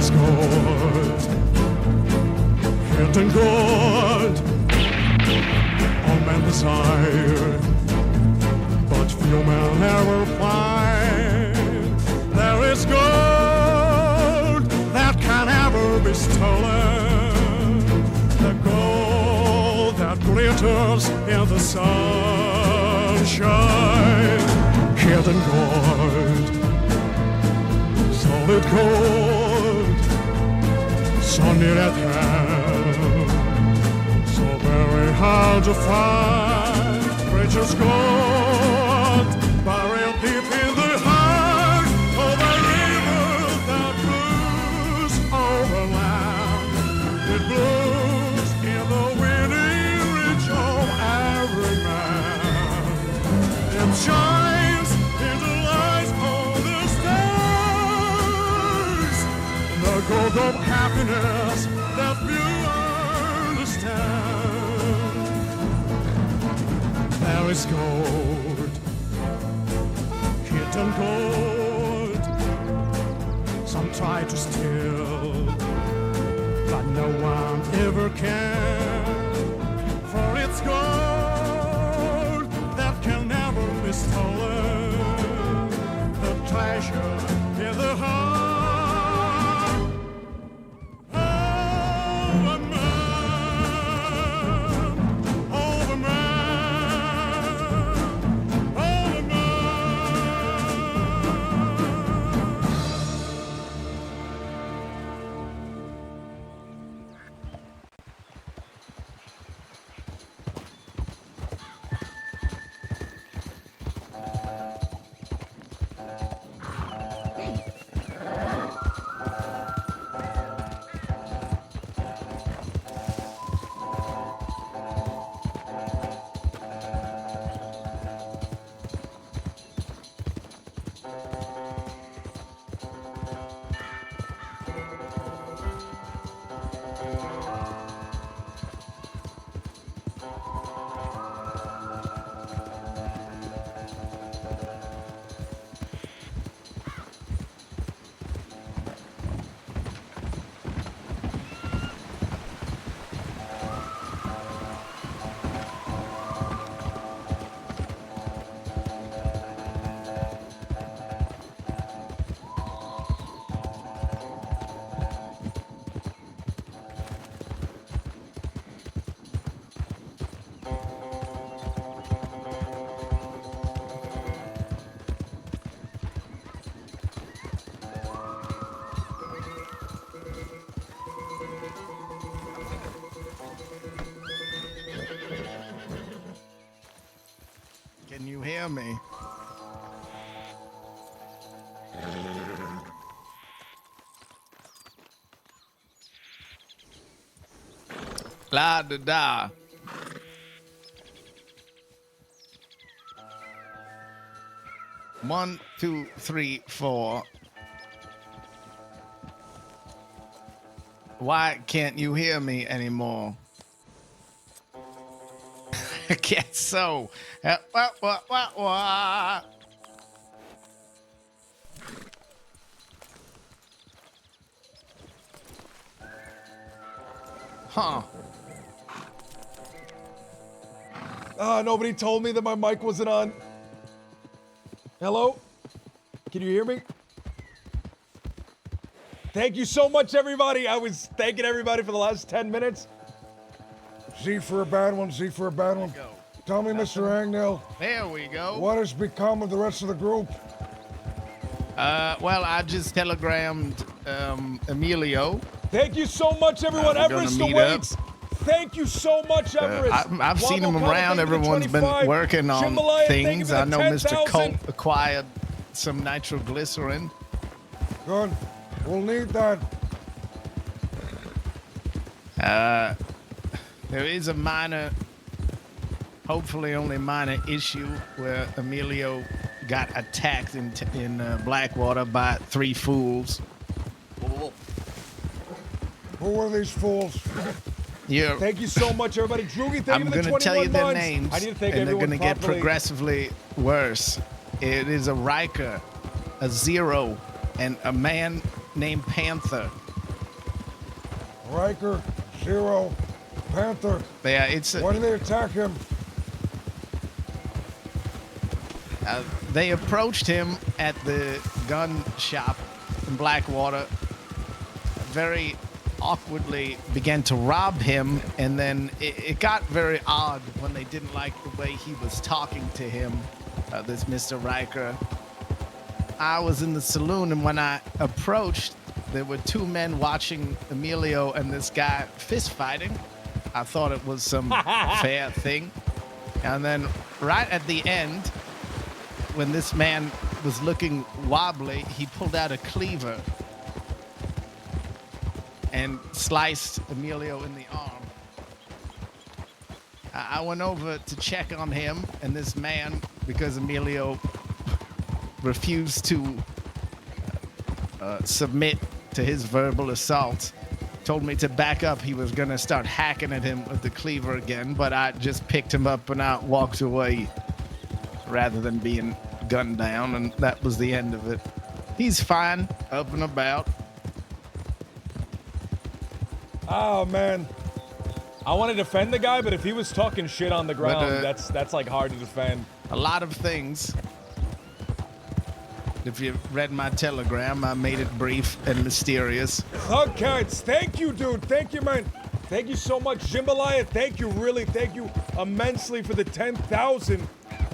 is gold, hidden gold, all men desire, but few men ever find. There is gold that can never be stolen, the gold that glitters in the sunshine. Hidden gold, solid gold, so near at hand, so very hard to find. Precious gold, buried deep in the heart of a river that flows over land. It blows in the winning reach of every man. It shines in the light of the stars, the gold of happiness that few understand. There is gold, hidden gold. Some try to steal, but no one ever can. For it's gold that can never be stolen, the treasure in the heart. Can you hear me? La da da. One, two, three, four. Why can't you hear me anymore? I guess so. What? Huh. Nobody told me that my mic wasn't on. Hello? Can you hear me? Thank you so much, everybody. I was thanking everybody for the last 10 minutes. Z for a bad one, Z for a bad one. Tell me, Mr. Agnell, There we go. what has become of the rest of the group? Well, I just telegrammed Emilio. Thank you so much, everyone. We're gonna Everest meet awaits. Thank you so much, Everest. I've seen him Wobble around. Comic, thank you for Everyone's been 25. working on Jambalaya, thank you things. for the I know Mr. 10,000. Colt acquired some nitroglycerin. Good. We'll need that. There is a minor, hopefully only minor issue where Emilio got attacked in Blackwater by 3 fools. Who are these fools? Thank you so much, everybody. Droogie, thank I'm you for the 21 going to tell you their months. names, I need to thank and they're everyone going to get properly. progressively worse. It is a Riker, a Zero, and a man named Panther. Riker, Zero, Panther. Yeah, it's Why did they attack him? they approached him at the gun shop in Blackwater, very awkwardly began to rob him, and then it got very odd when they didn't like the way he was talking to him, this Mr. Riker. I was in the saloon, and when I approached, there were two men watching Emilio and this guy fist fighting. I thought it was some fair thing. And then right at the end, when this man was looking wobbly, he pulled out a cleaver and sliced Emilio in the arm. I went over to check on him and this man because Emilio refused to submit to his verbal assault. Told me to back up. He was going to start hacking at him with the cleaver again, but I just picked him up and I walked away rather than being gunned down, and that was the end of it. He's fine, up and about. Oh, man. I want to defend the guy, but if he was talking shit on the ground, that's like hard to defend. A lot of things. If you read my telegram, I made it brief and mysterious. Hugcats, thank you, dude. Thank you, man. Thank you so much. Jambalaya, thank you, really. Thank you immensely for the 10,000.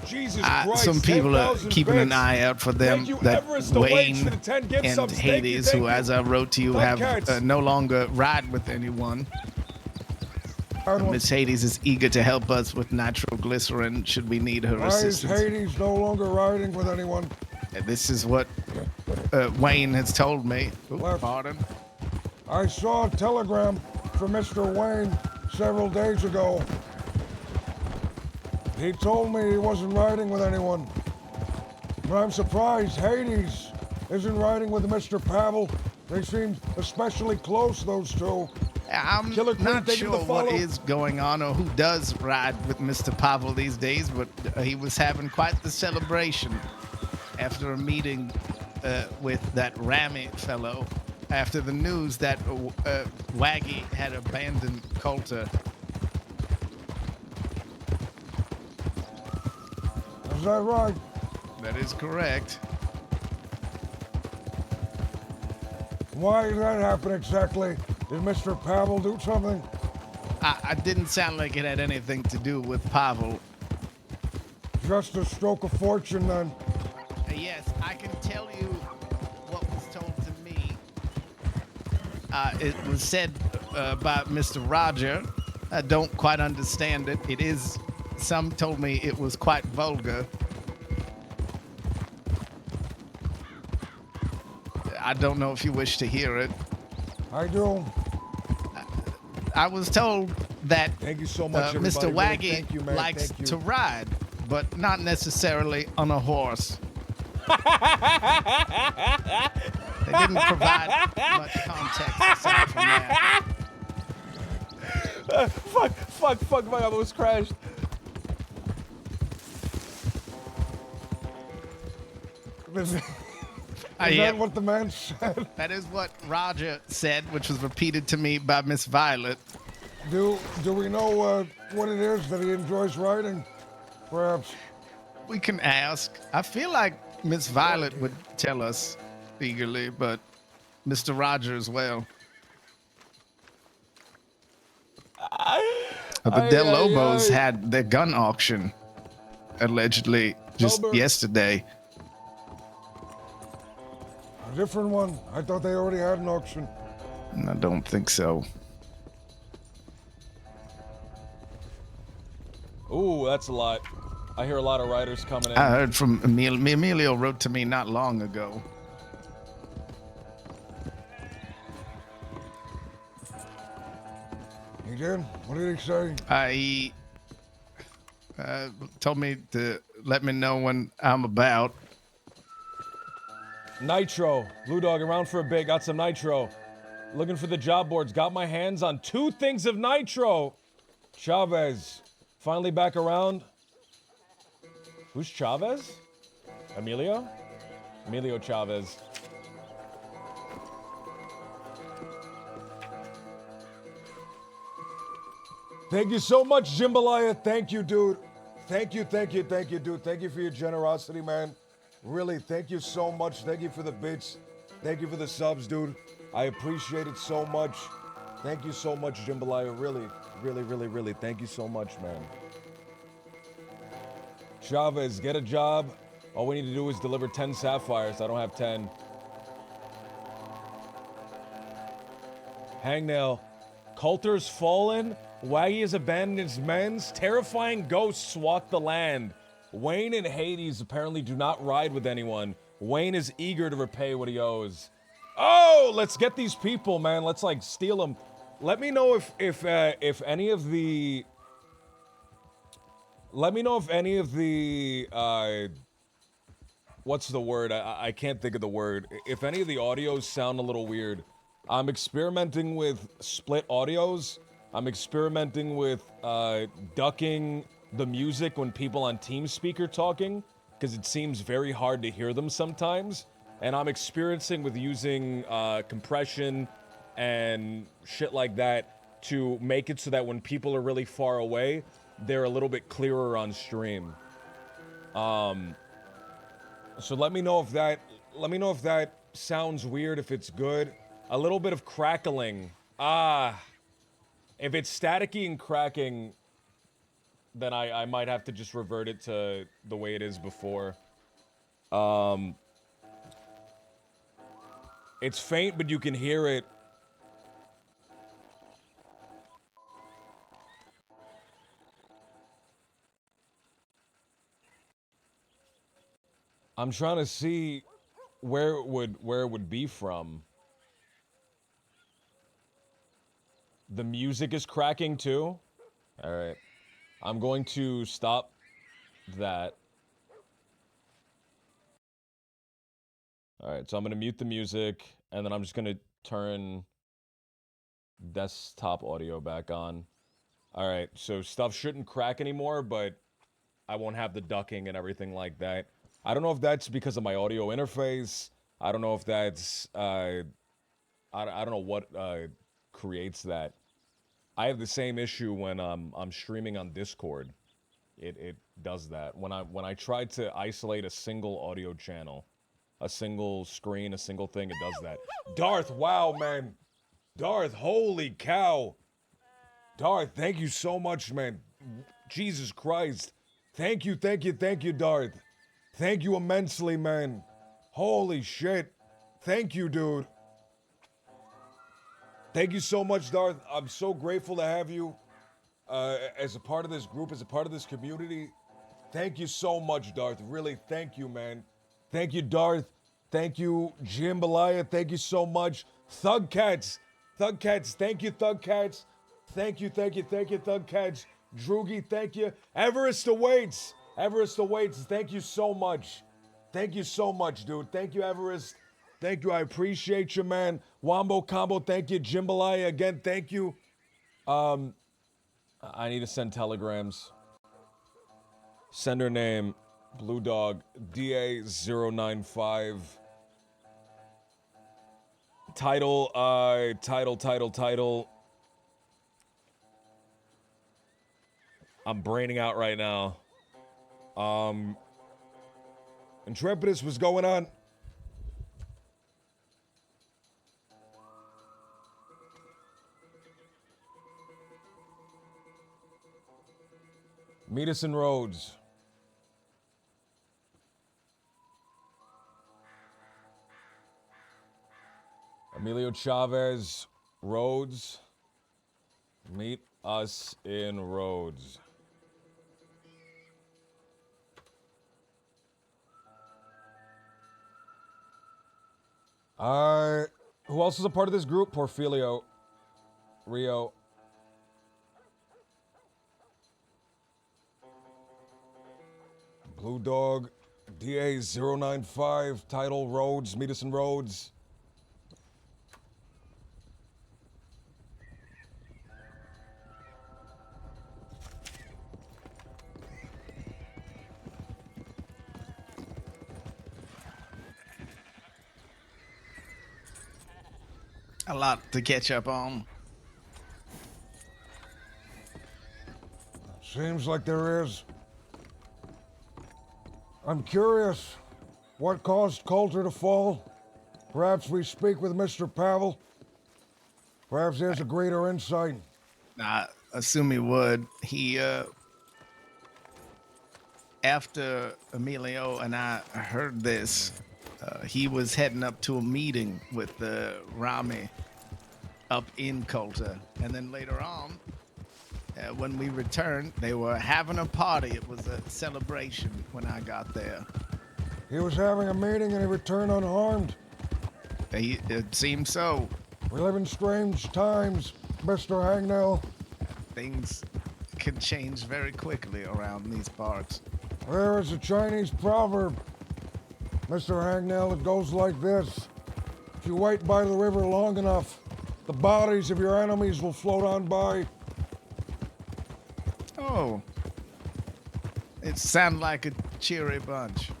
Jesus Christ. Some people are 10,000 keeping bits. an eye out for them. Thank you, That Everest the Waits, Wayne for the 10 gift and subs. Hades, Thank who, you. as I wrote to you, Hugcats. have no longer ride with anyone. Miss Hades is eager to help us with nitroglycerin should we need her Why is assistance. Hades no longer riding with anyone? This is what Wayne has told me. Ooh, Left. pardon. I saw a telegram from Mr. Wayne several days ago. He told me he wasn't riding with anyone. But I'm surprised Hades isn't riding with Mr. Pavel. They seem especially close, those two. I'm Killer Queen, not thank you sure for the what follow. is going on or who does ride with Mr. Pavel these days, but he was having quite the celebration after a meeting with that Rami fellow after the news that Waggy had abandoned Coulter. Is that right? That is correct. Why did that happen exactly? Did Mr. Pavel do something? I didn't sound like it had anything to do with Pavel. Just a stroke of fortune then. Yes, I can tell you what was told to me. It was said by Mr. Roger. I don't quite understand it. It is, some told me it was quite vulgar. I don't know if you wish to hear it. I do. I was told that Thank you so much, Mr. everybody. Really, Waggy thank you, man. likes Thank you. to ride, but not necessarily on a horse. They didn't provide much context aside from that. Fuck, my almost crashed. Is Yeah, that what the man said? that is what Roger said, which was repeated to me by Miss Violet. Do we know what it is that he enjoys riding? Perhaps. We can ask. I feel like Miss Violet would tell us eagerly, but Mr. Roger as well. The Del Lobos had their gun auction, allegedly, just Albert. yesterday. A different one. I thought they already had an auction. I don't think so. Ooh, that's a lot. I hear a lot of riders coming in. I heard from Emilio wrote to me not long ago. He did? What did he say? He told me to let me know when I'm about. Nitro. Blue Dog around for a bit. Got some nitro. Looking for the job boards. Got my hands on 2 things of nitro. Chavez. Finally back around. Who's Chavez? Emilio? Emilio Chavez. Thank you so much, Jambalaya. Thank you, dude. Thank you, dude. Thank you for your generosity, man. Really, thank you so much. Thank you for the bits. Thank you for the subs, dude. I appreciate it so much. Thank you so much, Jambalaya. Really. Thank you so much, man. Chavez, get a job. All we need to do is deliver 10 sapphires. I don't have 10. Hangnail. Coulter's fallen. Waggy has abandoned his men's. Terrifying ghosts walk the land. Wayne and Hades apparently do not ride with anyone. Wayne is eager to repay what he owes. Oh, let's get these people, man. Let's like steal them. Let me know if any of the. Let me know if any of the. What's the word? I can't think of the word. If any of the audios sound a little weird. I'm experimenting with split audios. I'm experimenting with ducking the music when people on TeamSpeak are talking, because it seems very hard to hear them sometimes. And I'm experiencing with using compression and shit like that to make it so that when people are really far away, they're a little bit clearer on stream. So let me know if that sounds weird, if it's good. A little bit of crackling. If it's staticky and cracking, then I might have to just revert it to the way it is before. It's faint, but you can hear it. I'm trying to see where it would be from. The music is cracking too? Alright. I'm going to stop that. Alright, so I'm gonna mute the music, and then I'm just gonna turn desktop audio back on. Alright, so stuff shouldn't crack anymore, but I won't have the ducking and everything like that. I don't know if that's because of my audio interface. I don't know if that's, I don't know what creates that. I have the same issue when I'm streaming on Discord. It does that. When I try to isolate a single audio channel, a single screen, a single thing, it does that. Darth, wow, man. Darth, holy cow. Darth, thank you so much, man. Jesus Christ. Thank you, Darth. Thank you immensely, man. Holy shit. Thank you, dude. Thank you so much, Darth. I'm so grateful to have you as a part of this group, as a part of this community. Thank you so much, Darth. Really, thank you, man. Thank you, Darth. Thank you, Jambalaya. Thank you so much. Thugcats. Thugcats. Thank you, Thugcats. Thank you, Thugcats. Droogie, thank you. Everest awaits. Thank you so much. Thank you so much, dude. Thank you, Everest. Thank you. I appreciate you, man. Wombo Combo, thank you. Jambalaya, again, thank you. I need to send telegrams. Sender name, Blue Dog, DA095. Title. I'm braining out right now. Intrepidus, what's going on? Meet us in Rhodes. Emilio Chavez, Rhodes. Meet us in Rhodes. Who else is a part of this group? Porfirio, Rio. Blue Dog, DA095, title Rhodes, meet us in Rhodes. A lot to catch up on. Seems like there is. I'm curious, what caused Coulter to fall? Perhaps we speak with Mr. Pavel? Perhaps there's a greater insight. I assume he would. He, after Emilio and I heard this, he was heading up to a meeting with Rami up in Coulter. And then later on, when we returned, they were having a party. It was a celebration when I got there. He was having a meeting and he returned unharmed. It seemed so. We live in strange times, Mr. Hangnell. Things can change very quickly around these parts. There is a Chinese proverb, Mr. Hangnell. It goes like this. If you wait by the river long enough, the bodies of your enemies will float on by. Oh. It sounded like a cheery bunch.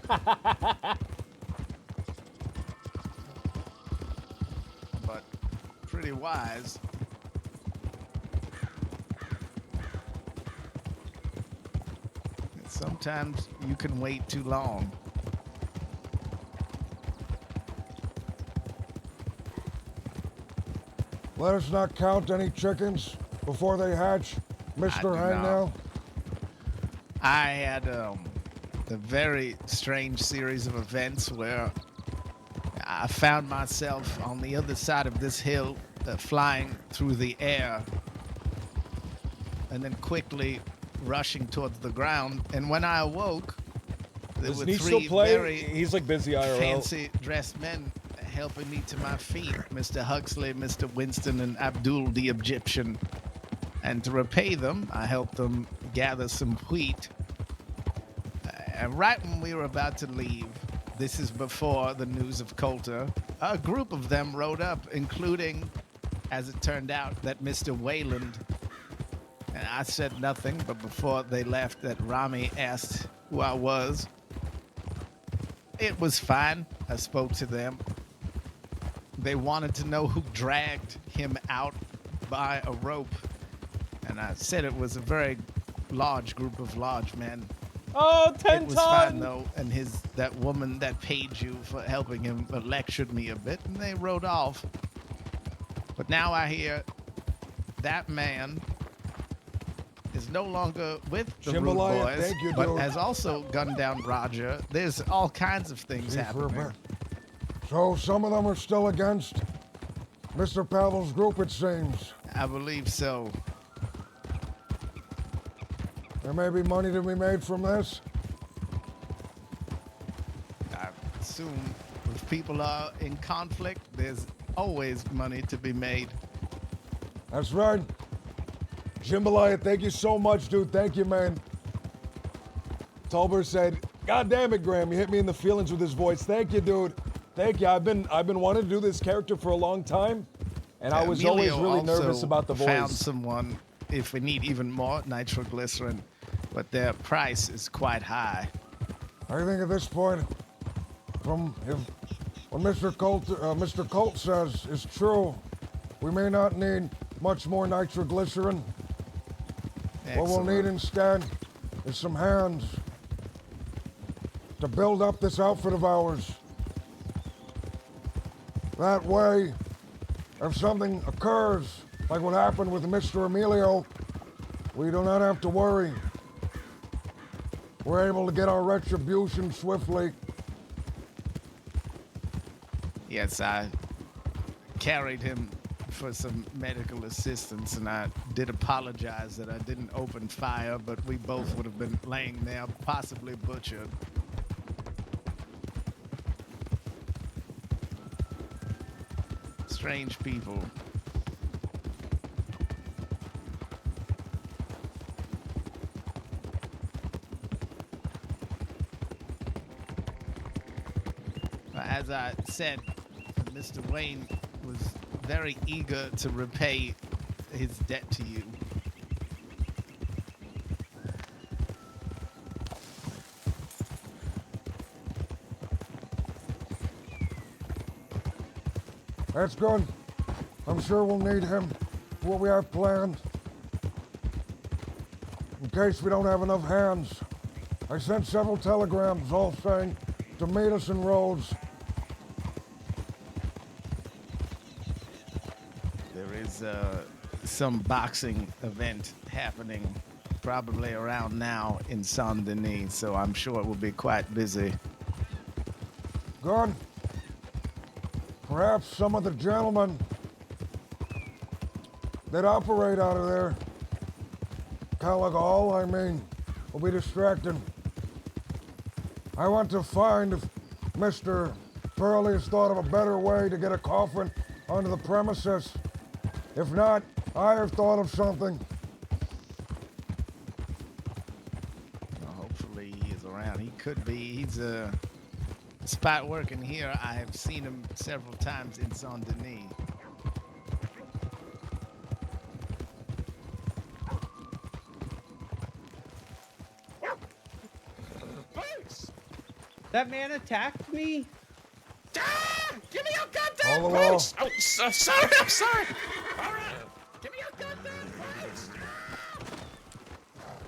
But pretty wise. Sometimes you can wait too long. Let us not count any chickens before they hatch, Mr. Hangnell. I had a very strange series of events where I found myself on the other side of this hill, flying through the air, and then quickly rushing towards the ground. And when I awoke, there Does were Nietzsche three still play? very He's like busy IRL. fancy dressed men helping me to my feet, Mr. Huxley, Mr. Winston, and Abdul the Egyptian. And to repay them, I helped them gather some wheat. And right when we were about to leave, this is before the news of Coulter, a group of them rode up, including, as it turned out, that Mr. Wayland. And I said nothing, but before they left, that Rami asked who I was. It was fine. I spoke to them. They wanted to know who dragged him out by a rope. And I said it was a very large group of large men. Oh, 10 It was ton! fine, though, and that woman that paid you for helping him lectured me a bit, and they rode off. But now I hear that man is no longer with the Rude Jambalaya, Boys, thank you, but dude. has also gunned down Roger. There's all kinds of things See, for a happening. bit. So some of them are still against Mr. Pavel's group, it seems. I believe so. There may be money to be made from this. I assume if people are in conflict, there's always money to be made. That's right. Jambalaya, thank you so much, dude. Thank you, man. Tolbert said, God damn it, Graham, you hit me in the feelings with his voice. Thank you, dude. Thank you. I've been wanting to do this character for a long time, and I was always Emilio really nervous also about the voice. Found someone if we need even more nitroglycerin, but their price is quite high. I think at this point, from what Mr. Colt says is true, we may not need much more nitroglycerin. What we'll need instead is some hands to build up this outfit of ours. That way, if something occurs, like what happened with Mr. Emilio, we do not have to worry. We're able to get our retribution swiftly. Yes, I carried him for some medical assistance, and I did apologize that I didn't open fire, but we both would have been laying there, possibly butchered. Strange people. As I said, Mr. Wayne was very eager to repay his debt to you. That's good. I'm sure we'll need him for what we have planned. case we don't have enough hands. I sent several telegrams all saying to meet us in Rhodes. There is some boxing event happening probably around now in Saint Denis, so I'm sure it will be quite busy. Good. Perhaps some of the gentlemen that operate out of there, Hall, I mean, will be distracted. I want to find if Mr. Pearlie has thought of a better way to get a coffin onto the premises. If not, I have thought of something. Well, hopefully he is around. He could be. He's a spot working here. I have seen him several times in Saint Denis. That man attacked me? Ah! Give me your All goddamn the while. boots! Oh, sorry, I'm sorry. All right. Give me your goddamn boots!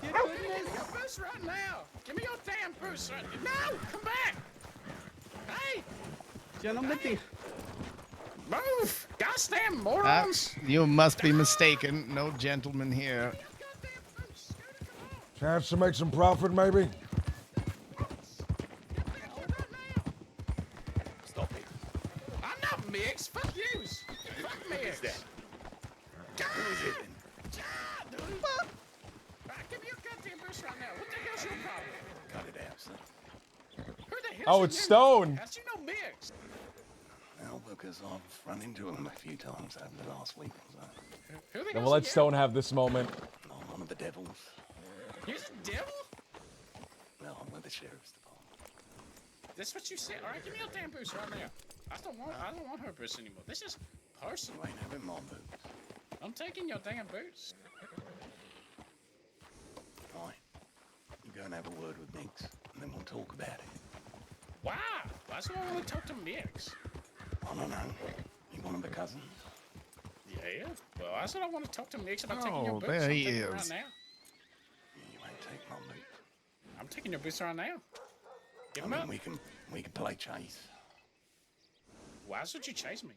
Get Give me goodness. your boots right now. Give me your damn boots right now. No, come back. Hey, Gentlemen, move. Goddamn morons. You must be mistaken. No gentleman here. Goddamn boots. Scooter, come on. Chance to make some profit, maybe? Stop it. I'm not Mix. Fuck yous. Fuck Mix. God. Who is it then? God, dude. Fuck. Right, give me your goddamn boots right now. What the hell's your problem? Cut it out, son. Who the hell's Oh, your it's new- Stone. How'd you know Mix? Well, because I've run into him a few times over the last week or so. Who the And hell's we'll let you? Stone have this moment. I'm one of the devils. You're the devil? No, I'm with the sheriff's department. That's what you said. All right, give me your damn boots right now. I don't want her boots anymore. This is personal. You ain't having my boots. I'm taking your damn boots. Fine. You go and have a word with Mix, and then we'll talk about it. Why? Why do I want to talk to Mix? I don't know. You one of the cousins? Yeah. Well, I said I want to talk to Mix about taking your Oh, boots. there I'm he taking it right is. now. You ain't take my boots. I'm taking your boots right now. Give I them mean, up. we can play chase. Why should you chase me?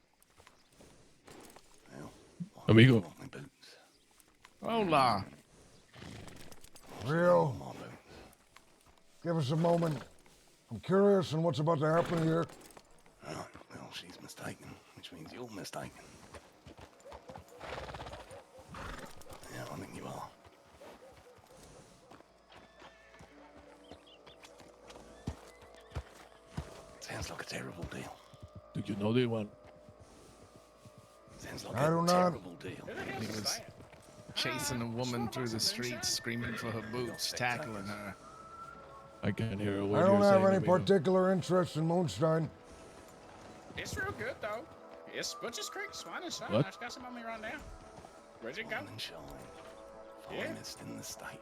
Well, Amigo. I want my boots. Hola. Real. My boots. Give us a moment. I'm curious on what's about to happen here. Right. Well, she's mistaken, which means you're mistaken. Yeah, I think you are. Sounds like a terrible deal. Do you know the one? Sounds like I a do not. terrible deal. Who the hell is that? Chasing a woman through the streets, screaming for her boots, tackling her. I can't hear a word I don't you're have saying, any amigo. particular interest in moonshine. It's real good though. It's Butcher's Creek, Swine and Shine. What? I just got some on me right now. Where'd it go? Wine and shine. Yeah. Finest in the state.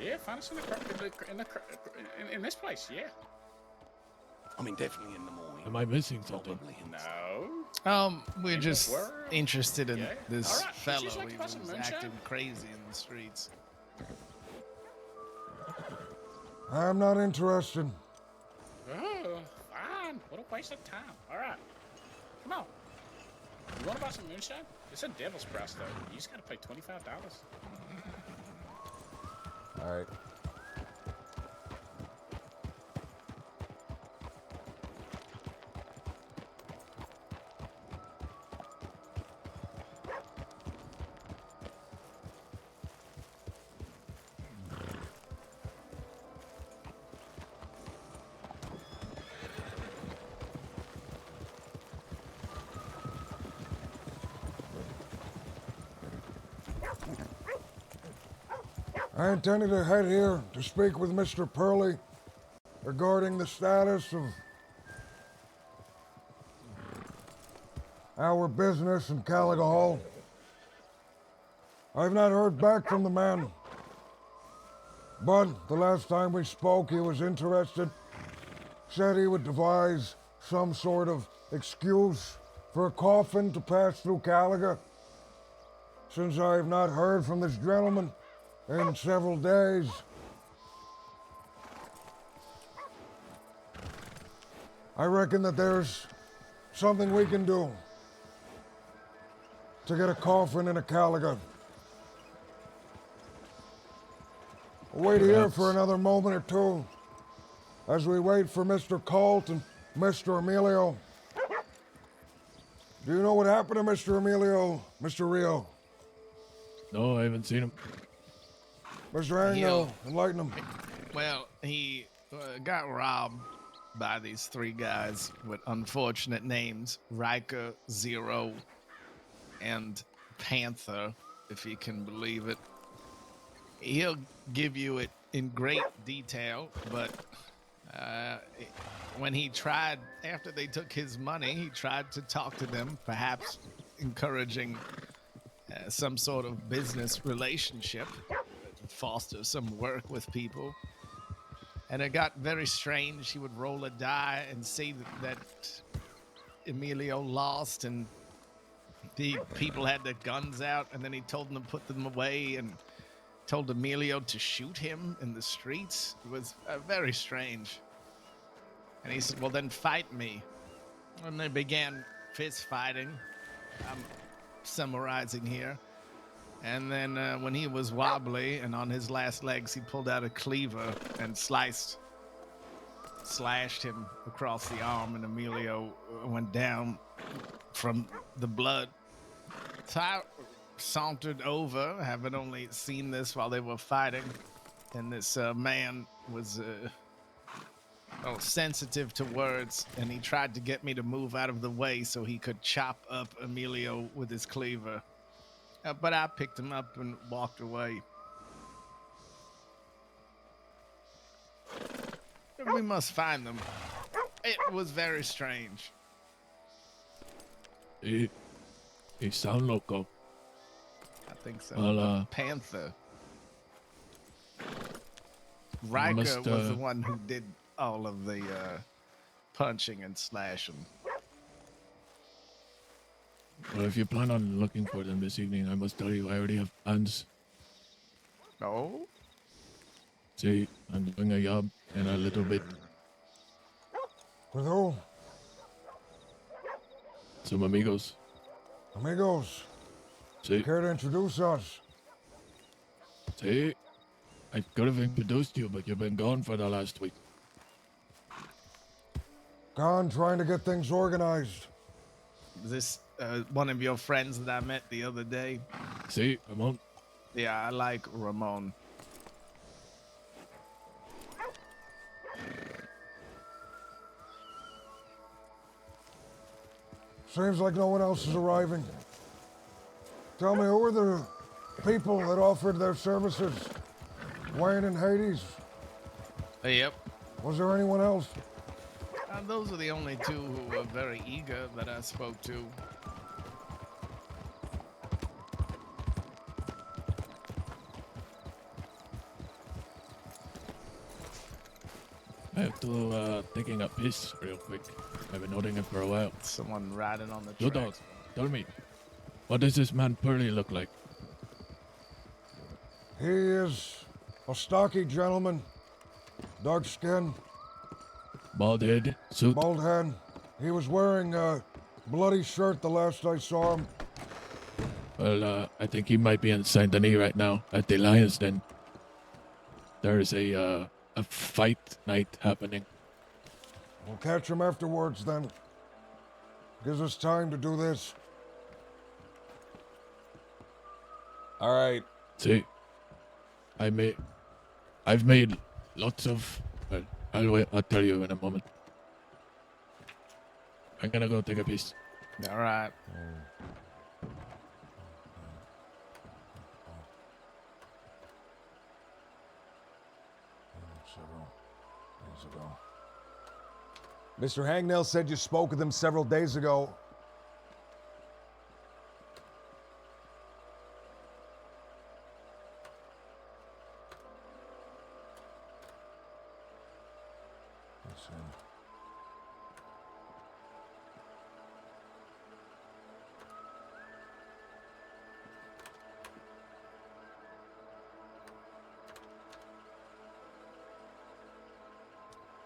Yeah, find us in this place. Yeah. I mean, definitely in the morning. Am I missing something? Probably in the No. We're just world. interested in Yeah. this All right, would you fellow. just like to He buy some was moonshine? acting crazy in the streets. I'm not interested. Oh, fine. What a waste of time. All right. Come on. You want to buy some moonshine? It's a devil's price, though. You just got to pay $25. All right. I intended to head here to speak with Mr. Pearlie regarding the status of our business in Hall. I've not heard back from the man, but the last time we spoke, he was interested, said he would devise some sort of excuse for a coffin to pass through Caliga. Since I have not heard from this gentleman, in several days. I reckon that there's something we can do to get a coffin in a Caliga. We'll wait here for another moment or two as we wait for Mr. Colt and Mr. Emilio. Do you know what happened to Mr. Emilio, Mr. Rio? No, I haven't seen him. Mr. Angno, enlighten him. Well, he got robbed by these three guys with unfortunate names, Riker, Zero, and Panther, if you can believe it. He'll give you it in great detail, but when he tried, after they took his money, he tried to talk to them, perhaps encouraging some sort of business relationship, foster some work with people. And it got very strange. He would roll a die and say that Emilio lost, and the people had their guns out, and then he told them to put them away and told Emilio to shoot him in the streets. It was very strange. And he said, well, then fight me. And they began fist fighting. I'm summarizing here. And then when he was wobbly and on his last legs, he pulled out a cleaver and slashed him across the arm, and Emilio went down from the blood. So I sauntered over, having only seen this while they were fighting, and this man was sensitive to words, and he tried to get me to move out of the way so he could chop up Emilio with his cleaver. But I picked him up and walked away. We must find them. It was very strange. He sound loco. I think so. Well, Panther. Riker must, was the one who did all of the punching and slashing. Well, if you plan on looking for them this evening, I must tell you, I already have plans. Oh? See, I'm doing a job in a little bit. With who? Some amigos. Amigos, See, care to introduce us? see, I could have introduced you, but you've been gone for the last week. Gone trying to get things organized. Is this one of your friends that I met the other day? See, Ramon, Yeah, I like Ramon. Seems like no one else is arriving. Tell me, who were the people that offered their services? Wayne and Hades? Yep. Was there anyone else? Those are the only two who were very eager that I spoke to. I have to taking a piss real quick. I've been holding it for a while. Someone riding on the Yo, tracks. dog, tell me, what does this man Pearly look like? He is a stocky gentleman, dark skin, Bald head, suit. bald head. He was wearing a bloody shirt the last I saw him. Well, I think he might be in Saint Denis right now at the Lions Den. There's a fight night happening. We'll catch him afterwards then. Gives us time to do this. All right. See, I've made lots of. Well, I'll tell you in a moment. I'm gonna go take a piss. All right. Mr. Hangnell said you spoke with him several days ago.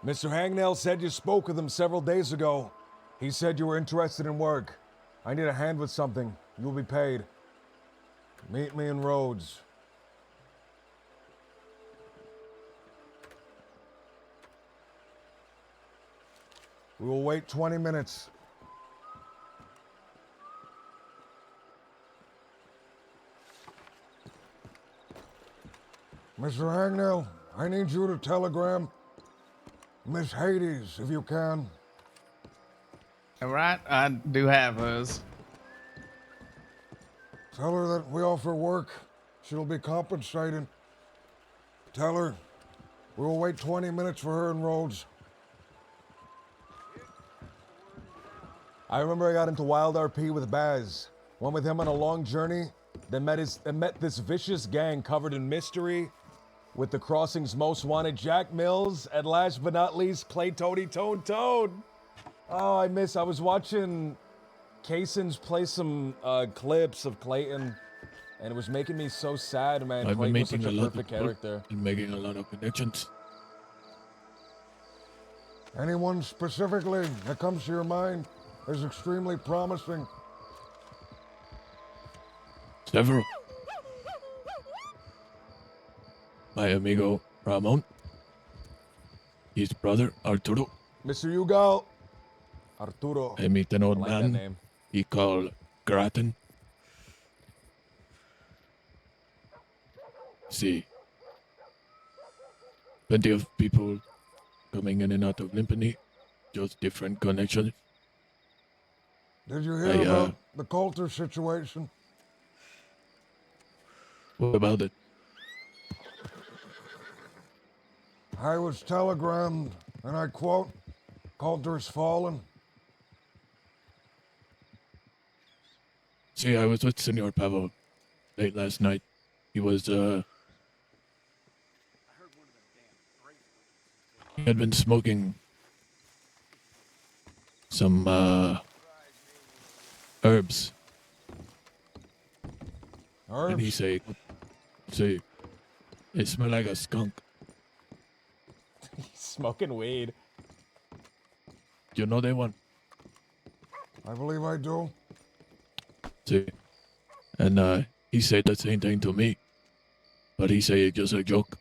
Mr. Hangnail said you spoke with him several days ago. He said you were interested in work. I need a hand with something. You'll be paid. Meet me in Rhodes. We will wait 20 minutes. Mr. Hangnail, I need you to telegram Miss Hades, if you can. All right, I do have hers. Tell her that we offer work. She'll be compensated. Tell her we will wait 20 minutes for her in Rhodes. I remember I got into Wild RP with Baz. Went with him on a long journey, then met this vicious gang covered in mystery with the crossing's most wanted Jack Mills, and last but not least, Clay Tony Tone Tone. Oh, I was watching Kayson's play some clips of Clayton, and it was making me so sad, man. I've been Clayton was meeting such a a lot of perfect people character. and making a lot of connections. Anyone specifically that comes to your mind is extremely promising. Several. My amigo Ramon. His brother Arturo. Mr. Yugal, Arturo. I meet an I old like that man name. he called Gratin. See. Plenty of people coming in and out of Limpany. Just different connections. Did you hear about the Coulter situation? What about it? I was telegrammed, and I quote, Coulter's fallen. See, I was with Senor Pavel late last night. He was, he had been smoking some, herbs. And he Herbs? say, it smell like a skunk. Smoking weed. You know that one? I believe I do. See? And, he said the same thing to me. But he said it's just a joke.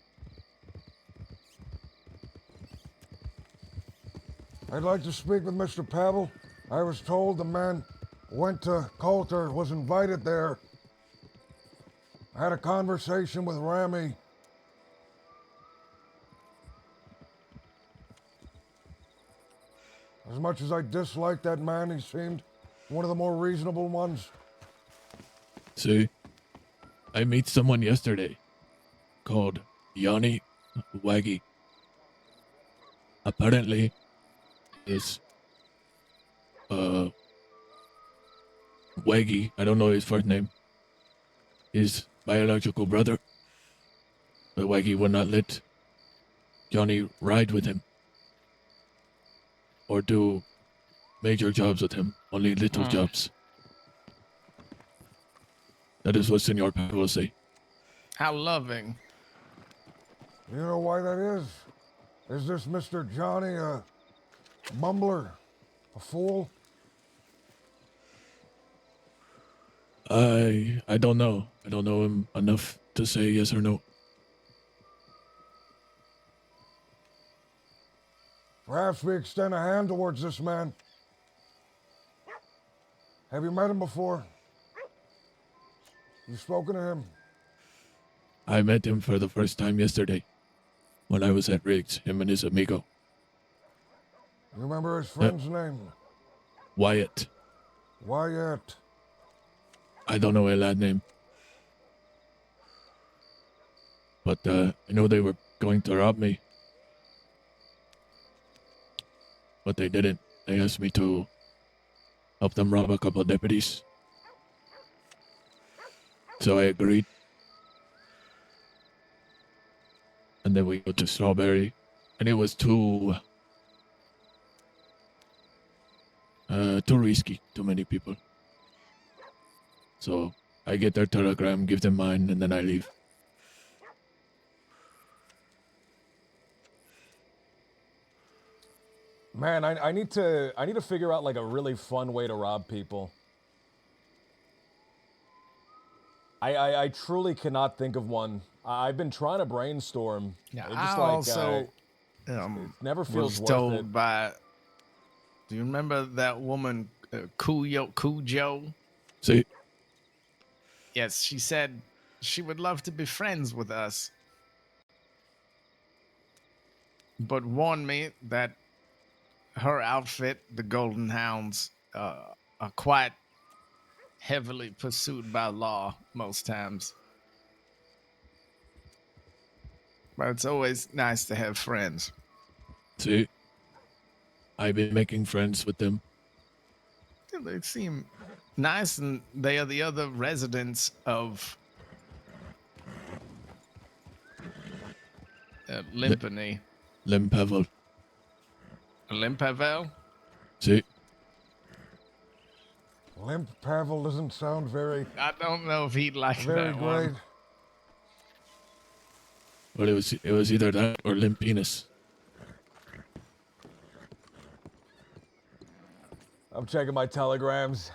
I'd like to speak with Mr. Pavel. I was told the man went to Coulter, was invited there. I had a conversation with Rami. As much as I disliked that man, he seemed one of the more reasonable ones. See? I meet someone yesterday called Yanni Waggy. Apparently, this Waggy, I don't know his first name, his biological brother. But Waggy would not let Johnny ride with him or do major jobs with him, only little jobs. That is what Senor Pavel will say. How loving. You know why that is? Is this Mr. Johnny a mumbler? A fool? I don't know. I don't know him enough to say yes or no. Perhaps we extend a hand towards this man. Have you met him before? You spoken to him? I met him for the first time yesterday when I was at Riggs, him and his amigo. You remember his friend's name? Wyatt. Wyatt. I don't know his last name. But I know they were going to rob me. But they didn't. They asked me to help them rob a couple of deputies. So I agreed. And then we go to Strawberry. And it was too risky. Too many people. So I get their telegram, give them mine, and then I leave. Man, I need to figure out like a really fun way to rob people. I truly cannot think of one. I've been trying to brainstorm. Yeah, It I just also it never feels was worth told it. by. Do you remember that woman, Cujo? See, Yes, she said she would love to be friends with us, but warned me that her outfit, the Golden Hounds, are quite heavily pursued by law most times. But it's always nice to have friends. see, I've been making friends with them. Yeah, they seem nice, and they are the other residents of Limpany. Limpevel. Limpavel? See, Limp Pavel doesn't sound very, I don't know if he'd like very that great. one. well, it was either that or limp penis. I'm checking my telegrams.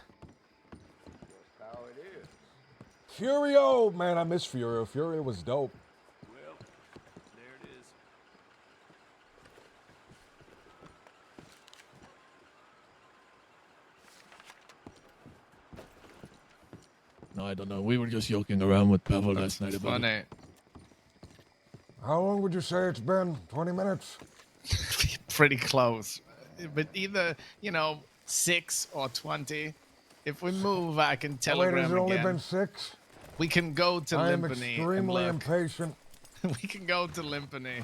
Furio! Man, I miss Furio. Furio was dope. No, I don't know. We were just joking around with Pavel last night about it. Funny. How long would you say it's been? 20 minutes? Pretty close. But either, 6 or 20. If we move, I can Wait, telegram has it only again. been 6? We can go to I am Limpany and extremely look. impatient. We can go to Limpany.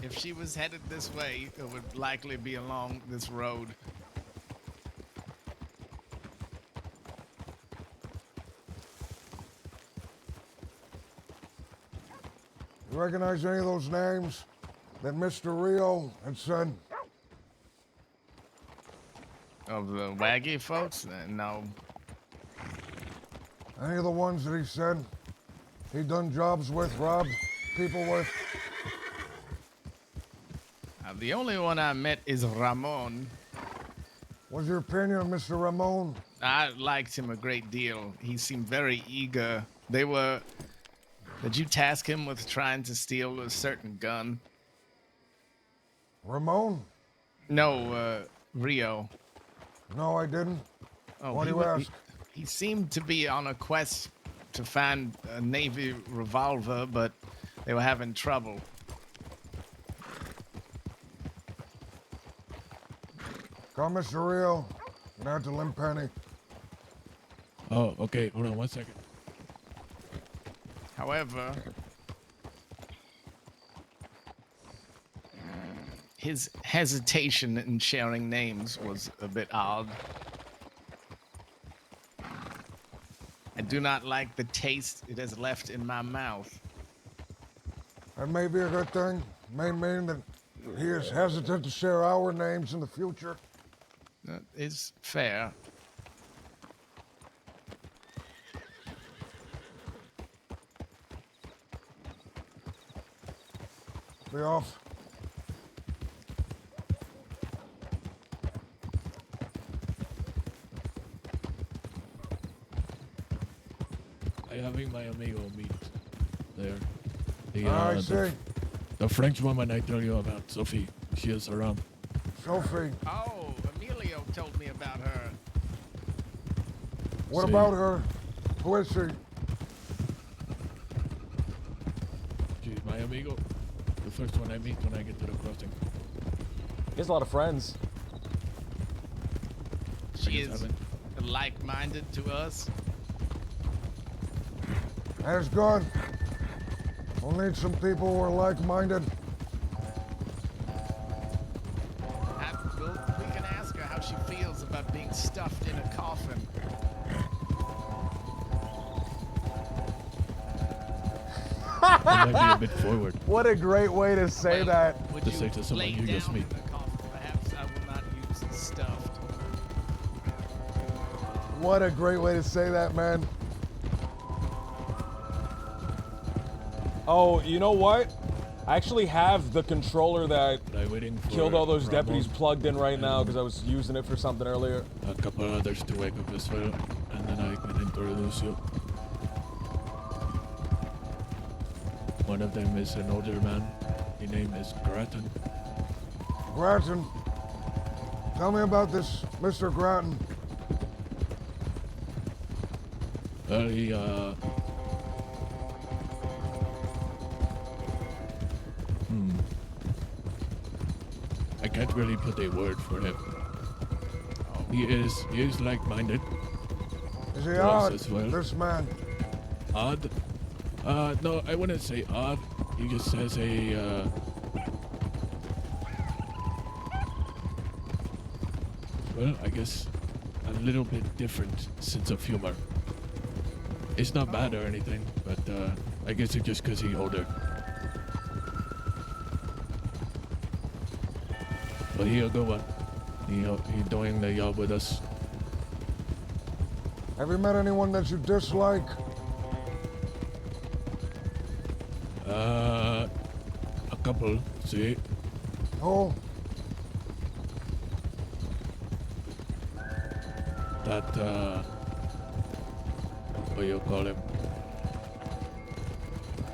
If she was headed this way, it would likely be along this road. You recognize any of those names that Mr. Rio had said? Of the Waggy folks? No. Any of the ones that he said he'd done jobs with, robbed people with? The only one I met is Ramon. What's your opinion of Mr. Ramon? I liked him a great deal. He seemed very eager. Did you task him with trying to steal a certain gun? Ramon? No, Rio. No, I didn't. Oh, Why do you ask? He seemed to be on a quest to find a Navy revolver, but they were having trouble. Call Mr. Rio and out to Limpany. Oh, okay. Hold on 1 second. However, his hesitation in sharing names was a bit odd. I do not like the taste it has left in my mouth. That may be a good thing. May mean that he is hesitant to share our names in the future. That is fair. Be off. I having my amigo meet there. I see. The French woman I told you about, Sophie. She is around. Sophie, Oh, Emilio told me about her. what See. about her? Who is she? She's my amigo. The first one I meet when I get to the crossing. He has a lot of friends. She just is haven't. like-minded to us. That's good. We'll need some people who are like-minded. We can ask her how she feels about being stuffed in a coffin. That might be a bit forward. What a great way to say that. Would To you say to someone lay you just down meet. in the coffin? Perhaps I will not use the stuffed. What a great way to say that, man. Oh, you know what? I actually have the controller that I'm waiting for killed all those Ramon deputies plugged in right now and because I was using it for something earlier. a couple others to wake up as well, and then I can introduce you. One of them is an older man. His name is Grattan. Grattan. Tell me about this Mr. Grattan. Well, I can't really put a word for him. He is like-minded. Is he to us odd, as well. this man? Odd? No, I wouldn't say odd. He just has a, well, I guess a little bit different sense of humor. It's not bad or anything, but, I guess it's just because he's older. But he a good one. He doing the job with us. Have you met anyone that you dislike? A couple, see? Oh, That, what do you call him?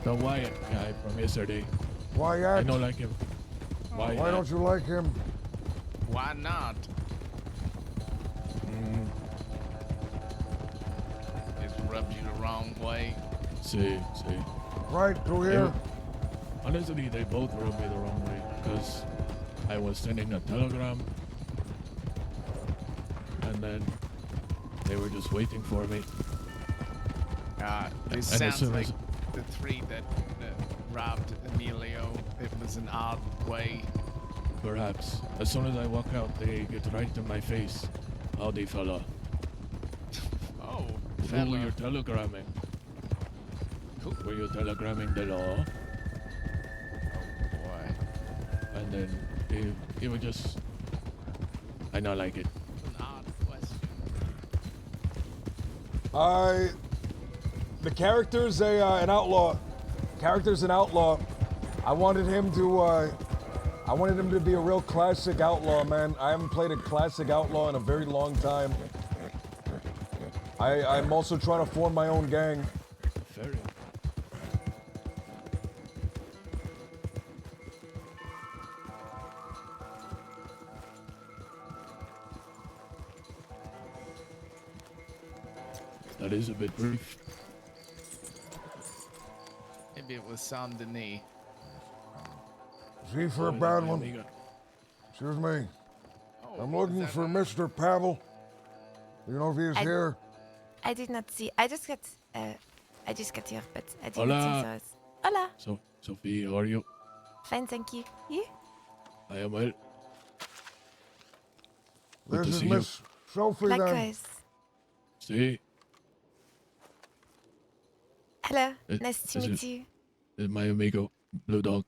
The Wyatt guy from yesterday. Wyatt? I don't like him. Wyatt. Why don't you like him? Why not? It rubs you the wrong way. See. Right through here? Honestly, they both rubbed me the wrong way because I was sending a telegram and then they were just waiting for me. This And as sounds soon like as- the three that robbed Emilio. It was an odd way. Perhaps. As soon as I walk out, they get right in my face. Howdy, fella. Oh, Who were you telegramming? Were you telegramming the law? Boy. And then it would just... I not like it. An odd question. The character's an outlaw. Character's an outlaw. I wanted him to be a real classic outlaw, man. I haven't played a classic outlaw in a very long time. I'm also trying to form my own gang. Very. That is a bit brief. Maybe it was Saint Denis. Is he for a Oh, bad my one? amiga. Excuse me. Oh, I'm is looking that for one? Mr. Pavel. You know if he's here? I did not see. I just got here, but I did Hola. not see those. Hola. So, Sophie, how are you? Fine, thank you. You? I am well. Good This to is see you. Miss Sophie then. Likewise. See, Hello. It- Nice to is meet it- you. this is my amigo, Blue Dog.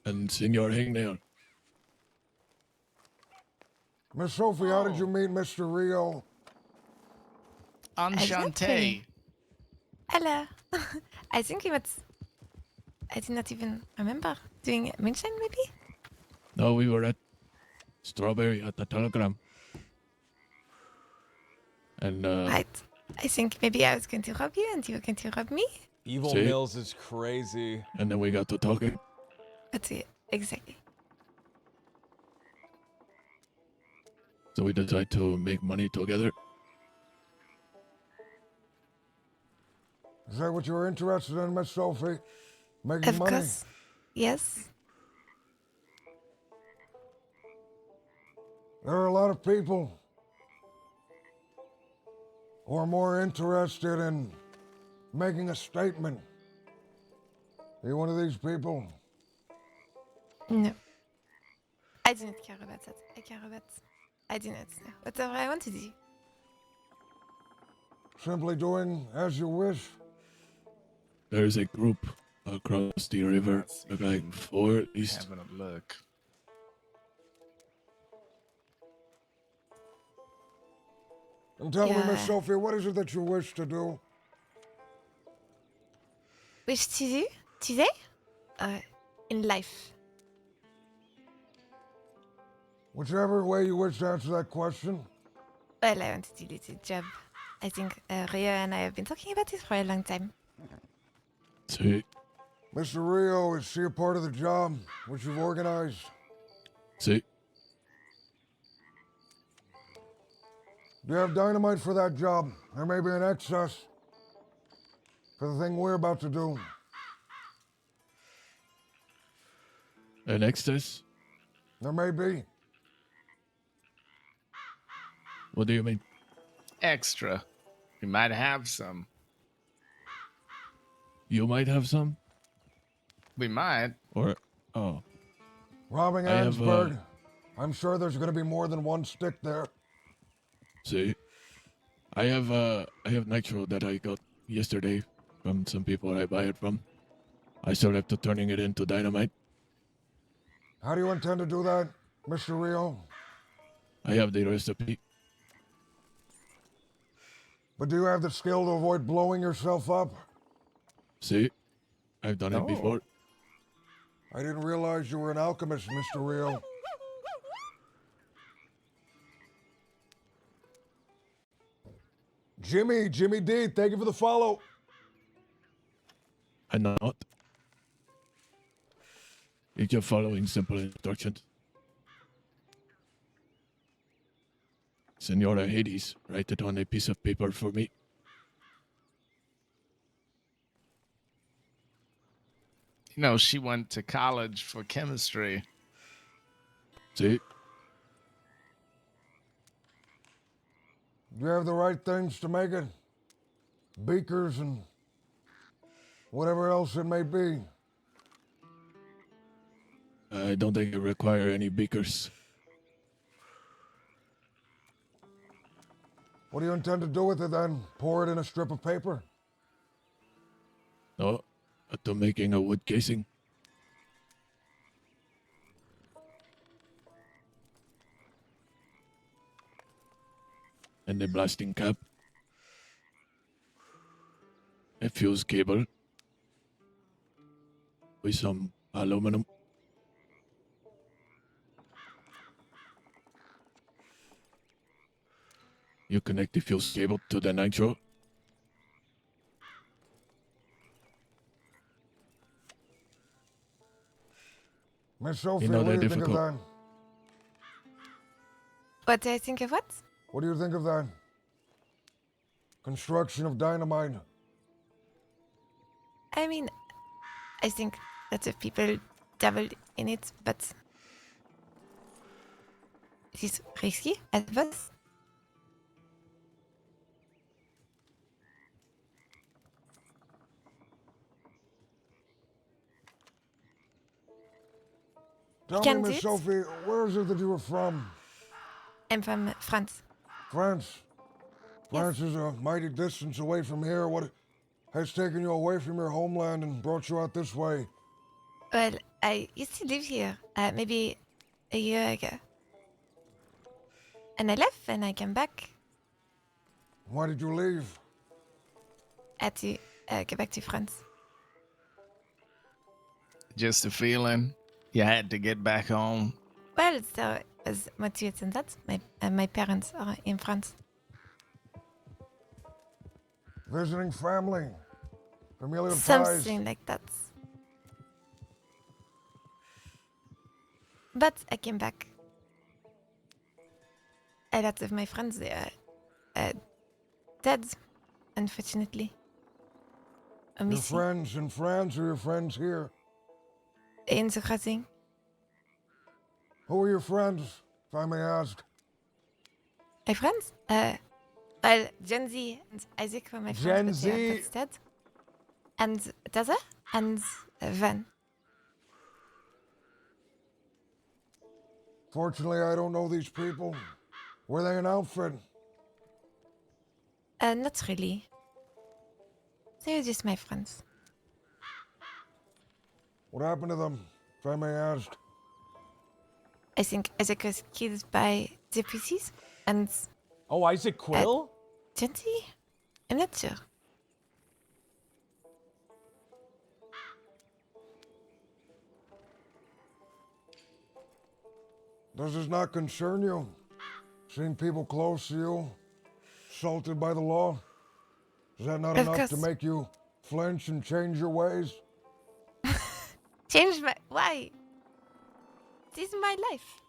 And Senor Hangnail. Miss Sophie, how did you meet Mr. Rio? Enchanté. Hello. I think it was. I did not even remember doing a mention, maybe? No, we were at Strawberry at the Telegram. And, Right. I think maybe I was going to rob you and you were going to rob me. Evil See? Mills is crazy. and then we got to talking. That's it. Exactly. So we decided to make money together. Is that what you were interested in, Miss Sophie? Making Of money? course. Yes. There are a lot of people who are more interested in making a statement. Are you one of these people? No. I do not care about that. I care about. I do not know. Whatever I want to do. Simply doing as you wish? There's a group across the river, like 4 at least. Having a look. And tell me, Miss Yeah. Sophie, what is it that you wish to do? Which today? In life. Whichever way you wish to answer that question. Well, I want to do the job. I think Rio and I have been talking about this for a long time. Sí, Mr. Rio, is she a part of the job which you've organized? sí. Do you have dynamite for that job? There may be an excess for the thing we're about to do. An excess? There may be. What do you mean? Extra. We might have some. You might have some? We might. Or, oh, Robbing I have, Ansberg. I'm sure there's going to be more than one stick there. see. I have nitro that I got yesterday from some people I buy it from. I still have to turning it into dynamite. How do you intend to do that, Mr. Rio? I have the recipe. But do you have the skill to avoid blowing yourself up? See? I've done it Oh. before. I didn't realize you were an alchemist, Mr. Rio. Jimmy D, thank you for the follow. I'm not. You're just following simple instructions. Senora Hades, write it on a piece of paper for me. You know, she went to college for chemistry. See? Do you have the right things to make it? Beakers and whatever else it may be. I don't think you require any beakers. What do you intend to do with it then? Pour it in a strip of paper? No, to making a wood casing. And a blasting cap. A fuse cable. With some aluminum. You connect the fuse cable to the nitro. Miss Sophie, know what do they're you think of difficult. that? What do I think of what? What do you think of that? Construction of dynamite. I mean, I think lots of people dabbled in it, but it is risky, I suppose. Tell Can me, do Miss it. Sophie, where is it that you were from? I'm from France. France. France is a mighty distance away from here. What has taken you away from your homeland and brought you out this way? Well, I used to live here, maybe a year ago. And I left and I came back. Why did you leave? I had to go back to France. Just a feeling. You had to get back home. Well, so as much than that, my parents are in France. Visiting family. Familiar ties. Something like that. But I came back. A lot of my friends, they are dead, unfortunately. Or Your missing. friends in France or your friends here? In the crossing. Who are your friends, if I may ask? My friends? Well, Gen Z and Isaac were my friends, Gen but they are Z. both dead. And Tazza and Van. Fortunately, I don't know these people. Were they an outfit? Not really. They were just my friends. What happened to them, if I may ask? I think Isaac was killed by deputies and Oh, Isaac Quill? Gen Z? I'm not sure. Does this not concern you? Seeing people close to you assaulted by the law? Is that not Of enough to course. make you flinch and change your ways? Change my. Why? This is my life.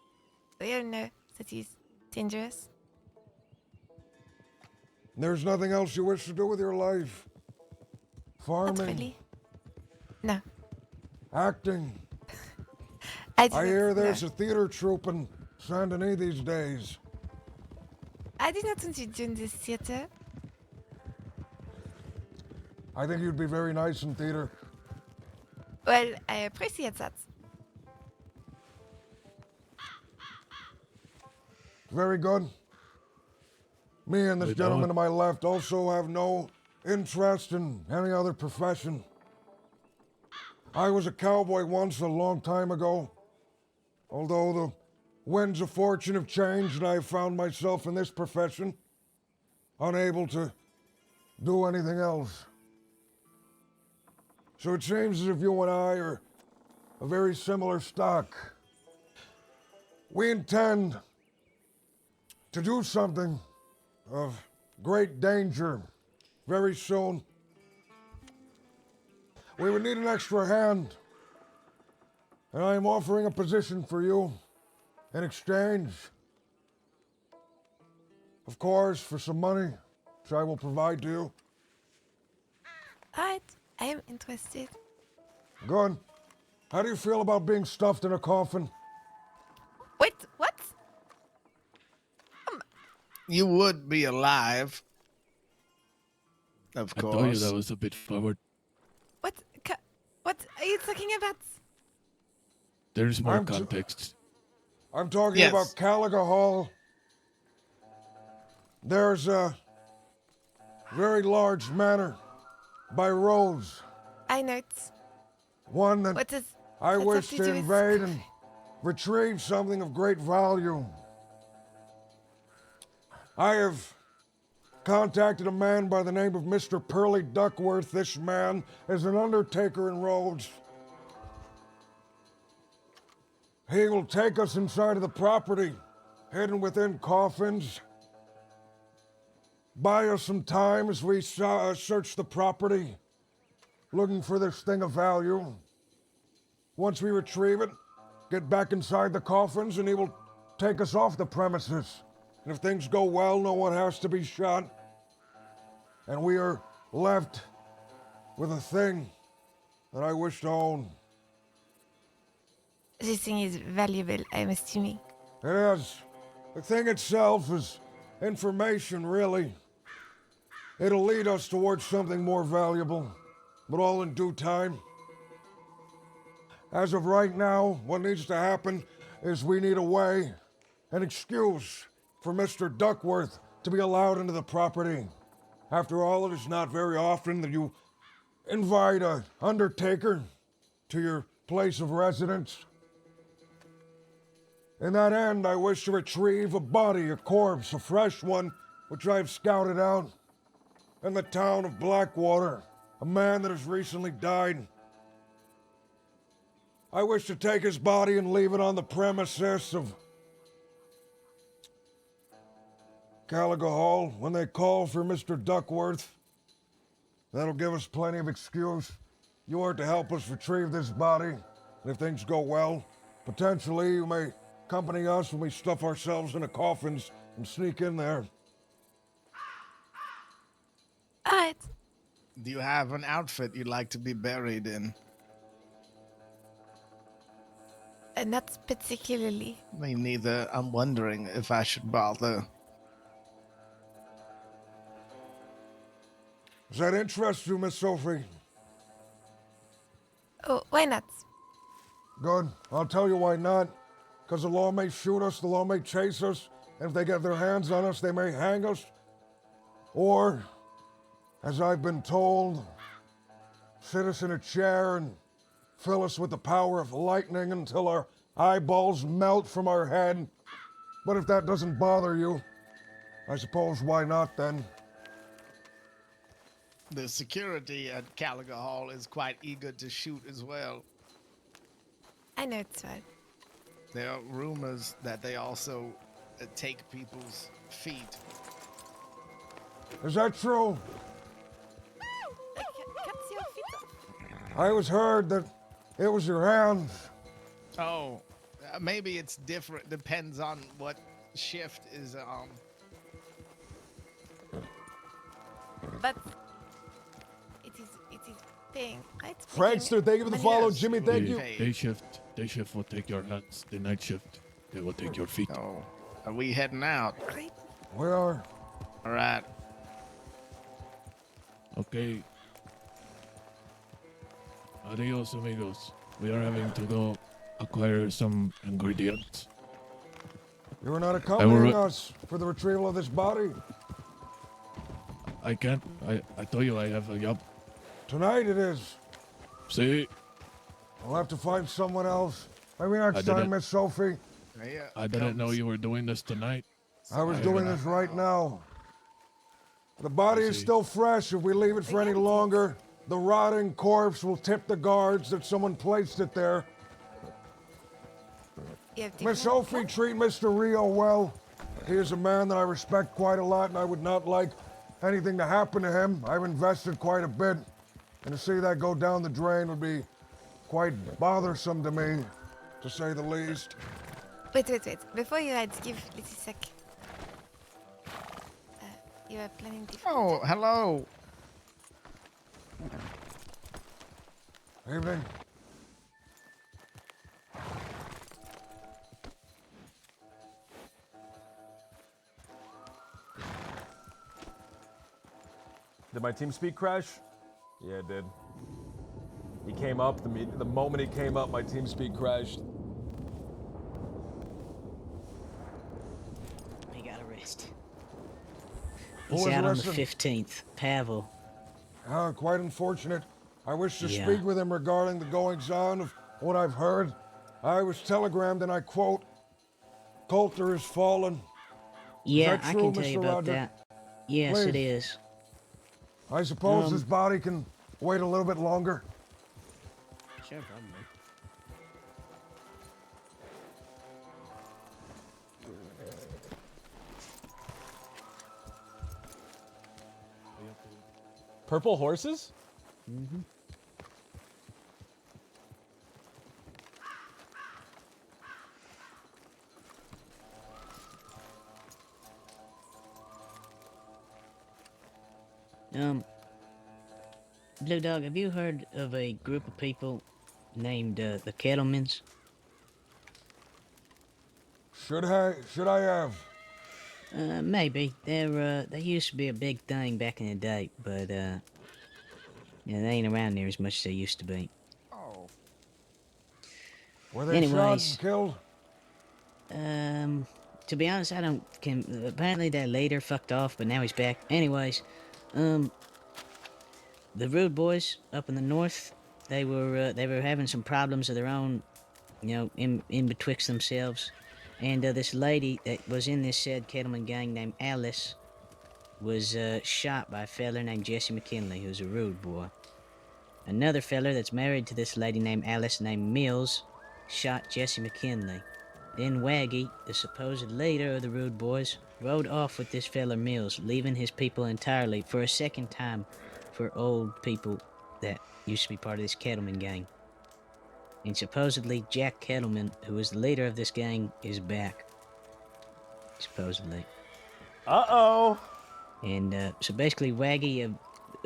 We all know that he's dangerous. There's nothing else you wish to do with your life? Not Farming? really. No. Acting? I I hear didn't. there's No. a theater troupe in Saint Denis these days. I did not want to join this theater. I think you'd be very nice in theater. Well, I appreciate that. Very good. Me and this Wait, gentleman what? to my left also have no interest in any other profession. I was a cowboy once a long time ago. Although the winds of fortune have changed and I have found myself in this profession, unable to do anything else. So it seems as if you and I are a very similar stock. We intend to do something of great danger very soon. We would need an extra hand, and I am offering a position for you in exchange. Of course, for some money, which I will provide to you. Alright, I am interested. Good. How do you feel about being stuffed in a coffin? Wait, what? You would be alive. Of I course. told you that was a bit forward. What? What are you talking about? There's more I'm context. I'm talking Yes. about Caliga Hall. There's a very large manor by roads. I know it. One that What does I that have wish to to do with- invade and retrieve something of great value. I have contacted a man by the name of Mr. Pearly Duckworth. This man is an undertaker in Rhodes. He will take us inside of the property, hidden within coffins. Buy us some time as we search the property, looking for this thing of value. Once we retrieve it, get back inside the coffins, and he will take us off the premises. And if things go well, no one has to be shot. And we are left with a thing that I wish to own. This thing is valuable, I'm assuming. It is. The thing itself is information, really. It'll lead us towards something more valuable, but all in due time. As of right now, what needs to happen is we need a way, an excuse for Mr. Duckworth to be allowed into the property. After all, it is not very often that you invite an undertaker to your place of residence. In that end, I wish to retrieve a body, a corpse, a fresh one, which I have scouted out in the town of Blackwater, a man that has recently died. I wish to take his body and leave it on the premises of Caliga Hall when they call for Mr. Duckworth. That'll give us plenty of excuse. You are to help us retrieve this body, and if things go well, potentially you may accompany us when we stuff ourselves into coffins and sneak in there. Alright. Do you have an outfit you'd like to be buried in? Not particularly. Me neither. I'm wondering if I should bother. Does that interest you, Miss Sophie? Oh, why not? Good. I'll tell you why not. Because the law may shoot us, the law may chase us, and if they get their hands on us, they may hang us. Or, as I've been told, sit us in a chair and fill us with the power of lightning until our eyeballs melt from our head. But if that doesn't bother you, I suppose why not then? The security at Caliga Hall is quite eager to shoot as well. I know it's fine. There are rumors that they also take people's feet. Is that true? Cuts your feet off. I was heard that it was your hands. Oh, maybe it's different. Depends on what shift is on. But it is paying, right? Frankster, thank you for the follow. Jimmy, thank you. Day shift will take your hands. The night shift, they will take your feet. Oh, are we heading out? Great. We are. All right. Okay. Adios, amigos. We are having to go acquire some ingredients. You are not accompanying re- us for the retrieval of this body. I can't. I told you I have a job. Tonight it is. See, We'll have to find someone else. Maybe next I time, didn't- Miss Sophie. Yeah, I didn't know you were doing this tonight. I was I doing haven't- this right now. The body is see. still fresh. If we leave it for any longer, the rotting corpse will tip the guards that someone placed it there. You have Miss different- Sophie, treat Mr. Rio well. He is a man that I respect quite a lot, and I would not like anything to happen to him. I've invested quite a bit, and to see that go down the drain would be quite bothersome to me, to say the least. Wait. Before you ride, give this a sec. You are planning to. Oh, hello. Evening. Did my team speak crash? Yeah, it did. He came up, the moment he came up, my team speak crashed. He got arrested. Who He's was out on the arrested? 15th. Pavel. Quite unfortunate. I wish to Yeah. speak with him regarding the goings on of what I've heard. I was telegrammed, and I quote, Coulter has fallen. Yeah, that I true, can tell you Mr. about Roderick? that. Yes, it Please. is. I suppose Um, this body can wait a little bit longer. Sure, probably. Purple horses? Mm-hmm. Blue Dog, have you heard of a group of people named the Kettlemans? Should I have? Maybe. They used to be a big thing back in the day, but yeah, they ain't around near as much as they used to be. Oh. Were they shot Anyways. and killed? To be honest, I don't. Apparently, that leader fucked off, but now he's back. Anyways, the Rude Boys up in the north, they were having some problems of their own, you know, in betwixt themselves, and this lady that was in this said Kettleman gang named Alice was shot by a feller named Jesse McKinley, who's a Rude Boy. Another feller that's married to this lady named Alice named Mills shot Jesse McKinley. Then Waggy, the supposed leader of the Rude Boys, rode off with this fella Mills, leaving his people entirely for a second time for old people that used to be part of this Kettleman gang. And supposedly Jack Kettleman, who is the leader of this gang, is back. Supposedly. Uh-oh! And so basically Waggy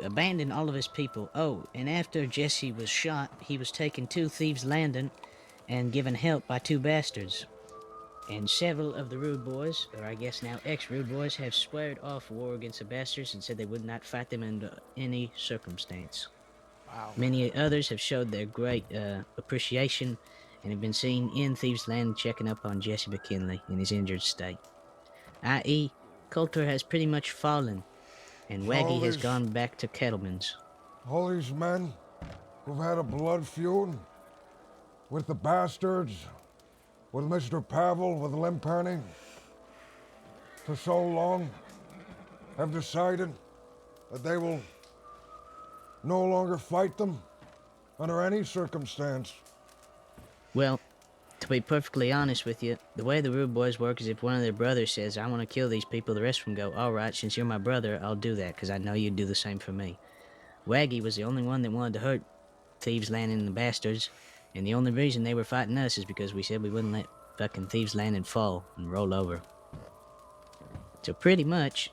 abandoned all of his people. Oh, and after Jesse was shot, he was taken to Thieves' Landing and given help by two bastards. And several of the Rude Boys, or I guess now ex-Rude Boys, have squared off war against the bastards and said they would not fight them under any circumstance. Wow. Many others have showed their great appreciation and have been seen in Thieves' Land checking up on Jesse McKinley in his injured state. I.e., Coulter has pretty much fallen, and So Waggy has there's- gone back to Kettleman's. All these men who've had a blood feud with the bastards, with Mr. Pavel, with Limperny, for so long, have decided that they will no longer fight them under any circumstance. Well, To be perfectly honest with you, the way the Rude Boys work is if one of their brothers says, I want to kill these people, the rest of them go, all right, since you're my brother, I'll do that, because I know you'd do the same for me. Waggy was the only one that wanted to hurt Thieves Landing and the bastards, and the only reason they were fighting us is because we said we wouldn't let fucking Thieves Landing fall and roll over. So pretty much,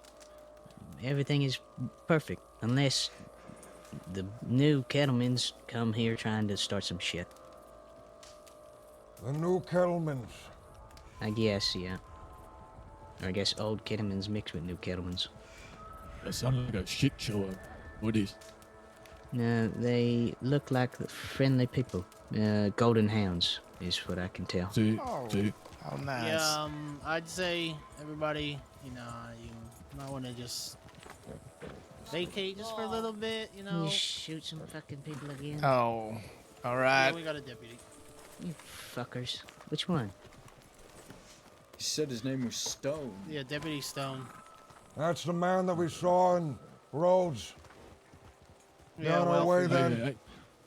everything is perfect, unless the new Kettlemans come here trying to start some shit. The new Kettlemans. I guess, yeah. Or I guess old Kettlemans mixed with new Kettlemans. That sounds like a shit show. What is? No, they look like friendly people. Golden hounds is what I can tell. See, Oh, see. how nice. Yeah, I'd say everybody, you might want to just vacate just for a little bit, You shoot some fucking people again. Oh, all Yeah, right. we got a deputy. You fuckers. Which one? He said his name was Stone. Yeah, Deputy Stone. That's the man that we saw in Rhodes. Yeah, On our way Hey, then. hey, hey.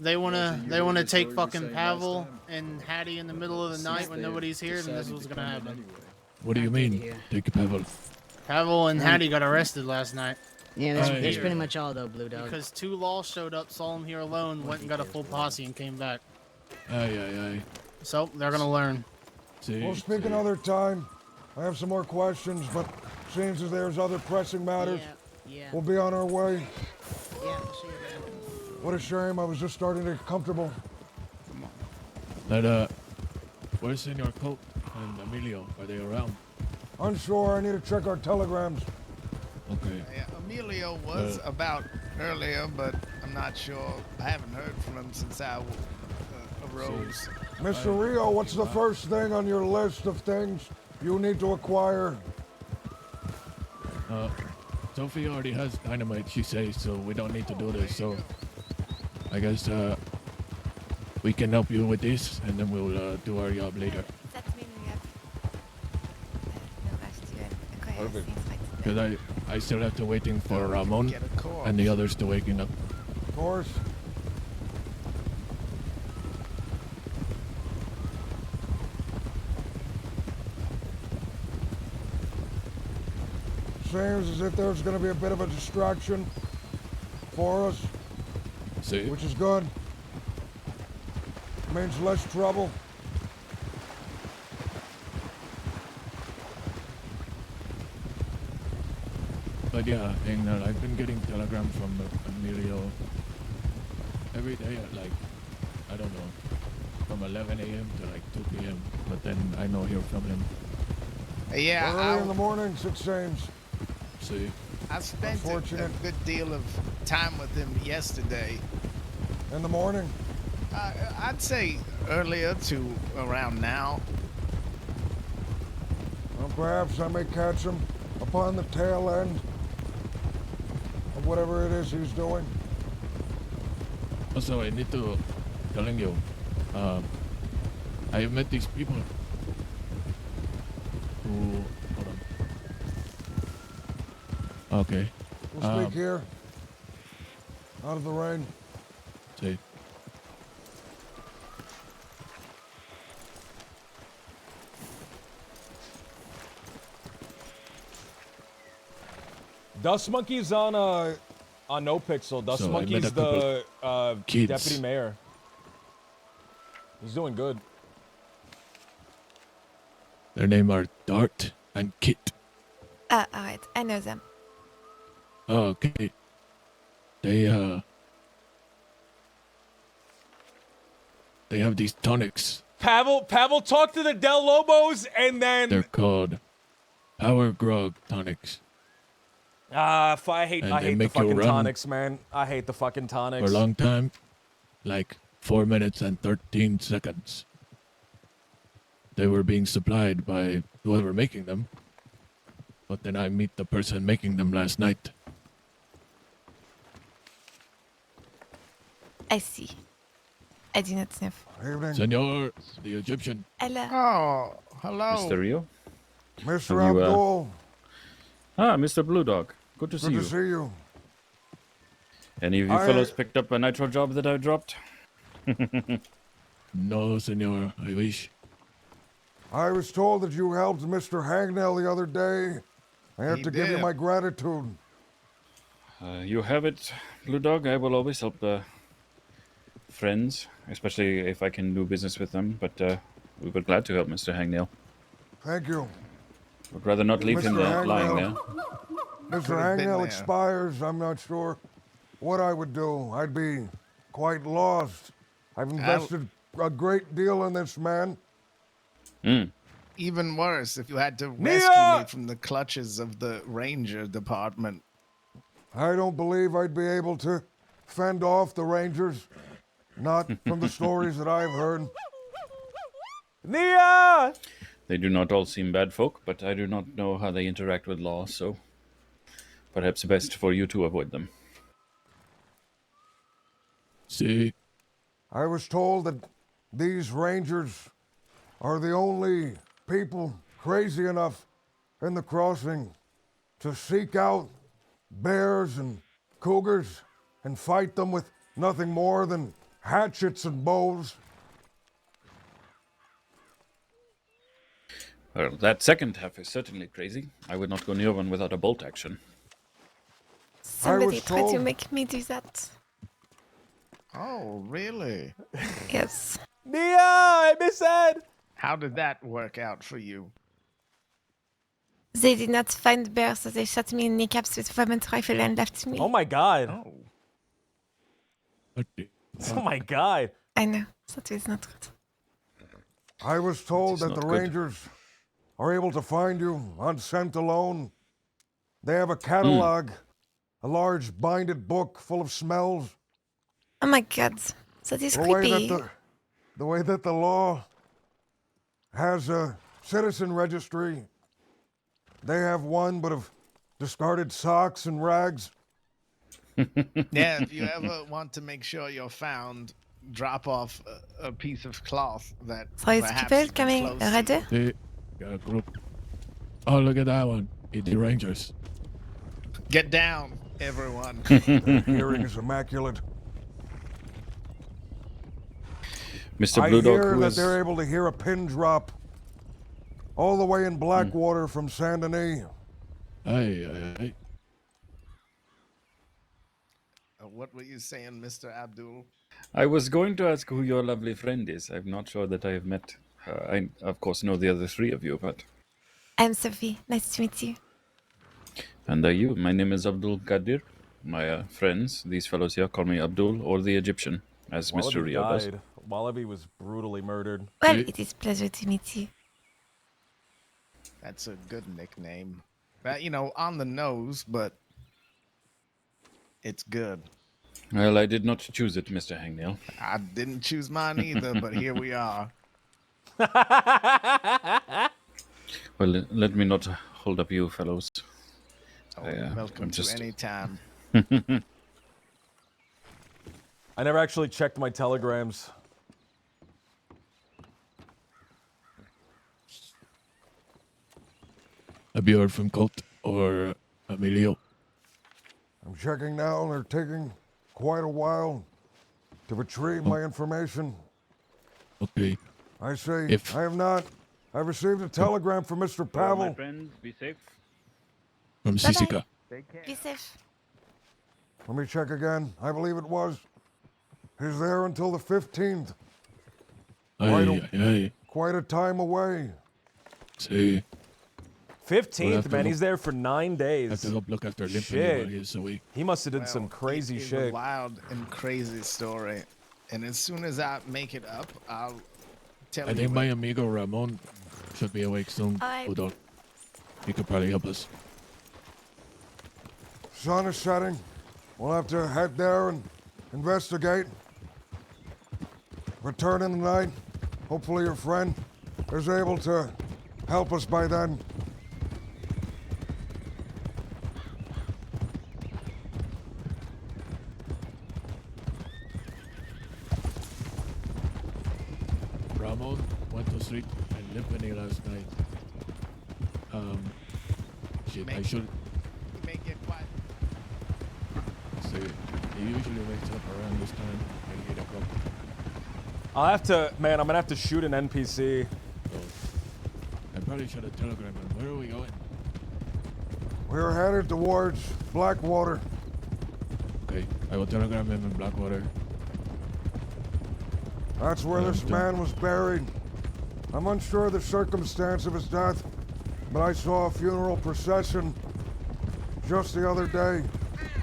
They wanna Roger, take you were fucking saying last Pavel time. and Hattie in the middle of the night when nobody's here, then this is what's gonna happen. What do you mean? Take a Pavel. Pavel and Hattie got arrested last night Yeah, that's, Hey. that's pretty much all though, Blue Dog. because two laws showed up, saw him here alone, went and got a full posse and came back. Aye, aye, aye. So they're gonna learn. See, We'll speak see. another time. I have some more questions, but seems as there's other pressing matters, Yeah, we'll be on our way. yeah, we'll see you later. What a shame, I was just starting to get comfortable. But, where's Senor Colt and Emilio? Are they around? Unsure, I need to check our telegrams. Okay. Yeah, Emilio was about earlier, but I'm not sure. I haven't heard from him since I arose. Mr. Rio, what's the first thing on your list of things you need to acquire? Sophie already has dynamite, she says, so we don't need to do this. So, I guess, we can help you with this, and then we'll do our job later. Ça te met une le reste incroyable. Because I still have to waiting for Ramon Get a corpse. and the others to waking up. Of course. Seems as if there's going to be a bit of a distraction for us, See? which is good. Means less trouble. But yeah, and I've been getting telegrams from Emilio every day at like, I don't know, from 11 a.m. to like 2 p.m. But then I know hear from him. Yeah, Early in the mornings, it seems. See? I spent a Unfortunate. good deal of time with him yesterday. In the morning. I'd say earlier to around now. Well, perhaps I may catch him upon the tail end of whatever it is he's doing. Also, I need to telling you, I have met these people who, hold on. Okay. We'll speak here. Out of the rain. See. Dust Monkey's on No Pixel. Dust So I met Monkey's a couple the kids. deputy mayor. He's doing good. Their name are Dart and Kit. Ah, alright, I know them. Oh, okay. They have these tonics. Pavel talked to the Del Lobos and then They're called Power Grog tonics. I hate And they the make you fucking run. tonics, man. I hate the fucking tonics. For a long time, like 4 minutes and 13 seconds. They were being supplied by whoever making them. But then I meet the person making them last night. I see. I do not sniff. Evening. Senor, the Egyptian. Hello. Oh, hello. Mr. Rio? Mr. Have you, Abdul, Ah, Mr. Blue Dog. Good to good see to you. see you. Any of you fellows picked up a nitro job that I dropped? No, senor, I wish. I was told that you helped Mr. Hangnail the other day. I have He to give you did. my gratitude. You have it, Blue Dog. I will always help friends, especially if I can do business with them. But we were glad to help Mr. Hangnail. Thank you. Would rather not leave him there, lying there. Mr. Hangnail expires, I'm not sure what I would do. I'd be quite lost. I've invested a great deal in this man. Even worse, if you had to rescue me from the clutches of the ranger department. I don't believe I'd be able to fend off the Rangers. Not from the stories that I've heard. Nia! They do not all seem bad folk, but I do not know how they interact with law, so perhaps best for you to avoid them. See? I was told that these Rangers are the only people crazy enough in the crossing to seek out bears and cougars and fight them with nothing more than hatchets and bows. Well, that second half is certainly crazy. I would not go near one without a bolt action. Somebody tried to make me do that. Oh, really? Yes. Nia, I missaid. How did that work out for you? They did not find bears, so they shot me in kneecaps with Vermont rifle and left me. Oh my god. Oh. Oh my god. I know. That is not good. I was told that the not good. Rangers are able to find you on scent alone. They have a catalog, a large binded book full of smells. Oh my god. That is The way creepy. that the law has a citizen registry. They have one, but of discarded socks and rags. Yeah, if you ever want to make sure you're found, drop off a piece of cloth that So it's perhaps people you can coming close already? See? Got a group. Oh, look at that one. It's the Rangers. Get down, everyone. Hearing is immaculate. Mr. I Blue Dog, hear who that is... they're able to hear a pin drop all the way in Blackwater from Saint Denis. Hey. What were you saying, Mr. Abdul? I was going to ask who your lovely friend is. I'm not sure that I have met her. I, of course, know the other three of you, but... I'm Sophie. Nice to meet you. And are you? My name is Abdul Qadir. My friends, these fellows here, call me Abdul or the Egyptian, as Mr. Rio does. Wallaby was brutally murdered. Well, it is a pleasure to meet you. That's a good nickname. On the nose, but it's good. Well, I did not choose it, Mr. Hangnail. I didn't choose mine either, but here we are. Well, let me not hold up you fellows. Oh, welcome to any time. I never actually checked my telegrams. Have you heard from Colt or Emilio? I'm checking now, and they're taking quite a while to retrieve my information. Okay. I say, If- I have not. I received a telegram from Mr. Pavel. My friends, be safe. From Sisika. Be safe. Let me check again. I believe it was. He's there until the 15th. Quite a time away. See. 15th, man. He's there for 9 days. Have to go look after Limp Shit. anyway, so we... He must have did some crazy It's shit. a wild and crazy story. And as soon as I make it up, I'll tell you. I think my amigo Ramon should be awake soon. Alright. Hold on. He could probably help us. Sun is setting. We'll have to head there and investigate. Return in the night. Hopefully your friend is able to help us by then. Ramon went to sleep in Limpany last night. Shit, I should... You may get quiet. See, he usually wakes up around this time, like 8 o'clock. I'll have to, man, I'm gonna have to shoot an NPC. probably should have telegrammed him. Where are we going? We're headed towards Blackwater. Okay, I will telegram him in Blackwater. That's where this man was buried. I'm unsure of the circumstance of his death, but I saw a funeral procession just the other day.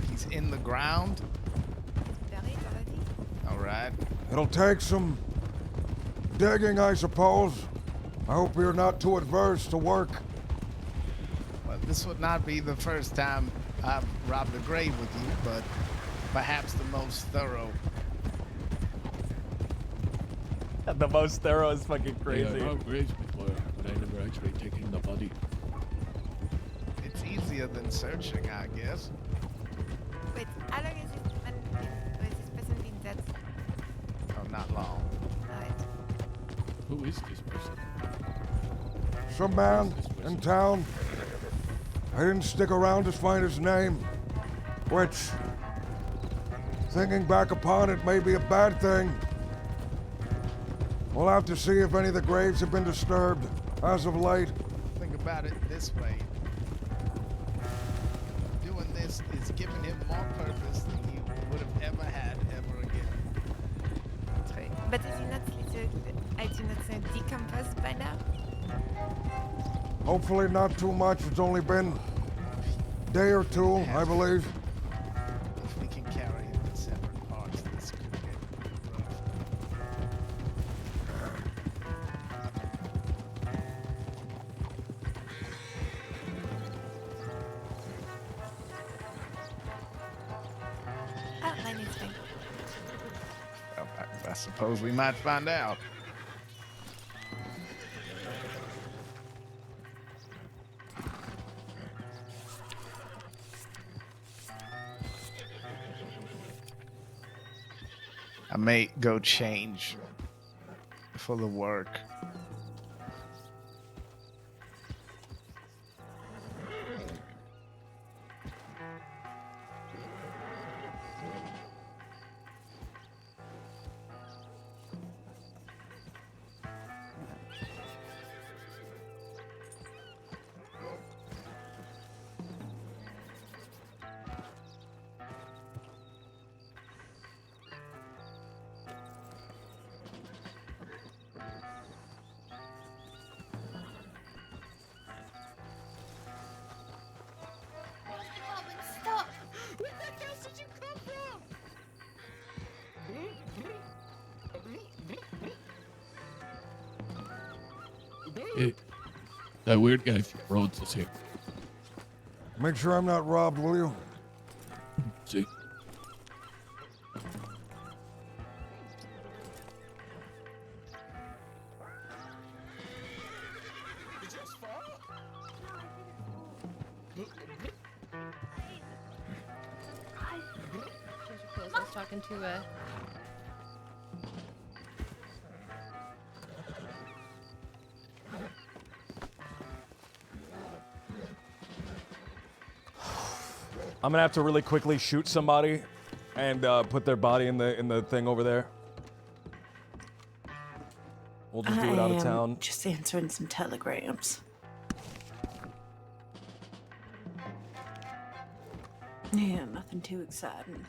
He's in the ground? Buried already? All right. It'll take some digging, I suppose. I hope you're not too adverse to work. Well, this would not be the first time I've robbed a grave with you, but perhaps the most thorough. The most thorough is fucking crazy. Yeah, I robbed graves before, but I never actually taken the body. It's easier than searching, I guess. Wait, how long is this person been dead? Oh, not long. Alright. Who is this person? Some man in town. I didn't stick around to find his name, which, thinking back upon it, may be a bad thing. We'll have to see if any of the graves have been disturbed as of late. Think about it this way. Doing this is giving him more purpose than you would have ever had ever again. True. But is he not I do not say decomposed by now? Hopefully not too much. It's only been a day or two, I believe. If we can carry him in separate parts, this could get rough. Ah, mine is fine. Well, I suppose we might find out. I may go change for the work. Stop! Where the hell did you come from? Hey, that weird guy from Rhodes is here. Make sure I'm not robbed, will you? See? Did you just fall? I was talking to I'm gonna have to really quickly shoot somebody and put their body in the thing over there. We'll just do it out of town. Just answering some telegrams. Yeah, nothing too exciting.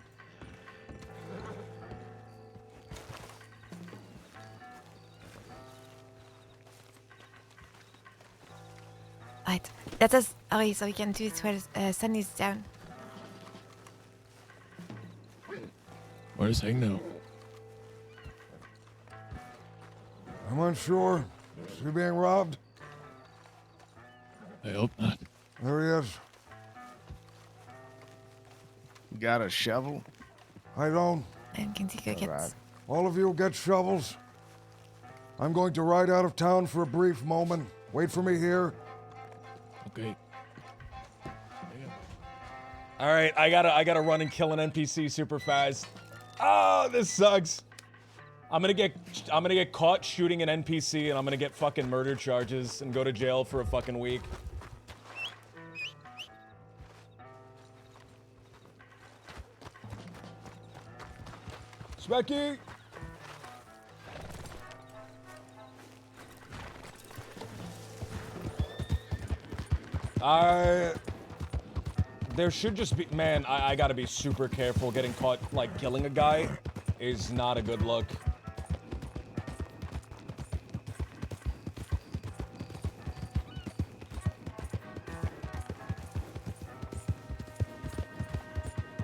Right. Let us hurry so we can do it while sun is down. Where's Hang now? I'm unsure. Is he being robbed? I hope not. There he is. You got a shovel? I don't. And can you go get... Right. All of you get shovels. I'm going to ride out of town for a brief moment. Wait for me here. Okay. All right, I gotta run and kill an NPC super fast. Oh, this sucks. I'm gonna get caught shooting an NPC and I'm gonna get fucking murder charges and go to jail for a fucking week. Specky! There should just be... Man, I gotta be super careful. Getting caught, like, killing a guy is not a good look.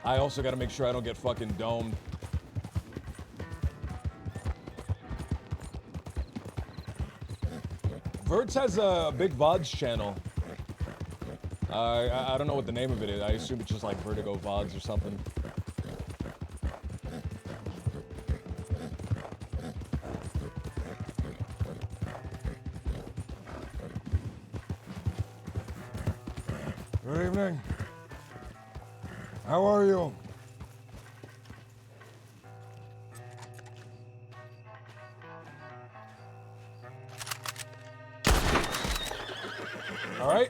I also gotta make sure I don't get fucking domed. Verts has a big VODs channel. I don't know what the name of it is. I assume it's just like Vertigo VODs or something. Good evening. How are you?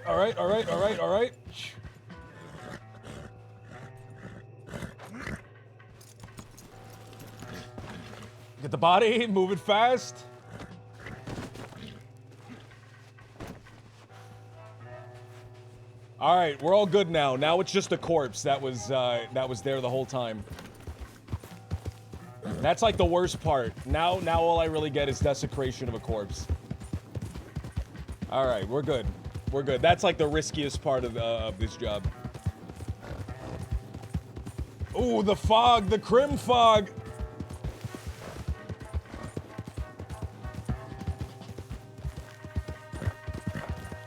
All right. Get the body, move it fast. All right, we're all good now. Now it's just a corpse that was there the whole time. That's like the worst part. Now all I really get is desecration of a corpse. All right, we're good. We're good. That's like the riskiest part of this job. Ooh, the fog, the crim fog.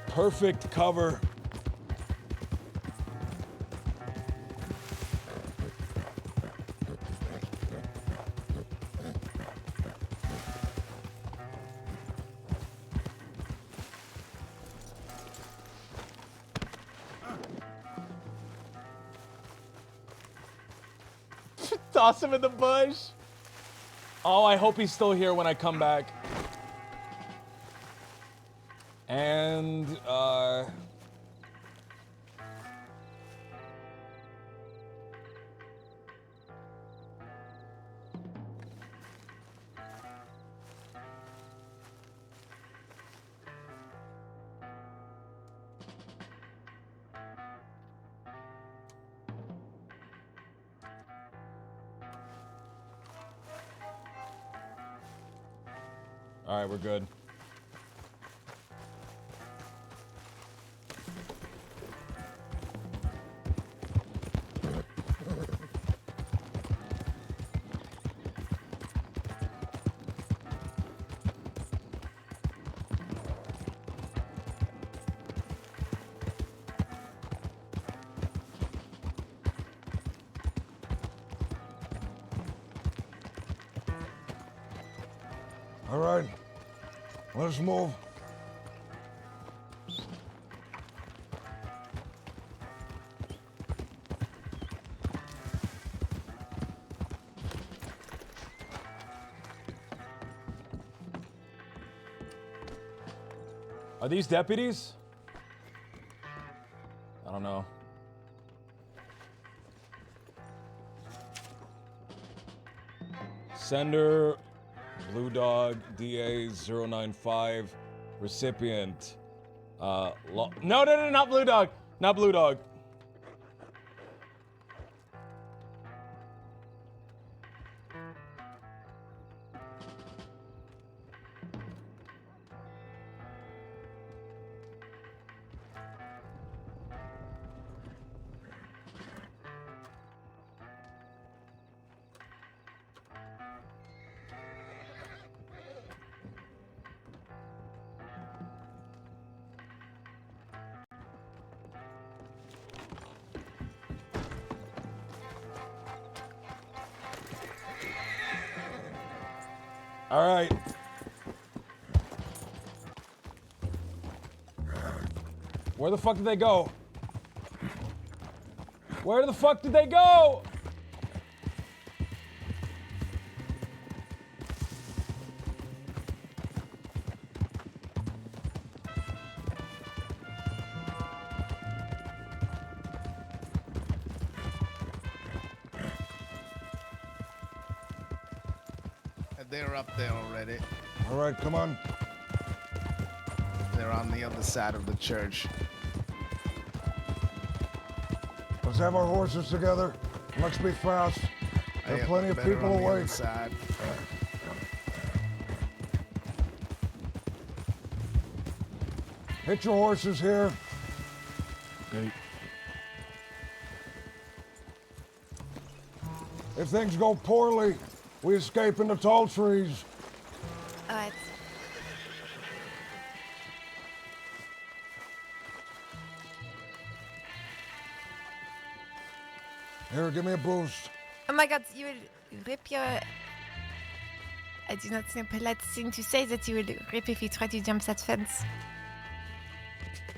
Perfect cover. Toss him in the bush. Oh, I hope he's still here when I come back. And, all right, we're good. All right, let's move. Are these deputies? I don't know. Sender, Blue Dog, DA095, recipient. No, not Blue Dog. Not Blue Dog. All right. Where the fuck did they go? Where the fuck did they go? They're up there already. All right, come on. They're on the other side of the church. Let's have our horses together. Let's be fast. There are plenty of people awake. Hit your horses here. Okay. If things go poorly, we escape into tall trees. Alright. Here, give me a boost. Oh my god, you will rip your... I do not think a polite thing to say that you will rip if you try to jump that fence.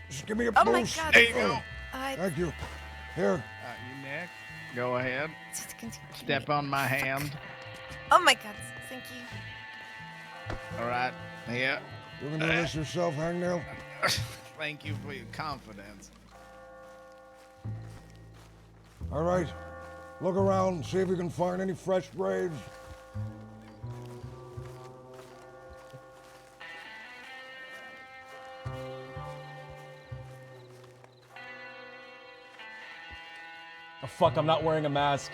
Just give me a Oh boost. my god. There you go. Alright. Thank you. Here. You, Nick. Go ahead. Just continue. Step on my hand. Oh my god, thank you. All right. Here. You can do this yourself, Hangnail. Thank you for your confidence. All right. Look around, see if you can find any fresh graves. Oh, fuck, I'm not wearing a mask.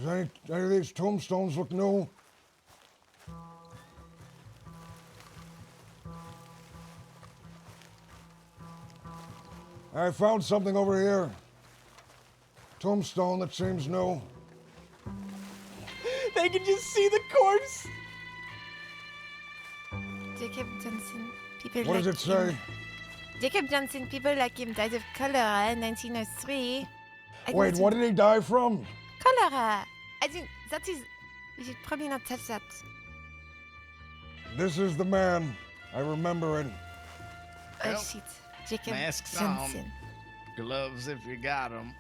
Does any of these tombstones look new? I found something over here. Tombstone that seems new. They can just see the corpse. Jacob Johnson, people What like does it say? him. Jacob Johnson, people like him died of cholera in 1903. Wait, what did he die from? Cholera! I think that is... We should probably not touch that. This is the man. I remember it. Oh Well, shit. Jacob masks Johnson. on. Gloves if you got them.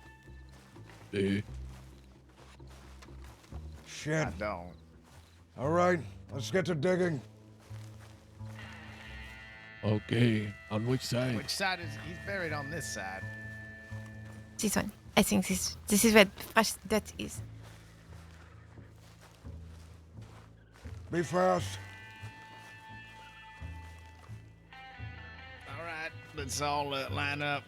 Shit. I don't. All right, let's get to digging. Okay. On which side? Which side is he's buried on this side? This one. I think this is where fresh dirt is. Be fast. All right, let's all line up.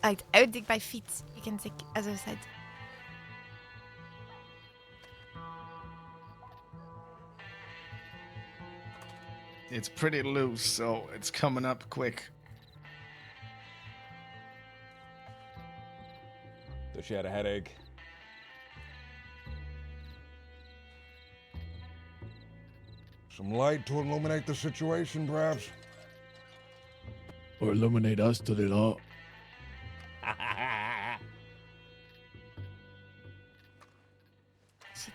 I would dig by feet. You can take other side. It's pretty loose, so it's coming up quick. So she had a headache. Some light to illuminate the situation, perhaps. Or illuminate us to the law. Shit.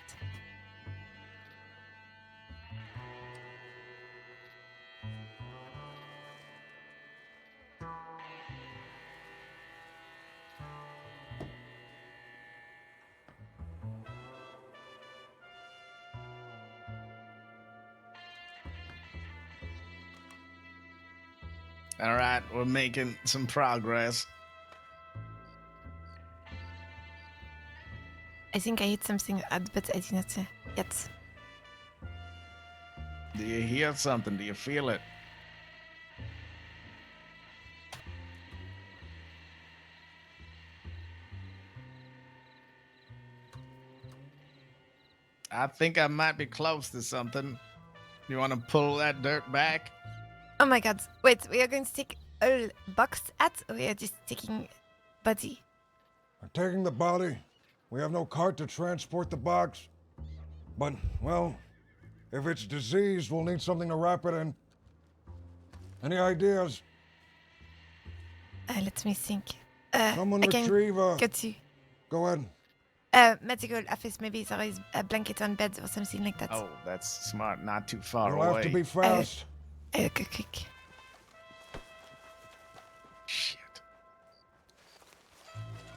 All right, we're making some progress. I think I hit something odd, but I did not yet. Do you hear something? Do you feel it? I think I might be close to something. You want to pull that dirt back? Oh my god. Wait, we are going to take a box at, or we are just taking body? We're taking the body. We have no cart to transport the box. But, well, if it's diseased, we'll need something to wrap it in. Any ideas? Let me think. Someone I can retrieve a... get you. Go ahead. Medical office, maybe there is a blanket on bed or something like that. Oh, that's smart. Not too far You'll away. have to be fast. Go quick. Shit.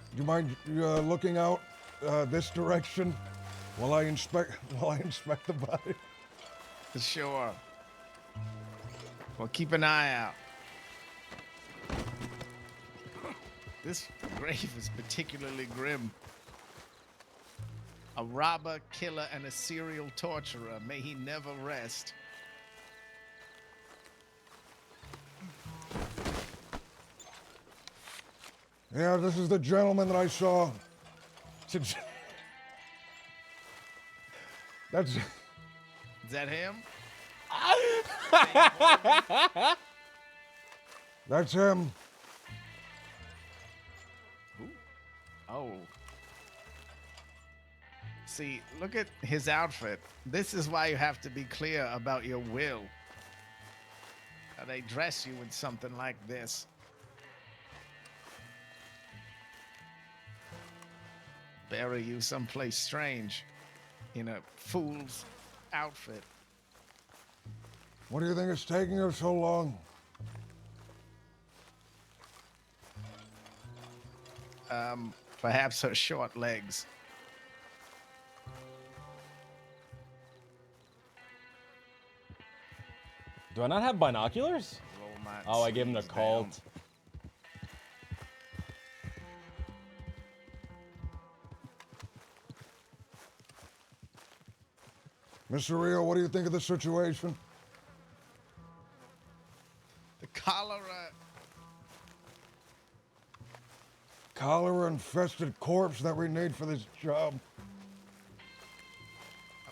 Do you mind looking out this direction while I inspect the body? Sure. Well, keep an eye out. This grave is particularly grim. A robber, killer, and a serial torturer. May he never rest. Yeah, this is the gentleman that I saw. That's. Is that him? That's him. Who? Oh. See, look at his outfit. This is why you have to be clear about your will. They dress you with something like this. Bury you someplace strange in a fool's outfit. What do you think is taking her so long? Perhaps her short legs. Do I not have binoculars? Oh, I gave him the Colt. Mr. Rio, what do you think of the situation? The cholera. Cholera-infested corpse that we need for this job.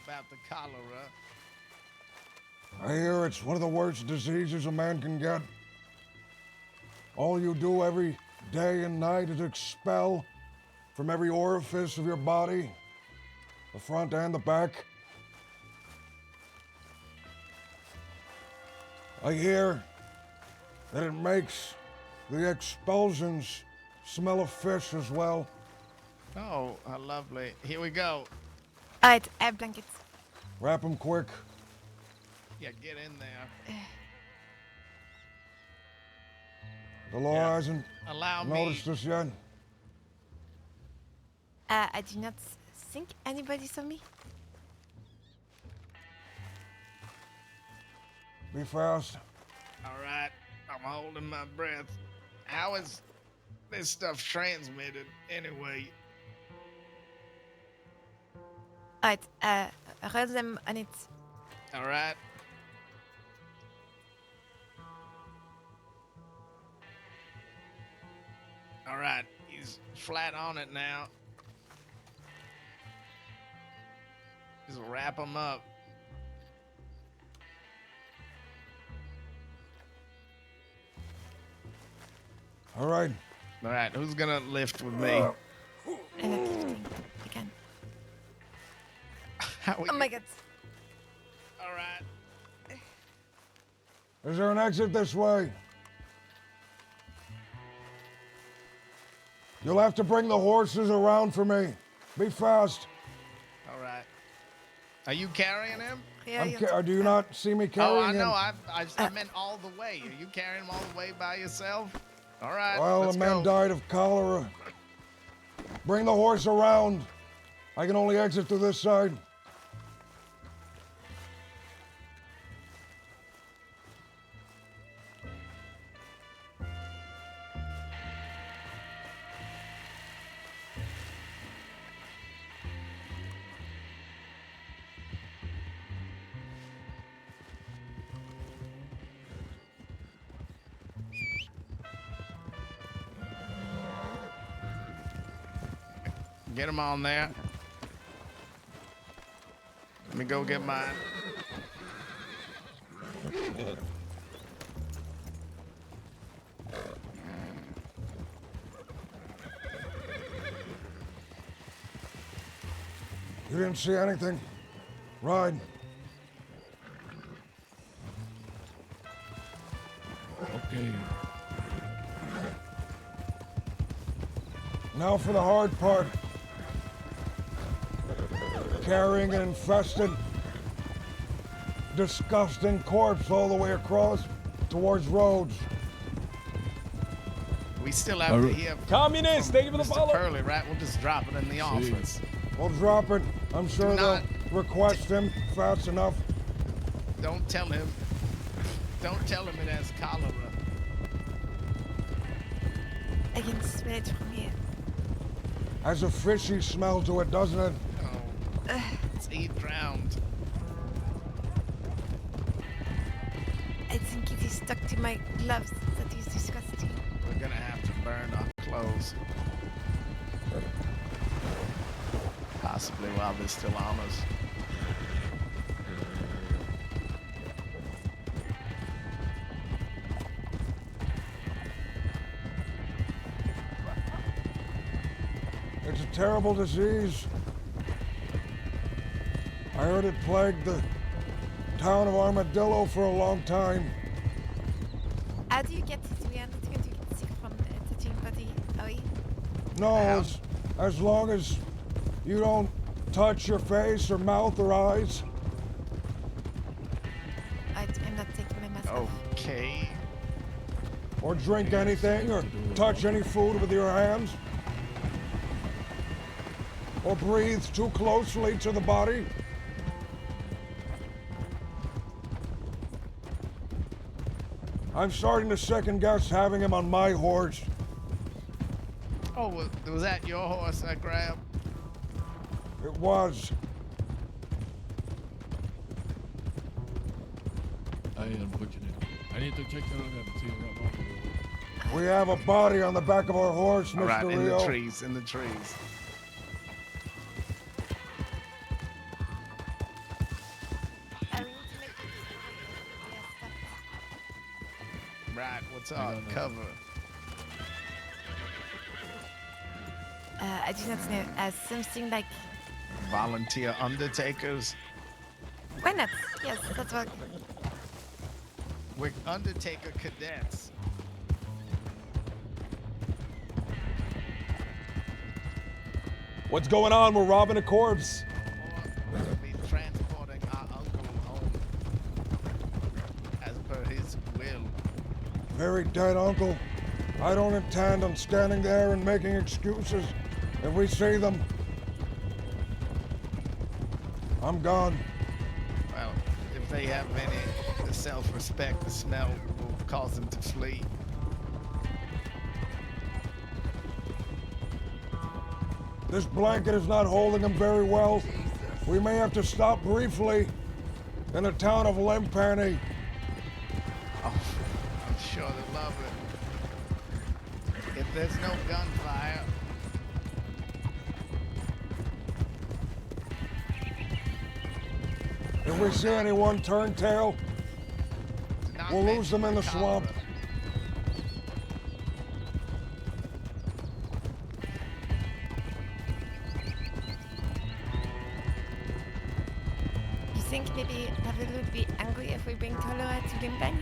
About the cholera. I hear it's one of the worst diseases a man can get. All you do every day and night is expel from every orifice of your body, the front and the back. I hear that it makes the expulsions smell of fish as well. Oh, how lovely. Here we go. Alright, I have blankets. Wrap them quick. Yeah, get in there. The law hasn't Allow noticed me. us yet. I do not think anybody saw me. Be fast. All right, I'm holding my breath. How is this stuff transmitted anyway? Alright, roll them on it. All right. All right, he's flat on it now. Just wrap him up. All right. All right, who's gonna lift with me? I'm not lifting. I can. Oh my god. All right. Is there an exit this way? You'll have to bring the horses around for me. Be fast. All right. Are you carrying him? Do you not see me carrying Oh, I him? know. I meant all the way. Are you carrying him all the way by yourself? All right. Well, let's the man go. died of cholera. Bring the horse around. I can only exit through this side. Get him on there. Let me go get mine. You didn't see anything? Ride. Okay. Now for the hard part. Carrying an infested, disgusting corpse all the way across towards Rhodes. We still have to hear. Communists, thank you for the Mr. follow. Pearly, right? We'll just drop it in the office. We'll drop it. I'm sure Do they'll not request him fast enough. Don't tell him. Don't tell him it has cholera. I can smell it from here. Has a fishy smell to it, doesn't it? Oh, He drowned. I think it is stuck to my gloves. That is disgusting. We're gonna have to burn our clothes. Possibly while they're still on us. It's a terrible disease. I heard it plagued the town of Armadillo for a long time. How do you get it? We are not going to get sick from touching body, are we? No, as long as you don't touch your face or mouth or eyes. I'm not taking my mask off. Okay. Or drink anything or touch any food with your hands. Or breathe too closely to the body. I'm starting to second guess having him on my horse. Oh, was that your horse I grabbed? It was. I unfortunate. I need to check the road and see what wrong. We have a body on the back of our horse, All Mr. right, in Rio. the trees, in the trees. Right, what's up? Cover. I do not know. Something like. Volunteer undertakers. Why not? Yes, that's what. We're undertaker cadets. What's going on? We're robbing a corpse. We'll be transporting our uncle home as per his will. Very dead, Uncle. I don't intend on standing there and making excuses. If we see them, I'm gone. Well, if they have any self-respect, the smell will cause them to flee. This blanket is not holding them very well. We may have to stop briefly in the town of Limpani. Oh, I'm sure they love it. If there's no gunfire, If we see anyone turn tail, we'll lose them in the swamp. You think maybe Pavel would be angry if we bring cholera to Limpani?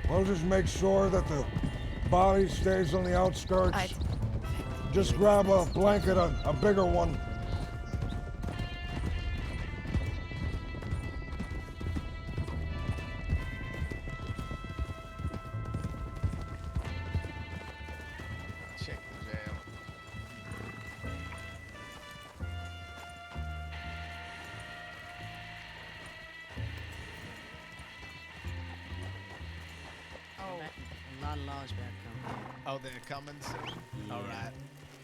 We'll just make sure that the body stays on the outskirts. Alright. Just grab a blanket, a bigger one. check the jail. A lot of laws about coming. Oh, they're coming soon? All right.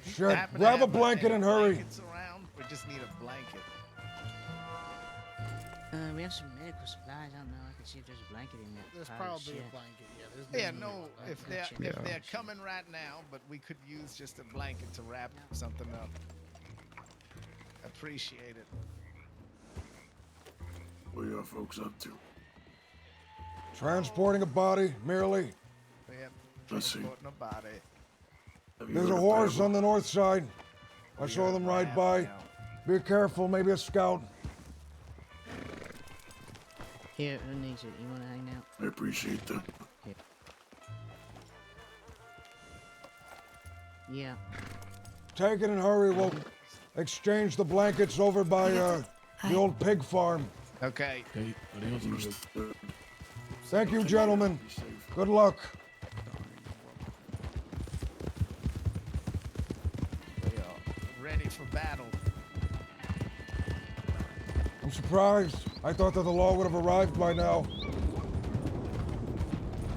Shit, Happen to grab a have blanket any and hurry. blankets around? We just need a blanket. We have some medical supplies. I don't know. I can see if there's a blanket in there. There's Oh, probably shit. a blanket. Yeah, there's. Yeah, definitely no, a if blanket. they're coming right now, but we could use just a blanket to wrap something up. Appreciate it. What are y'all folks up to? Transporting a body, merely. Yeah, Let's see. transporting a body. Have you There's heard a of horse Pavel? on the north side. I saw them ride by. Be careful, maybe a scout. Here, who needs it? You want to hang out? I appreciate that. Here. Yeah. Take it and hurry. We'll exchange the blankets over by the old pig farm. Okay. Okay, adios. Understood. Thank you, gentlemen. Good luck. We are ready for battle. I'm surprised. I thought that the law would have arrived by now.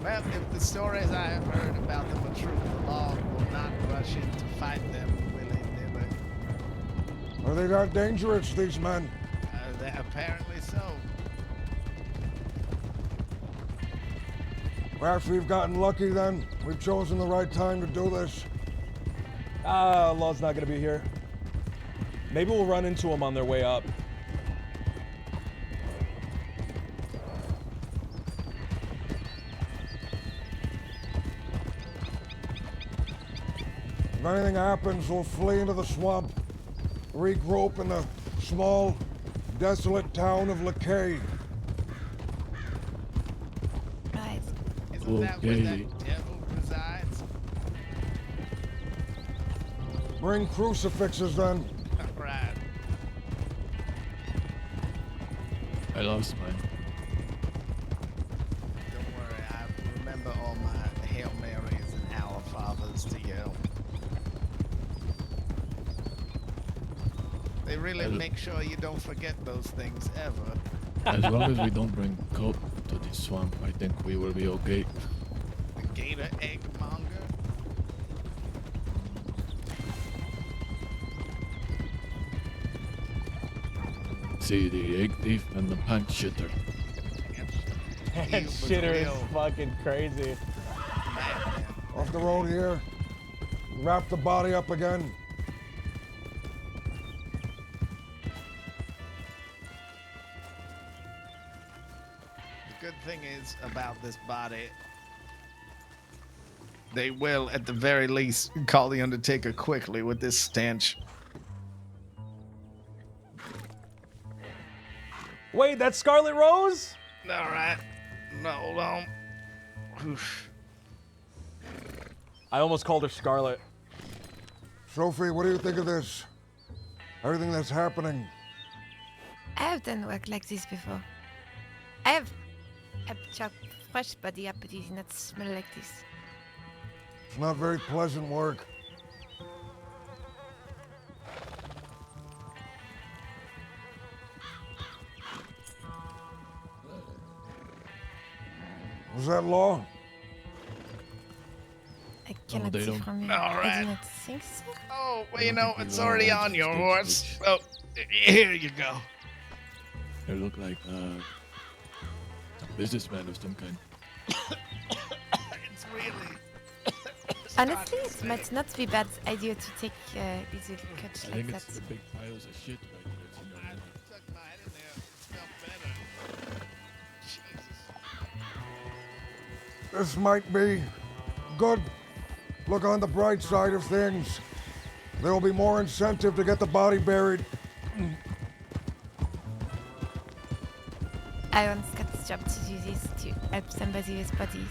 Well, if the stories I have heard about them are true, the law will not rush in to fight them willy-nilly. Are they that dangerous, these men? Apparently so. Perhaps we've gotten lucky then. We've chosen the right time to do this. Law's not gonna be here. Maybe we'll run into them on their way up. If anything happens, we'll flee into the swamp. Regroup in the small, desolate town of LeKay. Right. Isn't that where that devil resides? Bring crucifixes then. Right. I lost mine. Don't worry, I remember all my Hail Marys and Our Fathers to yell. They really make sure you don't forget those things ever. As long as we don't bring coke to the swamp, I think we will be okay. The gator egg monger. See the egg thief and the pants shitter. That shitter is fucking crazy. Off the road here. Wrap the body up again. The good thing is about this body, they will, at the very least, call the Undertaker quickly with this stench. Wait, that's Scarlet Rose? All right. No, hold on. Oof. I almost called her Scarlet. Sophie, what do you think of this? Everything that's happening. I have done work like this before. I have chopped fresh body up, but it did not smell like this. It's not very pleasant work. Was that Law? I cannot they see don't- from you. All I right. do not think so. Oh, well, I you don't know, think we it's run already around on to your the horse. stage. Oh, here you go. They look like a businessman of some kind. It's really. Honestly, it might not be bad idea to take little cuts I like think that. it's the big piles of shit right there. It's in I there. stuck my head in there. It smelled better. Jesus. This might be good. Look on the bright side of things. There will be more incentive to get the body buried. I once got the job to do this to help somebody with bodies.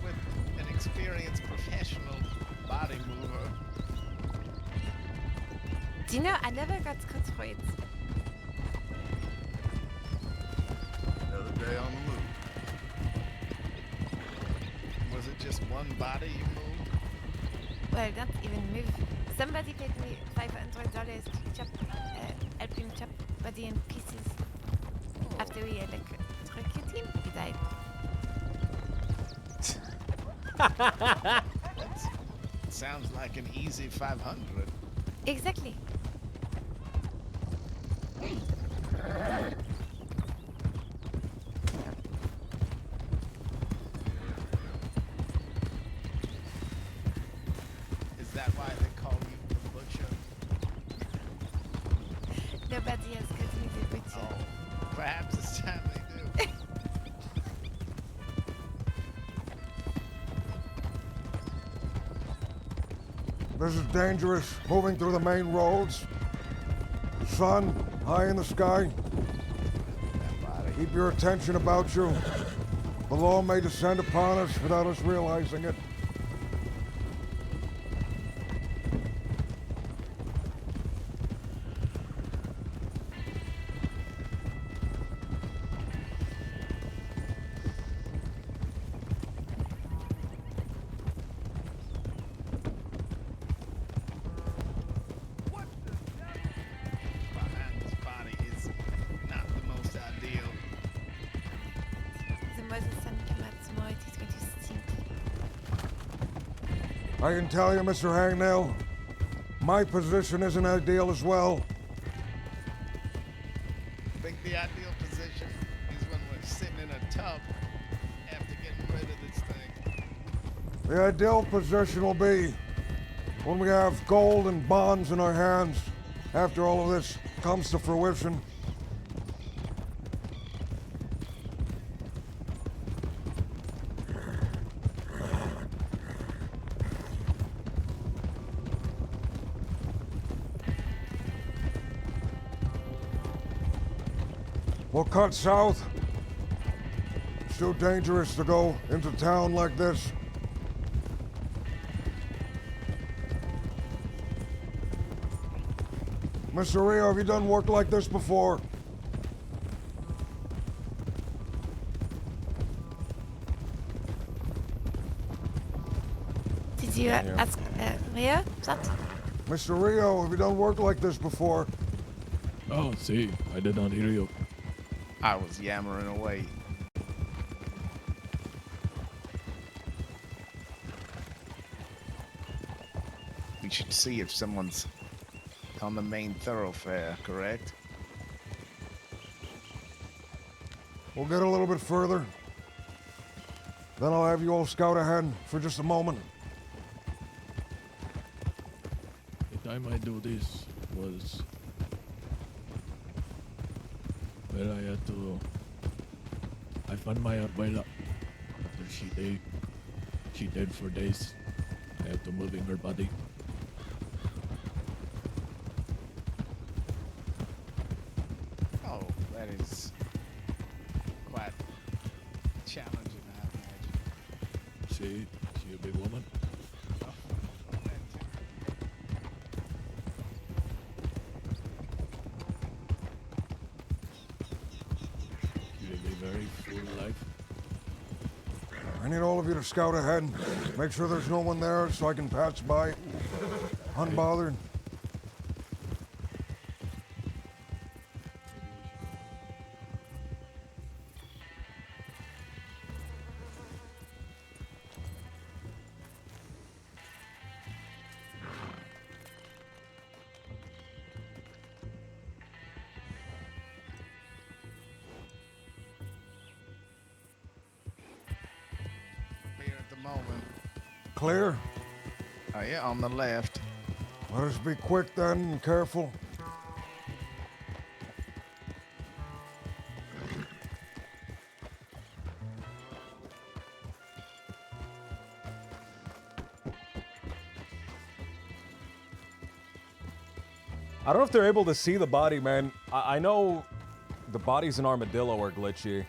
With an experienced professional body mover. Do you know, I never got cut for it. Another day on the move. Was it just one body you moved? Well, not even move. Somebody paid me $500 to chop, help him chop body in pieces. After we electrocuted him, he died. That sounds like an easy 500. Exactly. Is that why they call you the butcher? Nobody has cut me the butcher. Oh, perhaps it's time they do. This is dangerous, moving through the main roads. Sun, high in the sky. Keep your attention about you. The law may descend upon us without us realizing it. Behind this body is not the most ideal. The more the sun comes out, the more it is going to stink. I can tell you, Mr. Hangnail, My position isn't ideal as well. I think the ideal position is when we're sitting in a tub after getting rid of this thing. The ideal position will be when we have gold and bonds in our hands after all of this comes to fruition. We'll cut south. It's too dangerous to go into town like this. Mr. Rio, have you done work like this before? Did you ask Rio that? Mr. Rio, have you done work like this before? Oh, see, I did not hear you. I was yammering away. We should see if someone's on the main thoroughfare, correct? We'll get a little bit further. Then I'll have you all scout ahead for just a moment. The time I do this was where I had to. I found my abuela after she died for days. I had to move in her body. Oh, that is quite challenging, I imagine. See a big woman? Living a very full life. I need all of you to scout ahead. Make sure there's no one there so I can pass by unbothered. Clear at the moment. Clear? Oh, yeah, on the left. Let us be quick then and careful. I don't know if they're able to see the body, man. I know the bodies in Armadillo are glitchy.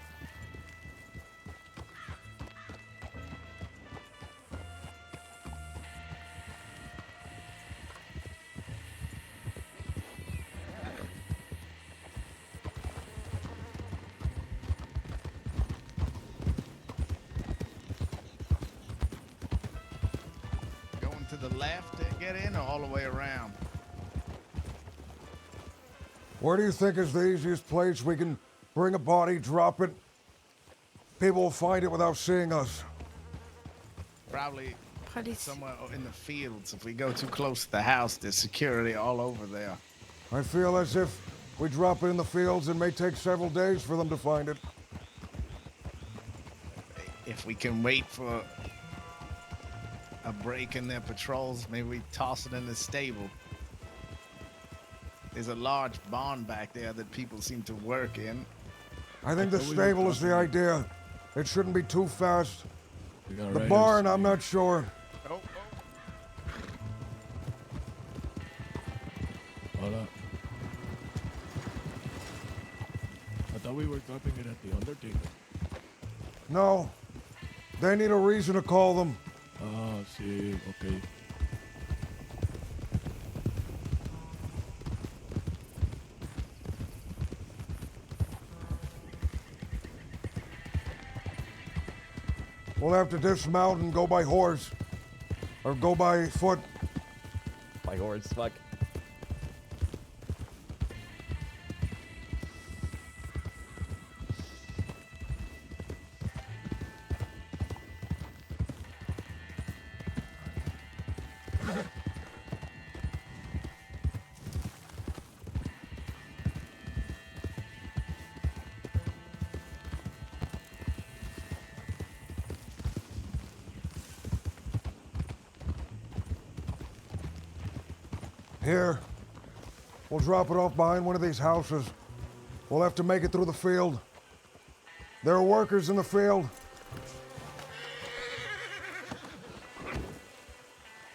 Going to the left to get in or all the way around? Where do you think is the easiest place we can bring a body, drop it? People will find it without seeing us. Probably somewhere in the fields. If we go too close to the house, there's security all over there. I feel as if we drop it in the fields, it may take several days for them to find it. If we can wait for a break in their patrols, maybe we toss it in the stable. There's a large barn back there that people seem to work in. I think the stable is the idea. It shouldn't be too fast. The The barn, I'm not sure. Hola. I thought we were dropping it at the Undertaker. No. They need a reason to call them. Ah, see, okay. We'll have to dismount and go by horse. Or go by foot. By horse, fuck. Here. We'll drop it off behind one of these houses. We'll have to make it through the field. There are workers in the field.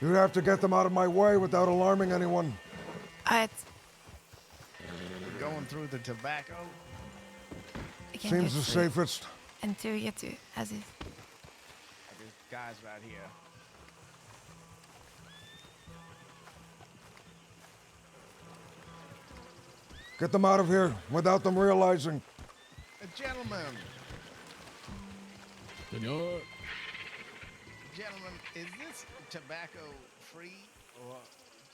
You'd have to get them out of my way without alarming anyone. Alright. Going through the tobacco. I can Seems go the through safest. until we get to as is. There's guys right here. Get them out of here without them realizing. Gentlemen. Senor. Gentlemen, is this tobacco free, or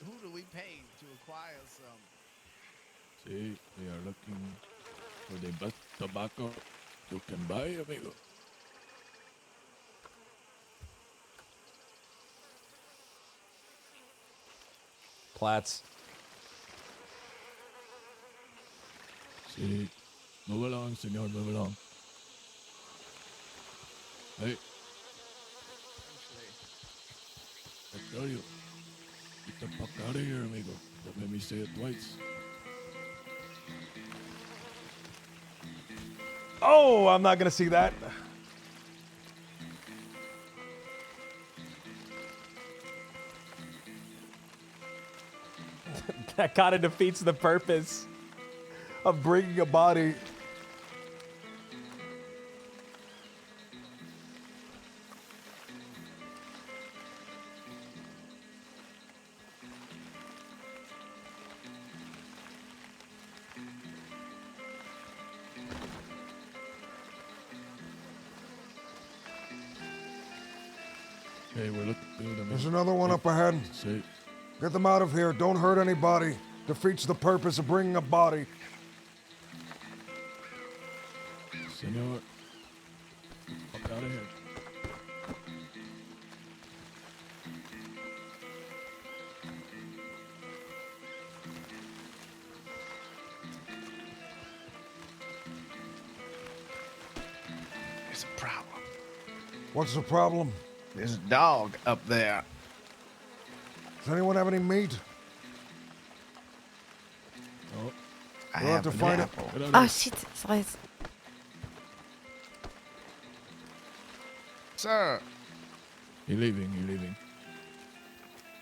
who do we pay to acquire some? See, we are looking for the best tobacco you can buy, amigo. Platts. See, move along, senor, move along. Hey. I tell you, get the fuck out of here, amigo. Don't make me say it twice. Oh, I'm not gonna see that. That kind of defeats the purpose of bringing a body. Hey, we're looking good, amigo. There's another one up ahead. See, Get them out of here. Don't hurt anybody. Defeats the purpose of bringing a body. senor, fuck out of here. There's a problem. What's the problem? There's a dog up there. Does anyone have any meat? Oh, I We'll have to an find it. apple. Oh shit, sorry. Sir, you're leaving, you're leaving.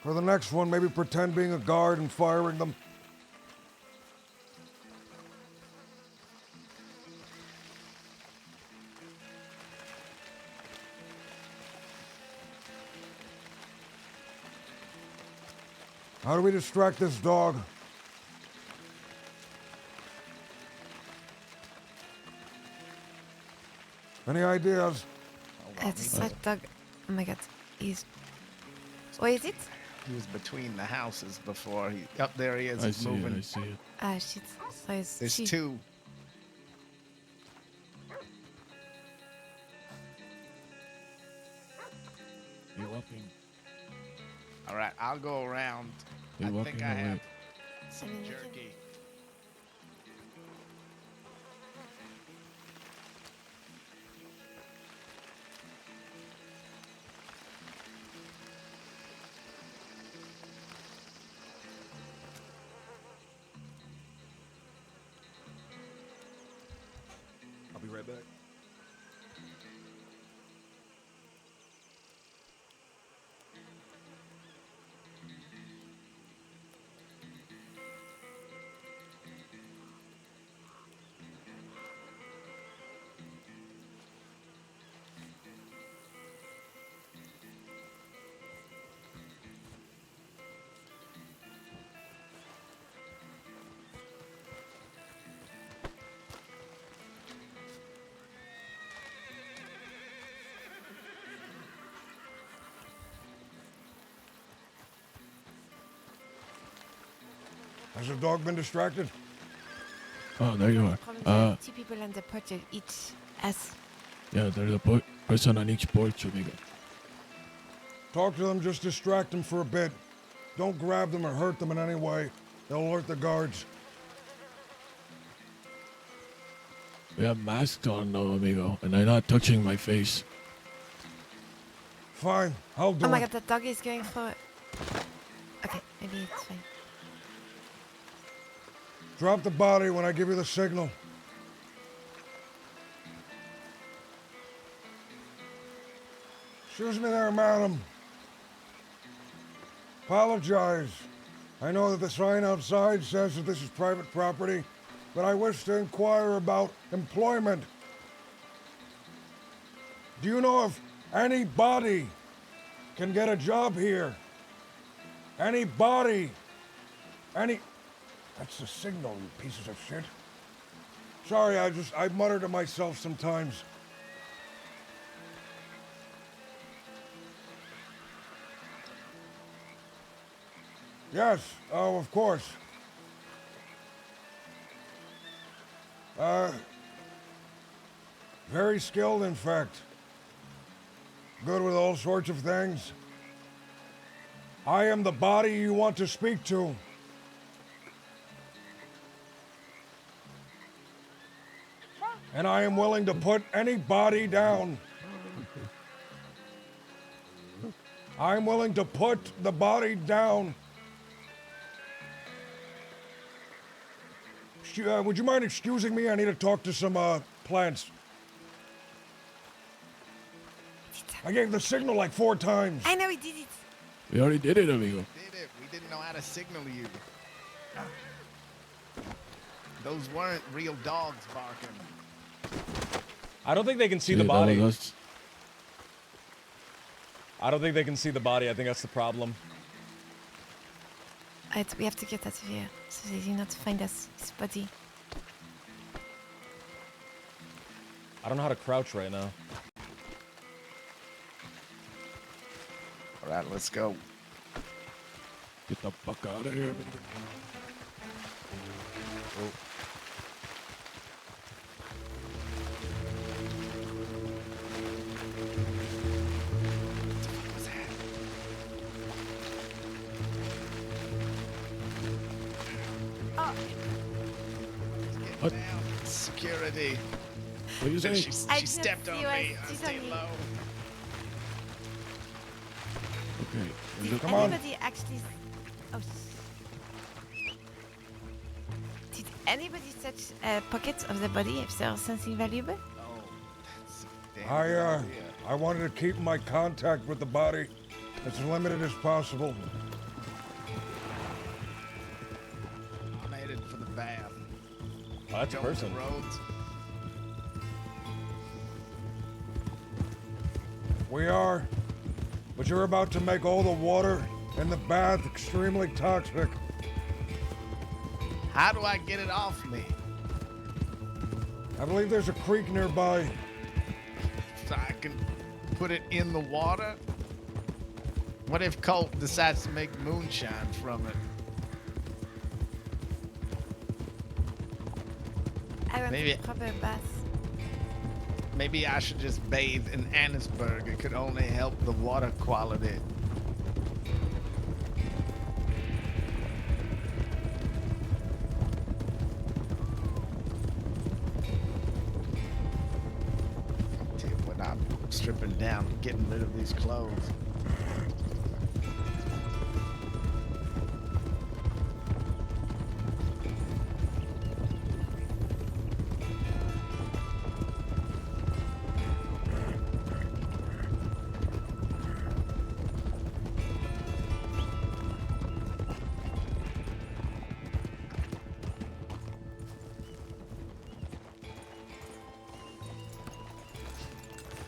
For the next one, maybe pretend being a guard and firing them. How do we distract this dog? Any ideas? It's a red dog. Oh my god. He's. What is it? he was between the houses before. He up there. He is. I He's see moving. it, I see it. Ah shit. Sorry. There's she. two. You're walking. All right, I'll go around. You're I walking think I away. have I some mean, you can- jerky. I'll be right back. Has the dog been distracted? Oh, there you are. Probably there are two people on the porch of each us. Yeah, there's a person on each porch, amigo. Talk to them, just distract them for a bit. Don't grab them or hurt them in any way. They'll alert the guards. We have masks on though, amigo, and I'm not touching my face. Fine, I'll do Oh my it. god, that dog is going for. Okay, maybe it's fine. Drop the body when I give you the signal. Excuse me there, madam. Apologize. I know that the sign outside says that this is private property, but I wish to inquire about employment. Do you know if anybody can get a job here? Anybody? That's the signal, you pieces of shit. Sorry, I mutter to myself sometimes. Yes, oh, of course. Very skilled, in fact. Good with all sorts of things. I am the body you want to speak to. And I am willing to put any body down. I'm willing to put the body down. Would you mind excusing me? I need to talk to some plants. I gave the signal like 4 times. I know we did it. We already did it, amigo. Did it. We didn't know how to signal you. Those weren't real dogs barking. I don't think they can see the that body. was us. I don't think they can see the body. I think that's the problem. We have to get out of here so they do not find us. His body. I don't know how to crouch right now. All right, let's go. Get the fuck out of here. Oh. What? Security. What are you saying? She stepped on me. I stay low. Okay. Did Come on. anybody actually... Oh. Did anybody touch pockets of the body if there was something valuable? Oh, that's a damn good idea. I wanted to keep my contact with the body as limited as possible. I'm headed for the bath. Oh, that's a Going person. the roads. We are, but you're about to make all the water in the bath extremely toxic. How do I get it off me? I believe there's a creek nearby. So I can put it in the water? What if Colt decides to make moonshine from it? I want Maybe- a proper bath. Maybe I should just bathe in Annisburg. It could only help the water quality. Tell you what, I'm stripping down, getting rid of these clothes.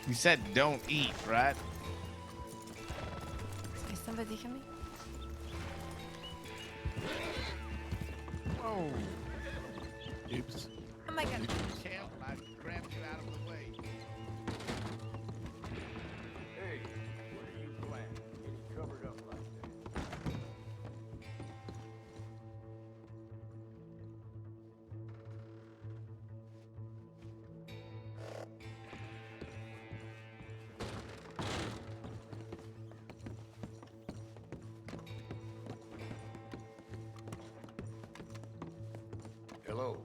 You said don't eat, right? Is somebody coming? Whoa. Oops. Oh my god. Camp, I grabbed you out of the way. Hey, what are you planning? Getting covered up like that? Hello.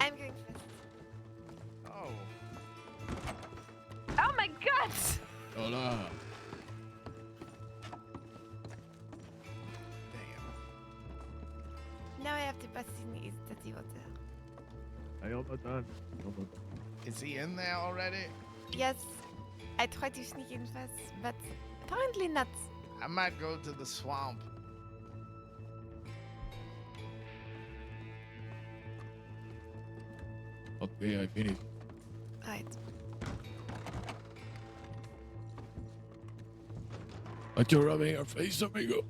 I'm going first. Oh. Oh my god! Hola. have to pass in is dirty water. I almost done. Almost. Is he in there already? Yes, I tried to sneak in first, but apparently not. I might go to the swamp. Okay, I finished. Right. But you're rubbing your face, amigo.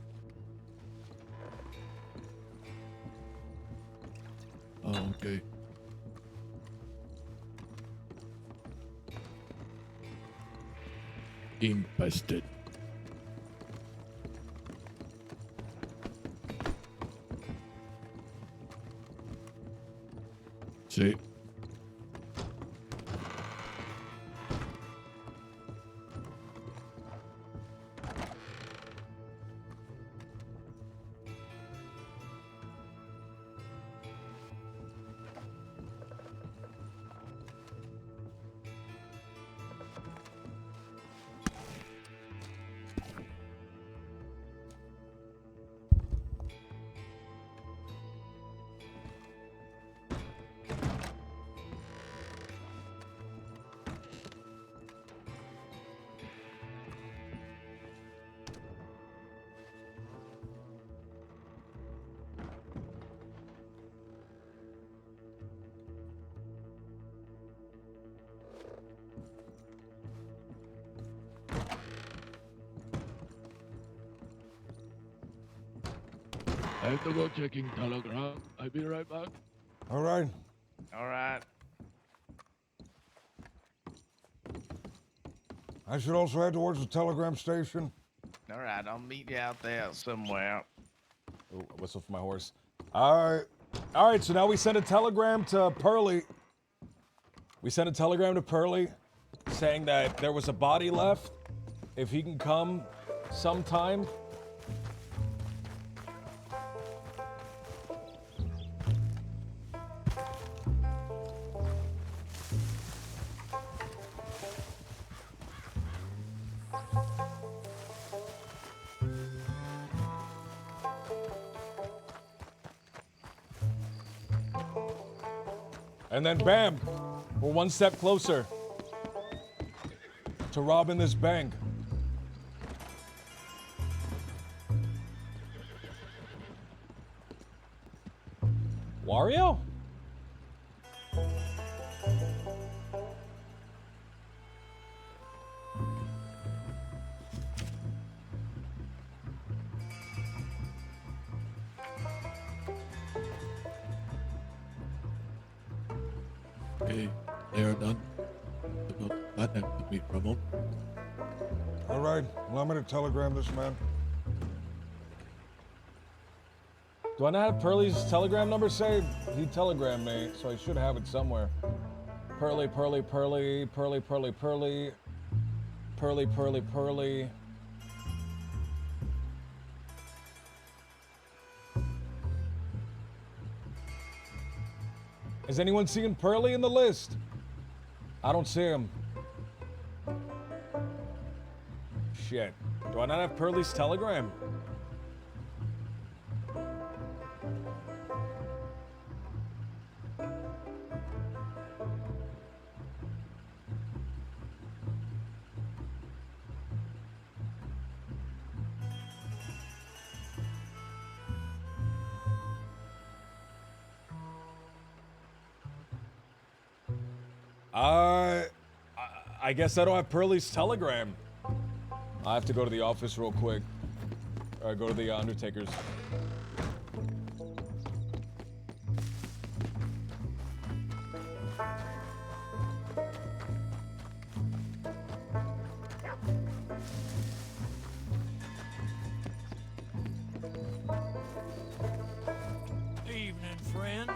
Oh, okay. Infested. See? I have to go checking Telegram. I'll be right back. All right. All right. I should also head towards the telegram station. All right, I'll meet you out there somewhere. Ooh, a whistle for my horse. All right, so now we sent a telegram to Pearly. We sent a telegram to Pearly saying that there was a body left. If he can come sometime. And then bam, we're one step closer to robbing this bank. Wario? Okay, they are done. About that to meet Ramon. All right, allow me to telegram this man. Do I not have Pearly's telegram number saved? He telegrammed me, so I should have it somewhere. Pearly, Pearly, Pearly, Pearly, Pearly, Pearly, Pearly, Pearly, Pearly. Is anyone seeing Pearly in the list? I don't see him. Shit. Do I not have Pearly's telegram? I guess I don't have Pearly's telegram. I have to go to the office real quick. Or go to the Undertaker's. Evening, friend.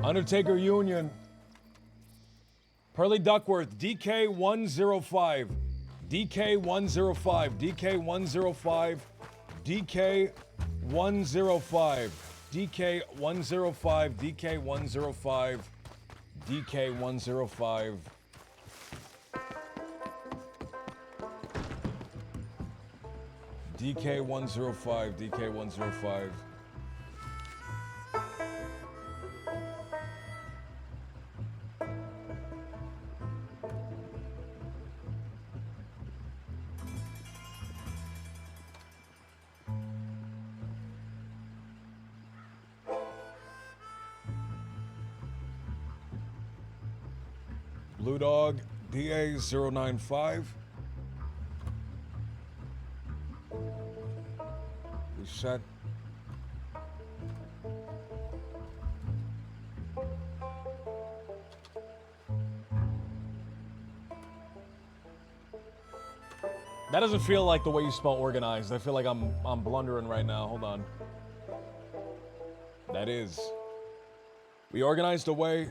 Undertaker Union. Pearly Duckworth, DK105. DK105. DK105. DK105. DK105. DK105. DK105. DK105. DK105. Blue Dog DA095. Reset. That doesn't feel like the way you spell organized. I feel like I'm blundering right now. Hold on. That is. We organized a way.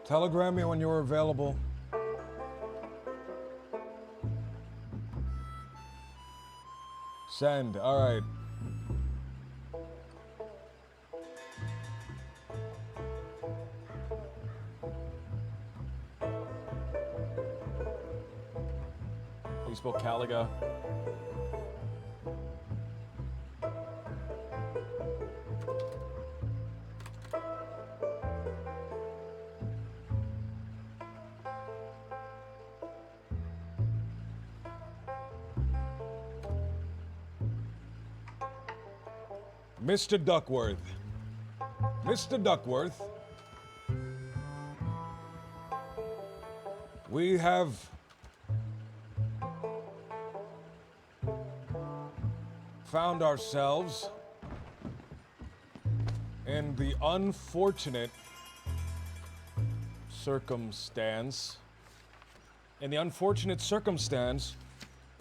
Telegram me when you're available. Send. All right. You spell Caliga. Mr. Duckworth. Mr. Duckworth. We have found ourselves in the unfortunate circumstance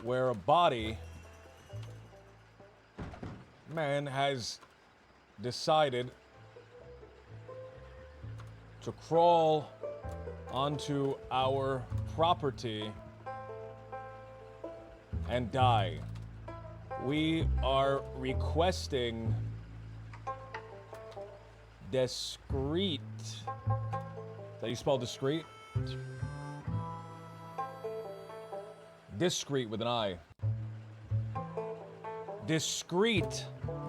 where a body man has decided to crawl onto our property and die. We are requesting discreet. Is that you spell discreet? Discreet with an I. Discreet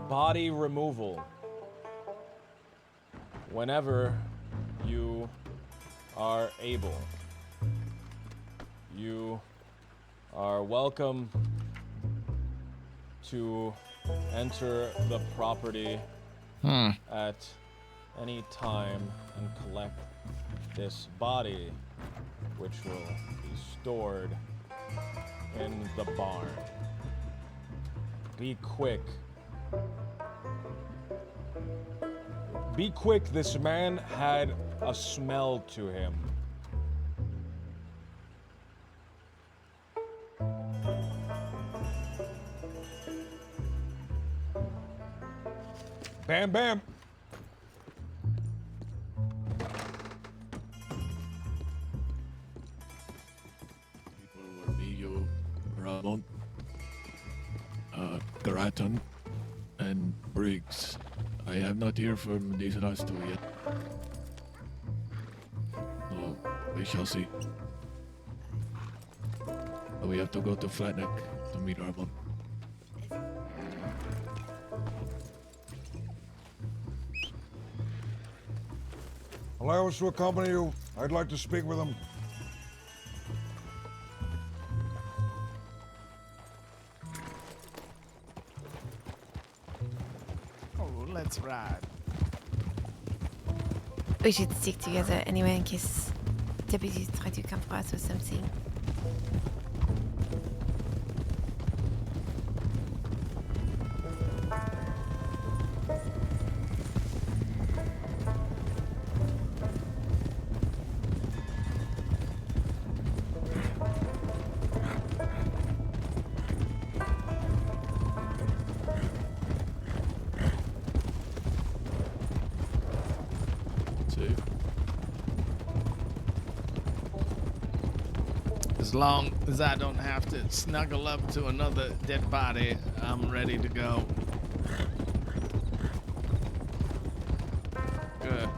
body removal. Whenever you are able. You are welcome to enter the property at any time and collect this body, which will be stored in the barn. Be quick. Be quick, this man had a smell to him. Bam, bam. Mio, Ramon, Grattan, and Briggs. I have not heard from these last two yet. No, we shall see. But we have to go to Flatneck to meet Ramon. Allow us to accompany you. I'd like to speak with him. Oh, let's ride. We should stick together anyway in case deputies try to come for us or something. As long as I don't have to snuggle up to another dead body, I'm ready to go. Good.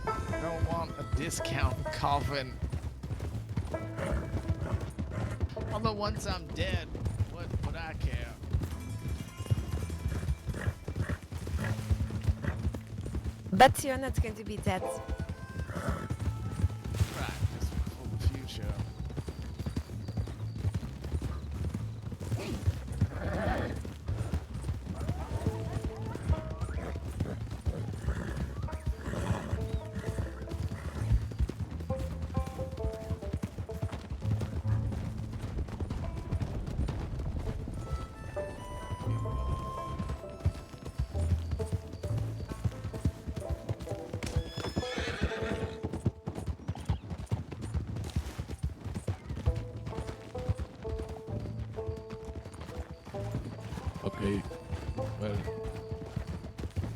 I don't want a discount coffin. Although once I'm dead, what would I care? But you're not going to be dead. Right, just for the future. Okay, well,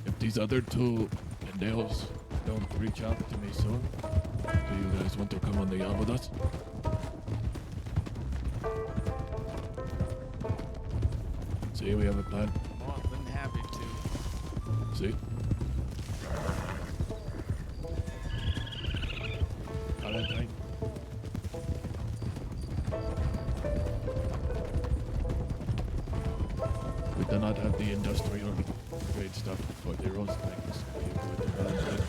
if these other two Indios don't reach out to me soon, do you guys want to come on the yacht with us? See, we have a plan. More than happy to. See? Valentine. We do not have the industrial grade stuff for the roast things. We do it to Valentine.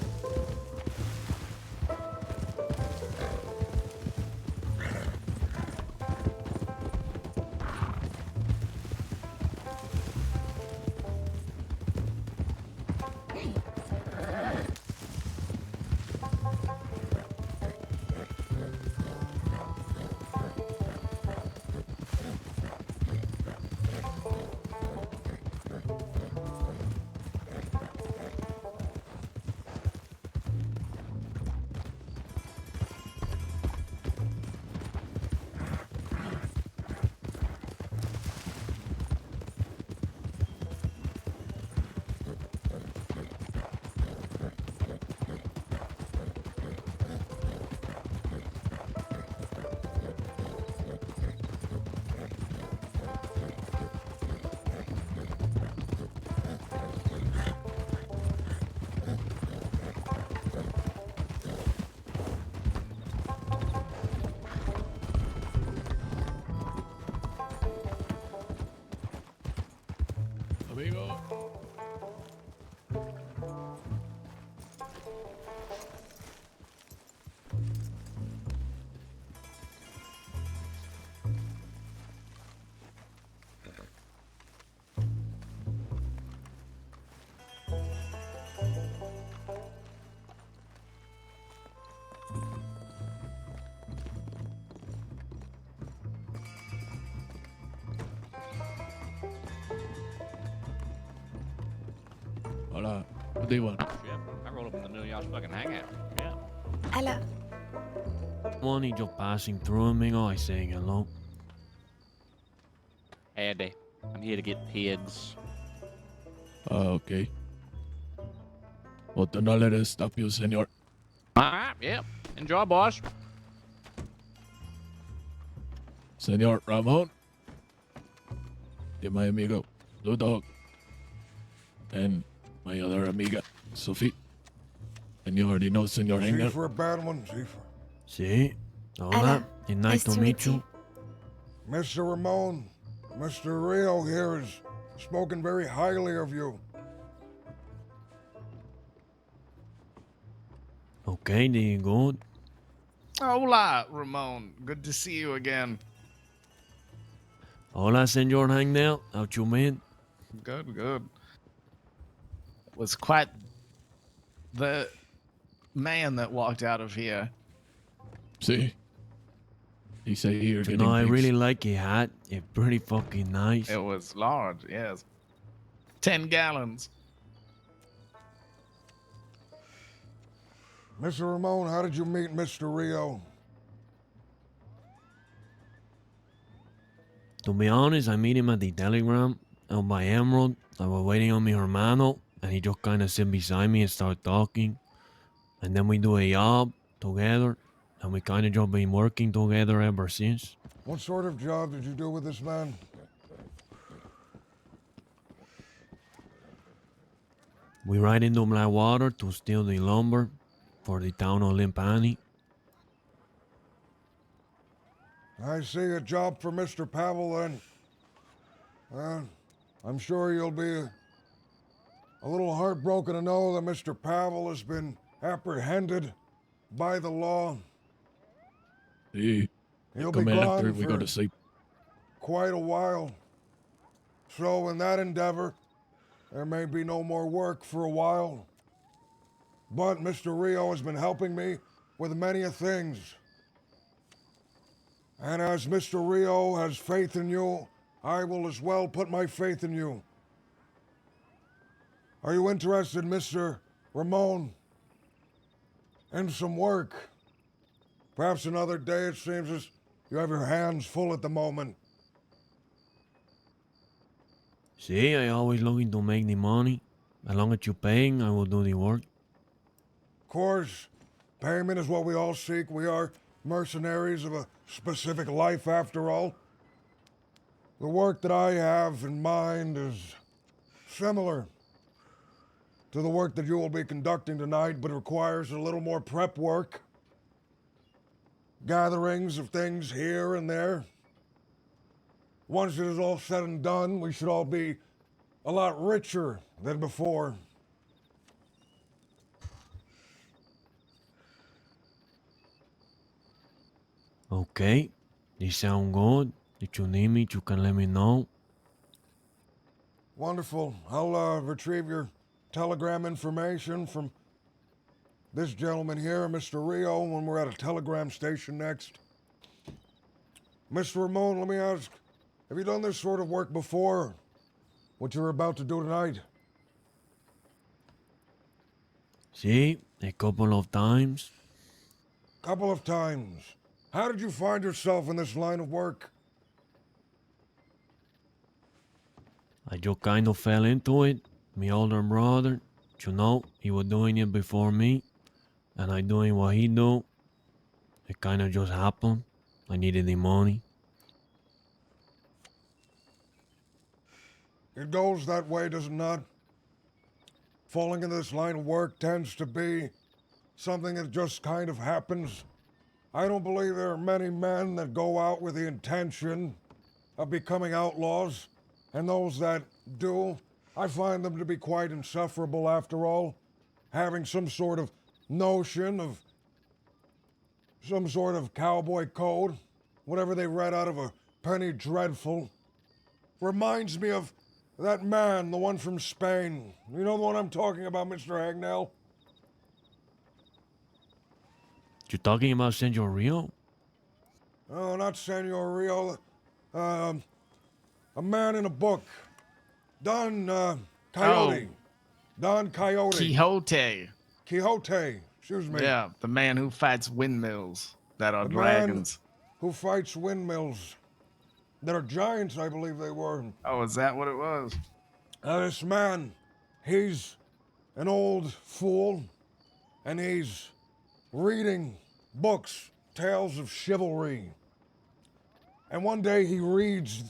Amigo. Hola. What do you want? I roll up in the middle of y'all's fucking hangout. Yeah. Hello. One just passing through, amigo. I saying hello. Andy, I'm here to get heads. Okay. Well, do not let us stop you, senor. Alright, yeah. Enjoy, boss. Senor Ramon. Y my amigo, Blue Dog. And my other amiga, Sophie. And you already know Senor See Engel. for a bad one, see for... See? Hola. It's nice to meet you. Mr. Ramon, Mr. Rio here has spoken very highly of you. Okay, there you go. Hola, Ramon. Good to see you again. Hola, Senor Hangnail. How you mean? Good, good. It was quite the man that walked out of here. See? He say here getting No, I things. really like your hat. It's pretty fucking nice. It was large, yes. 10 gallons. Mr. Ramon, how did you meet Mr. Rio? To be honest, I meet him at the telegram on my Emerald. I was waiting on mi hermano, and he just kind of sit beside me and start talking. And then we do a job together, and we kind of just been working together ever since. What sort of job did you do with this man? We ride into Blackwater to steal the lumber for the town of Limpani. I see a job for Mr. Pavel then. I'm sure you'll be A little heartbroken to know that Mr. Pavel has been apprehended by the law. See, He'll come be in gone after we go for to sleep. quite a while. So in that endeavor, there may be no more work for a while. But Mr. Rio has been helping me with many a things. And as Mr. Rio has faith in you, I will as well put my faith in you. Are you interested, Mr. Ramon, in some work? Perhaps another day. It seems as you have your hands full at the moment. See, I always looking to make the money. As long as you're paying, I will do the work. Of course, payment is what we all seek. We are mercenaries of a specific life, after all. The work that I have in mind is similar to the work that you will be conducting tonight, but requires a little more prep work. Gatherings of things here and there. Once it is all said and done, we should all be a lot richer than before. Okay, this sound good. If you need me, you can let me know. Wonderful. I'll retrieve your telegram information from this gentleman here, Mr. Rio, when we're at a telegram station next. Mr. Ramon, let me ask, have you done this sort of work before? What you're about to do tonight? See, a couple of times. Couple of times. How did you find yourself in this line of work? I just kind of fell into it. My older brother, you know, he was doing it before me, and I doing what he do. It kind of just happened. I needed the money. It goes that way, does it not? Falling into this line of work tends to be something that just kind of happens. I don't believe there are many men that go out with the intention of becoming outlaws, and those that do, I find them to be quite insufferable after all, having some sort of notion of some sort of cowboy code, whatever they read out of a Penny Dreadful. Reminds me of that man, the one from Spain. You know the one I'm talking about, Mr. Hagnell? You talking about Senor Rio? Oh, not Senor Rio. A man in a book. Don Coyote. Don Coyote. Quixote. Quixote. Excuse me. Yeah, the man who fights windmills that are The dragons. man who fights windmills that are giants, I believe they were. Oh, is that what it was? This man, he's an old fool, and he's reading books, tales of chivalry. And one day he reads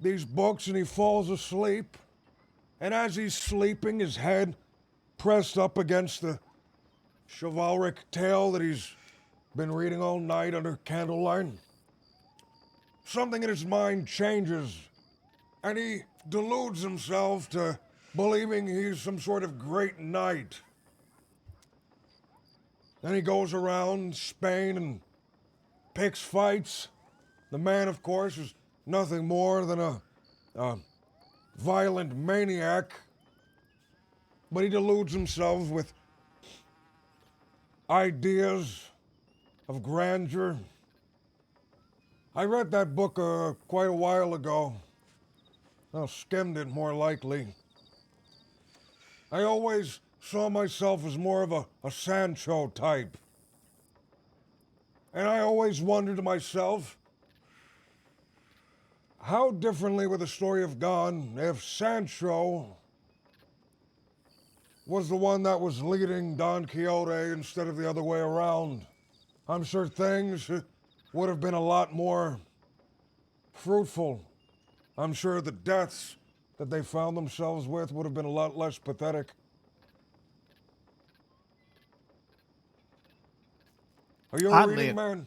these books and he falls asleep. And as he's sleeping, his head pressed up against the chivalric tale that he's been reading all night under candlelight, something in his mind changes, and he deludes himself to believing he's some sort of great knight. Then he goes around Spain and picks fights. The man, of course, is nothing more than a violent maniac, but he deludes himself with ideas of grandeur. I read that book quite a while ago. I skimmed it, more likely. I always saw myself as more of a Sancho type. And I always wondered to myself, how differently would the story have gone if Sancho was the one that was leading Don Quixote instead of the other way around? I'm sure things would have been a lot more fruitful. I'm sure the deaths that they found themselves with would have been a lot less pathetic. Are you a reading man,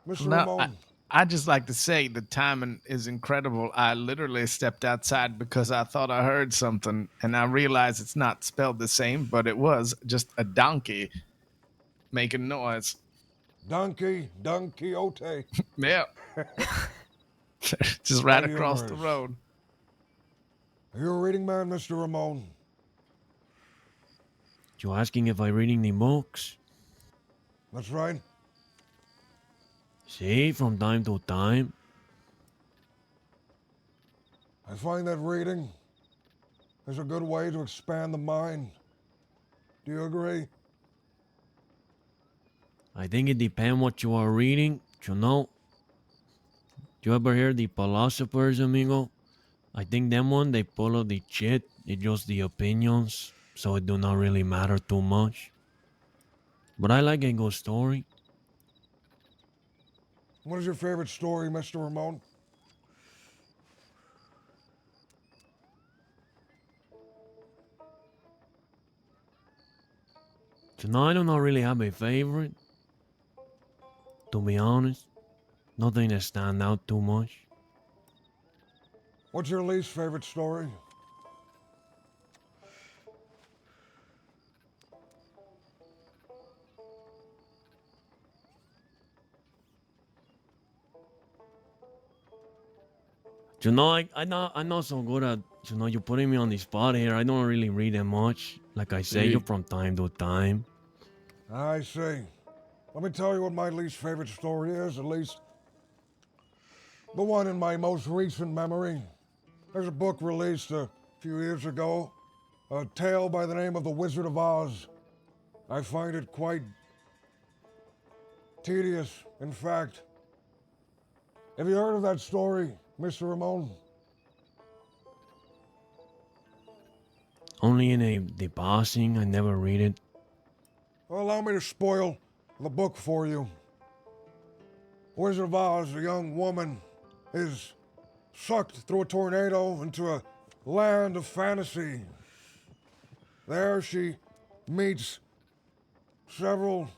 Mr. No, Ramon? I just like to say the timing is incredible. I literally stepped outside because I thought I heard something, and I realized it's not spelled the same, but it was just a donkey making noise. Donkey, Don Quixote. Yeah. Just right Quite across the humorous. road. Are you a reading man, Mr. Ramon? You asking if I reading the books? That's right. See, from time to time. I find that reading is a good way to expand the mind. Do you agree? I think it depends what you are reading. You know. You ever hear the philosophers, amigo? I think them one they follow the shit. It's just the opinions, so it do not really matter too much. But I like a good story. What is your favorite story, Mr. Ramon? Tonight I do not really have a favorite. To be honest, nothing that stand out too much. What's your least favorite story? You know, I'm not so good at, you're putting me on the spot here. I don't really read that much. Like I say, you from time to time. I see. Let me tell you what my least favorite story is, at least the one in my most recent memory. There's a book released a few years ago, a tale by the name of The Wizard of Oz. I find it quite tedious, in fact. Have you heard of that story, Mr. Ramon? Only in the passing, I never read it. Well, allow me to spoil the book for you. Wizard of Oz, a young woman, is sucked through a tornado into a land of fantasy. There she meets several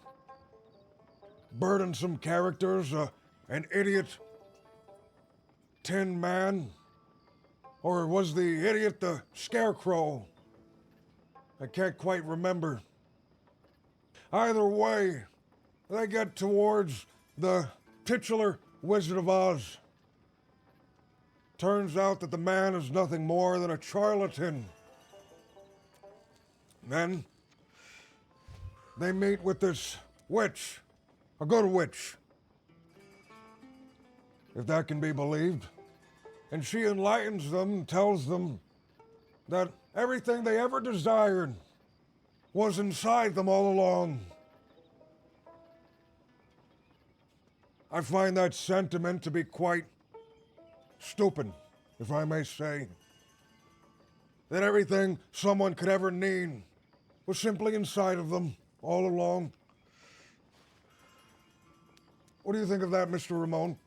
burdensome characters, an idiot Tin Man, or was the idiot the Scarecrow? I can't quite remember. Either way, they get towards the titular Wizard of Oz. Turns out that the man is nothing more than a charlatan. Then they meet with this witch, a good witch, if that can be believed. And she enlightens them, tells them that everything they ever desired was inside them all along. I find that sentiment to be quite stupid, if I may say. That everything someone could ever need was simply inside of them all along. What do you think of that, Mr. Ramon?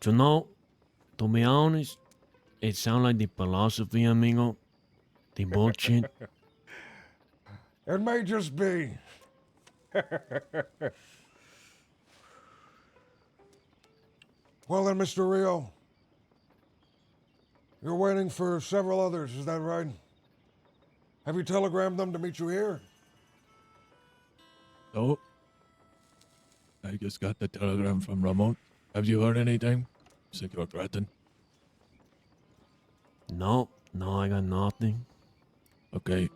You know, to be honest, it sounds like the philosophy, amigo. The bullshit. It may just be. Well then, Mr. Rio, you're waiting for several others, is that right? Have you telegrammed them to meet you here? No. I just got the telegram from Ramon. Have you heard anything? Said you're threatened. No, I got nothing. Okay.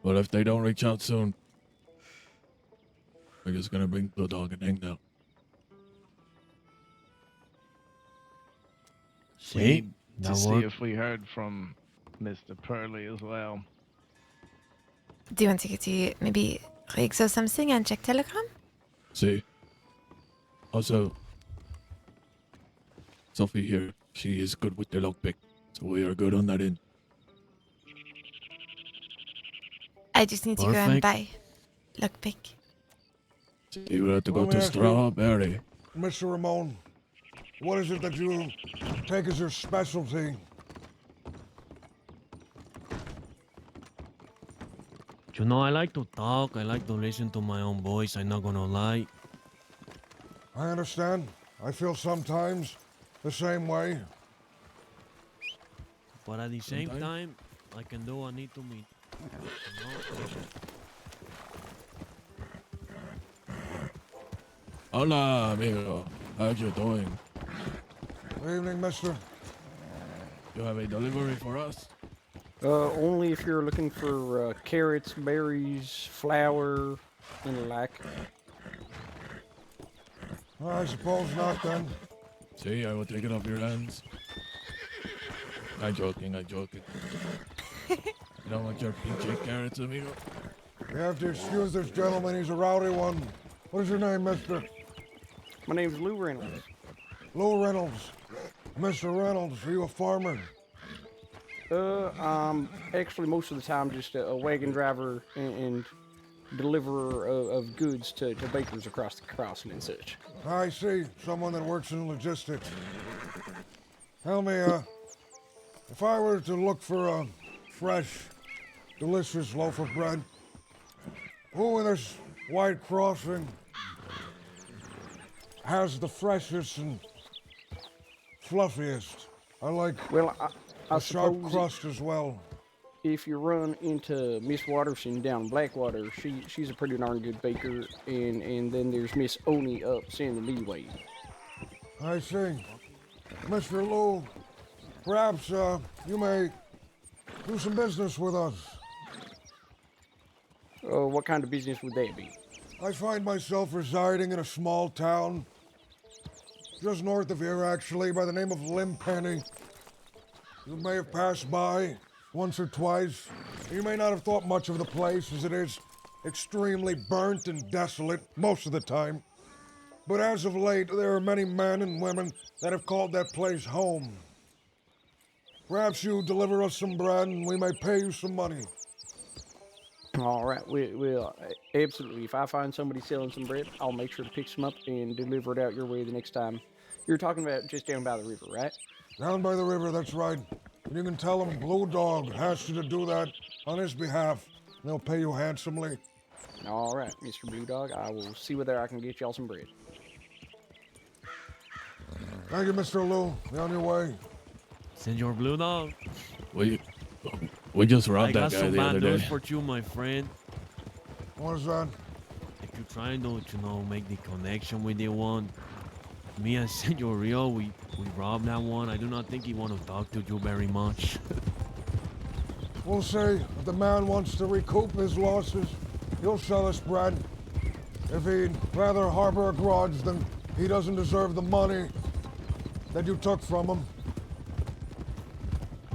Well, if they don't reach out soon, we're just gonna bring Blue Dog and hang down. See? To see if we heard from Mr. Purley as well. Do you want to get to maybe Riggs or something and check Telegram? See? Also, Sophie here, she is good with the lockpick, so we are good on that end. I just need to go and Perfect. buy lockpick. You will have to go Let me to ask you, Strawberry. Mr. Ramon, what is it that you take as your specialty? You know, I like to talk. I like to listen to my own voice. I'm not gonna lie. I understand. I feel sometimes the same way. But at the same Sometimes. time, I can do what I need to meet. You know? Hola, amigo. How you doing? Good evening, mister. You have a delivery for us? Only if you're looking for carrots, berries, flour, and the like. I suppose not then. See, I will take it off your hands. I'm joking, I'm joking. You don't want your pinche carrots, amigo? You have to excuse this gentleman, he's a rowdy one. What is your name, mister? My name's Lou Reynolds. Lou Reynolds. Mr. Reynolds, are you a farmer? I'm actually most of the time just a wagon driver and deliverer of goods to bakers across the crossing and such. I see. Someone that works in logistics. Tell me, if I were to look for a fresh, delicious loaf of bread, who in this wide crossing has the freshest and fluffiest? I like I a sharp suppose crust as well. If you run into Miss Watterson down in Blackwater, she's a pretty darn good baker, and then there's Miss Oni up San Lee way. I see. Mr. Lou, perhaps you may do some business with us. What kind of business would that be? I find myself residing in a small town, just north of here actually, by the name of Limpenny. You may have passed by once or twice. You may not have thought much of the place, as it is extremely burnt and desolate most of the time. But as of late, there are many men and women that have called that place home. Perhaps you deliver us some bread and we may pay you some money. All right, well, absolutely. If I find somebody selling some bread, I'll make sure to pick some up and deliver it out your way the next time. You're talking about just down by the river, right? Down by the river, that's right. And you can tell him Blue Dog asked you to do that on his behalf. And they'll pay you handsomely. All right, Mr. Blue Dog. I will see whether I can get y'all some bread. Thank you, Mr. Lou. Be on your way. Senor Blue Dog. We just robbed I that got guy some the bad other news day. for you, my friend. What is that? If you're trying to, make the connection with the one, me and Senor Rio, we robbed that one. I do not think he want to talk to you very much. We'll say if the man wants to recoup his losses, he'll sell us bread. If he'd rather harbor a grudge, then he doesn't deserve the money that you took from him.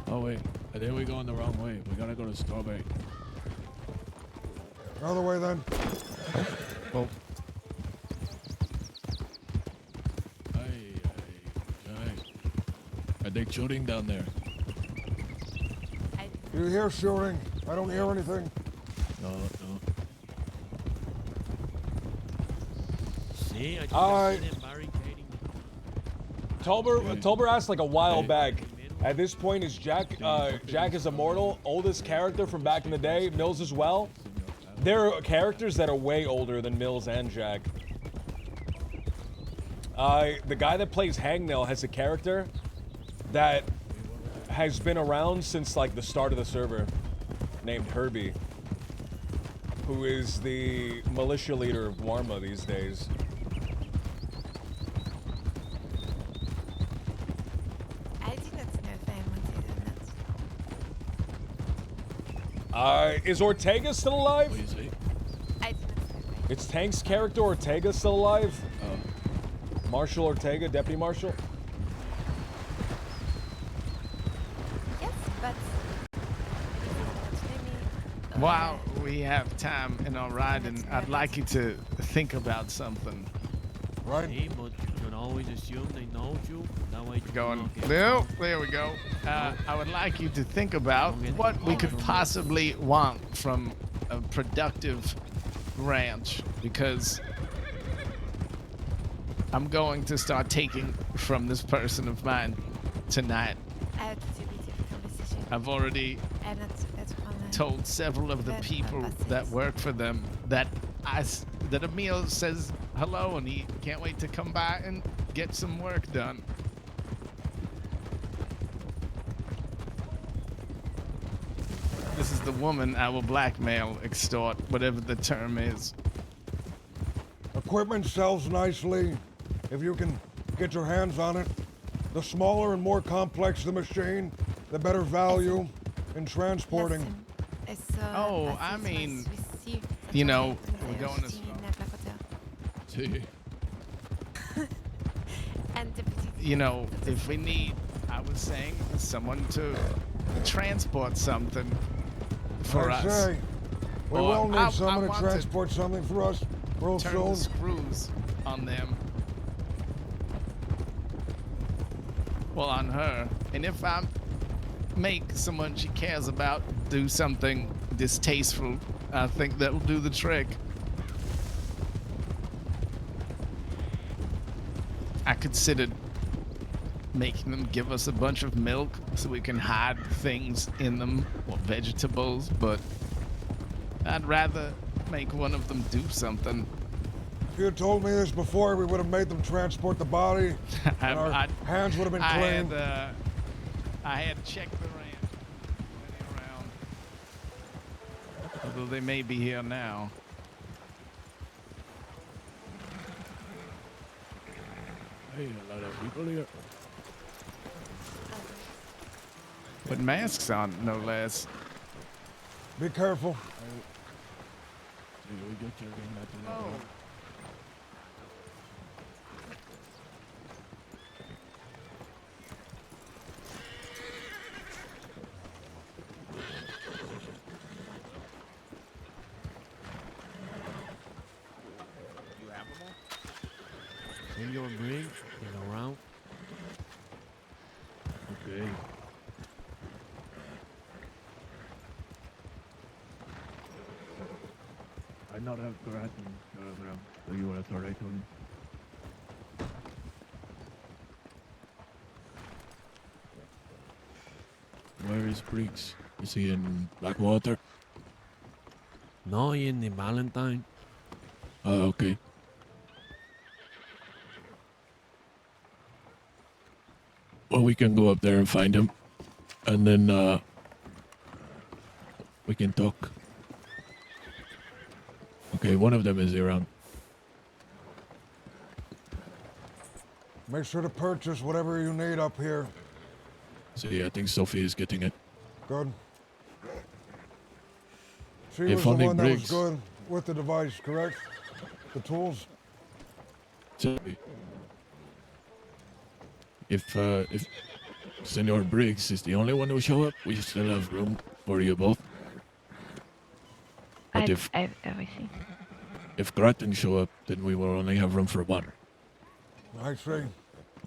Oh wait, I think we're going the wrong way. We gotta go to Strawberry. Other way then. Oh. Are they shooting down there? You hear shooting? I don't hear anything. No. See, I Tolber asked like a while back. At this point, is Jack is immortal, oldest character from back in the day. Mills as well. There are characters that are way older than Mills and Jack. The guy that plays Hangnail has a character that has been around since like the start of the server, named Herbie, who is the militia leader of Warma these days. Is Ortega still alive? What do you say? It's Tank's character Ortega still alive? Marshal Ortega, Deputy Marshal? Yes, but While we have time in our riding, I'd like you to think about something. Right? See, but you can always assume they know you. That way you Going. can No, there we go. I would like you to think about what we could possibly want from a productive ranch, because I'm going to start taking from this person of mine tonight. I've already told several of the people that work for them that that Emil says hello and he can't wait to come by and get some work done. This is the woman I will blackmail, extort, whatever the term is. Equipment sells nicely if you can get your hands on it. The smaller and more complex the machine, the better value in transporting. Oh, I mean, you know, we're going to... You know, if we need, I was saying, someone to transport something for I us. say, we Or will need I someone to want transport something for us real turn soon. the screws on them. Well, on her. And if I make someone she cares about do something distasteful, I think that'll do the trick. I considered making them give us a bunch of milk so we can hide things in them, or vegetables, but I'd rather make one of them do something. If you had told me this before, we would have made them transport the body, and our hands would have been clean. I had checked the ranch around, although they may be here now. Hey, a lot of people here. With masks on, no less. Be careful. Oh. In your bridge, get around. Okay. I not have Grattan telegram. Do you want to authority to him? Where is Briggs? Is he in Blackwater? No, in the Valentine. Oh, okay. Well, we can go up there and find him. And then, we can talk. Okay, one of them is around. Make sure to purchase whatever you need up here. See, I think Sophie is getting it. Good. She Hey, was the funding one that was Briggs. good with the device, correct? The tools? Sophie. If Senor Briggs is the only one who show up, we still have room for you both. But if I have everything. If Grattan show up, then we will only have room for one. I see.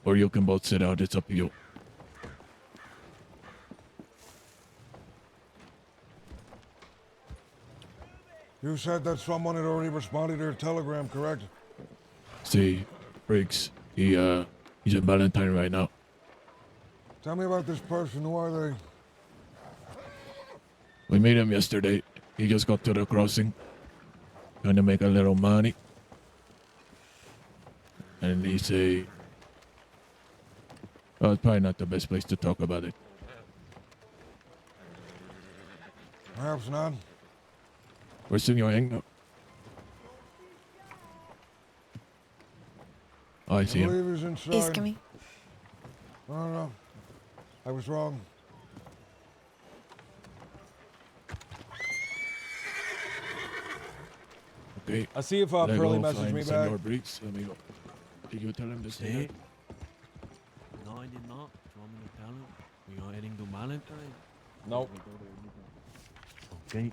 Or you can both sit out, it's up to you. You said that someone had already responded to your telegram, correct? See, Briggs, he's in Valentine right now. Tell me about this person. Who are they? We met him yesterday. He just got to the crossing. Trying to make a little money. And he say... Well, it's probably not the best place to talk about it. Perhaps not. Where's Senor Hang? Oh, I see I him. believe he's inside. He's coming. No. I was wrong. Okay. I see if Let Pearly go messaged find me Senor back. Briggs. Let me go. Did you tell him to stay See? here? No, I did not. Do you want me to tell him? We are heading to Valentine. Nope. Okay.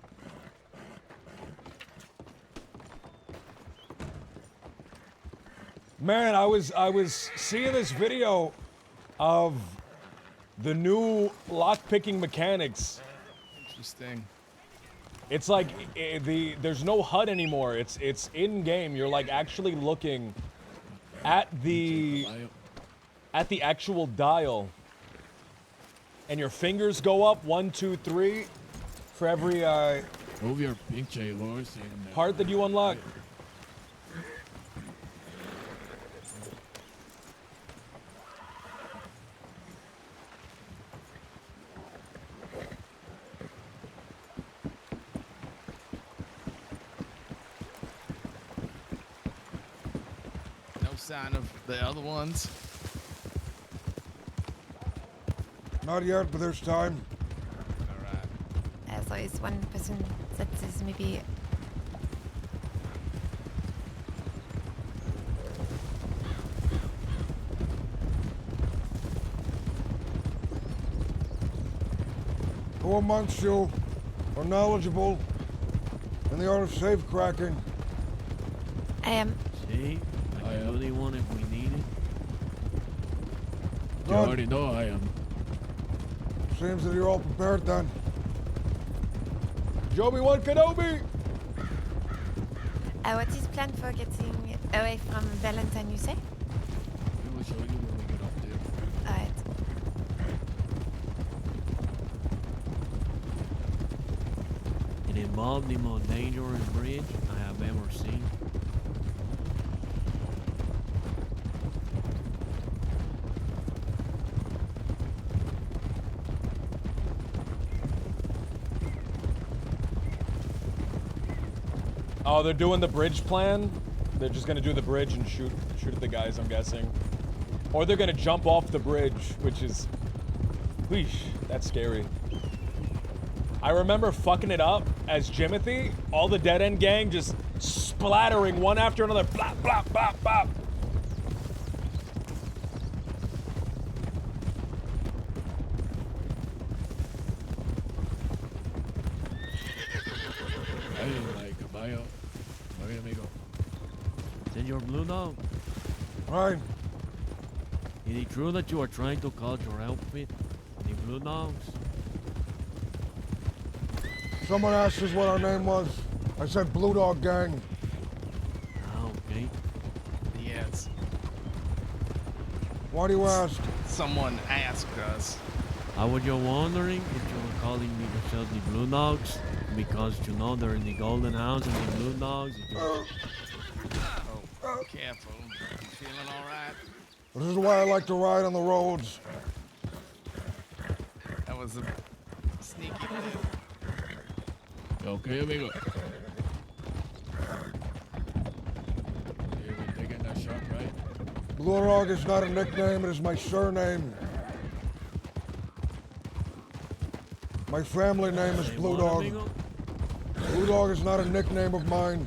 Man, I was seeing this video of the new lock-picking mechanics. Interesting. It's like there's no HUD anymore. It's in game. You're like actually looking at the actual dial, and your fingers go up 1, 2, 3, For every Move your pinche horse and part that you unlock. No sign of the other ones. Not yet, but there's time. All right. So is one person that is maybe Who amongst you are knowledgeable in the art of safe cracking? I am. See? I can do one if we need it. You already know I am. Seems that you're all prepared then. Obi-Wan Kenobi! What is plan for getting away from Valentine, you say? We will show you when we get up there. Alright. It involved the most dangerous bridge I have ever seen. Oh, they're doing the bridge plan? They're just gonna do the bridge and shoot at the guys, I'm guessing. Or they're gonna jump off the bridge, which is... Wheesh, that's scary. I remember fucking it up as Jimothy, all the Dead End gang just splattering one after another. Blop, blop, blop, blop. Senor Blue Dog. Right. Is it true that you are trying to call your outfit the Blue Dogs? Someone asked us what our name was. I said Blue Dog Gang. Ah, okay. Yes. Why do you ask? Someone asked us. I was just wondering if you were calling me yourself the Blue Dogs because you know they're in the Golden House and the Blue Dogs. Oh, careful. You feeling all right? This is why I like to ride on the roads. That was a sneaky move. Okay, amigo. You've been taking that shot, right? Blue Dog is not a nickname, it is my surname. My family name is Blue Dog. Blue Dog is not a nickname of mine.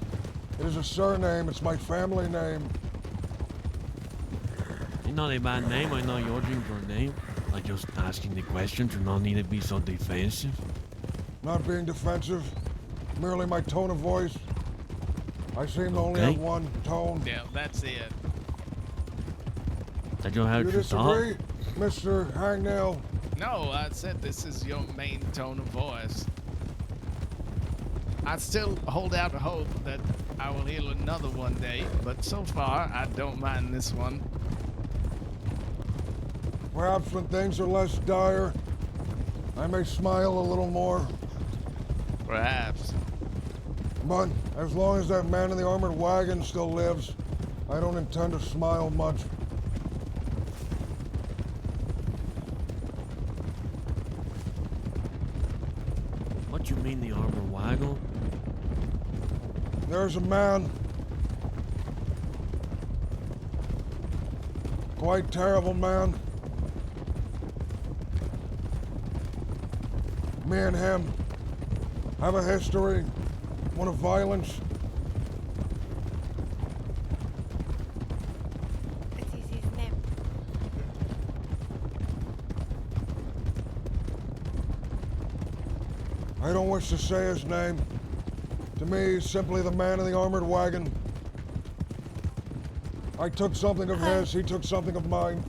It is a surname, it's my family name. It's not a bad name, I know you're your name. I'm just asking the questions, you don't need to be so defensive. Not being defensive, merely my tone of voice. I seem to only Okay. have one tone. Yeah, that's it. That you have You to talk? disagree, Mr. Hangnail? No, I said this is your main tone of voice. I still hold out hope that I will heal another one day, but so far I don't mind this one. Perhaps when things are less dire, I may smile a little more. Perhaps. But as long as that man in the armored wagon still lives, I don't intend to smile much. What you mean the armor wagon? There's a man. Quite terrible man. Me and him have a history, one of violence. What is his name? I don't wish to say his name. To me, he's simply the man in the armored wagon. I took something of his, he took something of mine.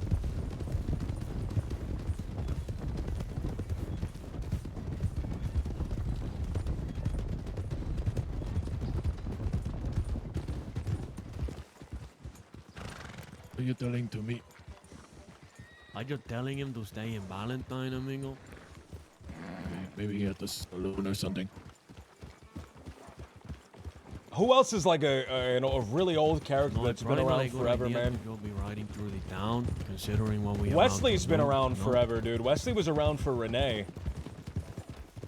What are you telling to me? I'm just telling him to stay in Valentine, amigo. Maybe at the saloon or something. Who else is like a really old character that's been around forever, man? You'll be riding through the town, considering what we. Wesley's been around forever, dude. Wesley was around for Renee.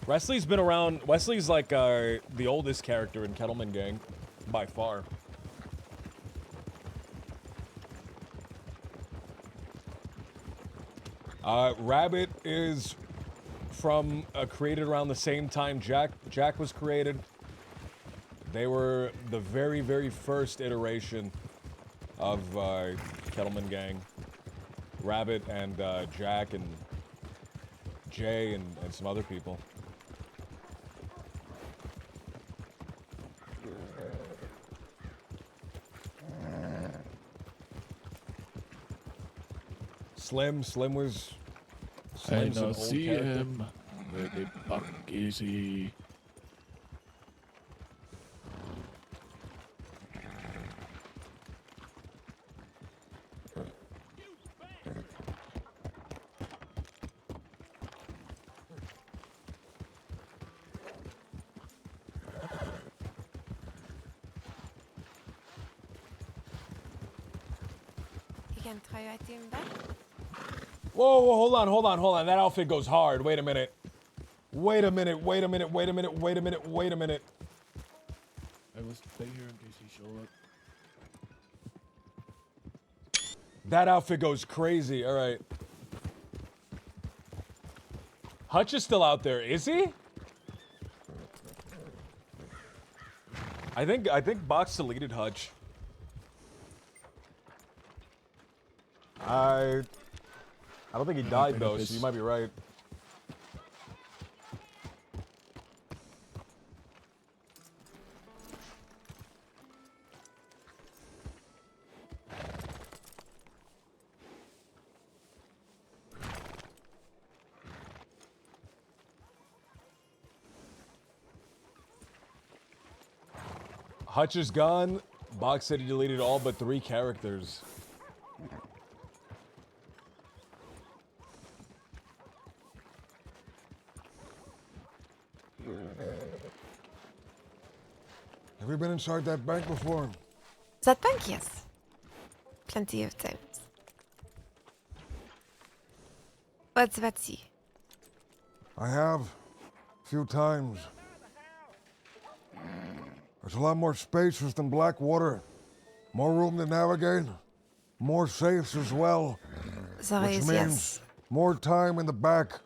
Wesley's been around. Wesley's like the oldest character in Kettleman Gang, by far. Rabbit is from created around the same time Jack was created. They were the very, very first iteration of Kettleman Gang. Rabbit and Jack and Jay and some other people. Slim was... Slim's an old see character. him. Where the fuck is he? You can try your team back. Whoa, hold on. That outfit goes hard. Wait a minute. I will stay here in case he show up. That outfit goes crazy. All right. Hutch is still out there, is he? I think Box deleted Hutch. I don't think he died though, so you might be right. Hutch is gone. Box said he deleted all but 3 characters. Have you been inside that bank before? That bank, yes. Plenty of times. What's Betsy? I have. A few times. There's a lot more spacious than Blackwater. More room to navigate. More safes as well. Sorry, which means yes. more time in the back.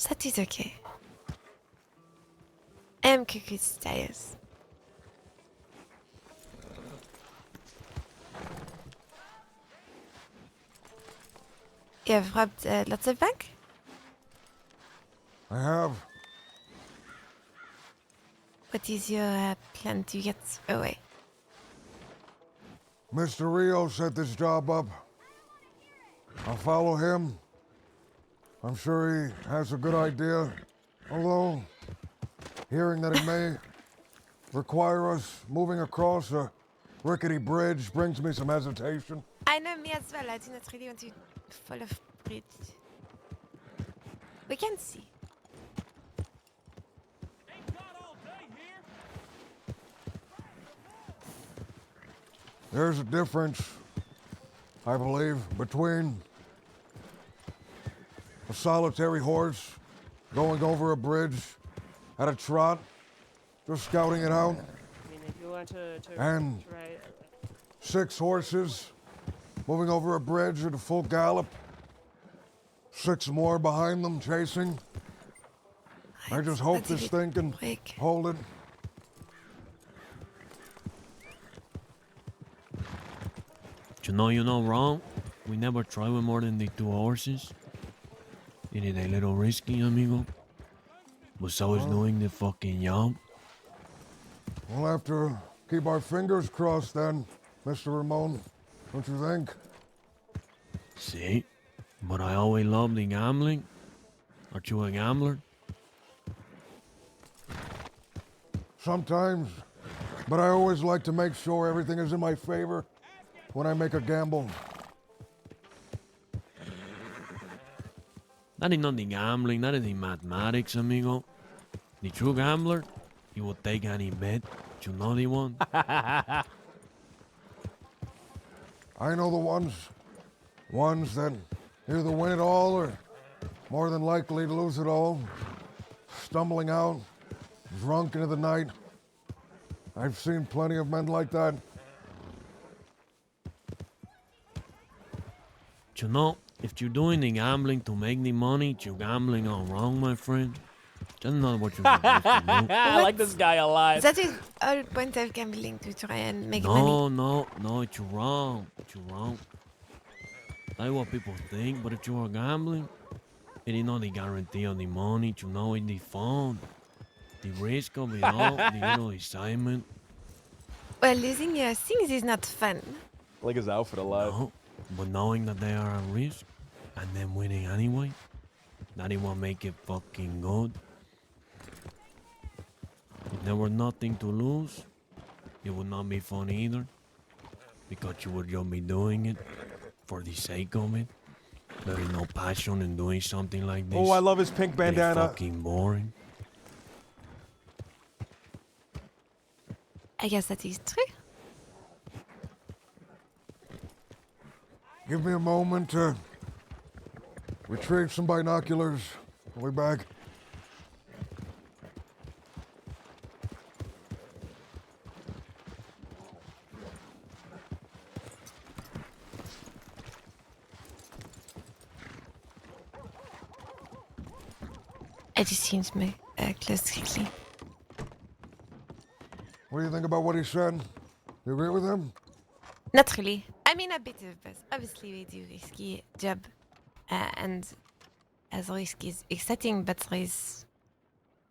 That is okay. I'm Cuckoo Styles. You have robbed lots of bank? I have. What is your plan to get away? Mr. Rio set this job up. I'll follow him. I'm sure he has a good idea. Although, hearing that it may require us moving across a rickety bridge brings me some hesitation. I know, me as well. I do not really want to fall off bridge. We can see. There's a difference, I believe, between a solitary horse going over a bridge at a trot, just scouting it out, I mean, if you want to and try, 6 horses moving over a bridge at a full gallop, 6 more behind them chasing. I just hope this thing can hold it. You're not wrong. We never try with more than the 2 horses. It is a little risky, amigo. But so is doing the fucking job. We'll have to keep our fingers crossed then, Mr. Ramon. Don't you think? See? But I always love the gambling. Aren't you a gambler? Sometimes. But I always like to make sure everything is in my favor when I make a gamble. That is not the gambling, that is the mathematics, amigo. The true gambler, he will take any bet. You know the one? I know the ones that either win it all or more than likely to lose it all, stumbling out, drunk into the night. I've seen plenty of men like that. You know, if you're doing the gambling to make the money, you're gambling all wrong, my friend. That's not what you're supposed to do. I like this guy a lot. That is all point of gambling to try and make No, money. no, it's wrong. It's wrong. That's what people think, but if you are gambling, it is not the guarantee of the money. You know, it's the fun, the risk of it all, the little excitement. Well, losing your things is not fun. I like his outfit a lot. No, but knowing that they are at risk and then winning anyway, that is what make it fucking good. If there were nothing to lose, it would not be fun either, because you would just be doing it for the sake of it. There is no passion in doing something like this. Oh, I love his pink Very bandana. fucking boring. I guess that is true. Give me a moment to retrieve some binoculars. We'll be back. I just seems me close quickly. What do you think about what he said? You agree with him? Not really. I mean, a bit of both. Obviously, we do risky job, and as risk is exciting, but there is,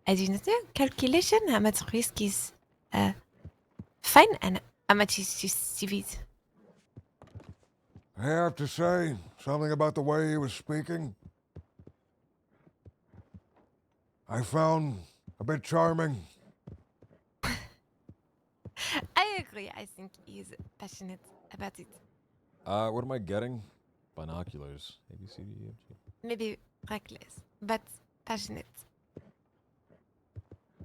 I do not know, calculation how much risk is fine and how much is just stupid. I have to say something about the way he was speaking. I found a bit charming. I agree. I think he's passionate about it. What am I getting? Binoculars. A, B, C, D, E, F, G. Maybe reckless, but passionate.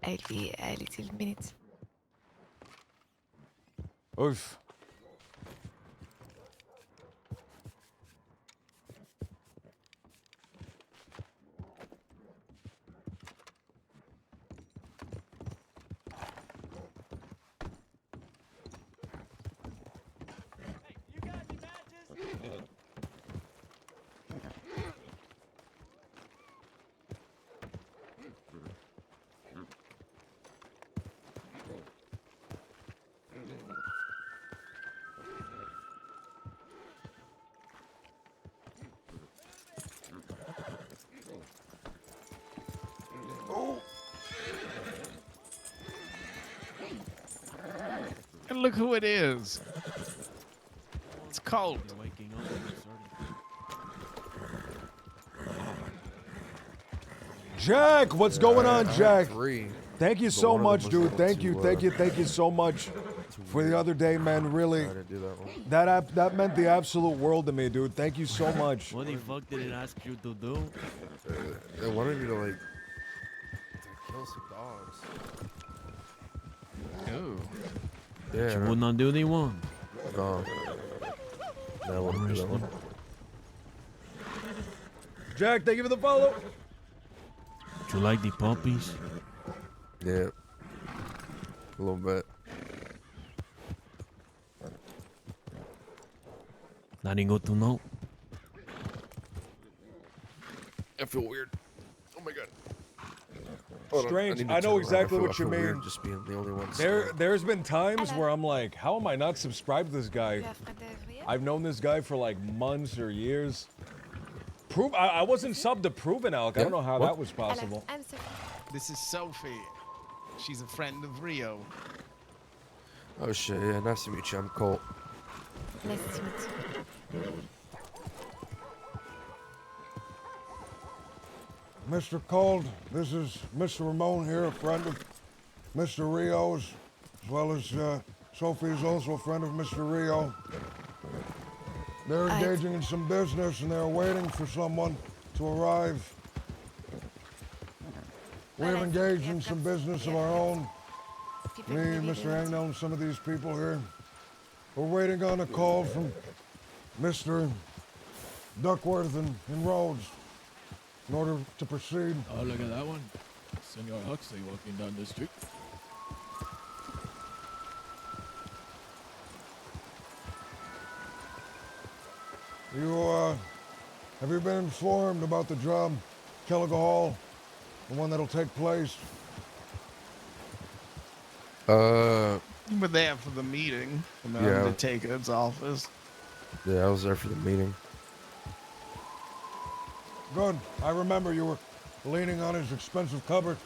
I'll be a little minute. Oof. And look who it is. It's cold. Waking up and Jack, what's going on, Jack? Three. Thank you But so one of them much, was dude. able Thank to, you, thank you, thank you so much for the other day, man. Really, that meant the absolute world to me, dude. Thank you so much. What the fuck did it ask you to do? They wanted me to like kill some dogs. Ooh. Yeah. You would not do the one. No. No, I wouldn't do that one. Jack, thank you for the follow. Do you like the puppies? Yeah. A little bit. That ain't good to know. I feel weird. Oh my god. Hold on, Strange. need to I know turn around. exactly I what feel you weird mean. just being the only one. There's been times where I'm like, how am I not subscribed to this guy? I've known this guy for like months or years. I wasn't subbed to Proven Alec. I don't know how that was possible. I'm Sophie. This is Sophie. She's a friend of Rio. Oh shit, yeah, nice to meet you. I'm Colt. Nice to meet you. Mr. Cold, this is Mr. Ramon here, a friend of Mr. Rio's, as well as Sophie's also a friend of Mr. Rio. They're engaging in some business and they're waiting for someone to arrive. We've engaged in some business of our own. People Me and Mr. Hang known some of these people here. We're waiting on a call from Mr. Duckworth and Rhodes in order to proceed. Oh, look at that one. Senor Huxley walking down the street. Have you been informed about the job, Kelliga Hall, the one that'll take place? We're there for the meeting in the Yeah. Undertaker's office. Yeah, I was there for the meeting. Good. I remember you were leaning on his expensive cupboard.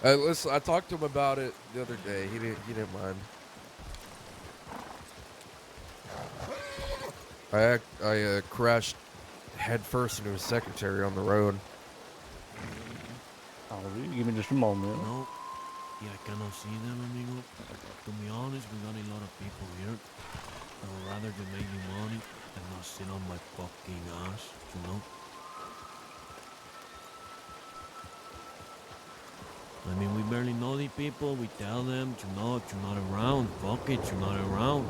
Listen, I talked to him about it the other day. He didn't mind. I crashed headfirst into his secretary on the road. Oh, give me just a moment. No. Yeah, I cannot see them, amigo. To be honest, we got a lot of people here. I would rather just make you money and not sit on my fucking ass, you know? I mean, we barely know these people. We tell them, you're not around. Fuck it, you're not around.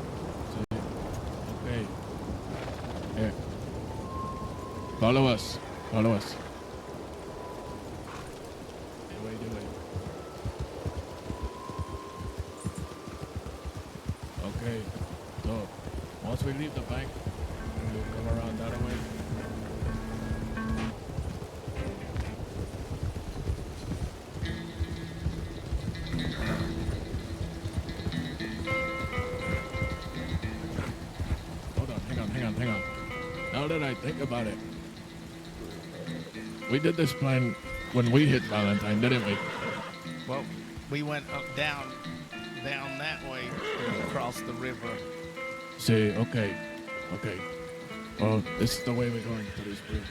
Okay. Here. Follow us. Follow us. Do it. Okay. So, once we leave the bank, we'll come around that way. Hold on, hang on. Now that I think about it, we did this plan when we hit Valentine, didn't we? Well, we went down that way and across the river. See, okay. Well, this is the way we're going to this bridge.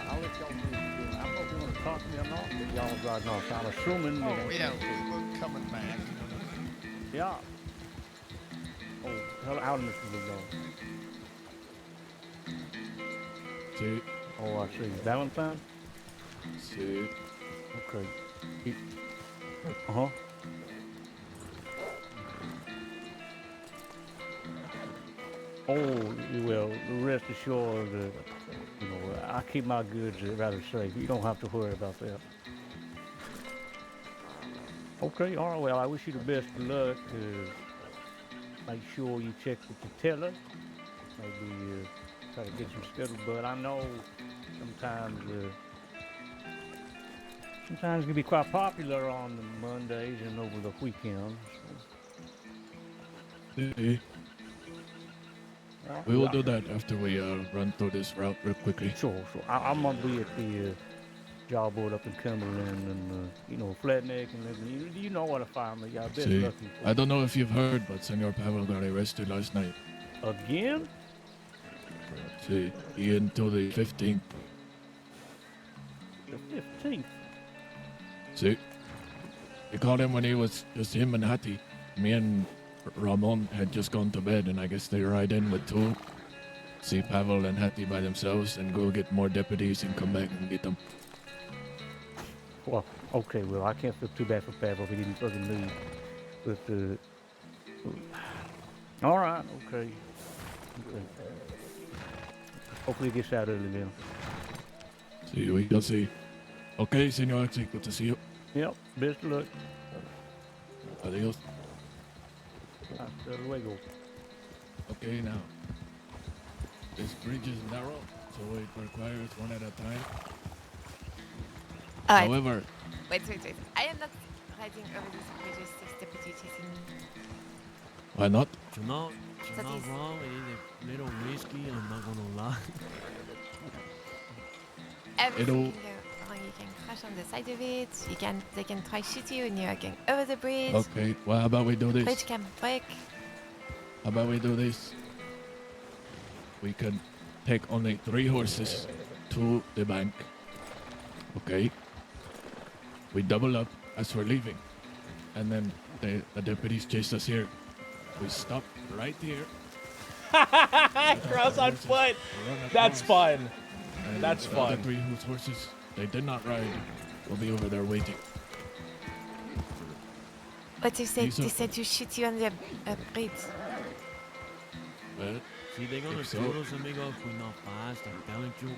I'll let y'all do it. I don't know if you want to talk to me or not, but y'all riding off. I'm assuming. Oh, yeah, we're coming back. Yeah. Oh, how did Mr. Bulldog? See? Oh, I see. Valentine? See? Okay. Uh-huh. Oh, well, rest assured, I keep my goods rather safe. You don't have to worry about that. Okay, all right, well, I wish you the best of luck. Make sure you check with the teller. Maybe try to get some schedule, but I know sometimes it can be quite popular on the Mondays and over the weekends. See? We will do that after we run through this route real quickly. Sure. I'm gonna be at the job board up in Cumberland and Flat Neck and you know what a farmer. I've been See? looking for. I don't know if you've heard, but Senor Pavel got arrested last night. Again? See, he until the 15th. The 15th. See? They caught him when he was just him and Hattie. Me and Ramon had just gone to bed, and I guess they ride in with two. See Pavel and Hattie by themselves, and go get more deputies and come back and get them. Well, okay, well, I can't feel too bad for Pavel if he didn't fucking leave. But, all right, okay. Hopefully he gets out early then. See, we shall see. Okay, Senor Alexei, good to see you. Yep, best of luck. Adios. Hasta luego. Okay, now. This bridge is narrow, so it requires one at a time. However, Wait. I am not riding over these bridges if deputy chasing me. why not? You're not That is- wrong. It is a little risky, I'm not gonna lie. Everything can go wrong. You can crash on the side of it. They can try shoot you when you're going over the bridge. Okay, well, how about we do this? Bridge can break. How about we do this? We can take only 3 horses to the bank, Okay. We double up as we're leaving. And then the deputies chase us here. We stop right here. Cross on foot. That's fun. And That's the fun. other 3 whose horses they did not ride will be over there waiting. But you said These are- they said to shoot you on the bridge. Well, See, they're gonna if so, shoot us, amigo, if we're not fast. I'm telling you.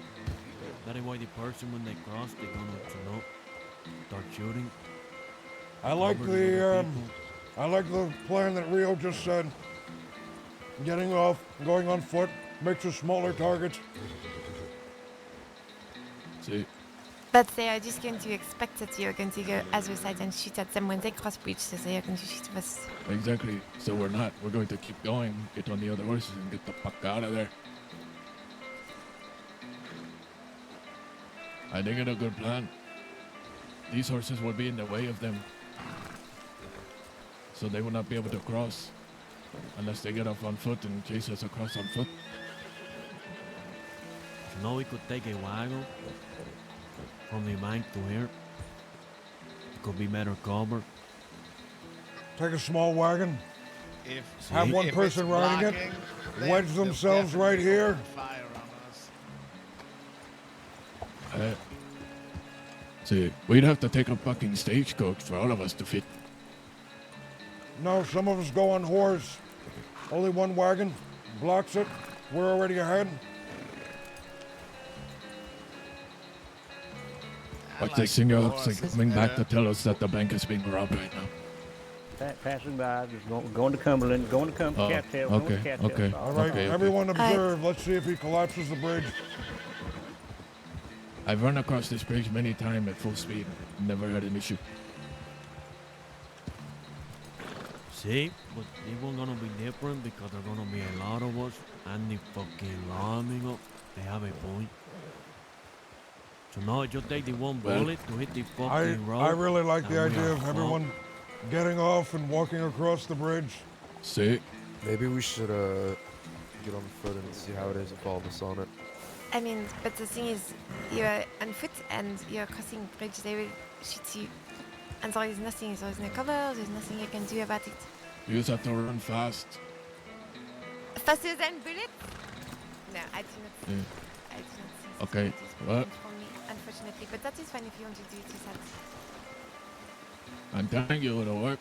That is why the person, when they cross, they're gonna, start shooting. I like Over the people. I like the plan that Rio just said. Getting off, going on foot, makes us smaller targets. See, But they are just going to expect that you're going to go other side and shoot at them when they cross bridge, so they are going to shoot us. exactly. So we're not. We're going to keep going, get on the other horses, and get the fuck out of there. I think it's a good plan. These horses will be in the way of them. So they will not be able to cross unless they get off on foot and chase us across on foot. You know, we could take a wagon from the bank to here. It could be better cover. Take a small wagon, If have one if person it's riding it, blocking, wedge they'll themselves right definitely here. open fire on us. See, we'd have to take a fucking stagecoach for all of us to fit. No, some of us go on horse. Only one wagon blocks it. We're already ahead. But the singer coming back to tell us that the bank is being robbed right now. Passing by, just going to Cumberland, going to Oh, Cattail, okay, going to Cattail. okay. All right, Okay. everyone observe. Let's see if he collapses the bridge. I've run across this bridge many times at full speed. Never had an issue. See, but it was gonna be different because there are gonna be a lot of us and the fucking law, amigo. They have a point. So now I just take the one Well, bullet to hit the I fucking road. really like the and we idea are of fucked. everyone getting off and walking across the bridge. See? Maybe we should get on foot and see how it is if all of us on it. I mean, but the thing is, you're on foot and you're crossing bridge, they will shoot you. And there is nothing, there is no cover, there's nothing you can do about it. You just have to run fast. Faster than bullets? No, I do not. Yeah. I do not think Okay, that is well, for me, unfortunately. But that is fine if you want to do it yourself. I'm telling you it'll work.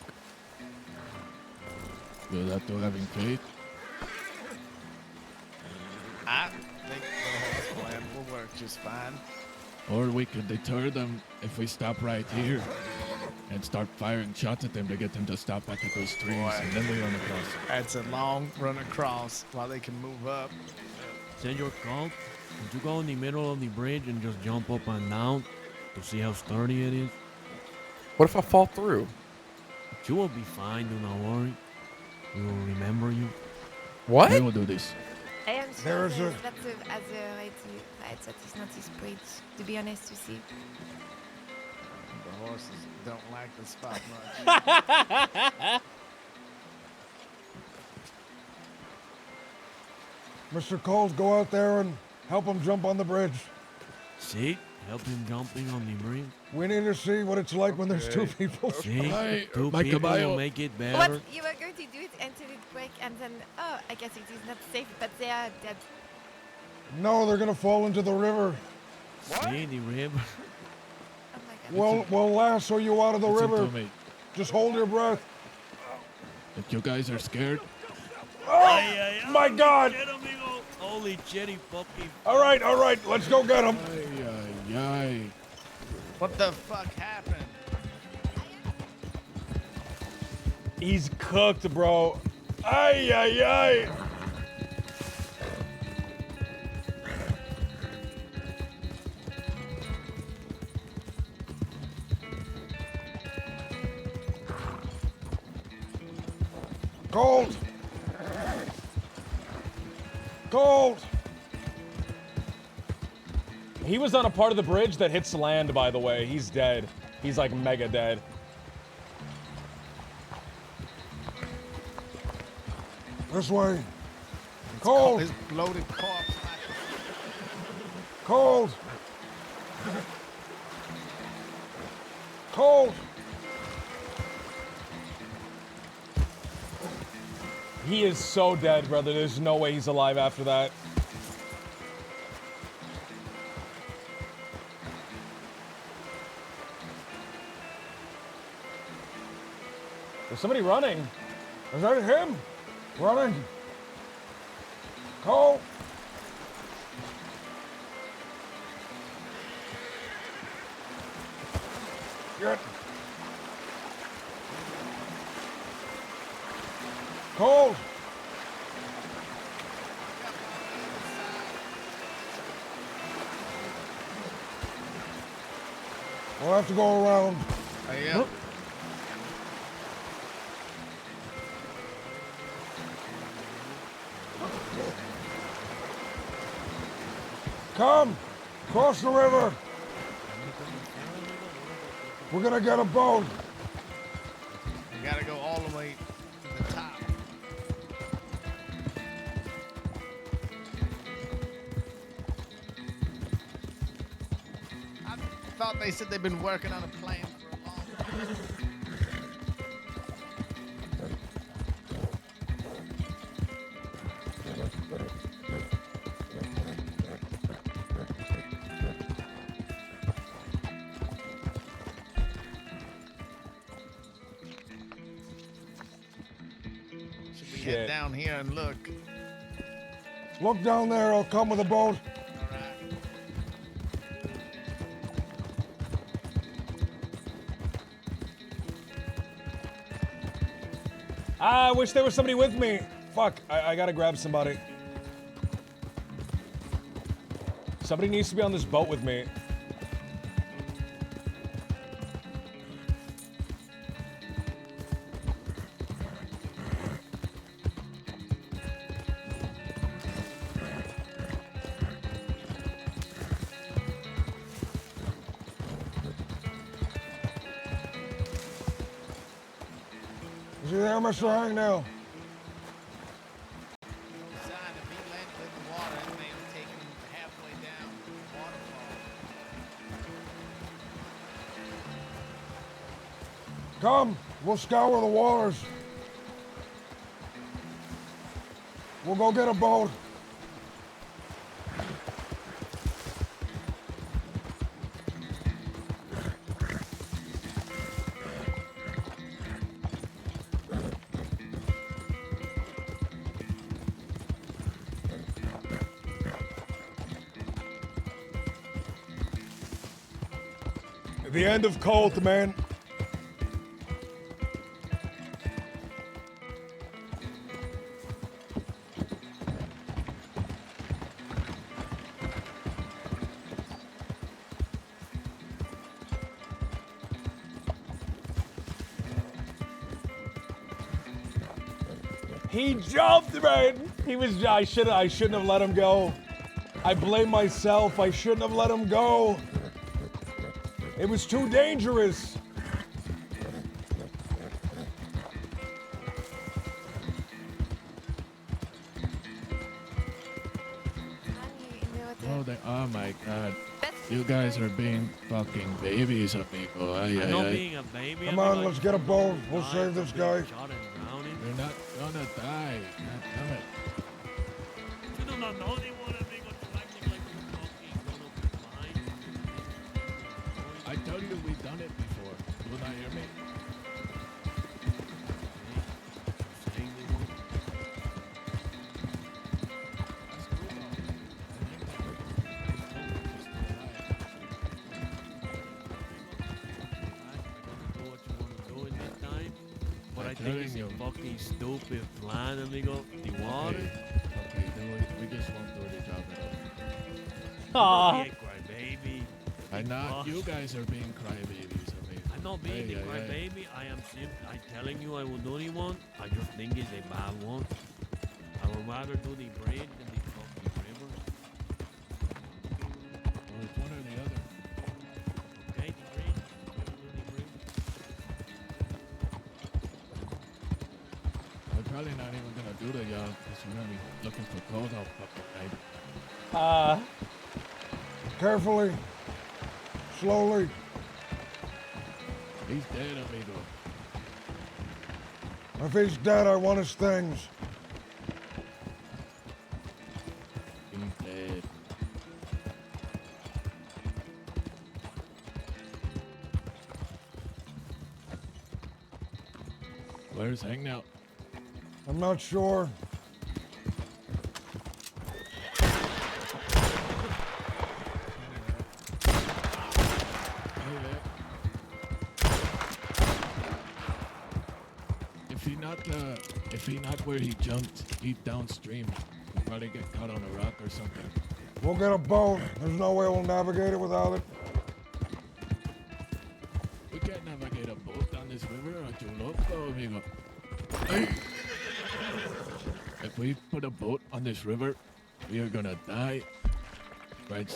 You'll have to having faith. I think the horse plan will work just fine. Or we could deter them if we stop right here and start firing shots at them to get them to stop back at those trees, Boy. and then we run across. That's a long run across while they can move up. Send your call. Would you go in the middle of the bridge and just jump up and down to see how sturdy it is? What if I fall through? You will be fine, do not worry. We will remember you. What? We will do this. I am sure There is there's a- lots of other way to ride that is not this bridge, to be honest with you. The horses don't like the spot much. Mr. Coles, go out there and help him jump on the bridge. See? Help him jumping on the bridge. We need to see what it's like when there's two people. See? Hi, Two Mike people Caballo. will make it What? better. You were going to do it until it break and then, oh, I guess it is not safe, but they are dead. No, they're gonna fall into the river. See the river? Oh my god. We'll lasso you out of the Listen river. to me. Just hold your breath. If you guys are scared, Oh, my God! Shit, amigo. Holy shitty fucking. All right, let's go get him. ay, ay, ay. What the fuck happened? He's cooked, bro. Ay, ay, ay. Cold. Cold. He was on a part of the bridge that hits land, by the way. He's dead. He's like mega dead. This way. Cold. His bloated corpse. Cold. Cold! He is so dead, brother. There's no way he's alive after that. There's somebody running. Is that him? Running. Cole! Get. Cole! We'll have to go around. Yeah. Come! Cross the river! We're gonna get a boat! You gotta go all the way to the top. I thought they said they've been working on a plan for a long time. Should we head down here and look? Look down there, I'll come with a boat. I wish there was somebody with me. Fuck, I gotta grab somebody. Somebody needs to be on this boat with me. Is he there, Mr. Hangnail? Designed to be led with the water and they have taken him halfway down the waterfall. Come, we'll scour the waters. We'll go get a boat. The end of Colt, man. He jumped, man. I shouldn't have let him go. I blame myself. I shouldn't have let him go. It was too dangerous. Oh my god. You guys are being fucking babies, amigo. I'm not being a baby. Come on, let's get a boat. We'll save this guy. You're not gonna die. God damn it. You do not know they want to make us acting like a fucking grown-up mind. I told you we've done it before. You will not hear me. What I think is a fucking stupid plan, amigo. The water. Okay, we just won't do the job at all. Don't be a crybaby. I'm not. You guys are being crybabies, amigo. I'm not being a crybaby. I'm telling you I will do the one. I just think it's a bad one. I would rather do the bridge than the fucking river. Well, it's one or the other. Okay, the bridge. Do the bridge. We're probably not even gonna do the job because we're gonna be looking for gold all fucking night. Carefully. Slowly. He's dead, amigo. If he's dead, I want his things. He's dead. Where's Hangout? I'm not sure. If he not where he jumped, he's downstream. He'll probably get caught on a rock or something. We'll get a boat. There's no way we'll navigate it without it. We can't navigate a boat down this river. Are you loco, amigo? Hey. If we put a boat on this river, we are gonna die. Right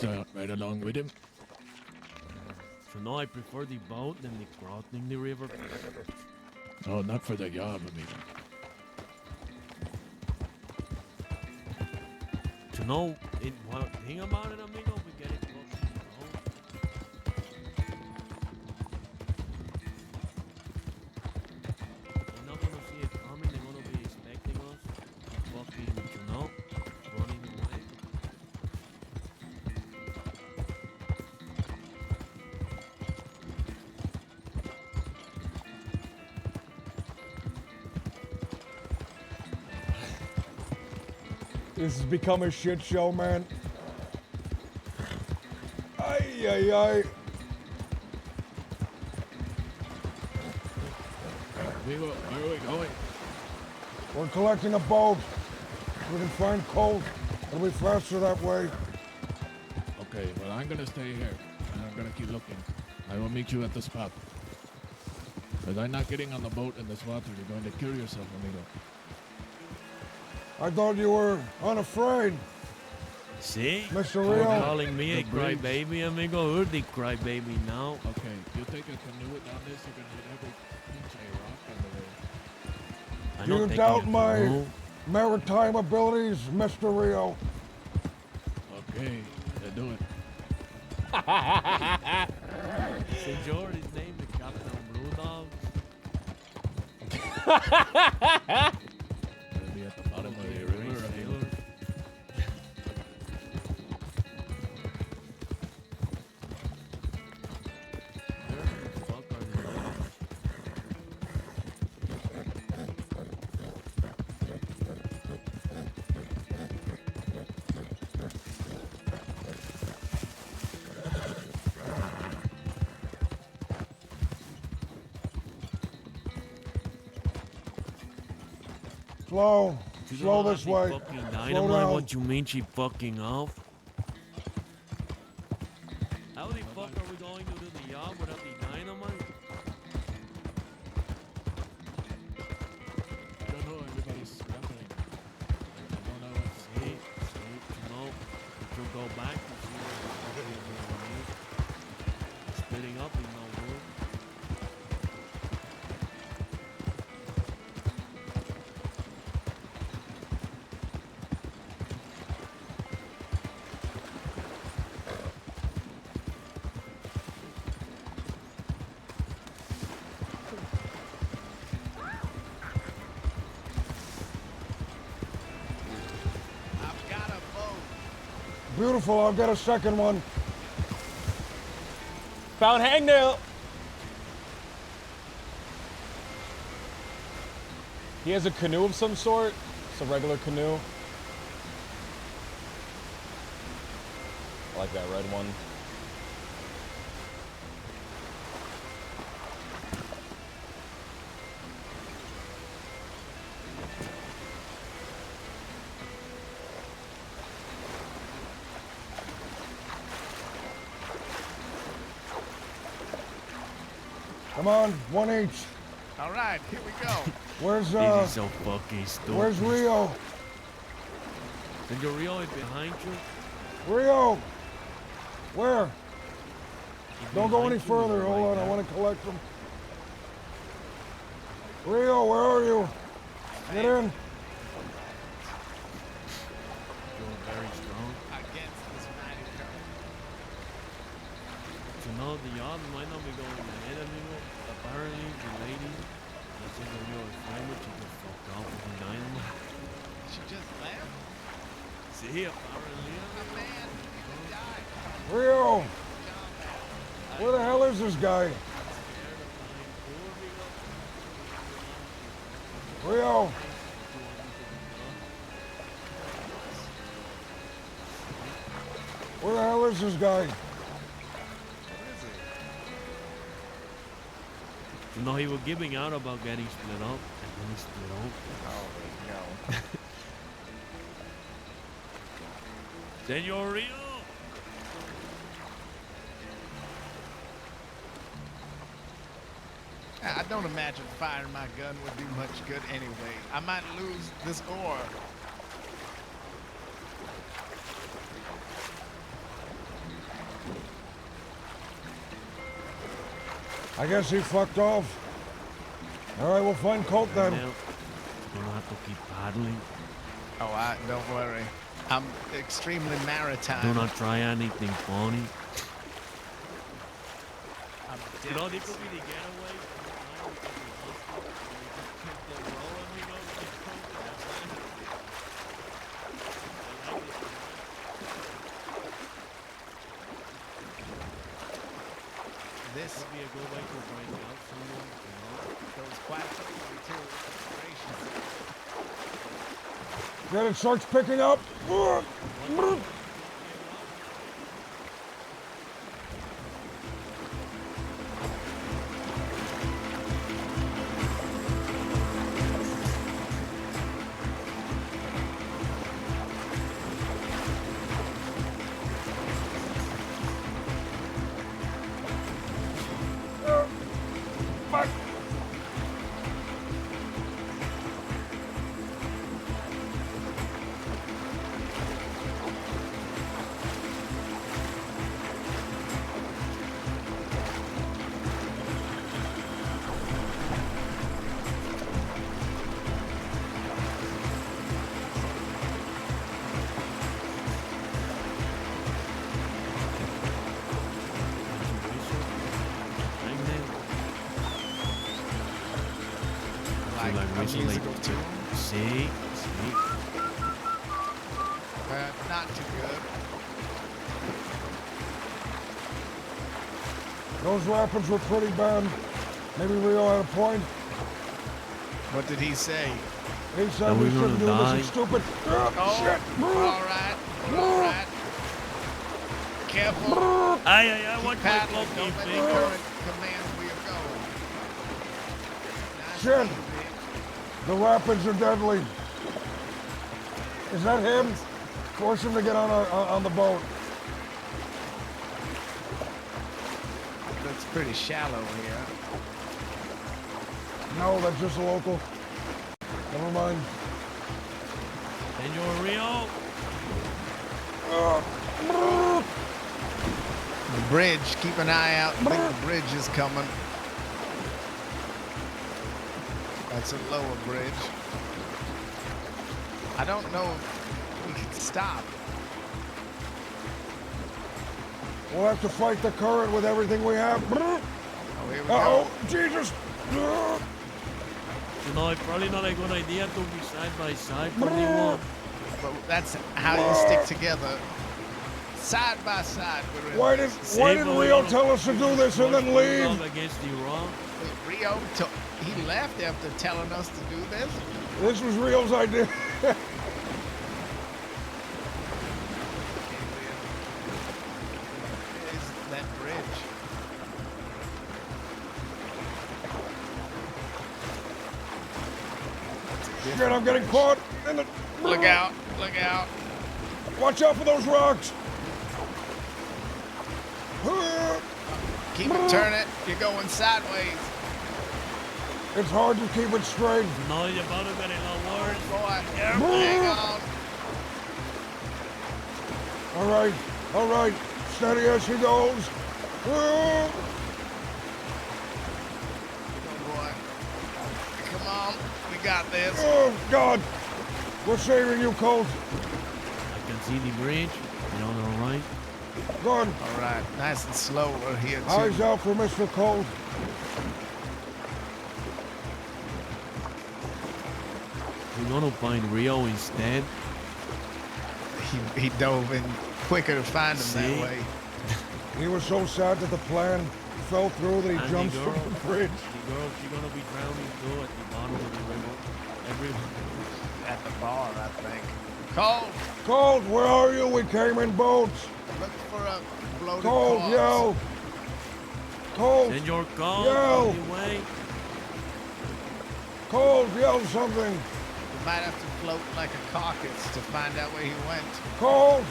along with him. So no, I prefer the boat than the crossing the river. No, not for the job, amigo. So no, one thing about it, amigo, we get it crossing the boat. They're not gonna see it coming. They're gonna be expecting us to fucking, running away. This has become a shit show, man. Ay, ay, ay. Amigo, where are we going? We're collecting a boat. We can find Colt. It'll be faster that way. Okay, well, I'm gonna stay here, and I'm gonna keep looking. I will meet you at the spot. Because I'm not getting on the boat in this water. You're going to kill yourself, amigo. I thought you were unafraid. See? Mr. You're Rio. calling me a crybaby, amigo. Who's the crybaby now? Okay, you take a canoe down this, you're gonna hit every pinche rock on the way. I Do don't you think doubt you my can maritime abilities, Mr. Rio? Okay, let's do it. St. George, his name is Captain Blue Dog. Gonna be at the bottom of the river, amigo. Slow. She Slow gonna this have way. the fucking Slow dynamite. down. What you mean she fucking off? How the fuck are we going to do the job without the dynamite? I don't know, everybody's scrambling. I don't know what to say. She'll go back to see what we need. Splitting up is no good. Beautiful. I'll get a second one. Found hangnail. He has a canoe of some sort. It's a regular canoe. I like that red one. Come on, one each. All right, here we go. Where's This is so fucking stupid. Where's Rio? And your Rio is behind you? Rio. Where? He's Don't go behind any you further. right Hold on, I there. want to collect them. Rio, where are you? Get in. You're very strong. Against this mighty current. So now the yard might not be going ahead, amigo. here, Rio! Where the hell is this guy? Rio! Where the hell is this guy? You know, he was giving out about getting split up, and then he split up. Oh, no. Senor Rio! I don't imagine firing my gun would do much good anyway. I might lose this ore. I guess he fucked off. All right, we'll find Colt then. Now, you don't have to keep paddling. Oh, don't worry. I'm extremely maritime. Do not try anything funny. You know, this could be the getaway. Kept the rolling, you know, this would be a good way to break out someone, you know. Goes quite quickly too. Gracious. Then it starts picking up. Musical tune. See? Not too good. Those rapids were pretty bad. Maybe Rio had a point. What did he say? He said we shouldn't do this stupid. Oh, shit! All right. Careful. Aye, watch my paddling. cloaky Don't let the finger. current command where you go. Shit! The rapids are deadly. Is that him? Force him to get on the boat. Looks pretty shallow here. No, that's just a local. Never mind. Senor Rio. The bridge. Keep an eye out. I think the bridge is coming. That's a lower bridge. I don't know if we can stop. We'll have to fight the current with everything we have. Oh, here we Uh-oh, go. Jesus! You know, it's probably not a good idea to be side by side for anyone. But that's how you stick together. Side by side. We're in Why this. did Rio tell us to do this and then leave? Against Iran. Rio, he left after telling us to do this? This was Rio's idea. That bridge. Shit, I'm getting caught in the... Look out, look out. Watch out for those rocks. Keep it turning. You're going sideways. It's hard to keep it straight. No, you're about to get a lot worse. Boy, hang on. All right. Steady as she goes. Oh boy. Come on, we got this. Oh, God. We're saving you, Colt. I can see the bridge. You're on the right. Good. All right, nice and slow. We're here too. Eyes out for Mr. Colt. We're gonna find Rio instead. he dove in quicker to find him See? that way. He was so sad that the plan fell through that And he the jumps girl- from the bridge. The girl, she's gonna be drowning too at the bottom of the river. At the bar, I think. Cold! Cold, where are you? We came in boats. Look for a bloated Cold, corpse. yell. Cold, Senor Cold, Yo. on the way. Cold, yell something. We might have to float like a carcass to find out where he went. Cold.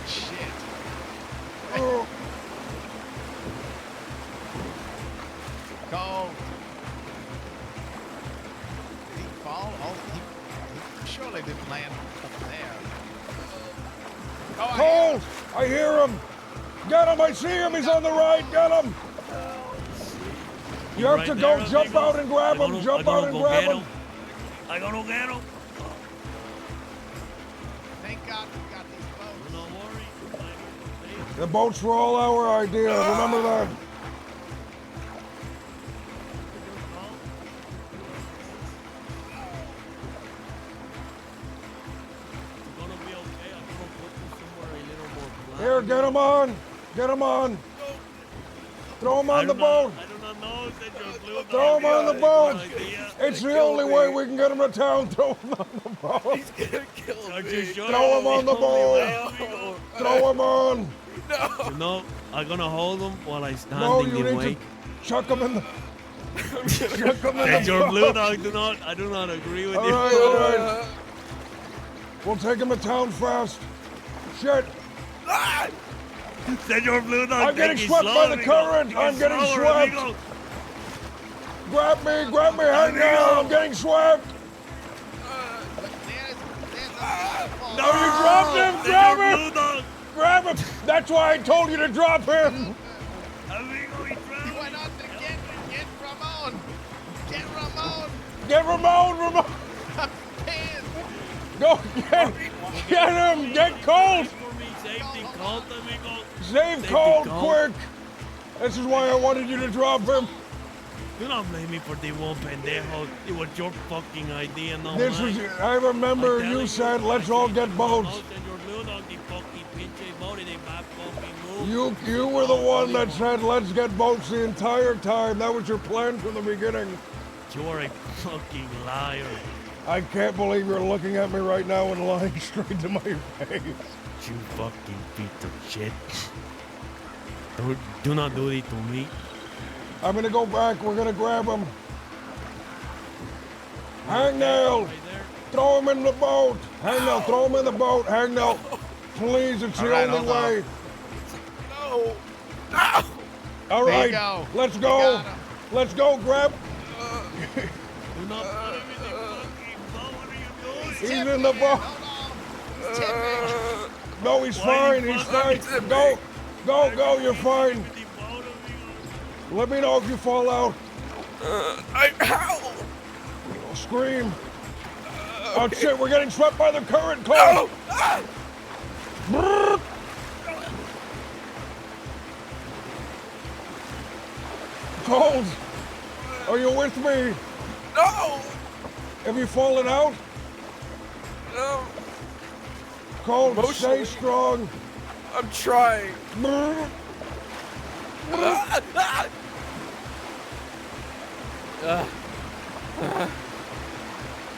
Shit. Oh, Cold. Did he fall? Oh, he surely didn't land up there. Oh, Cold, I hear him. Get him, I see him. He's on the right. Get him. You have Right to there, go jump amigo. out and grab him. I Jump gotta out and go grab get him. I gotta get him. Thank God we got these boats. Don't worry. The boats were all our idea. Remember that. It's gonna be okay. I'm gonna put you somewhere a little more flat. Here, get him on. Get him on. Throw him on the boat. I do not know, Senor Blue. Throw him on the boat. Idea. It's the only way we can get him to town. Throw him on the boat. He's gonna kill Are me. you sure? Throw him on the Only way, boat. amigo. Throw him on. You know, I'm gonna hold him while I stand No, in you the need way. to chuck him in the. Chuck him in And the your boat. blue dog I do not agree with All you. right, all right. We'll take him to town fast. Shit. Senor Blue Dog, I'm getting take it swept slow, by the amigo. current. Take it I'm getting slower, swept. amigo. Grab me, hang on. I'm getting swept. No, you dropped him. Senor Grab him. Blue Dog. Grab him. That's why I told you to drop him. Amigo, he drowned. He went on to get Ramon. Get Ramon. Get Ramon. I'm pissed. Go get him. Get Colt. For me, safety, Colt, amigo. Save Safety, Colt Colt. quick. This is why I wanted you to drop him. Do not blame me for the one pendejo. It was your fucking idea, no This mine. was. I remember I'm you telling said, let's all get boats. No, Senor Blue Dog, the fucking pinche boat, they bad fucking move. You were the one that said, let's get boats the entire time. That was your plan from the beginning. You're a fucking liar. I can't believe you're looking at me right now and lying straight to my face. You fucking piece of shit. Do not do it to me. I'm gonna go back. We're gonna grab him. Hangnail, throw him in the boat. Hangnail, throw him in the boat. Hangnail, please, it's the All right, only hold on. way. No. No. All There you right, go. let's You go. got him. Let's go, grab. Do not put him in the fucking boat. What are you doing? He's in the boat. No, he's fine. He's fine. Go, go, go. You're fine. Let me know if you fall out. How? Scream. Oh shit, we're getting swept by the current, Cole. No. Cold, are you with me? No. Have you fallen out? No. Cold, stay Emotionally. strong. I'm trying.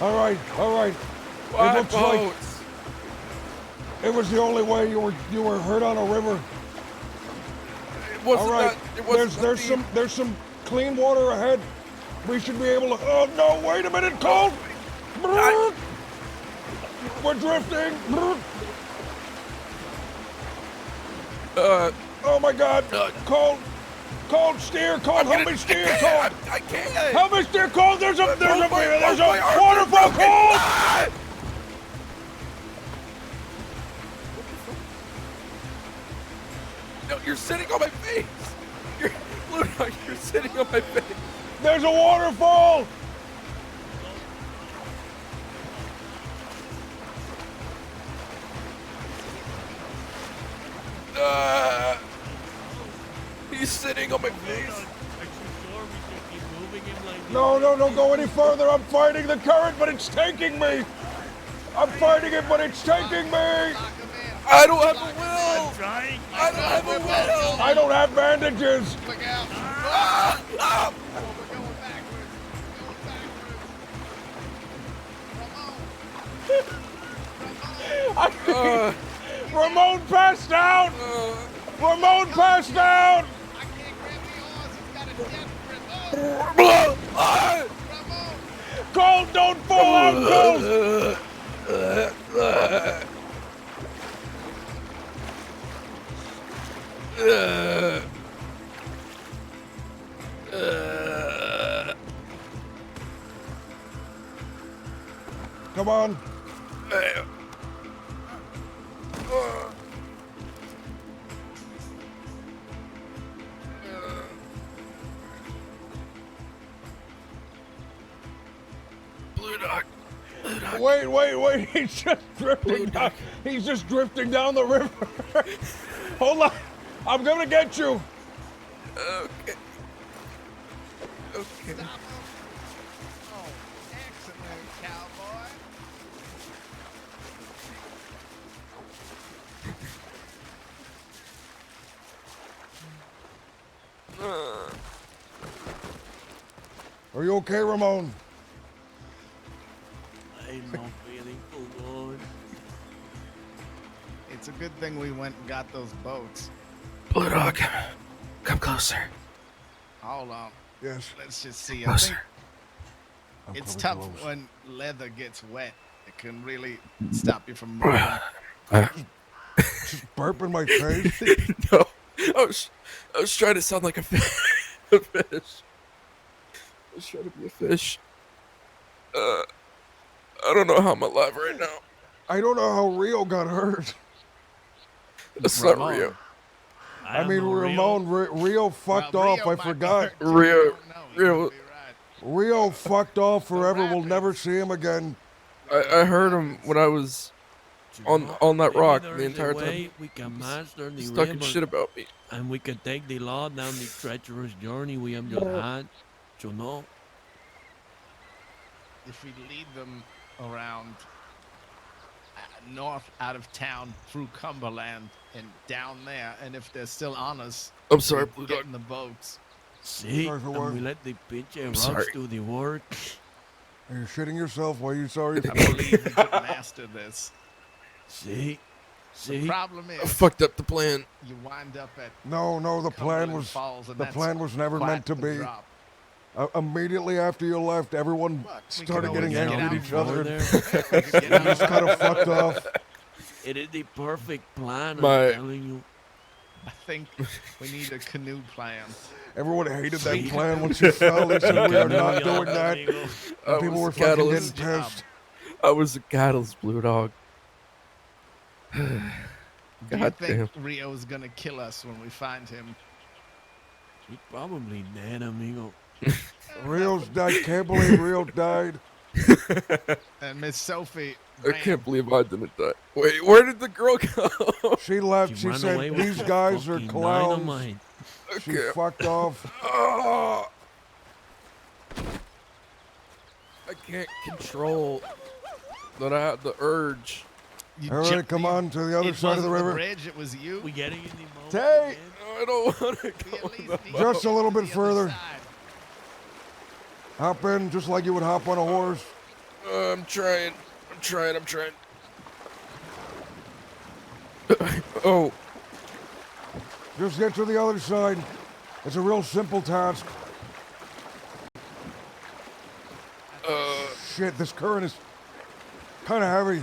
All right, all right. Why It looks like boats? it was the only way you were hurt on a river. It wasn't All right, that. It wasn't there's some clean water ahead. We should be able to. Oh no! Wait a minute, Cold. We're drifting. Oh my God! Cold, Cold, steer, Cold, help me steer, Cold. I can't. Help me steer, Cold. There's a my waterfall, arms are Cold. broken. No, you're sitting on my face. You're sitting on my face. There's a waterfall. He's sitting on my face. No, no, don't go any further. I'm fighting the current, but it's taking me. I'm fighting it, but it's taking me. I don't have a will. I don't have a will. I don't have bandages. Look out. Ah! Ah! We're going backwards. Ramon passed out. Ramon passed out. I can't grab the oars. He's got a death grip. Oh, Colt, don't fall out, Colt. Come on. Blue Dog. Wait. He's just drifting down. He's just drifting down the river. Hold on. I'm gonna get you. Okay. Okay. Oh, excellent, cowboy. Are you okay, Ramon? I'm not feeling too good. It's a good thing we went and got those boats. Blue Dog, come closer. Hold on. Yes. Let's just see. I Closer. think it's coming tough close. when leather gets wet. It can really stop you from moving. Just burp in my face. No, I was trying to sound like a fish. A fish. I was trying to be a fish. I don't know how I'm alive right now. I don't know how Rio got hurt. That's not Rio. I mean, Ramon, Rio fucked off. I forgot. Rio fucked off forever. We'll never see him again. I heard him when I was on that rock the entire time. We can master the He's talking river, shit about me. and we can take the law down the treacherous journey we have just had. So no, If we lead them around north out of town through Cumberland and down there, and if they're still on us, I'm sorry, we Blue get Dog. in the boats. see, Sorry for and what? we let the pinche rocks sorry. do the work. Are you shitting yourself? Why are you sorry? I believe we could master this. See, The problem I is fucked up the plan. you wind up at No, the plan Cumberland was Falls, and the that's plan was never quite meant to the be. drop. Immediately after you left, everyone We started can getting always angry get at each out other. there. You just kind of fucked off. It is the perfect plan. My- I'm telling you. I think we need a canoe plan. Everyone hated that plan once you fell. They said we are not doing that. I And people were was fucking getting catalyst. pissed. I was a catalyst, Blue Dog. Do you God damn. think Rio's gonna kill us when we find him? He's probably dead, amigo. Rio's died. Can't believe Rio died. And Miss Sophie I ran. can't believe I didn't die. Wait, where did the girl go? She left. She ran said, away with these the guys are fucking clowns. dynamite. She Okay. fucked off. Oh, I can't control that I have the urge. You All right, jumped- come on to the other It side of the wasn't river. bridge, it was you. We getting in the boat. Tay! again? I don't want to We go. at least need Just to a little get bit to the other further. side. Hop in just like you would hop on a horse. I'm trying. Oh, Just get to the other side. It's a real simple task. Shit, this current is kind of heavy.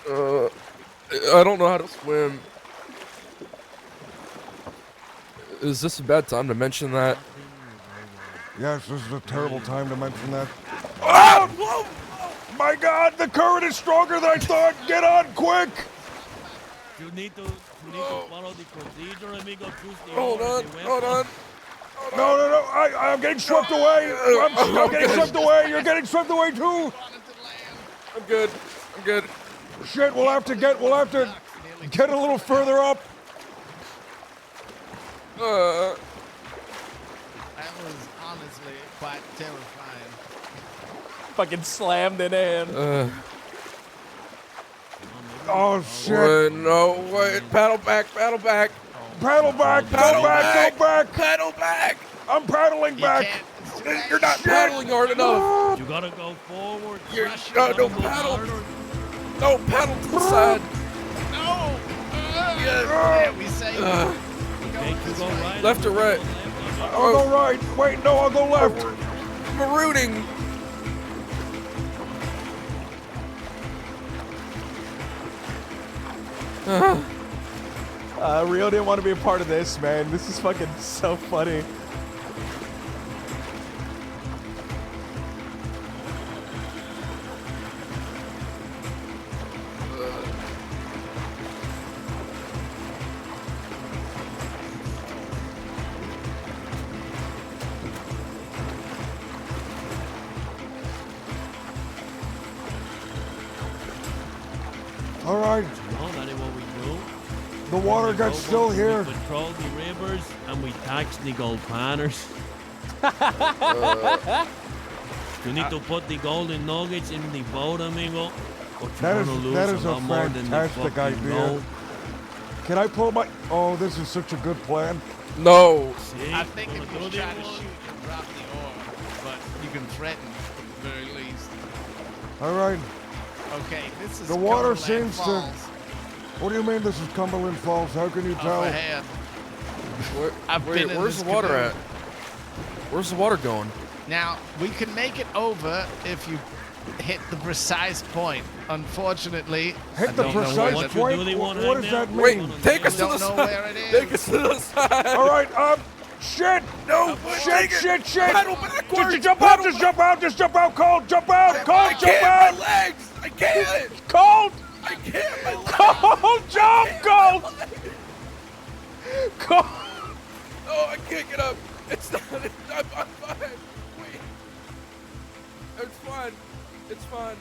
I don't know how to swim. Is this a bad time to mention that? Yes, this is a terrible time to mention that. Oh! My God, the current is stronger than I thought. Get on quick! You need to follow the procedure, amigo. Choose the Hold order, on, the hold weapon. on. No, I'm getting swept away. I'm getting swept away. You're getting swept away too. I'm good. Shit, we'll have to get a little further up. That was honestly quite terrifying. Fucking slammed in hand. Oh shit! Wait, no, wait. Paddle back, paddle back. Paddle back, Paddle go back, back. go back! Paddle back. I'm paddling back! You're not paddling hard enough. You gotta go forward. No, paddle. No, paddle to the side. No! Yeah. We say Left or right? I'll go right. Wait, no, I'll go left. Marooning. Rio didn't want to be a part of this, man. This is fucking so funny. All right. No, that ain't what we do. The water got still here. We patrol the rivers and we tax the gold planners. You need to put the golden nuggets in the boat, amigo. Or you're That gonna lose is a a lot more than the fantastic fucking idea. gold. Can I pull my? Oh, this is such a good plan. No. See? I think Gonna if do you the try to one. shoot, you drop the oar, but you can threaten at the very least. All right. Okay, this is The water Cumberland seems Falls. to. What do you mean this is Cumberland Falls? How can you tell? Up ahead. I've Wait, been in where's this the water canoe. at? Where's the water going? Now, we can make it over if you hit the precise point. Unfortunately, I Hit the don't know precise where What you point? do, they want What right does now? that mean? Wait, take us to don't the know side. where it is. Take us to the side. All right. Shit. No, Shit. Shit. Paddle backwards. Just jump out. Just jump out. Just jump out. Cold. Jump out. Cold. I Jump can't. out. My legs. I can't. Cold. I can't. My legs. Cold. Jump. Cold. Cold. Oh, I can't get up. It's not. I'm fine. Wait. It's fine. It's fine.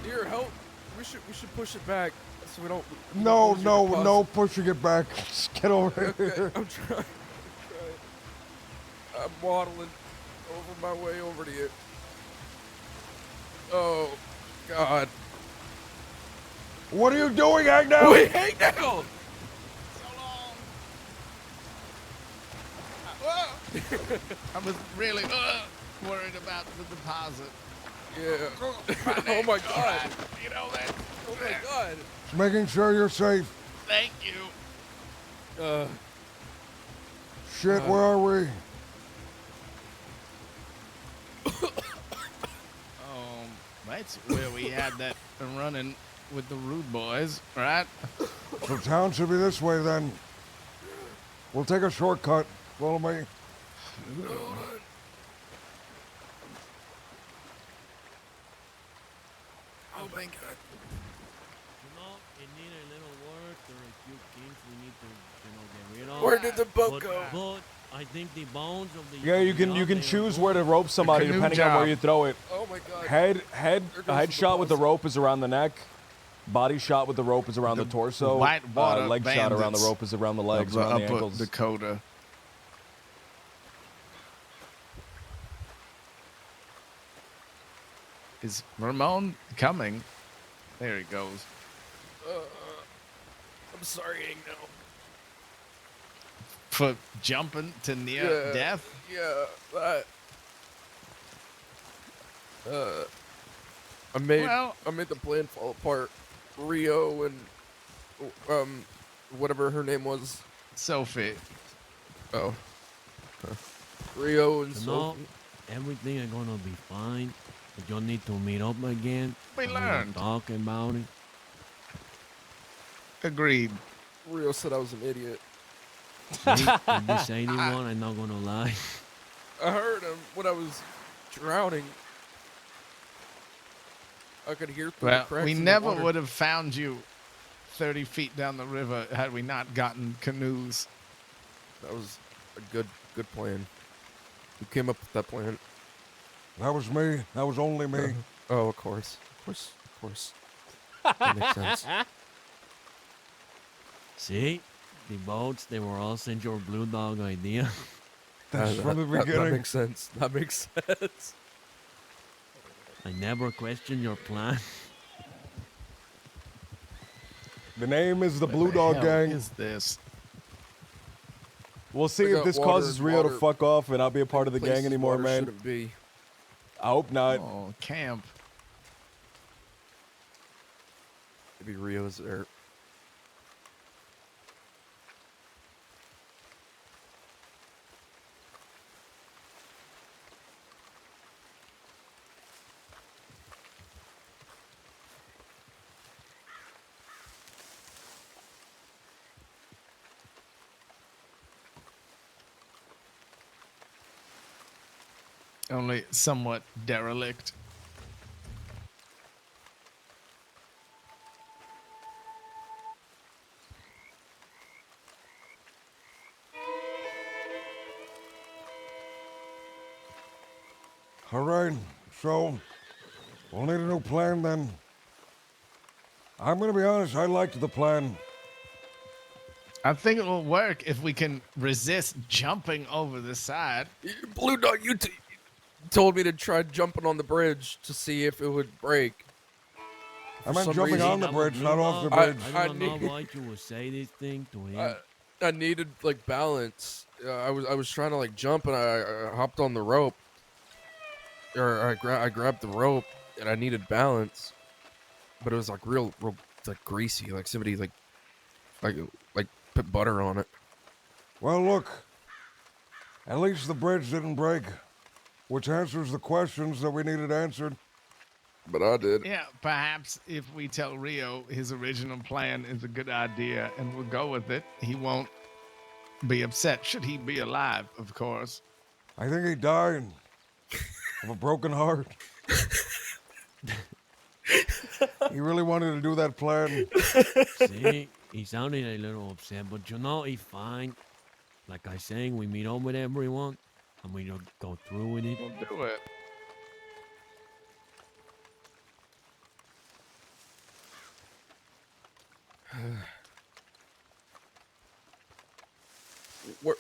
Here, help. We should push it back so we don't. No, lose no, your no, pushing it back. Just get over Okay, here. I'm trying. I'm waddling over my way over to you. Oh, God. What are you doing, Agnew? Wait, hang down! I was really worried about the deposit. Yeah. Oh my God. You know that. Oh my God. Just making sure you're safe. Thank you. Shit, where are we? That's where we had that running with the rude boys, right? The town should be this way then. We'll take a shortcut. Follow me. Oh, thank God. You know, it need a little work. There are a few things we need to, get rid of. Where did the boat but, go? But I think the bones of the Yeah, you can choose where to rope somebody canoe depending on job. where you throw it. Oh my God. Head shot with the rope is around the neck. Body shot with the rope is around the torso. white water leg shot around the bandits rope is around the legs, of the around the upper ankles. Dakota. Is Ramon coming? There he goes. I'm sorry, Agnew. For jumping to near death? Yeah, that. I made the plan fall apart. Rio and whatever her name was. Sophie. Oh. Rio and No, Sophie. everything is gonna be fine. But you'll need to meet up again. We and we'll learned. talk about it. Agreed. Rio said I was an idiot. See, if this anyone, I'm not gonna lie. I heard him when I was drowning. I could hear through the Well, cracks we in the never water. would have found you 30 feet down the river had we not gotten canoes. That was a good plan. Who came up with that plan? That was me. That was only me. Oh, of course. Of course. That makes sense. See, the boats, they were all St. George Blue Dog idea. That's from the That beginning. makes sense. That makes sense. I never questioned your plan. The name is the What Blue the Dog hell Gang. is this? We'll see I if got this water causes and Rio to water. fuck off and not be a part of the gang Places anymore, water man. shouldn't be. I hope not. Oh, camp. Maybe Rio's there. Only somewhat derelict. All right, so we'll need a new plan then. I'm gonna be honest, I liked the plan. I think it will work if we can resist jumping over the side. Blue Dog, you told me to try jumping on the bridge to see if it would break. I meant jumping on the bridge, not off the bridge. I don't know why you would say this thing to him. I needed like balance. I was trying to like jump and I hopped on the rope, or I grabbed the rope and I needed balance, but it was like real like greasy, like somebody like put butter on it. Well, look, at least the bridge didn't break, which answers the questions that we needed answered. But I did. Yeah, perhaps if we tell Rio his original plan is a good idea and we'll go with it, he won't be upset. Should he be alive, of course. I think he died of a broken heart. He really wanted to do that plan. See, he sounded a little upset, but you know, he's fine. Like I saying, we meet up with everyone and we just go through with it. We'll do it.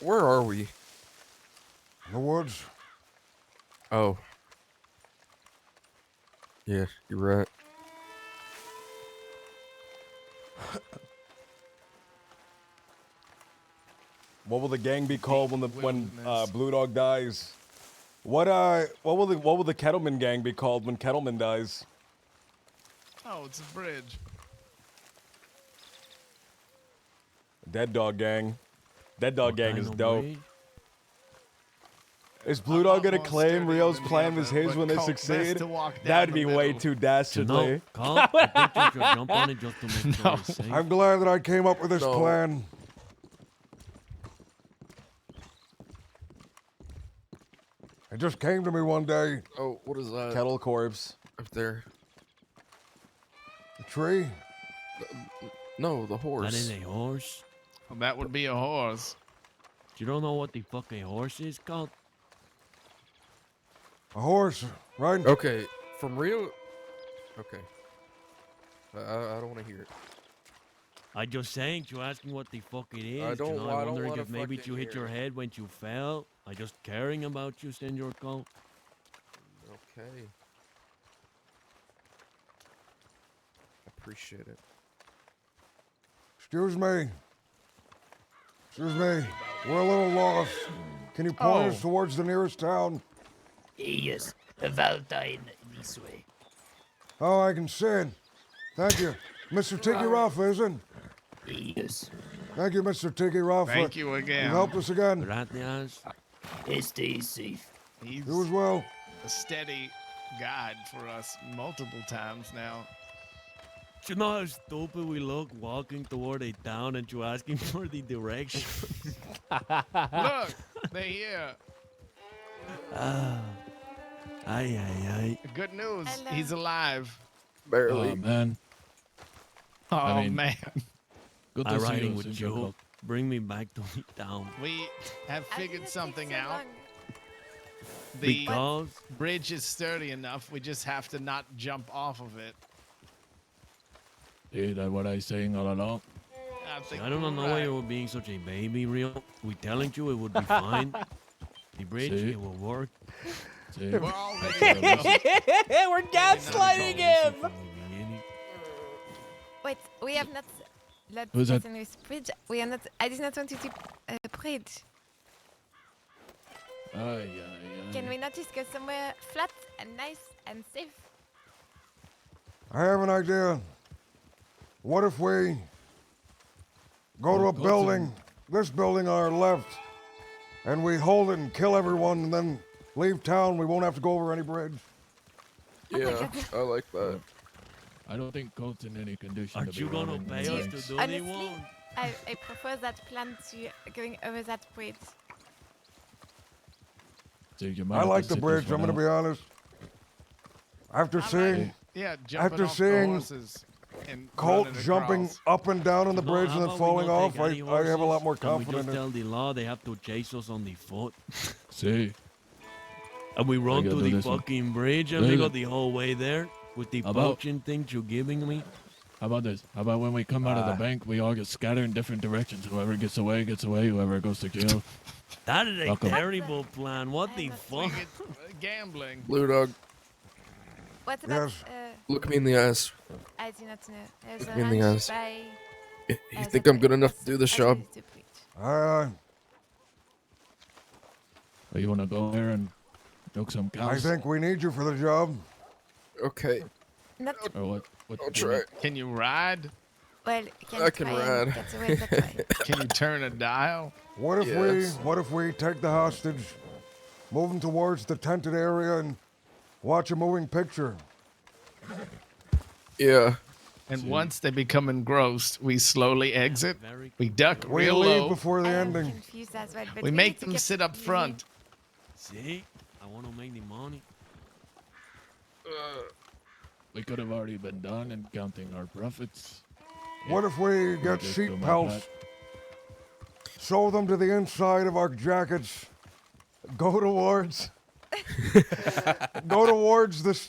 Where are we? In the woods. Oh. Yeah, you're right. What will the gang be called when Blue Dog dies? What will the Kettleman gang be called when Kettleman dies? Oh, it's a bridge. Dead Dog Gang. Dead Dog Gang is kind of dope. bridge? Is Blue Dog gonna more claim sturdy Rio's than the plan other, was his but when they Colt, best succeed? to walk down That'd the be way middle. too You dastardly. know, Carl, I think you should jump on it just to make sure it's safe. I'm glad that I came up with this No. plan. It just came to me one day. Oh, what is that? Kettle corpse. Up there. A tree? No, the horse. That is a horse. Well, that would be a horse. You don't know what the fuck a horse is called? A horse, right? Okay, from Rio. Okay. I don't want to hear it. I just saying, you asking what the fuck it is. I don't- you know, I I don't wondering wanna if maybe fucking you hit hear your it. head when you fell. I just caring about you, Senor Cole. Okay. Appreciate it. Excuse me. Excuse me. We're a little lost. Can you point us towards the nearest town? Yes, Valentine, this way. Oh, I can see it. Thank you. Mr. Tiki Rafa, isn't it? Yes. Thank you, Mr. Tiki Rafa. Thank you again. You've helped us again. Gracias. Stay safe. He's You as well. a steady guide for us multiple times now. You know how stupid we look walking toward a town and you asking for the direction? Look, they're here. Ah. Ay, ay, ay. Good news. He's alive. Barely. Oh, man. Oh, I mean, man. Good to I'm see riding you, with Senor you. Cole. Bring me back to the town. We have figured something out. The Because bridge is sturdy enough. We just have to not jump off of it. See, that's what I saying all along. I think I don't you're know why right. you were being such a baby, Rio. We telling you it would be fine. The bridge, See? it will work. See? We're all We're gaslighting him. Wait, we have not. Let Who's that? person with bridge. We are not. I did not want to do bridge. Can we not just go somewhere flat and nice and safe? I have an idea. What if we go to a building, this building on our left, and we hold it and kill everyone and then leave town? We won't have to go over any bridge. Yeah, I like that. I don't think Colt's in any condition Aren't to be you gonna robbing pay the us banks. to do any Honestly, one? I prefer that plan to going over that bridge. So you might I have like to the sit bridge, this I'm one gonna be honest. After seeing jumping off the seeing horses and Colt running jumping across. up and down on the No, bridge how and then about we falling not off, take any I have a lot horses, more and we confidence. just tell the law they have to chase us on the foot. See? And we run gotta to do the this one. fucking bridge and we Listen. go the whole way there with the How about- poaching things you're giving me. How about this? How about when we come out of the bank, we all get scattered in different directions. Whoever gets away, gets away. Whoever goes to jail. That is a Welcome. terrible plan. What the fuck? Gambling. Blue Dog, What about? look me in the eyes. I do not know. There's Look a me in the ranch eyes. by. You think I'm good enough to do this job? I Or you want to go there and milk some cows? think we need you for the job. Okay. Not. Or what? I'll try. Can you ride? Well, can I can try and ride. get away that way. Can you turn a dial? What if Yes. what if we take the hostage, move him towards the tented area, and watch a moving picture? Yeah. And once they become engrossed, we slowly exit. We duck We real leave low. before the I am ending. confused as well, but We need make to them get sit up Lily. front. See? I want to make the money. We could have already been done and counting our profits. What if we get just sheep do my pelts, part. sew them to the inside of our jackets, go towards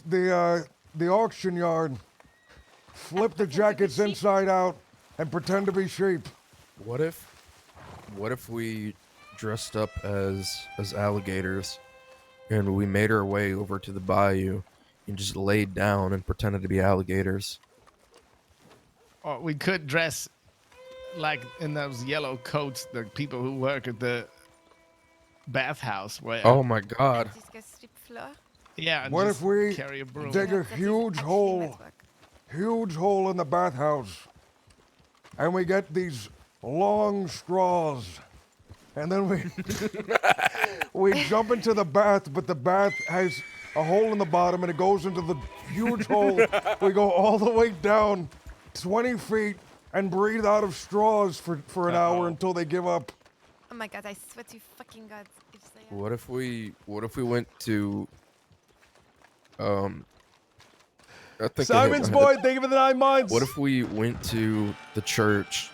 the auction yard, flip the jackets inside out, and pretend to be sheep? What if we dressed up as alligators and we made our way over to the bayou and just laid down and pretended to be alligators? Or we could dress like in those yellow coats the people who work at the bathhouse wear. Oh my god. Just go sweep floor. Yeah. And What just if we carry a broom? dig a huge hole in the bathhouse, and we get these long straws, and then we jump into the bath, but the bath has a hole in the bottom, and it goes into the huge hole. We go all the way down 20 feet and breathe out of straws for an hour until they give up. Oh my god, I swear to fucking god. If they are... What if we went to I think Simon's boy, thank you for the 9 months. What if we went to the church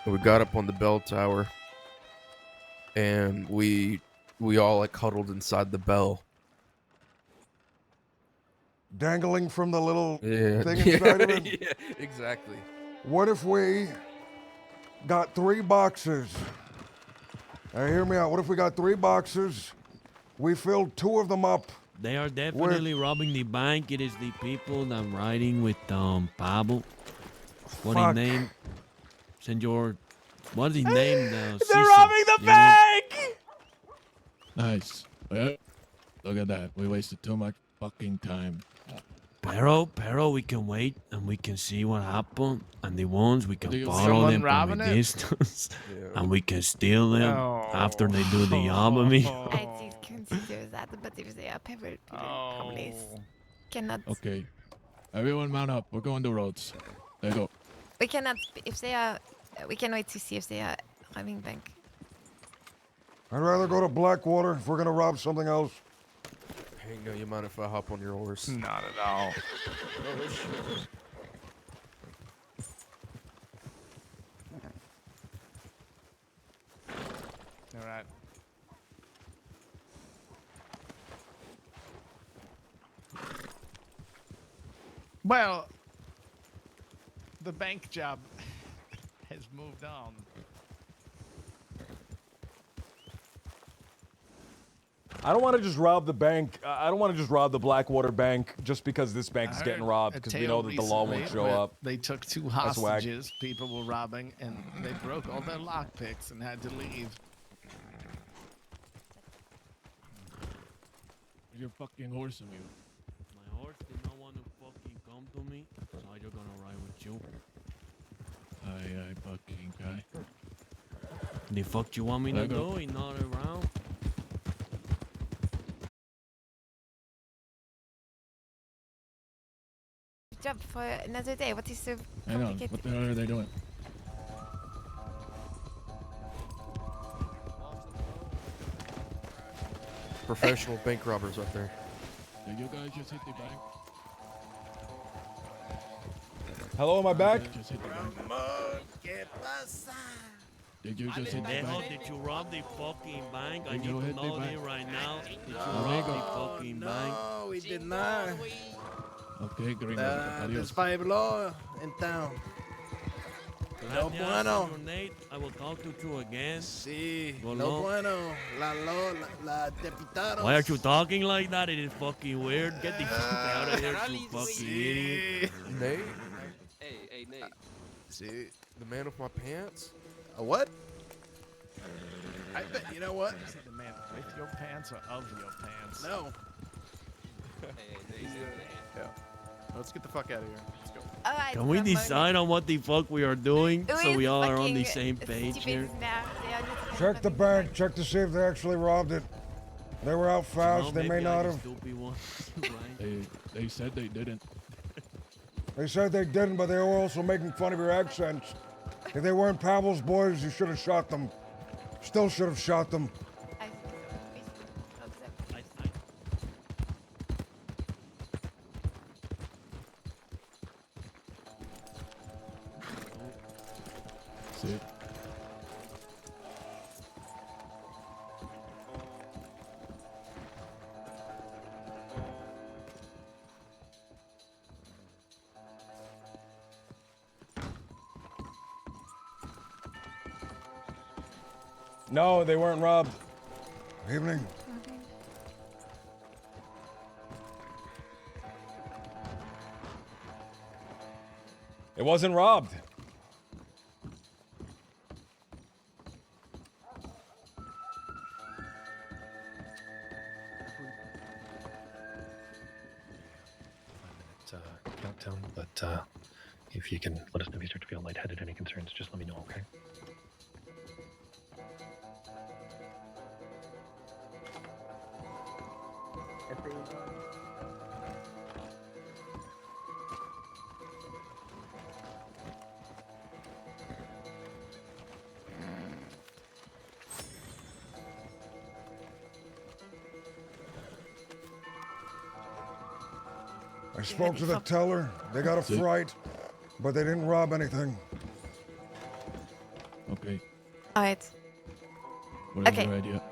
and we got up on the bell tower and we all like huddled inside the bell? Dangling from the little Yeah. thing inside of it? Yeah, exactly. What if we got 3 boxes? Now hear me out. What if we got 3 boxes? We filled 2 of them up. They are definitely robbing the bank. It is the people that I'm riding with Pablo. What Fuck. his name? Senor. What is his name? They're robbing the bank! Nice. Well, look at that. We wasted too much fucking time. Pero, we can wait and we can see what happened. And the ones we can Do you see follow someone them from robbing a it? distance. Yeah. And we can steal them after they do the job of me. I did consider that, but if they are people probably cannot. Okay. Everyone mount up. We're going to roads. There you go. We cannot. If they are, we can wait to see if they are robbing bank. I'd rather go to Blackwater if we're gonna rob something else. Hey, no, you mind if I hop on your horse? Not at all. All right. Well, the bank job has moved on. I don't want to just rob the bank. I don't want to just rob the Blackwater Bank just because this bank is getting robbed because we know that the law won't show up. They took 2 That's whack. hostages people were robbing, and they broke all their lockpicks and had to leave. Your fucking horse of you. My horse did not want to fucking come to me, so I just gonna ride with you. Aye, fucking guy. The fuck you want me to do? He's not around. Job for another day. What is so I know. complicated? What the hell are they doing? Professional bank robbers up there. Did you guys just hit the bank? Hello, am I back? Just hit the bank. Did you just hit the bank? Did you rob the fucking bank? I Did need you to hit the know bank? it right now. Did you No, rob the fucking bank? No, we did not. Okay, gringo. There's Adios. 5 law in town. No Gracias, bueno. Señor Nate. I will talk to you again. Sí, Go no long. bueno. La deputados. Why are you talking like that? It is fucking weird. Get the fuck out of here, you fucking idiot. Nate? Hey, Nate. See, the man with my pants? A what? I bet, you know what? Is it the man with your pants or of your pants? No. Hey, Nate. Yeah. Let's get the fuck out of here. Let's go. Alright, Can we come on. decide on what the fuck we are doing so Who we is all are on the fucking same page stupid here? now? They are not Check the bank. Check to see if they actually robbed it. They were out fast. No, They may maybe not I'm the have. stupid one. Right. They said they didn't. They said they didn't, but they were also making fun of your accents. If they weren't Pavel's boys, you should have shot them. Still should have shot them. See? No, they weren't robbed. Evening. It wasn't robbed. Countdown, but if you can let us know if you start to feel lightheaded, any concerns, just let me know, okay? I spoke to the teller. They got a fright, but they didn't rob anything. Okay. Alright. What is Okay. your idea?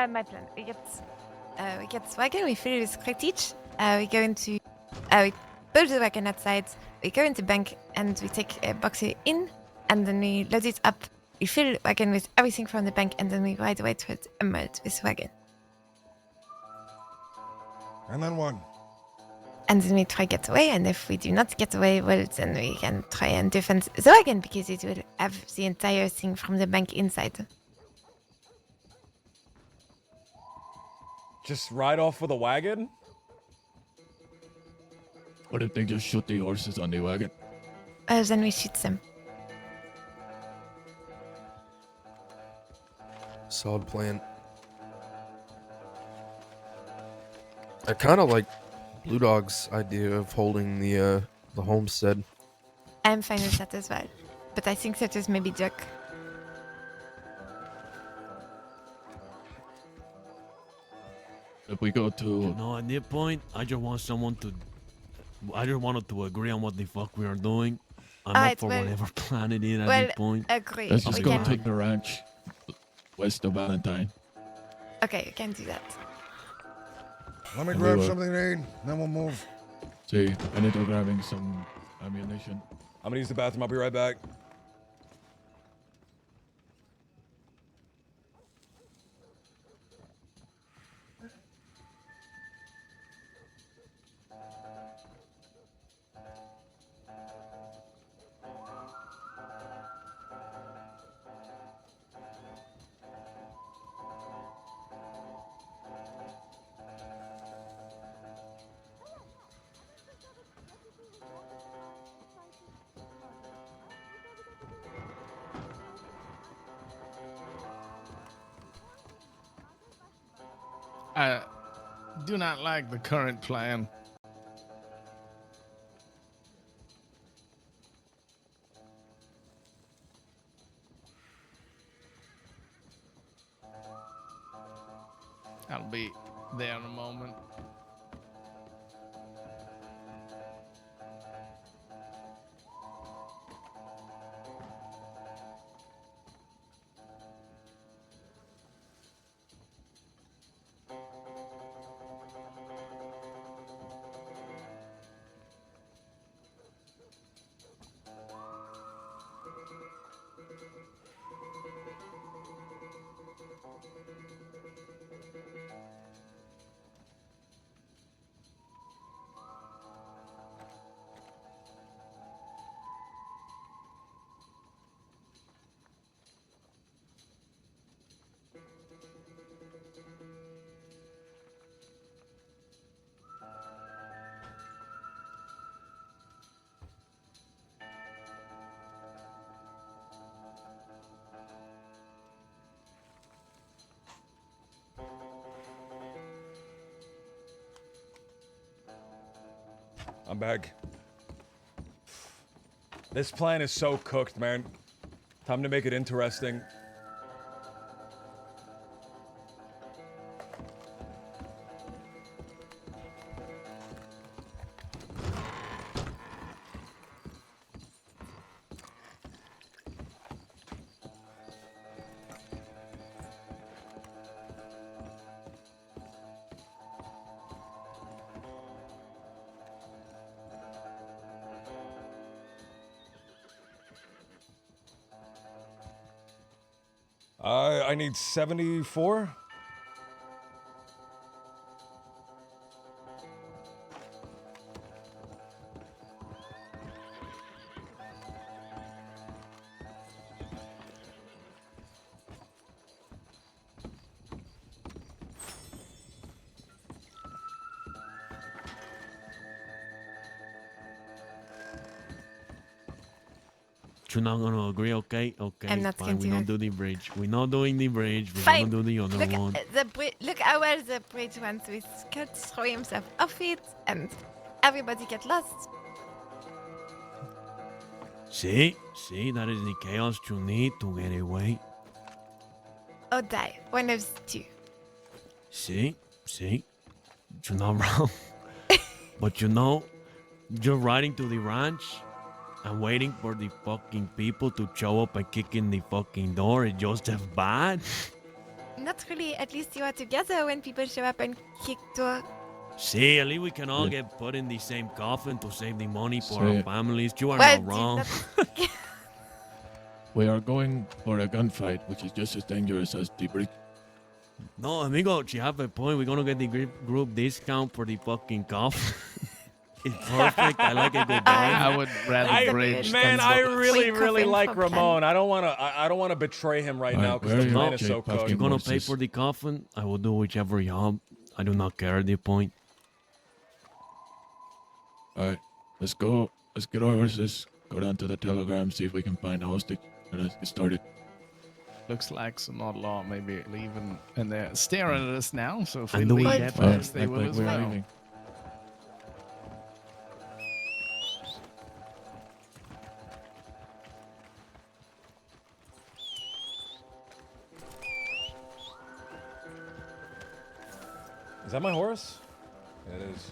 My plan. We get wagon, we fill with prestige. We go into we pull the wagon outside, we go into bank and we take a boxer in and then we load it up. We fill the wagon with everything from the bank and then we ride away towards Emerald with wagon. And then what? And then we try get away, and if we do not get away, well, then we can try and defend the wagon because it will have the entire thing from the bank inside. Just ride off with a wagon? What if they just shoot the horses on the wagon? Then we shoot them. Solid plan. I kind of like Blue Dog's idea of holding the homestead. I'm fine with that as well. But I think that is maybe joke. If we go to... No, at this point, I just want someone to... I just wanted to agree on what the fuck we are doing. I'm Alright, up for well- whatever plan it is at well, this point. agree. Let's just We go can- take the ranch west of Valentine. Okay, you can do that. Let me And grab we will- something to eat, then we'll move. See, I need to grabbing some ammunition. I'm gonna use the bathroom. I'll be right back. I do not like the current plan. I'll be there in a moment. I'm back. This plan is so cooked, man. Time to make it interesting. I need 74. You're not gonna agree, okay? Okay, I'm not fine. going We to don't do the bridge. We're not doing the bridge. We're Fine. gonna do the other Look, one. look how well the bridge went with Scott throw himself off it, and everybody get lost. See, that is the chaos you need to get away. Or die. One of the two. See, you're not wrong. But you know, you're riding to the ranch and waiting for the fucking people to show up and kick in the fucking door is just as bad. Not really. At least you are together when people show up and kick door. See, at least we can all Yeah. get put in the same coffin to save the money for See. our families. You are Well, not wrong. We are going for a gunfight, which is just as dangerous as the bridge. No, amigo, you have a point. We're gonna get the group discount for the fucking coffin. It's perfect. I like a good vibe. I would rather bridge. Man, than I the- really Coffin like for Ramon. I don't wanna betray him right now because the plan is so cooked. You're gonna pay for the coffin. I will do whichever job. I do not care at this point. All right, let's go. Let's get our horses. Go down to the telegram, see if we can find a hostage, and let's get started. Looks like some outlaw maybe leaving, and they're staring at us now. So if we And do we leave, get I guess they act will like as we're well. leaving. Is that my horse? Yeah, it is.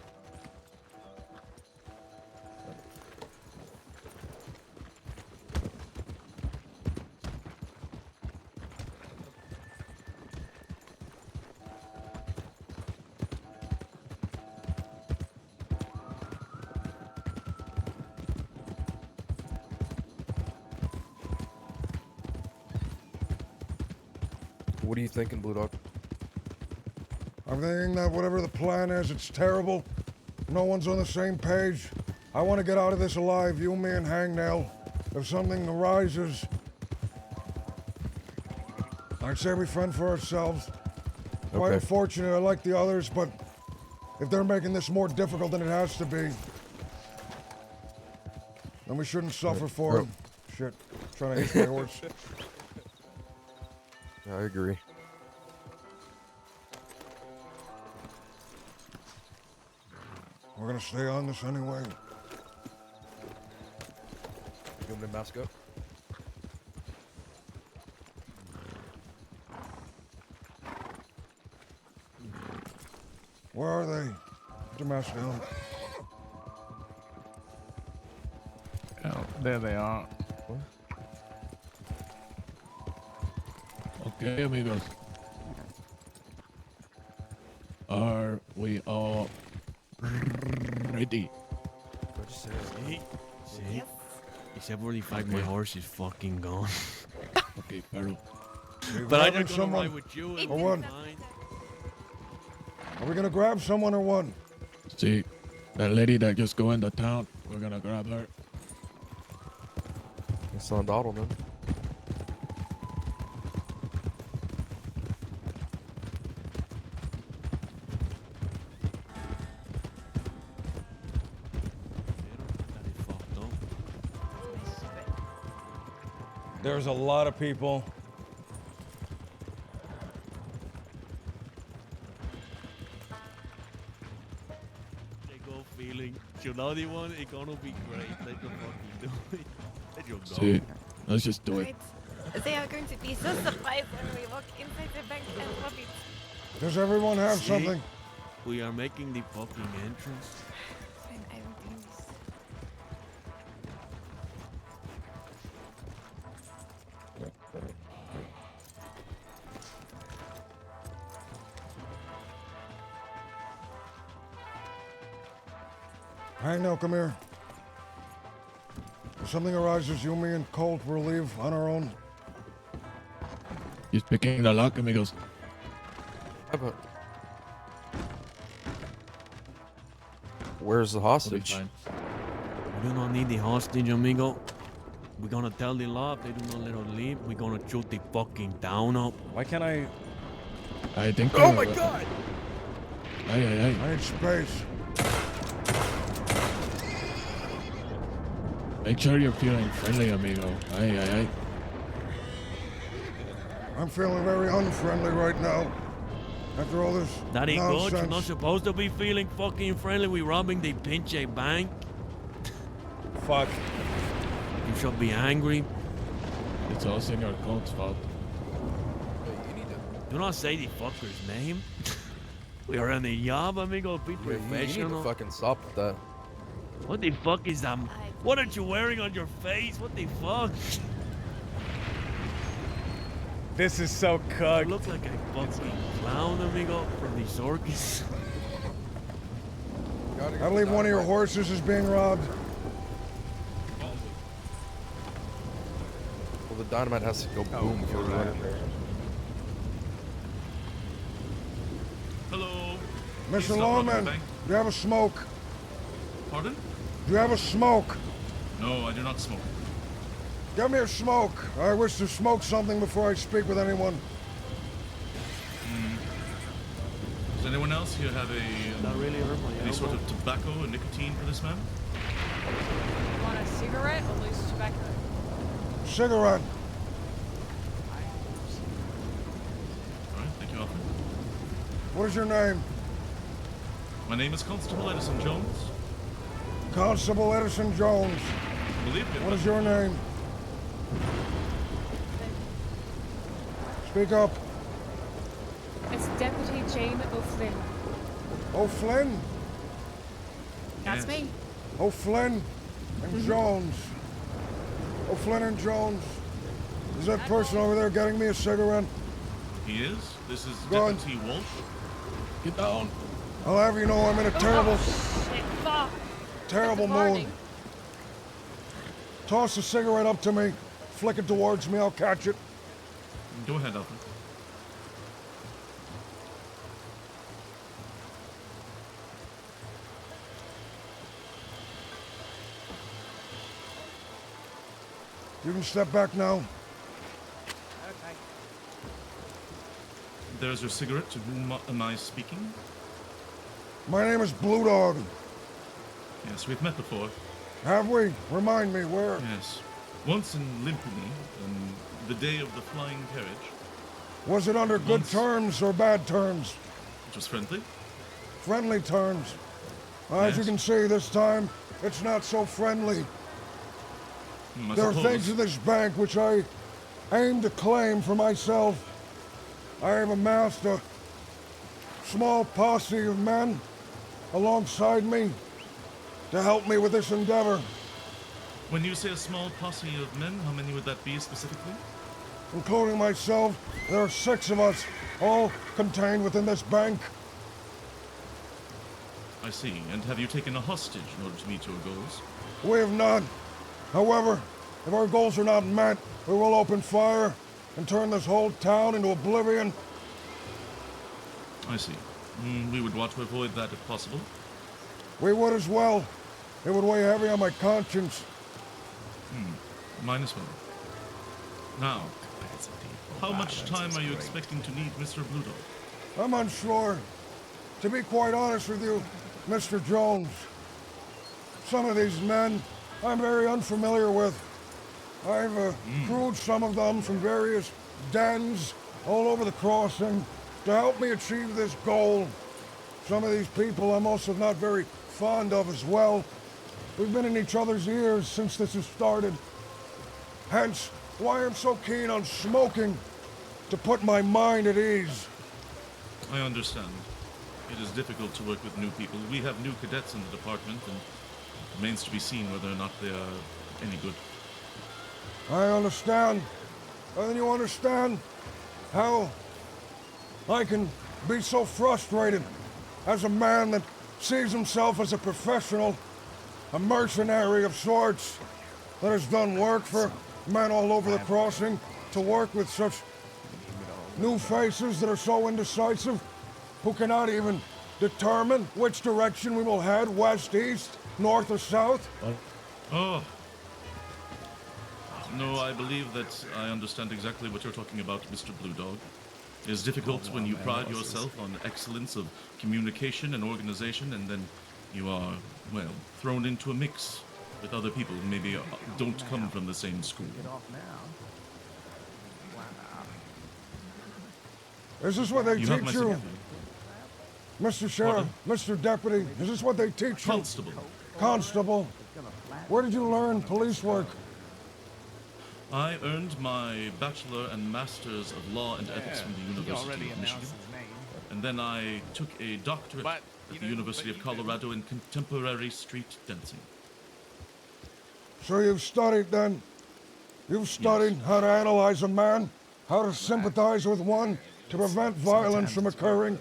What are you thinking, Blue Dog? I'm thinking that whatever the plan is, it's terrible. No one's on the same page. I want to get out of this alive, you, me, and Hangnail. If something arises, I'd say we fend for ourselves. Quite Okay. unfortunate, I like the others, but if they're making this more difficult than it has to be, then we shouldn't suffer for it. Shit, trying to hit my horse. I agree. We're gonna stay on this anyway. You want me to mask up? Where are they? Put the mask down. Oh, there they are. Okay, amigos. Are we all ready? See? Except for the fact my horse is fucking gone. Okay, pero. But I Grabbing just gonna someone ride with you. or one? Are we gonna grab someone or one? See, that lady that just go into town, we're gonna grab her. It's on Donald, man. There's a lot of people. They go feeling. You know the one, it's gonna be great. Let them fucking do it. Let you go. See, let's just do it. Right. They are going to be so surprised when we walk inside the bank and rob it. Does everyone have See? something? We are making the fucking entrance. Fine, I will do this. Hang now, come here. If something arises, you, me, and Colt will leave on our own. He's picking the lock, amigos. Where's the hostage? We do not need the hostage, amigo. We're gonna tell the law if they do not let us leave. We're gonna shoot the fucking town up. Why can't I? I think. Oh my god! Hey. I need space. Make sure you're feeling friendly, amigo. Hey. I'm feeling very unfriendly right now. After all this That ain't good. nonsense. You're not supposed to be feeling fucking friendly. We robbing the pinche bank. Fuck. You should be angry. It's all Senor Colt's fault. Do not say the fucker's name. We are on the job, amigo. Be You need professional. to fucking stop with that. What the fuck is that? What are you wearing on your face? What the fuck? This is so You cooked. look like a fucking clown, amigo, from the circus. I believe one of your horses is being robbed. Well, the dynamite has to go boom before we run in there. Hello. Mr. Lawman, do you have a smoke? Pardon? Do you have a smoke? No, I do not smoke. Give me a smoke. I wish to smoke something before I speak with anyone. Does anyone else here have That really hurt my any sort elbow. of tobacco or nicotine for this man? You want a cigarette or loose tobacco? Cigarette. All right, thank you, officer. What is your name? My name is Constable Edison Jones. Constable Edison Jones. Believe me. What is your name? Speak up. It's Deputy Jane O'Flynn. O'Flynn? That's me. O'Flynn and Jones. O'Flynn and Jones. Is that person over there getting me a cigarette? He is. This is Go on. Deputy Walsh. Get down. I'll have you know I'm in a terrible, Shit, fuck. terrible Good mood. morning. Toss the cigarette up to me. Flick it towards me. I'll catch it. Go ahead, Alfred. You can step back now. Okay. There's your cigarette. To whom am I speaking? My name is Blue Dog. Yes, we've met before. Have we? Remind me, where? Yes. Once in Limpany, on the day of the flying carriage. Was it under good terms or bad terms? It was friendly. Friendly terms. As you can see, this time, it's not so friendly. I There are suppose. things in this bank which I aim to claim for myself. I have amassed a small posse of men alongside me to help me with this endeavor. When you say a small posse of men, how many would that be specifically? Including myself, there are 6 of us, all contained within this bank. I see. And have you taken a hostage in order to meet your goals? We have not. However, if our goals are not met, we will open fire and turn this whole town into oblivion. I see. We would want to avoid that if possible. We would as well. It would weigh heavy on my conscience. Mine as well. Now, how much time are you expecting to need, Mr. Blue Dog? I'm unsure. To be quite honest with you, Mr. Jones, some of these men I'm very unfamiliar with. I've crewed some of them from various dens all over the crossing to help me achieve this goal. Some of these people I'm also not very fond of as well. We've been in each other's ears since this has started. Hence, why I'm so keen on smoking, to put my mind at ease. I understand. It is difficult to work with new people. We have new cadets in the department, and it remains to be seen whether or not they are any good. I understand. And then you understand how I can be so frustrated as a man that sees himself as a professional, a mercenary of sorts, that has done work for men all over the crossing, to work with such new faces that are so indecisive, who cannot even determine which direction we will head, west, east, north, or south. Oh. No, I believe that I understand exactly what you're talking about, Mr. Blue Dog. It is difficult when you pride yourself on excellence of communication and organization, and then you are, well, thrown into a mix with other people who maybe don't come from the same school. Is this what they You have my teach you? sympathy. Mr. Sheriff, Mr. Deputy, is this what they teach you? Constable. Constable. Where did you learn police work? I earned my bachelor and master's of law and ethics from the University of Michigan. And then I took a doctorate at the University of Colorado in contemporary street dancing. So you've studied then? You've studied how to analyze a man, how to sympathize with one, to prevent violence from occurring?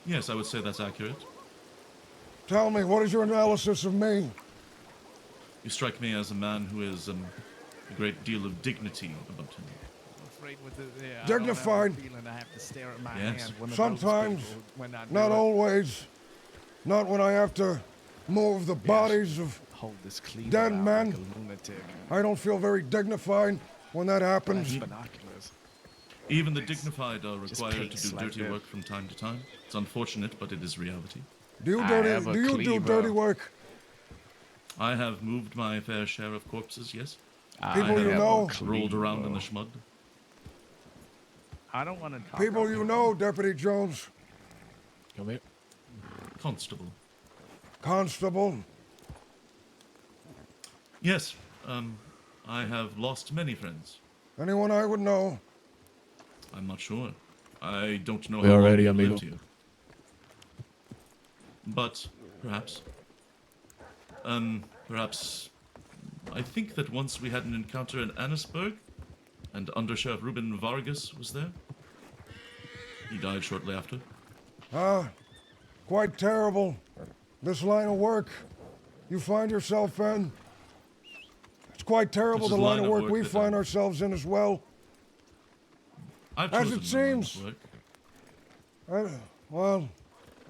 Yes, I would say that's accurate. Tell me, what is your analysis of me? You strike me as a man who has a great deal of dignity about him. Dignified. Yes. Sometimes, not always. Not when I have to move the bodies of dead men. I don't feel very dignified when that happens. Even the dignified are required to do dirty work from time to time. It's unfortunate, but it is reality. Do you do dirty work? I have moved my fair share of corpses, yes. People you know? Rolled around in the schmud. I don't want to talk. People you know, Deputy Jones. Come here. Constable. Constable? Yes, I have lost many friends. Anyone I would know? I'm not sure. I don't know We how are long ready, you amigo. lived here. But, perhaps. Perhaps. I think that once we had an encounter in Annisburg, and Under Sheriff Ruben Vargas was there. He died shortly after. Quite terrible. This line of work you find yourself in. It's quite terrible, the line of work we find ourselves in as well. I've As chosen it my line of seems. work. Well,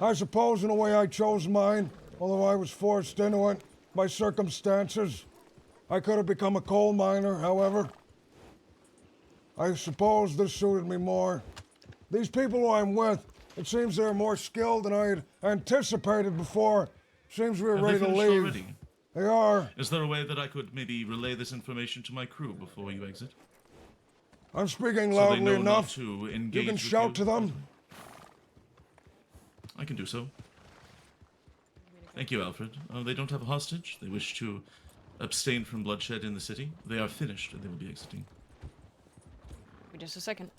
I suppose in a way I chose mine, although I was forced into it by circumstances. I could have become a coal miner, however. I suppose this suited me more. These people who I'm with, it seems they're more skilled than I had anticipated before. Seems we were Have ready they to finished leave. already? They are. Is there a way that I could maybe relay this information to my crew before you exit? I'm speaking So loudly they know enough. not to You engage can with shout you? to them. I can do so. Thank you, Alfred. They don't have a hostage. They wish to abstain from bloodshed in the city. They are finished, and they will be exiting. Give me just a second.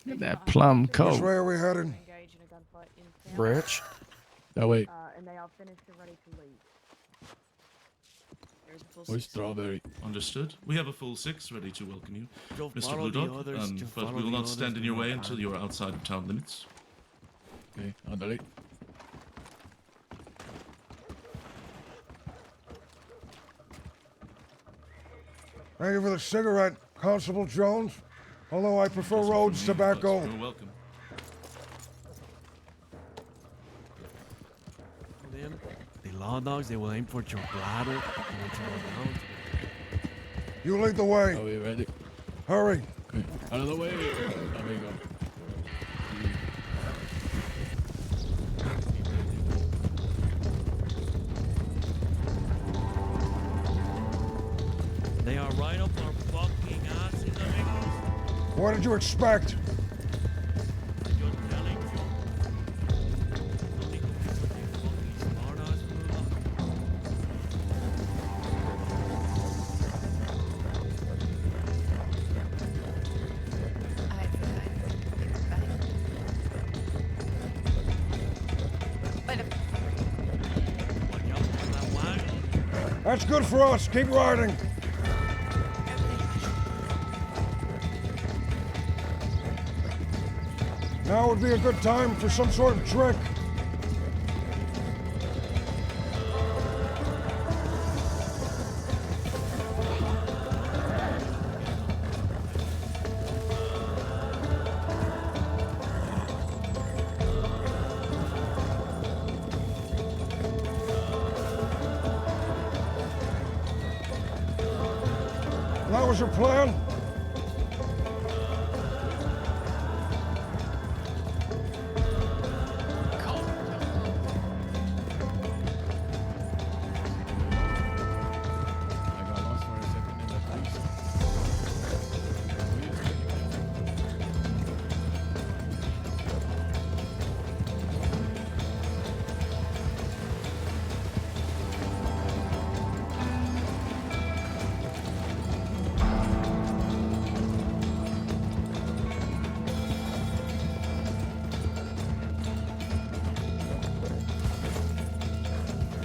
Look at that plum Which coat. way are we headed? Branch. That way. And they all finished and ready to leave. There's a full Or six. strawberry. Understood. We have a full 6 ready to welcome you, Just Mr. follow the Blue others, Dog, just but follow we will the not stand others in your and way you're until fine. you are outside of town limits. Okay, ándale. Thank you for the cigarette, Constable Jones. Although I prefer Rhodes tobacco. You're welcome. Them, the law dogs, they will aim for your bladder and let you go down. You lead the way. Are we ready? Hurry. Okay, out of the way. There we go. They are right up our fucking asses, amigos. What did you expect? You're telling you. Smart ass That's good for us. Keep riding. Now would be a good time for some sort of trick. That was your plan?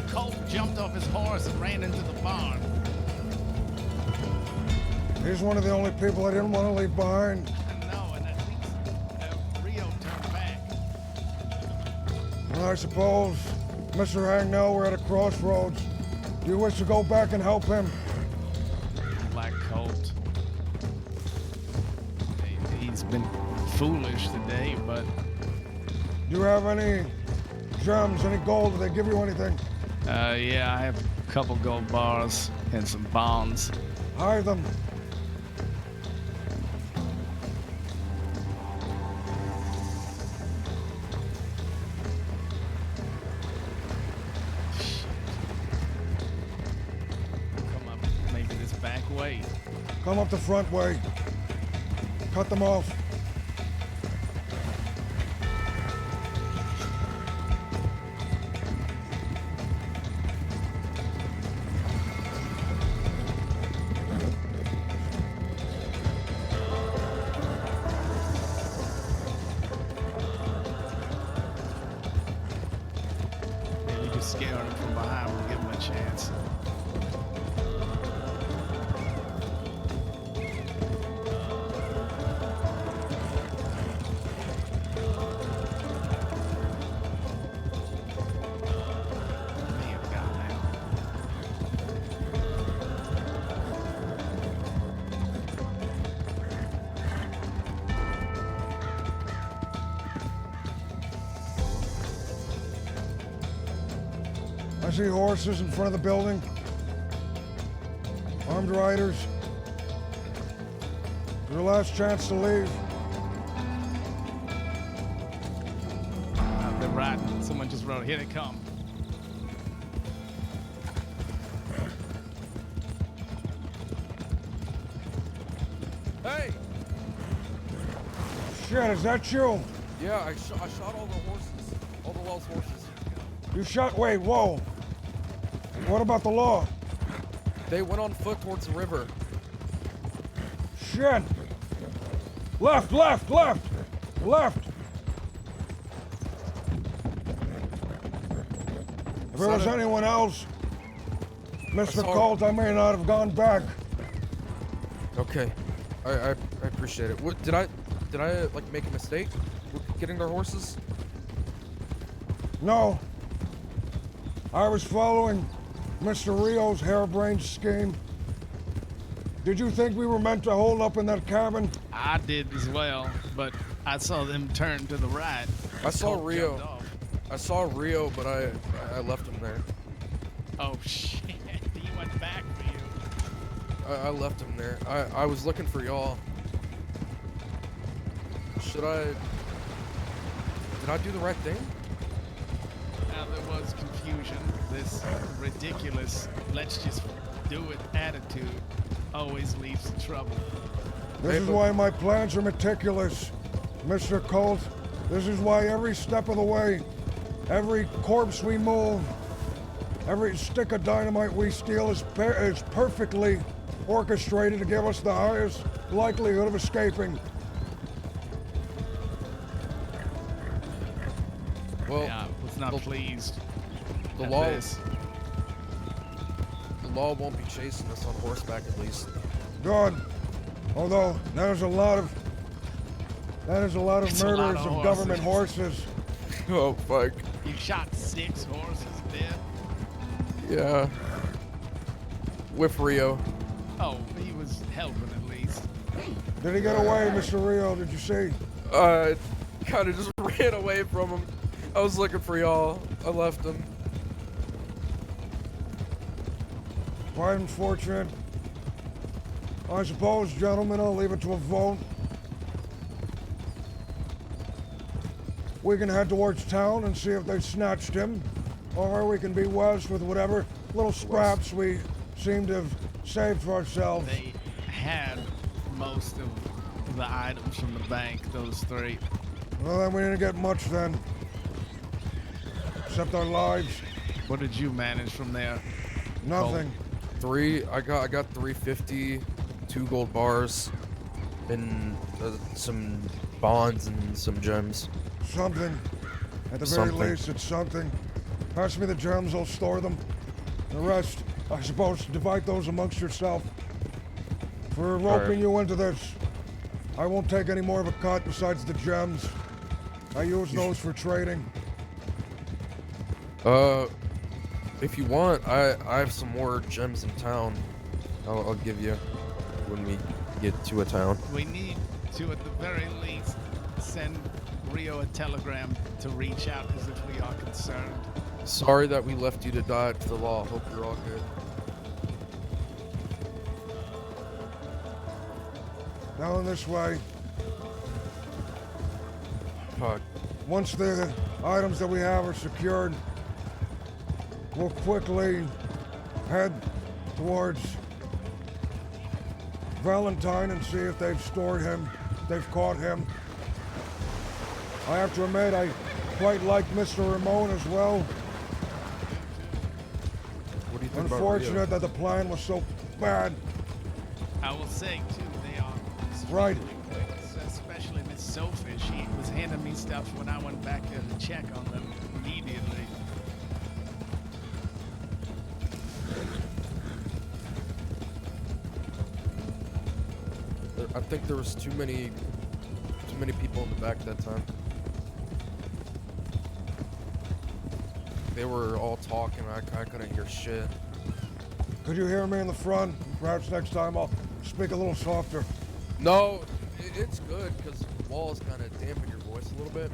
Colt jumped off his horse and ran into the barn. He's one of the only people I didn't want to leave behind. No, and at least Rio turned back. Well, I suppose, Mr. Hangnell, we're at a crossroads. Do you wish to go back and help him? Black Colt. He's been foolish today, but Do you have any gems, any gold? Did they give you anything? yeah, I have a couple gold bars and some bonds. Hide them. Come up maybe this back way. Come up the front way. Cut them off. Maybe just scare him from behind. We'll give him a chance. May have gotten out. I see horses in front of the building. Armed riders. Your last chance to leave. They're riding. Someone just wrote, "Here they come." Hey! Shit, is that you? Yeah, I shot all the horses. All the Well's horses. You shot. Wait, whoa. What about the law? They went on foot towards the river. Shit. Left. If there was anyone else, Mr. Colt, I may not have gone back. Okay, I appreciate it. What did I like make a mistake with getting their horses? No. I was following Mr. Rio's harebrained scheme. Did you think we were meant to hold up in that cabin? I did as well, but I saw them turn to the right. I saw Colt Rio. jumped off. I saw Rio, but I left him there. Oh shit! He went back for you. I left him there. I was looking for y'all. Did I do the right thing? Now there was confusion. This ridiculous "let's just do it" attitude always leads to trouble. This is why my plans are meticulous, Mr. Colt. This is why every step of the way, every corpse we move, every stick of dynamite we steal is perfectly orchestrated to give us the highest likelihood of escaping. Well, yeah, I was not pleased. The law won't be chasing us on horseback, at least. Good. Although there's a lot of murders of government horses. Oh fuck. You shot 6 horses dead. Yeah. With Rio. Oh, he was helping at least. Did he get away, Mr. Rio? Did you see? Kind of just ran away from him. I was looking for y'all. I left him. Quite unfortunate. I suppose, gentlemen, I'll leave it to a vote. We can head towards town and see if they snatched him, or we can be west with whatever little scraps we seem to have saved for ourselves. They had most of the items from the bank, those 3. Well, then we didn't get much then. Except our lives. What did you manage from there? Nothing. I got 350, 2 gold bars, and some bonds and some gems. Something. At the very least, it's something. Pass me the gems, I'll store them. The rest, I suppose, divide those amongst yourself. For roping you into this, I won't take any more of a cut besides the gems. I use those for trading. If you want, I have some more gems in town. I'll give you when we get to a town. We need to, at the very least, send Rio a telegram to reach out as if we are concerned. Sorry that we left you to die to the law. Hope you're all good. Down this way. Fuck. Once the items that we have are secured, we'll quickly head towards Valentine and see if they've stored him, if they've caught him. I have to admit, I quite like Mr. Ramon as well. What do you think Unfortunate that the plan was so bad. I will say, too, they are Right. especially Miss Sophie. She was handing me stuff when I went back there to check on them immediately. I think there was too many people in the back that time. They were all talking. I couldn't hear shit. Could you hear me in the front? Perhaps next time I'll speak a little softer. No, it's good because the walls kind of dampen your voice a little bit.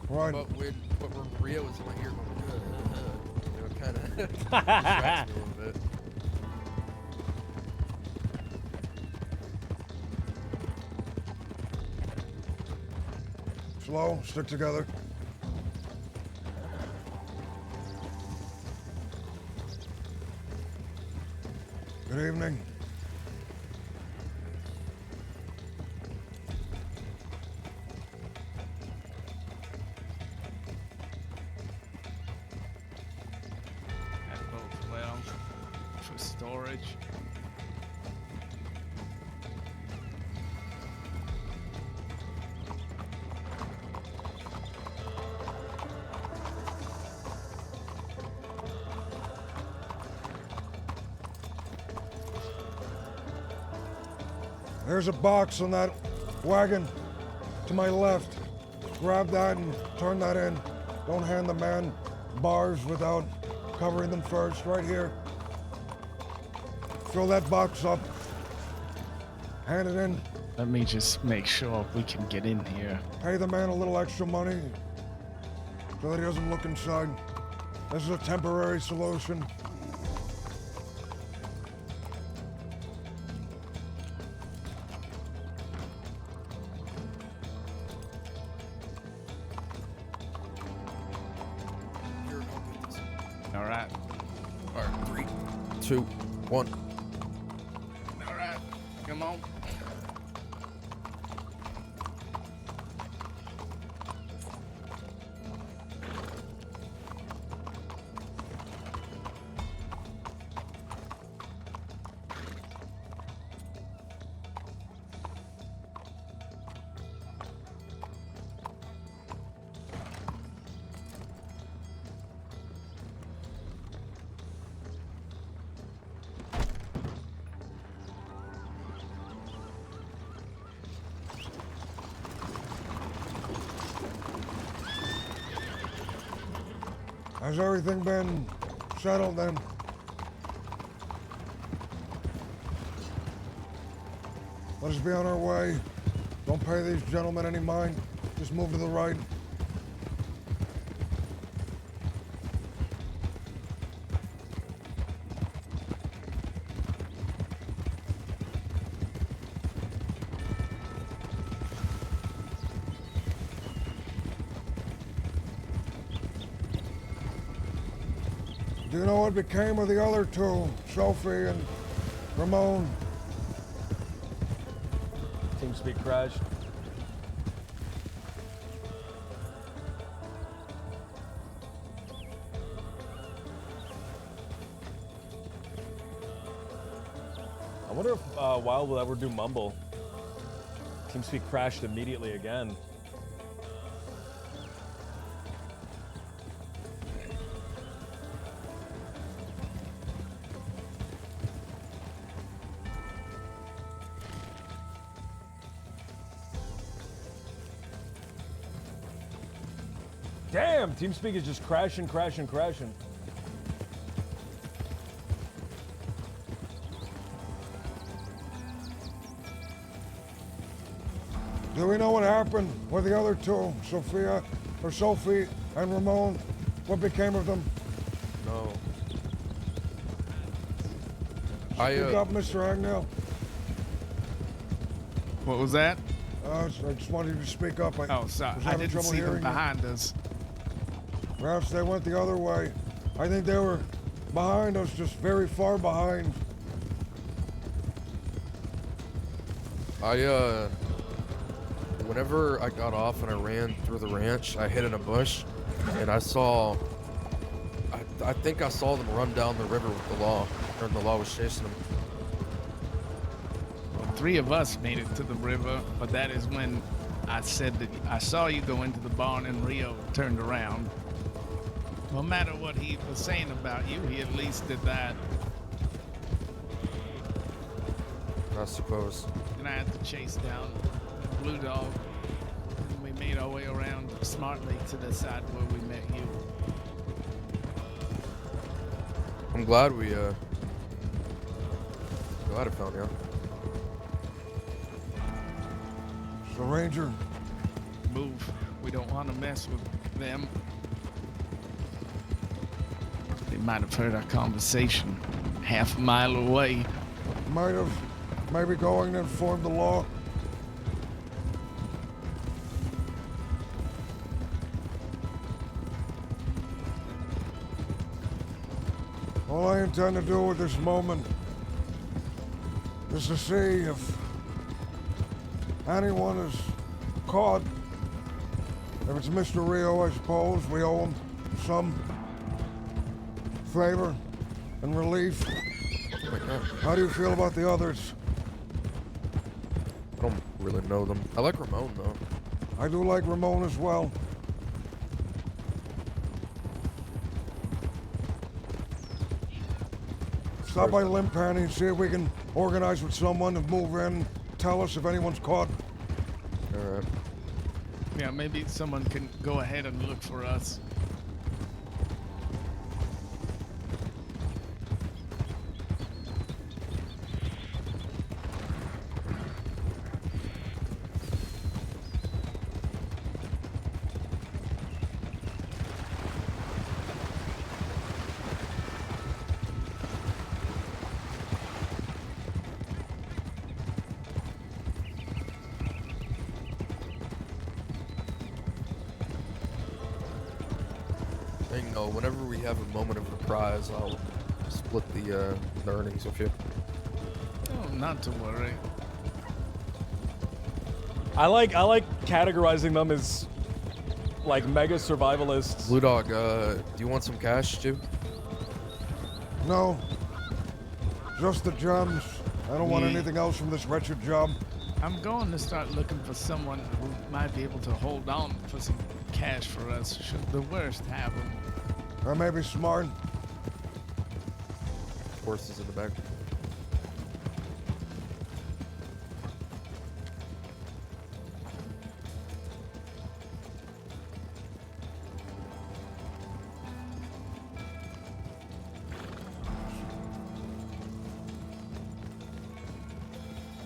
Right. But when Rio was in my ear, it kind of distracts me a little bit. Slow, stick together. Good evening. storage. There's a box on that wagon to my left. Grab that and turn that in. Don't hand the man bars without covering them first. Right here. Fill that box up. Hand it in. Let me just make sure we can get in here. Pay the man a little extra money so that he doesn't look inside. This is a temporary solution. All right. All right, 3, 2, 1. All right. Come on. Has everything been settled then? Let us be on our way. Don't pay these gentlemen any mind. Just move to the right. Do you know what became of the other two, Sophie and Ramon? TeamSpeak crashed. I wonder if Wild will ever do Mumble. TeamSpeak crashed immediately again. Damn, TeamSpeak is just crashing. Do we know what happened with the other two, Sophie and Ramon? What became of them? No. Speak up, Mr. Agnell. What was that? I just wanted you to speak up. Oh, sorry. I didn't see them behind us. Perhaps they went the other way. I think they were behind us, just very far behind. Whenever I got off and I ran through the ranch, I hid in a bush, and I think I saw them run down the river with the law, or the law was chasing them. Well, 3 of us made it to the river, but that is when I said that I saw you go into the barn and Rio turned around. No matter what he was saying about you, he at least did that. I suppose. And I had to chase down Blue Dog. And we made our way around smartly to the side where we met you. I'm glad I found you. So, Ranger. Move. We don't want to mess with them. They might have heard our conversation half a mile away. Might have. Maybe going to inform the law. All I intend to do at this moment is to see if anyone is caught. If it's Mr. Rio, I suppose, we owe him some favor and relief. my god. How do you feel about the others? I don't really know them. I like Ramon, though. I do like Ramon as well. Stop by Limpanny and see if we can organize with someone to move in. Tell us if anyone's caught. Alright. Yeah, maybe someone can go ahead and look for us. No, whenever we have a moment of reprise, I'll split the earnings with you. Oh, not to worry. I like categorizing them as like mega survivalists. Blue Dog, do you want some cash too? No. Just the gems. I don't want Me. anything else from this wretched job. I'm going to start looking for someone who might be able to hold on for some cash for us should the worst happen. That may be smart. Horses in the back.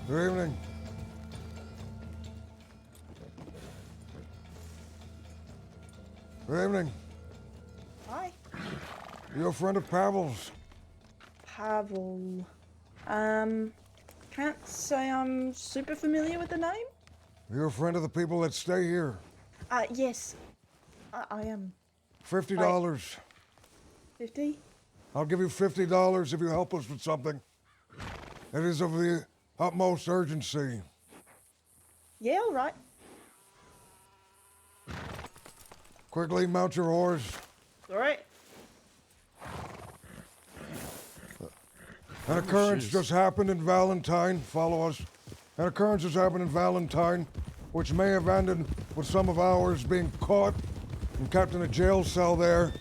Good evening. Good evening. Hi. You a friend of Pavel's? Pavel. Can't say I'm super familiar with the name. You a friend of the people that stay here? Yes. I am. $50. 50? I'll give you $50 if you help us with something. It is of the utmost urgency. Yeah, all right. Quickly mount your horse. All right. An occurrence just happened in Valentine. Follow us. An occurrence has happened in Valentine, which may have ended with some of ours being caught and kept in a jail cell there.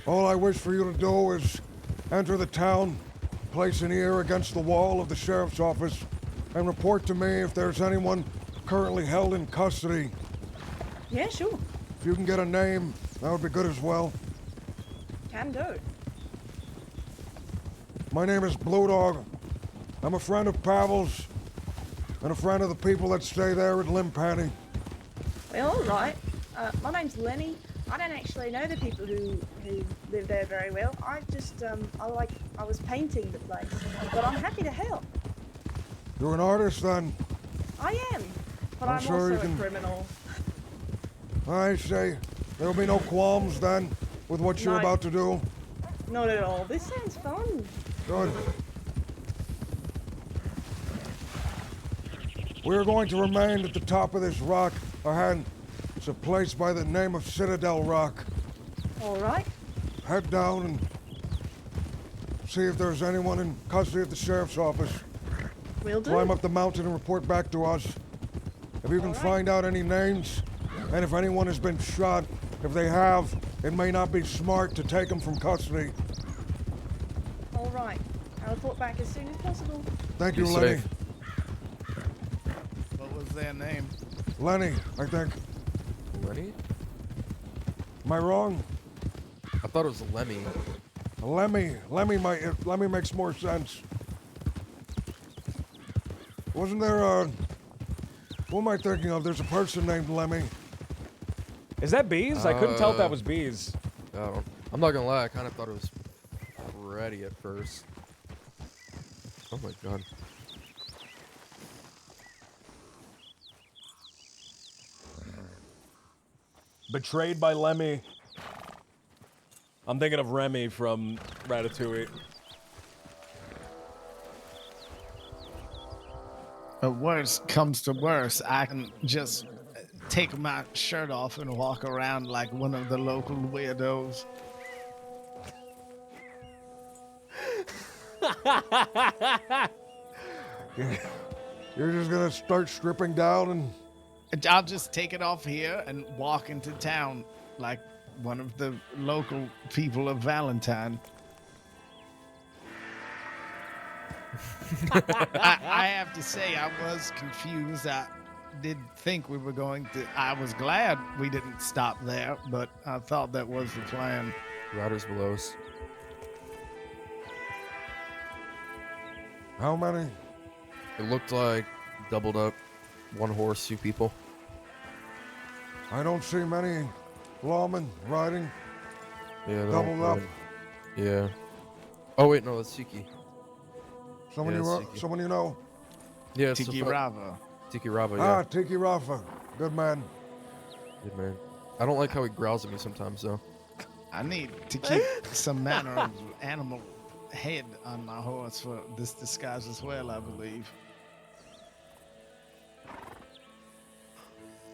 All I wish for you to do is enter the town, place an ear against the wall of the sheriff's office, and report to me if there's anyone currently held in custody. Yeah, sure. If you can get a name, that would be good as well. Can do. My name is Blue Dog. I'm a friend of Pavel's and a friend of the people that stay there at Limpanny. Well, all right. My name's Lenny. I don't actually know the people who live there very well. I just, I was painting the place, but I'm happy to help. You're an artist then? I am, but I'm I'm sure also you can- a criminal. I say, there'll be no qualms then with what you're No. about to do? Not at all. This sounds fun. Good. We're going to remain at the top of this rock ahead. It's a place by the name of Citadel Rock. All right. Head down and see if there's anyone in custody at the sheriff's office. Will do. Climb up the mountain and report back to us. If you can find out any names, and if anyone has been shot, if they have, it may not be smart to take them from custody. All right. I'll report back as soon as possible. Thank you, Be Lenny. safe. What was their name? Lenny, I think. Lenny? Am I wrong? I thought it was Lemmy. Lemmy makes more sense. Wasn't there a... Who am I thinking of? There's a person named Lemmy. Is that Bees? I couldn't tell if that was Bees. I'm not gonna lie, I kind of thought it was Freddy at first. Oh my god. Betrayed by Lemmy. I'm thinking of Remy from Ratatouille. But worse comes to worse, I can just take my shirt off and walk around like one of the local weirdos. You're just gonna start stripping down and... I'll just take it off here and walk into town like one of the local people of Valentine. I have to say, I was confused. I did think we were going to... I was glad we didn't stop there, but I thought that was the plan. Riders below us. How many? It looked like doubled up. One horse, 2 people. I don't see many lawmen riding. Yeah, doubled up. Yeah. Oh wait, no, that's Tiki. Someone you know? Yeah, Tiki Rava. Tiki Rava, yeah. Ah, Tiki Rafa. Good man. Good man. I don't like how he growls at me sometimes, though. I need to keep some manner of animal head on my horse for this disguise as well, I believe.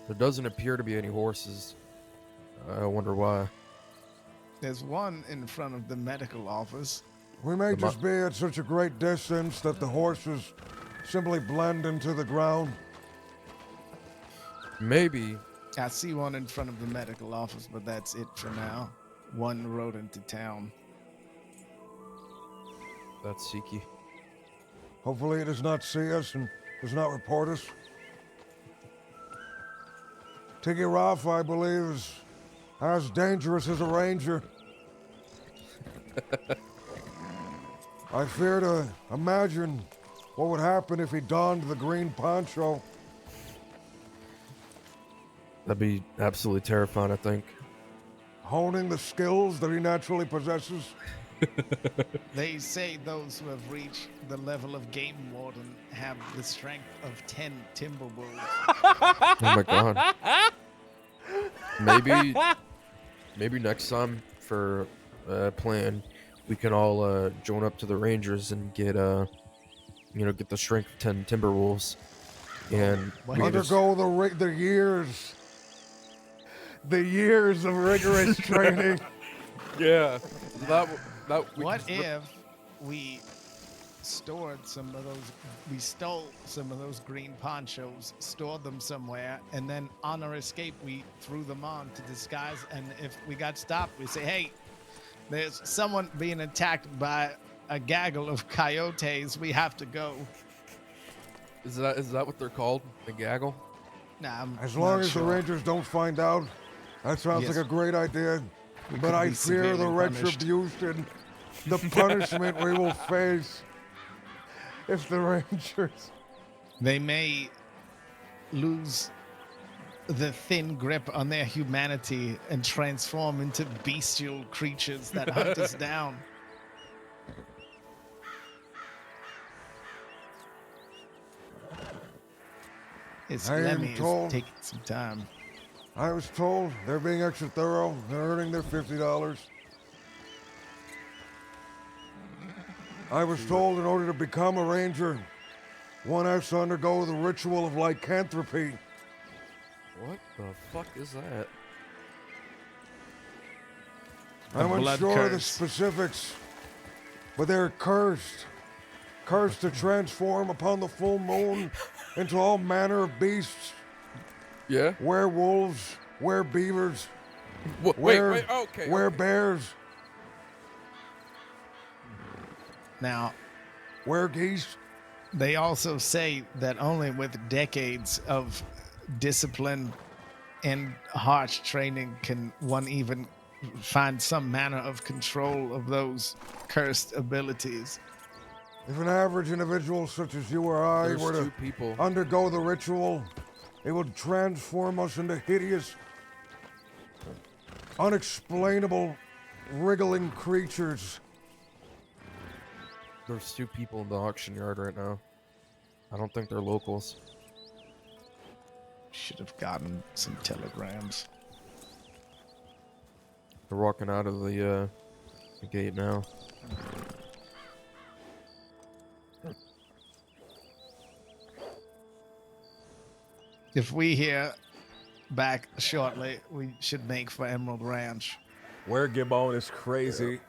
There doesn't appear to be any horses. I wonder why. There's one in front of the medical office. We may just be at such a great distance that the horses simply blend into the ground. Maybe. I see one in front of the medical office, but that's it for now. One rode into town. That's Tiki. Hopefully it does not see us and does not report us. Tiki Rafa, I believe, is as dangerous as a ranger. I fear to imagine what would happen if he donned the green poncho. That'd be absolutely terrifying, I think. Honing the skills that he naturally possesses. They say those who have reached the level of game warden have the strength of 10 timber wolves. Oh my god. Maybe next time for plan, we can all join up to the Rangers and get get the strength of 10 Timberwolves and undergo the years of rigorous training. Yeah. What if we stored some of those, we stole some of those green ponchos, stored them somewhere, and then on our escape, we threw them on to disguise, and if we got stopped, we say, hey, there's someone being attacked by a gaggle of coyotes, we have to go. Is that what they're called? The gaggle? Nah, I'm as long not as sure. the Rangers don't find out, that sounds like a great idea. But I fear the retribution, the punishment we will face if the Rangers... They may lose the thin grip on their humanity and transform into bestial creatures that hunt us down. It's Lemmy is taking some time. I was told they're being extra thorough. They're earning their $50. I was told in order to become a ranger, one has to undergo the ritual of lycanthropy. What the fuck is that? I'm unsure of the specifics, but they're cursed. Cursed to transform upon the full moon into all manner of beasts. Yeah? Werewolves, beavers, okay. bears. Now, geese. They also say that only with decades of discipline and harsh training can one even find some manner of control of those cursed abilities. If an average individual such as you or I were to undergo the ritual, it would transform us into hideous, unexplainable, wriggling creatures. There's 2 people in the auction yard right now. I don't think they're locals. Should have gotten some telegrams. They're walking out of the gate now. If we hear back shortly, we should make for Emerald Ranch. Where Gibbon is crazy.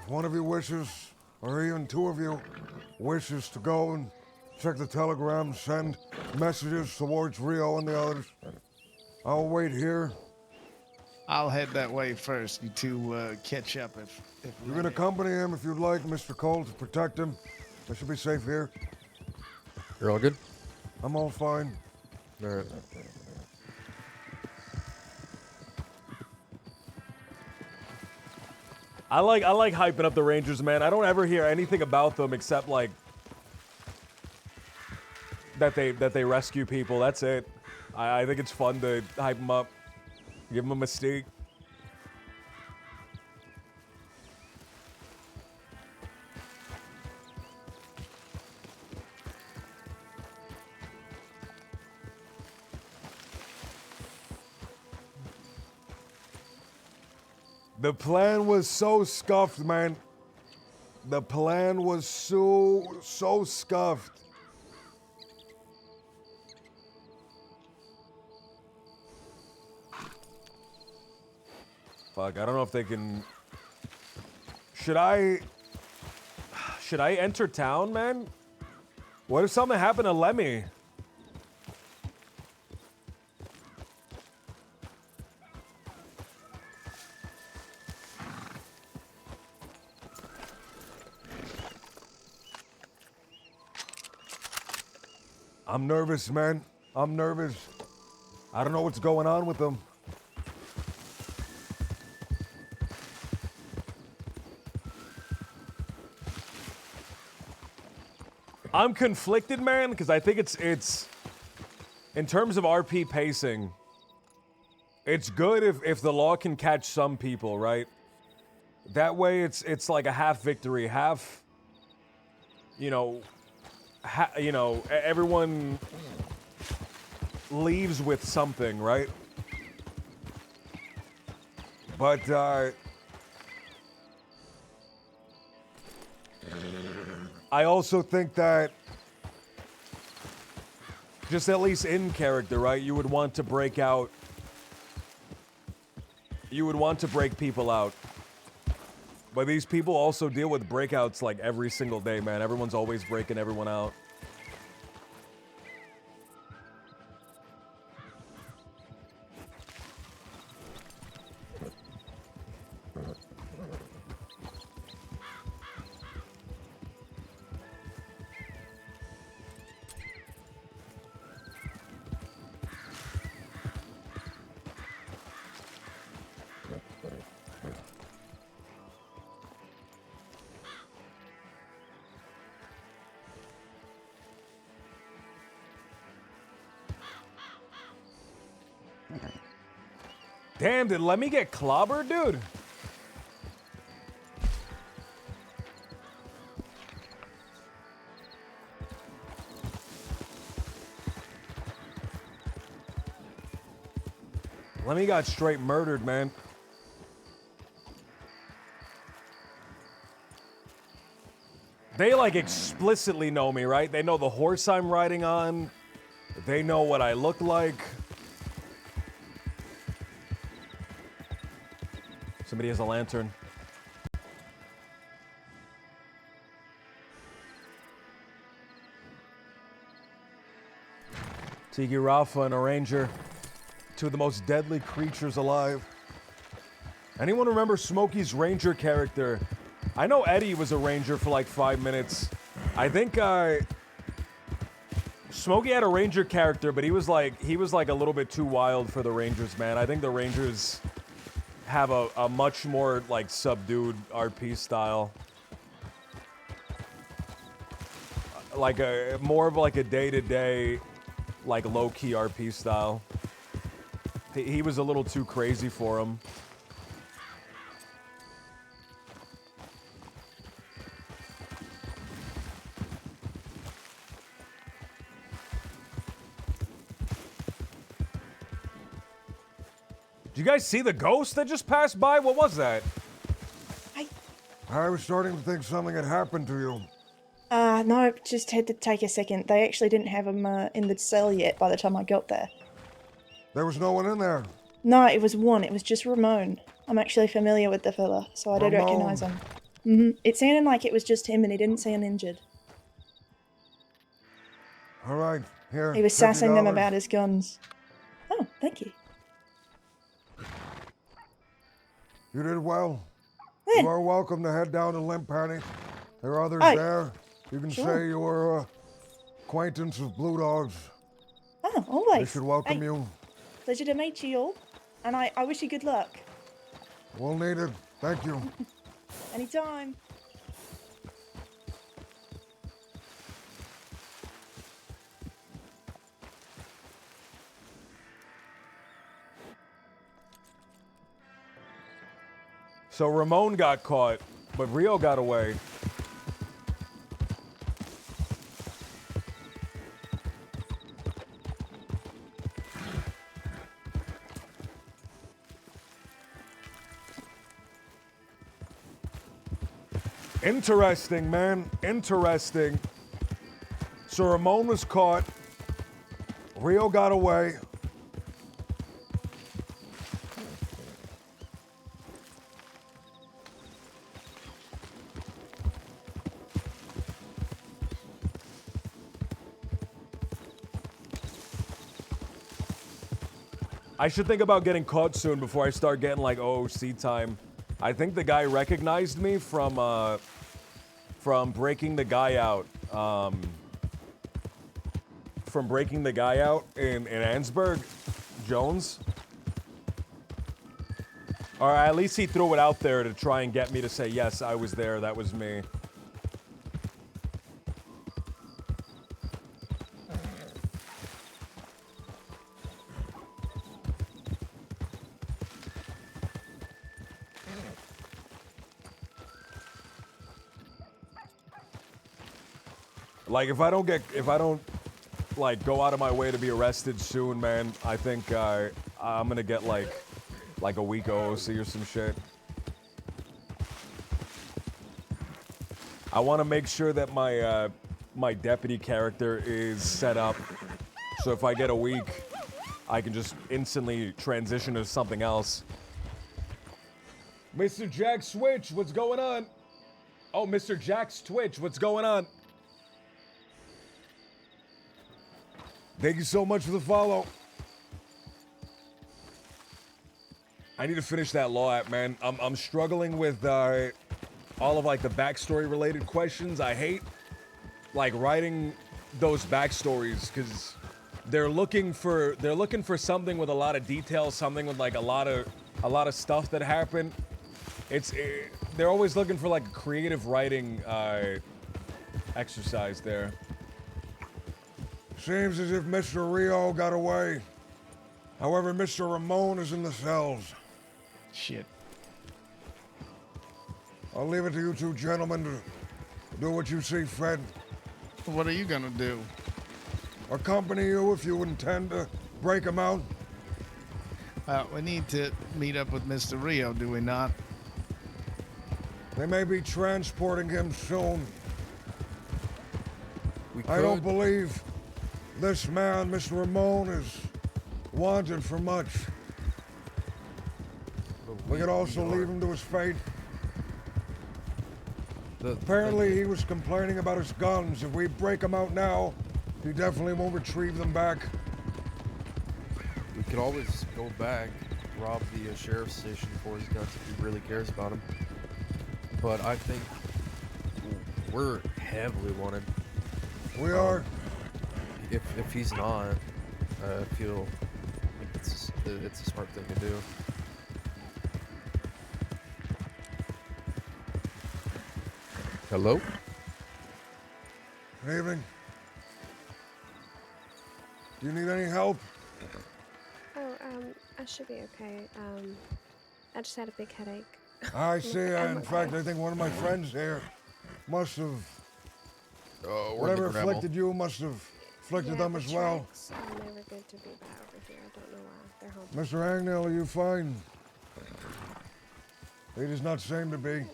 if one of you wishes, or even two of you wishes to go and check the telegram, send messages towards Rio and the others, I'll wait here. I'll head that way first. You two catch up if You can accompany him if you'd like, Mr. Cole, to protect him. I should be safe here. You're all good? I'm all fine. All right. I like hyping up the Rangers, man. I don't ever hear anything about them except like that they rescue people. That's it. I think it's fun to hype them up, give them a mystique. The plan was so scuffed, man. The plan was so scuffed. Fuck, I don't know if they can... Should I enter town, man? What if something happened to Lemmy? I'm nervous, man. I'm nervous. I don't know what's going on with them. I'm conflicted, man, because I think it's in terms of RP pacing, it's good if the law can catch some people, right? That way it's like a half victory, half, you know, everyone leaves with something, right? But, I also think that just at least in character, right? You would want to break out. You would want to break people out. But these people also deal with breakouts like every single day, man. Everyone's always breaking everyone out. Damn, did Lemmy get clobbered, dude? Lemmy got straight murdered, man. They like explicitly know me, right? They know the horse I'm riding on. They know what I look like. Somebody has a lantern. Tiki Rafa and a ranger. Two of the most deadly creatures alive. Anyone remember Smokey's ranger character? I know Eddie was a ranger for like 5 minutes. I think Smokey had a ranger character, but he was like a little bit too wild for the Rangers, man. I think the Rangers have a much more like subdued RP style. Like more of like a day-to-day, like low-key RP style. He was a little too crazy for him. Did you guys see the ghost that just passed by? What was that? I was starting to think something had happened to you. No, just had to take a second. They actually didn't have him in the cell yet by the time I got there. There was no one in there. No, it was one. It was just Ramon. I'm actually familiar with the fella, so I did Ramon. recognize him. It sounded like it was just him and he didn't sound injured. All right, here. He was sassing them $50. about his guns. Oh, thank you. You did well. Yeah. You are welcome to head down to Limp Penny. There are others Oh, there. You can sure. say you were acquaintance of Blue Dogs. Oh, always. They should welcome Hey, you. pleasure to meet you all. And I wish you good luck. We'll need it. Thank you. Anytime. So Ramon got caught, but Rio got away. Interesting, man. Interesting. So Ramon was caught. Rio got away. I should think about getting caught soon before I start getting like OOC time. I think the guy recognized me from breaking the guy out. From breaking the guy out in Ansburg, Jones. Or at least he threw it out there to try and get me to say, yes, I was there, that was me. Like if I don't like go out of my way to be arrested soon, man, I think I'm gonna get like a week OOC or some shit. I want to make sure that my my deputy character is set up, so if I get a week, I can just instantly transition to something else. Mr. Jack Switch, what's going on? Oh, Mr. Jack's Twitch, what's going on? Thank you so much for the follow. I need to finish that law app, man. I'm struggling with all of like the backstory related questions. I hate like writing those backstories because they're looking for something with a lot of detail, something with like a lot of stuff that happened. They're always looking for like a creative writing exercise there. Seems as if Mr. Rio got away. However, Mr. Ramon is in the cells. Shit. I'll leave it to you two gentlemen to do what you see fit. What are you gonna do? Accompany you if you intend to break him out. We need to meet up with Mr. Rio, do we not? They may be transporting him soon. I could. don't believe this man, Mr. Ramon, is wanted for much. We could also leave him to his fate. Apparently, he was complaining about his guns. If we break him out now, he definitely won't retrieve them back. We could always go back, rob the sheriff's station for his guns if he really cares about him. But I think we're heavily wanted. We are. If he's not, I feel like it's a smart thing to do. Hello? Good evening. Do you need any help? Oh, I should be okay. I just had a big headache. I see. In fact, I think one of my friends here must have. Whatever afflicted you must have afflicted them as well. Are never good to be bad over here. I don't know why. They're home. Mr. Agnell, are you fine? He does not seem to be.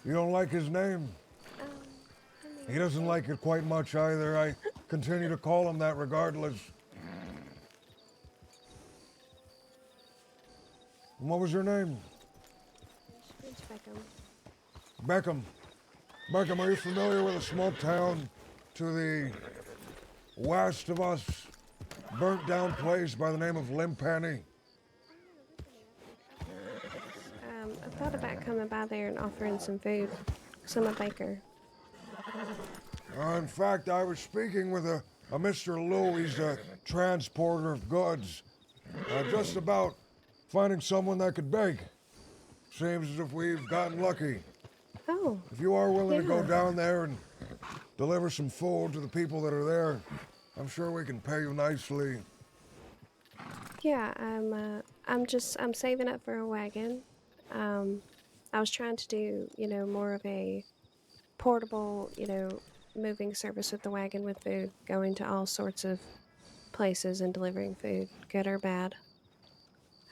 You don't like his name? He doesn't like it quite much either. I continue to call him that regardless. what was your name? It's Beckham. Beckham. Beckham, are you familiar with a small town to the west of us? Burnt down place by the name of Limpani? I thought about coming by there and offering some food. 'Cause I'm a baker. In fact, I was speaking with a Mr. Lou. He's a transporter of goods. Just about finding someone that could bake. Seems as if we've gotten lucky. Oh. If you are willing to go yeah. down there and deliver some food to the people that are there, I'm sure we can pay you nicely. Yeah, I'm saving up for a wagon. I was trying to do, more of a portable, moving service with the wagon with food, going to all sorts of places and delivering food, good or bad.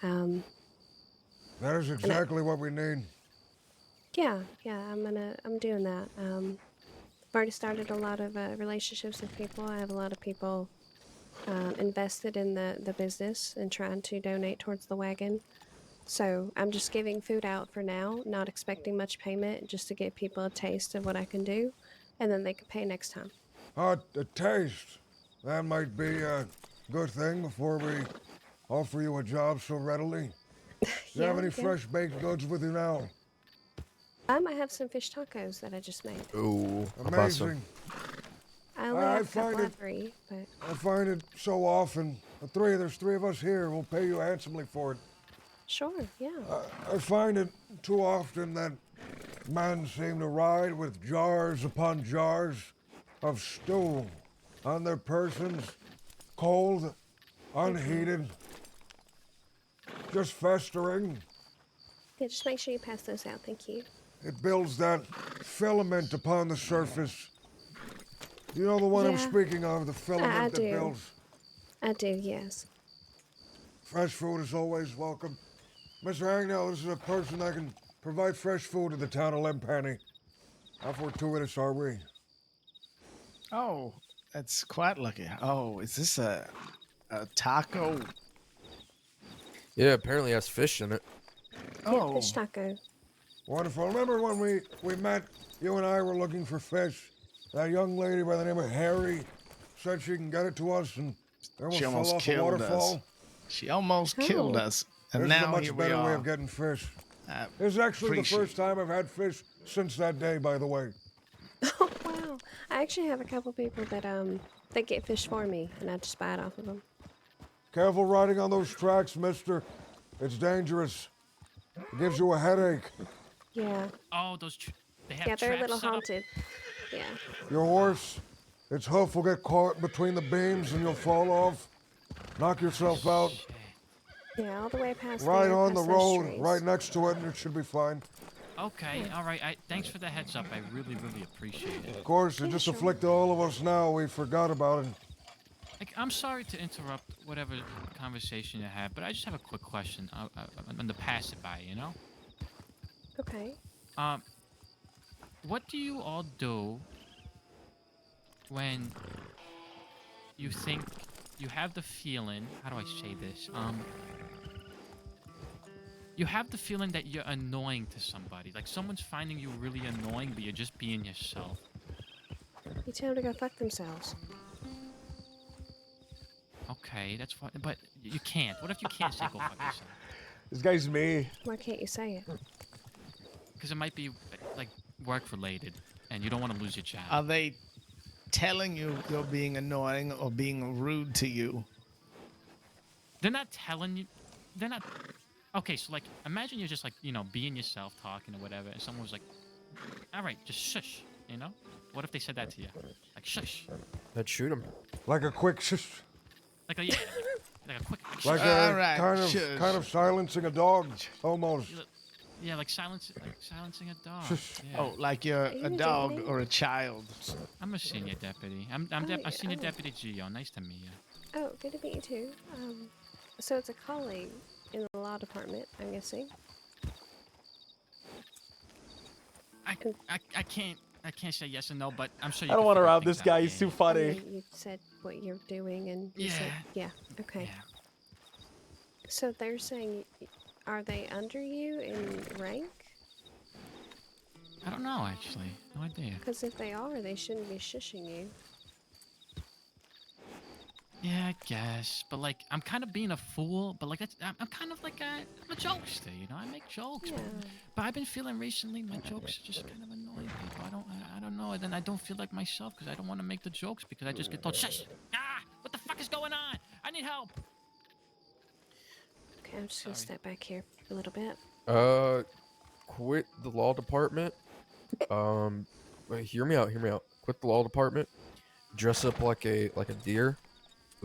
That is exactly what we need. Yeah, I'm doing that. I've already started a lot of relationships with people. I have a lot of people invested in the business and trying to donate towards the wagon. So I'm just giving food out for now, not expecting much payment, just to give people a taste of what I can do, and then they can pay next time. A taste. That might be a good thing before we offer you a job so readily. Do you have any fresh baked goods with you now? I have some fish tacos that I just made. Ooh, amazing. I only have a couple of three, but I find it so often. There's three of us here. We'll pay you handsomely for it. sure, yeah. I find it too often that men seem to ride with jars upon jars of stew on their persons, cold, unheated, just festering. Yeah, just make sure you pass those out. Thank you. It builds that filament upon the surface. You know the one I'm Yeah. speaking of, the filament I that do. builds. I do, yes. Fresh food is always welcome. Mr. Hangnell, this is a person that can provide fresh food to the town of Limpani. How fortuitous are we? Oh, that's quite lucky. Oh, is this a taco? Yeah, apparently has fish in it. Yeah, fish taco. Wonderful. Remember when we met, you and I were looking for fish? That young lady by the name of Harry said she can get it to us, and there She fell almost off a killed waterfall. us. She almost killed us, and this is a now much here we better way are. of getting fish. I This is actually the appreciate first time I've had fish since that day, by the way. Wow. I actually have a couple people that get fish for me, and I just buy it off of them. Careful riding on those tracks, mister. It's dangerous. It gives you a headache. Yeah. Oh, they have Yeah, they're a traps little set up? haunted. Yeah. Your horse, its hoof will get caught between the beams and you'll fall off. Knock yourself out. Yeah, all the way past Right there, on the past those road, trees. right next to it, and it should be fine. Okay, all right. Thanks for the heads up. I really, really appreciate it. Of course, it just afflicted all of us now. We forgot about it. I'm sorry to interrupt whatever conversation you had, but I just have a quick question. On the pass it by, you know? Okay. What do you all do when you think you have the feeling? How do I say this? You have the feeling that you're annoying to somebody. Like someone's finding you really annoying, but you're just being yourself. You tell them to go fuck themselves. Okay, that's fine, but you can't. What if you can't say go fuck yourself? This guy's me. Why can't you say it? Because it might be like work related, and you don't want to lose your job. Are they telling you you're being annoying or being rude to you? They're not telling you. They're not. Okay, so like, imagine you're just like, being yourself, talking or whatever, and someone was like, "All right, just shush," you know? What if they said that to you? Like, shush. I'd shoot him. Like a quick shush. Like a like a quick. Like All right, kind of silencing a dog, almost. Yeah, like silencing a dog. Yeah. Oh, like you're a dog dating? or a child. I'm a senior deputy. I'm a senior deputy Geo. Nice to meet you. Oh, good to meet you too. So it's a colleague in the law department, I'm guessing. I can't say yes or no, but I'm sure I you don't can want to figure rob things this out, guy. yeah. He's too funny. You said what you're doing, and you Yeah. said, yeah, okay. So they're saying Are they under you in rank? I don't know, actually. No idea. Because if they are, they shouldn't be shushing you. Yeah, I guess. But, like, I'm kind of being a fool. But, like, I'm kind of like I'm a jokester, you know? I make jokes. But I've been feeling recently my jokes just kind of annoy people. I don't know. And then I don't feel like myself because I don't want to make the jokes because I just get told, shush! Ah! What the fuck is going on? I need help! Okay, I'm just gonna step back here a little bit. Quit the law department. Wait, hear me out. Quit the law department. Dress up like a deer.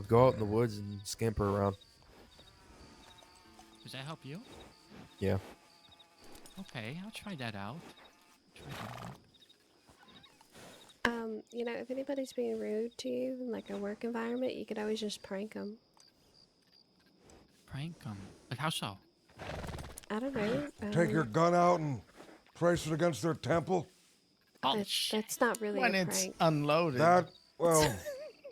Go out in the woods and scamper around. Does that help you? Yeah. Okay, I'll try that out. You know, if anybody's being rude to you in like a work environment, you could always just prank them. Prank them? Like, how so? I don't know. Take your gun out and trace it against their temple. That's not really When a it's prank. unloaded. That, well,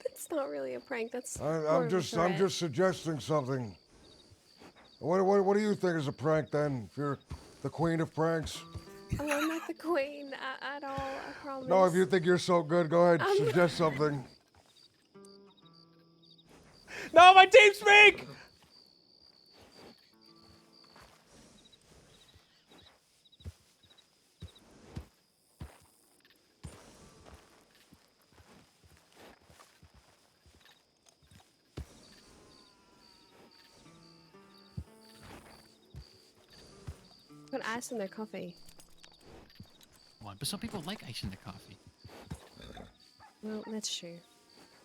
That's not really a prank. That's I'm just suggesting something. What do you think is a prank then? If you're the queen of pranks. Oh, I'm not the queen at all. I promise. No, if you think you're so good, go ahead, suggest something. No, my team speak! Put ice in their coffee. What? But some people like ice in their coffee. Well, that's true.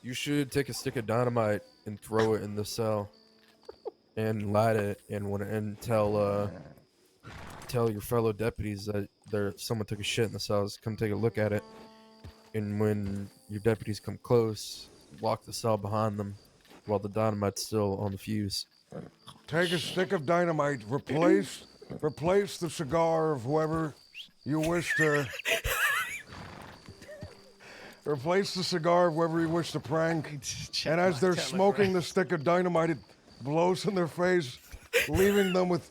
You should take a stick of dynamite and throw it in the cell, and light it, and tell your fellow deputies that someone took a shit in the cells. Come take a look at it, and when your deputies come close, lock the cell behind them, while the dynamite's still on the fuse. Take a stick of dynamite, replace the cigar of whoever you wish to. Replace the cigar of whoever you wish to prank. And as they're smoking the stick of dynamite, it blows in their face, leaving them with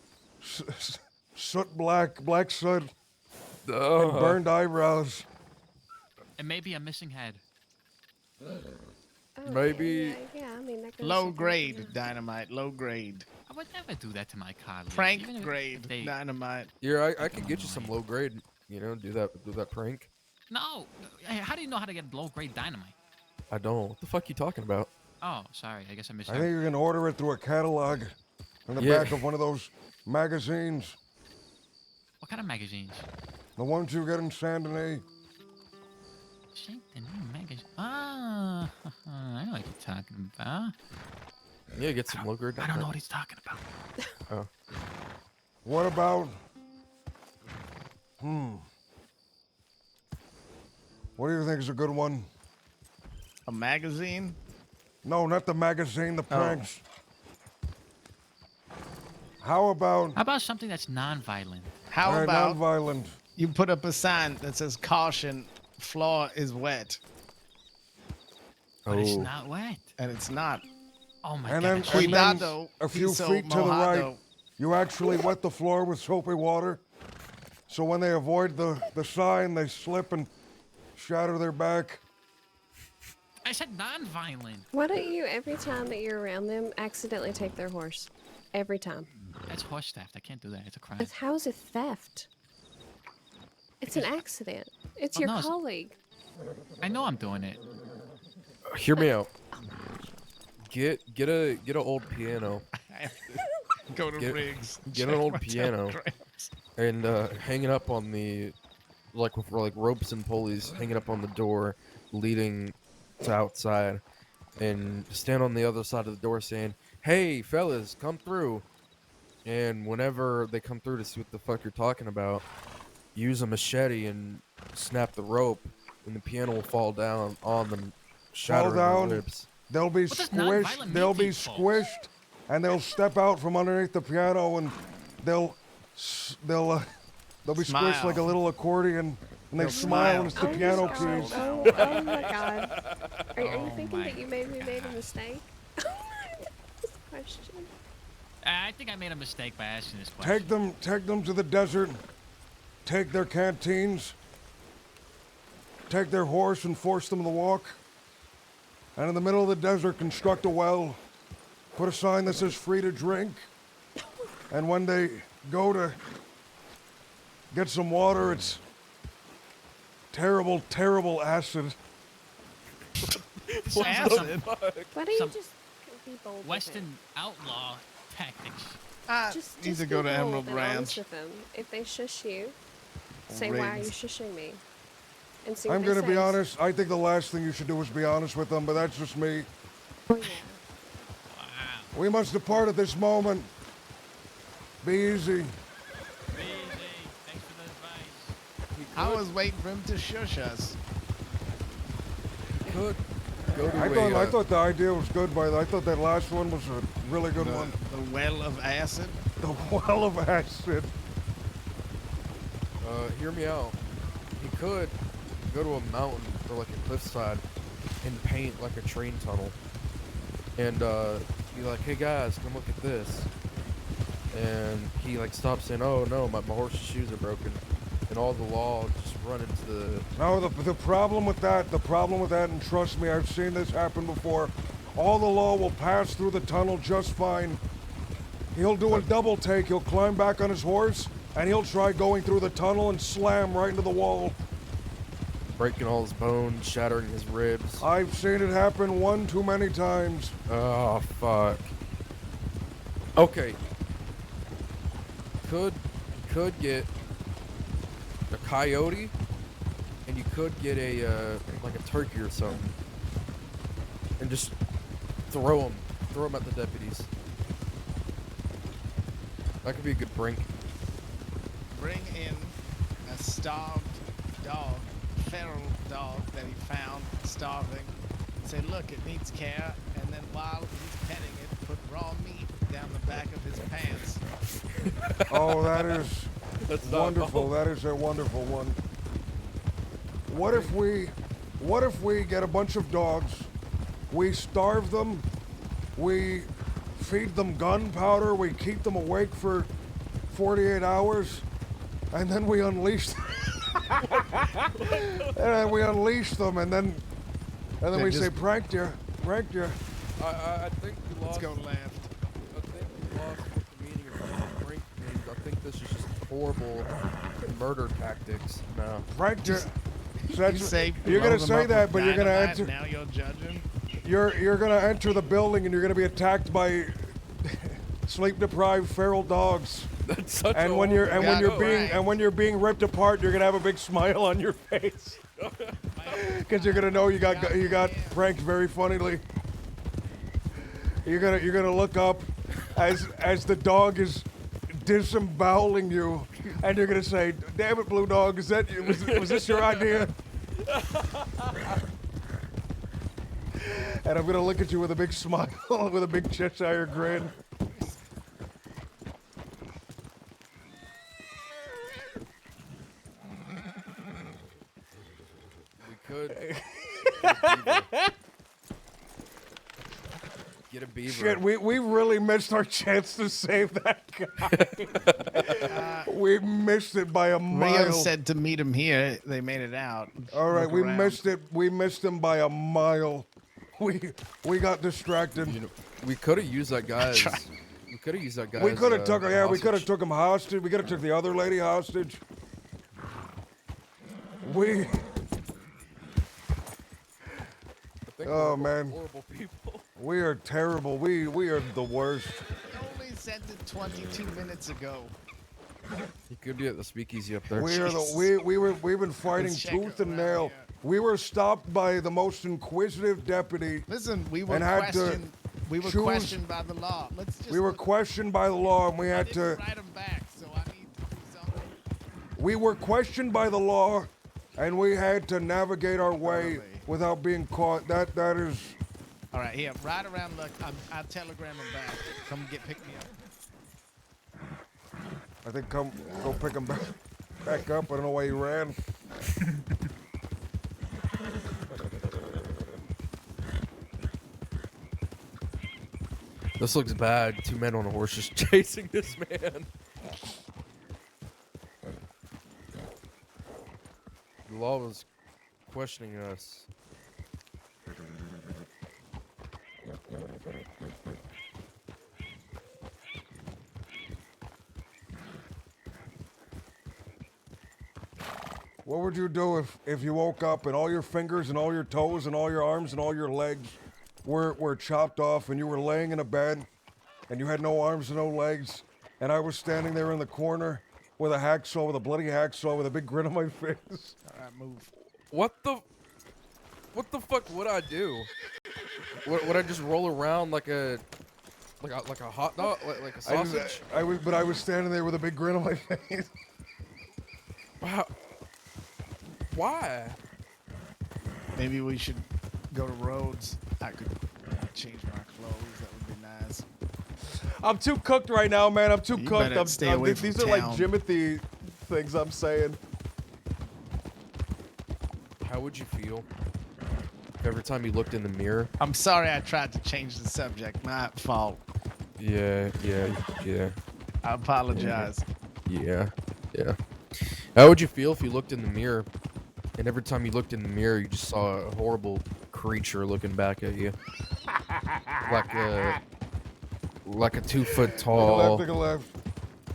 black soot, and burned eyebrows. And maybe a missing head. Maybe. Yeah, I mean, that goes Low grade dynamite, low grade. I would never do that to my colleagues. Prank even if grade they- dynamite. Yeah, I could get you some low grade. You know, do that prank. No. Hey, how do you know how to get low-grade dynamite? I don't. What the fuck you talking about? Oh, sorry. I guess I missed I think you can order it through a catalog in the back of one of those magazines. What kind of magazines? The ones you get in Saint Denis. Saint Denis magazine. Ah, I know what you're talking about. Yeah, get some low grade I dynamite. don't know what he's talking about. Oh. What about? What do you think is a good one? A magazine? No, not the magazine, the Oh. pranks. How about something that's non-violent? How about non-violent? You put up a sign that says "Caution, floor is wet." But it's not wet. And it's not. Oh my And god. then, it's and then Cuidado, a few piso feet to the right, mojado. you actually wet the floor with soapy water. So when they avoid the sign, they slip and shatter their back. I said non-violent. Why don't you, every time that you're around them, accidentally take their horse? Every time. That's horse theft. I can't do that. It's a crime. How is it theft? It's an accident. It's Well, your no, it's- colleague. I know I'm doing it. Hear me out. Get an old piano. Go to Riggs. Get an check old my piano telegrams. and hang it up on the with ropes and pulleys, hang it up on the door leading to outside, and stand on the other side of the door saying, "Hey fellas, come through." And whenever they come through to see what the fuck you're talking about, use a machete and snap the rope, and the piano will fall down on them, shattering down. their ribs. They'll be does squished. non-violent They'll mean, be people? squished, and they'll step out from underneath the piano, and they'll be Smile. squished like a little accordion, and they They'll smile and it's the Oh my piano God. keys. Oh my god. Are you Oh thinking my that you maybe made a mistake? This question. I think I made a mistake by asking this question. Take them to the desert. Take their canteens. Take their horse and force them to walk. And in the middle of the desert, construct a well. Put a sign that says free to drink. And when they go to get some water, it's terrible, terrible acid. What Acid? Why don't you Some just be bold with Western outlaw tactics. it? Just need to be go to bold Emerald and honest Ranch. with them. If they shush you, say, why are you Riggs. shushing me? And see I'm what going to be say. honest. I think the last thing you should do is be honest with them, but that's just me. Oh, yeah. We must depart at this moment. Be easy. I was waiting for him to shush us. Could go to I thought the idea was good, but I thought that last one was a really good one. The well of acid? The well of acid. Hear me out. He could go to a mountain or like a cliffside and paint like a train tunnel. And be like, hey guys, come look at this. And he like stops saying, oh no, my horse's shoes are broken. And all the law just run into the... No, the problem with that, and trust me, I've seen this happen before, all the law will pass through the tunnel just fine. He'll do a double take, he'll climb back on his horse, and he'll try going through the tunnel and slam right into the wall. Breaking all his bones, shattering his ribs. I've seen it happen one too many times. Oh, fuck. Okay. Could get a coyote, and you could get a like a turkey or something, and just throw them at the deputies. That could be a good brink. Bring in a starved dog, feral dog that he found starving. Say, look, it needs care. And then while he's petting it, put raw meat down the back of his pants. Oh, that is That's not wonderful. wrong. That is a wonderful one. What if we get a bunch of dogs, we starve them, we feed them gunpowder, we keep them awake for 48 hours, and then we unleash them. And then we unleash them, and then They we just- say, pranked you. I think you Let's lost. go left. I think you lost what the meaning of brink means. I think this is just horrible murder tactics now. Pranked you. So that's- You say you're blow gonna them say up that, with but you're gonna dynamite, enter. Now you're judging. You're gonna enter the building and you're gonna be attacked by sleep-deprived feral dogs. That's such And a when you're and when horrible- you're being ripped apart, you're gonna have a big smile on your face because you're gonna know you got pranked very funnily. You're gonna look up as the dog is disemboweling you, and you're gonna say, "Damn it, Blue Dog, is that you? Was this your idea?" And I'm gonna look at you with a big smile, with a big Cheshire grin. We could get a beaver. Shit, we really missed our chance to save that guy. We missed it by a mile. Rio said to meet him here. They made it out. All right, Look we around. missed it. We missed him by a mile. We got distracted. You know, we could have used that guy. We could have used that guy. We as could have a took we could have hostage. took him hostage. We could have took the other lady hostage. We. I think Oh we're man, horrible people. we are terrible. We are the worst. Only sent it 22 minutes ago. He could be at the speakeasy up there. We've been fighting Let's check tooth and around nail. here. We were stopped by the most inquisitive deputy. Listen, we were and had to questioned. We were choose- questioned by the law. Let's just. We were questioned by the law, and we I had didn't to. write them back, so I need to do something. We were questioned by the law, and we had to navigate our way without being caught. That is. All right, here, ride around. Look, I'll telegram him back. Come pick me up. I think go pick him back up. I don't know why he ran. This looks bad. 2 men on a horse just chasing this man. The law was questioning us. What would you do if you woke up and all your fingers and all your toes and all your arms and all your legs were chopped off and you were laying in a bed and you had no arms and no legs and I was standing there in the corner with a hacksaw, with a bloody hacksaw, with a big grin on my face? Alright, move. What the fuck would I do? Would I just roll around like a hot dog, like a sausage? I was standing there with a big grin on my face. Wow. Why? Maybe we should go to Rhodes. I could change my clothes. That would be nice. I'm too cooked right now, man. I'm too You cooked. better stay away from these are like town. Jimothy things I'm saying. How would you feel if every time you looked in the mirror? I'm sorry I tried to change the subject. My fault. Yeah. I apologize. Yeah. How would you feel if you looked in the mirror, and every time you looked in the mirror, you just saw a horrible creature looking back at you, like a 2 foot tall, Take a left.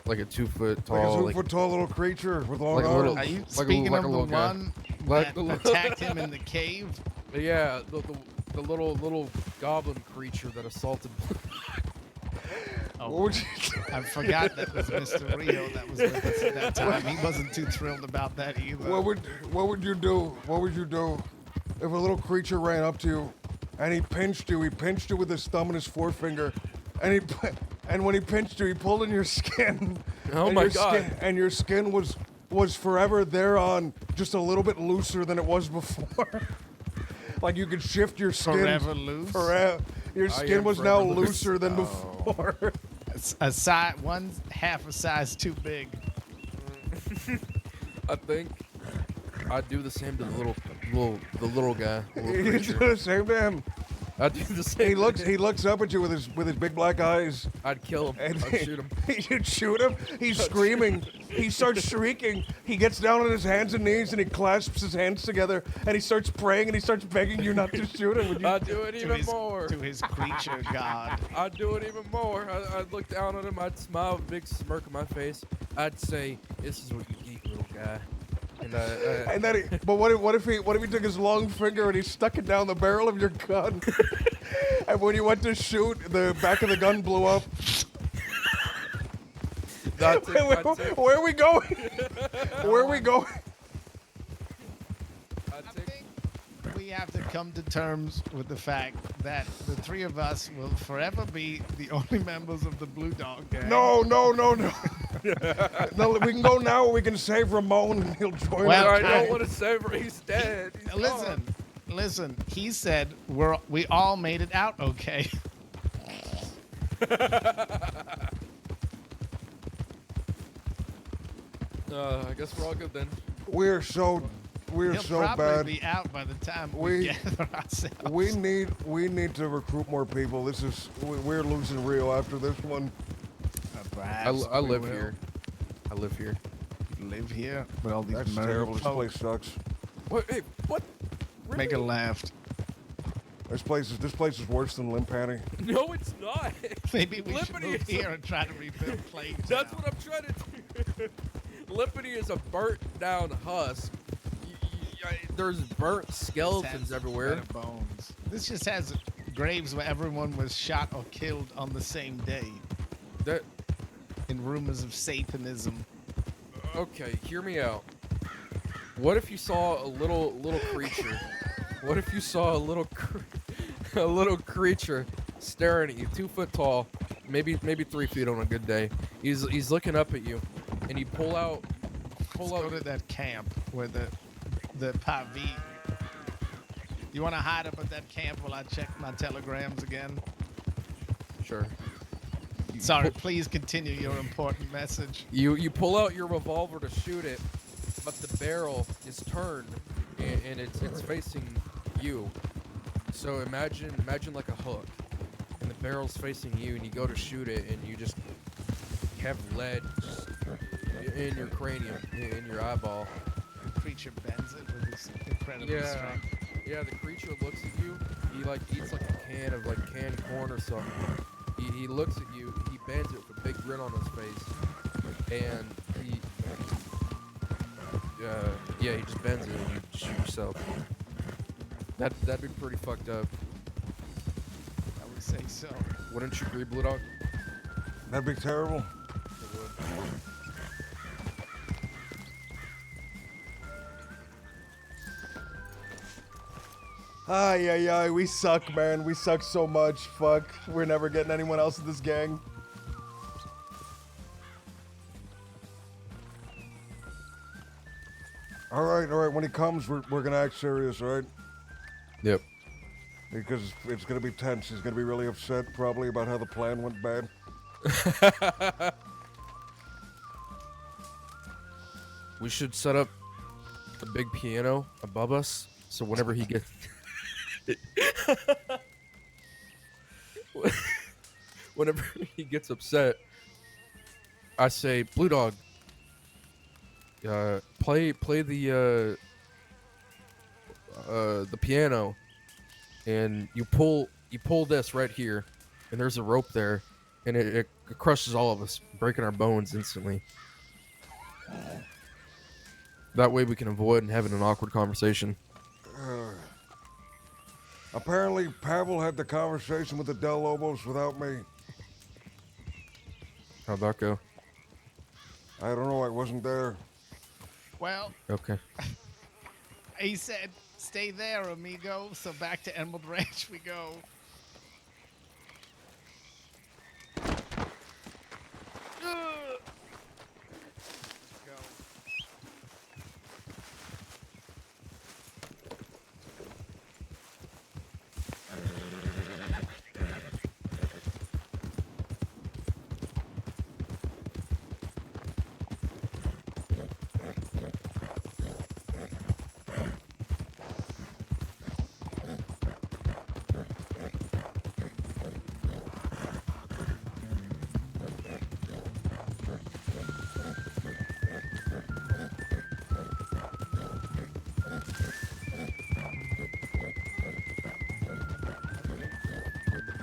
like a 2 foot tall, Like a 2 foot tall little creature with long like a arms. little- Are you like a- speaking like a of the little guy. one Like that the- attacked him in the cave? Yeah, the little goblin creature that assaulted. Oh, What would you I forgot that was Mr. Rio that was with us at that time. He wasn't too thrilled about that either. What would you do? What would you do if a little creature ran up to you and he pinched you? He pinched you with his thumb and his forefinger, and when he pinched you, he pulled in your skin. Oh and my your God. Skin, and your skin was forever thereon, just a little bit looser than it was before. Like you could shift your skin. Forever loose? Forever. Your I skin am was now forever loose. looser than before. A size, one half a size too big. I think I'd do the same to the little guy. The little You do creature. the same to him. I'd do the same. He looks up at you with his big black eyes. I'd kill him. And I'd shoot him. You'd shoot him. He's screaming. He starts shrieking. He gets down on his hands and knees and he clasps his hands together and he starts praying and he starts begging you not to shoot him. Would you? I'd do it even more. To his creature god. I'd do it even more. I'd look down on him. I'd smile with a big smirk on my face. I'd say, "This is what you get, little guy." And then, but what if he took his long finger and he stuck it down the barrel of your gun? And when you went to shoot, the back of the gun blew up. Where are we going? Where are we going? We have to come to terms with the fact that the three of us will forever be the only members of the Blue Dog gang. No. No, we can go now. Or we can save Ramon and he'll join Well, us. I don't want to save her. He's dead. He's gone. Listen. He said we all made it out okay. I guess we're all good then. We're so He'll probably bad. be out by the time we gather ourselves. We need to recruit more people. We're losing Rio after this one. I live here. I live here. You live here with all these That's murdered terrible. This folk. place sucks. What? Hey, what? Make a laugh. This place is worse than Limpani. No, it's not. Maybe we should Limpany move is here and try to rebuild Plague That's Town. what I'm trying to do. Limpany is a burnt down husk. There's burnt skeletons everywhere. Better bones. This just has graves where everyone was shot or killed on the same day. That. In rumors of Satanism. Okay, hear me out. What if you saw a little creature? What if you saw a little creature staring at you, 2 foot tall, maybe 3 feet on a good day. He's looking up at you, and you pull out. Let's go to that camp where the Pavi. You want to hide up at that camp while I check my telegrams again? Sure. Sorry, please continue your important message. You pull out your revolver to shoot it, but the barrel is turned and it's facing you. So imagine like a hook, and the barrel's facing you, and you go to shoot it, and you just have lead just in your cranium, in your eyeball. The creature bends it with his incredible strength. Yeah, the creature looks at you. He like eats like a can of like canned corn or something. He looks at you. He bends it with a big grin on his face, and he just bends it, and you shoot yourself. That'd be pretty fucked up. I would say so. Wouldn't you agree, Blue Dog? That'd be terrible. It would. Ay, we suck, man. We suck so much. Fuck. We're never getting anyone else in this gang. All right. When he comes, we're gonna act serious, right? Yep. Because it's gonna be tense. He's gonna be really upset, probably, about how the plan went bad. We should set up a big piano above us, so whenever he gets... whenever he gets upset, I say, Blue Dog, play the piano, and you pull this right here, and there's a rope there, and it crushes all of us, breaking our bones instantly. That way we can avoid having an awkward conversation. Apparently, Pavel had the conversation with the Del Lobos without me. How'd that go? I don't know. I wasn't there. Well, Okay. he said, stay there, amigo. So back to Emerald Ranch we go.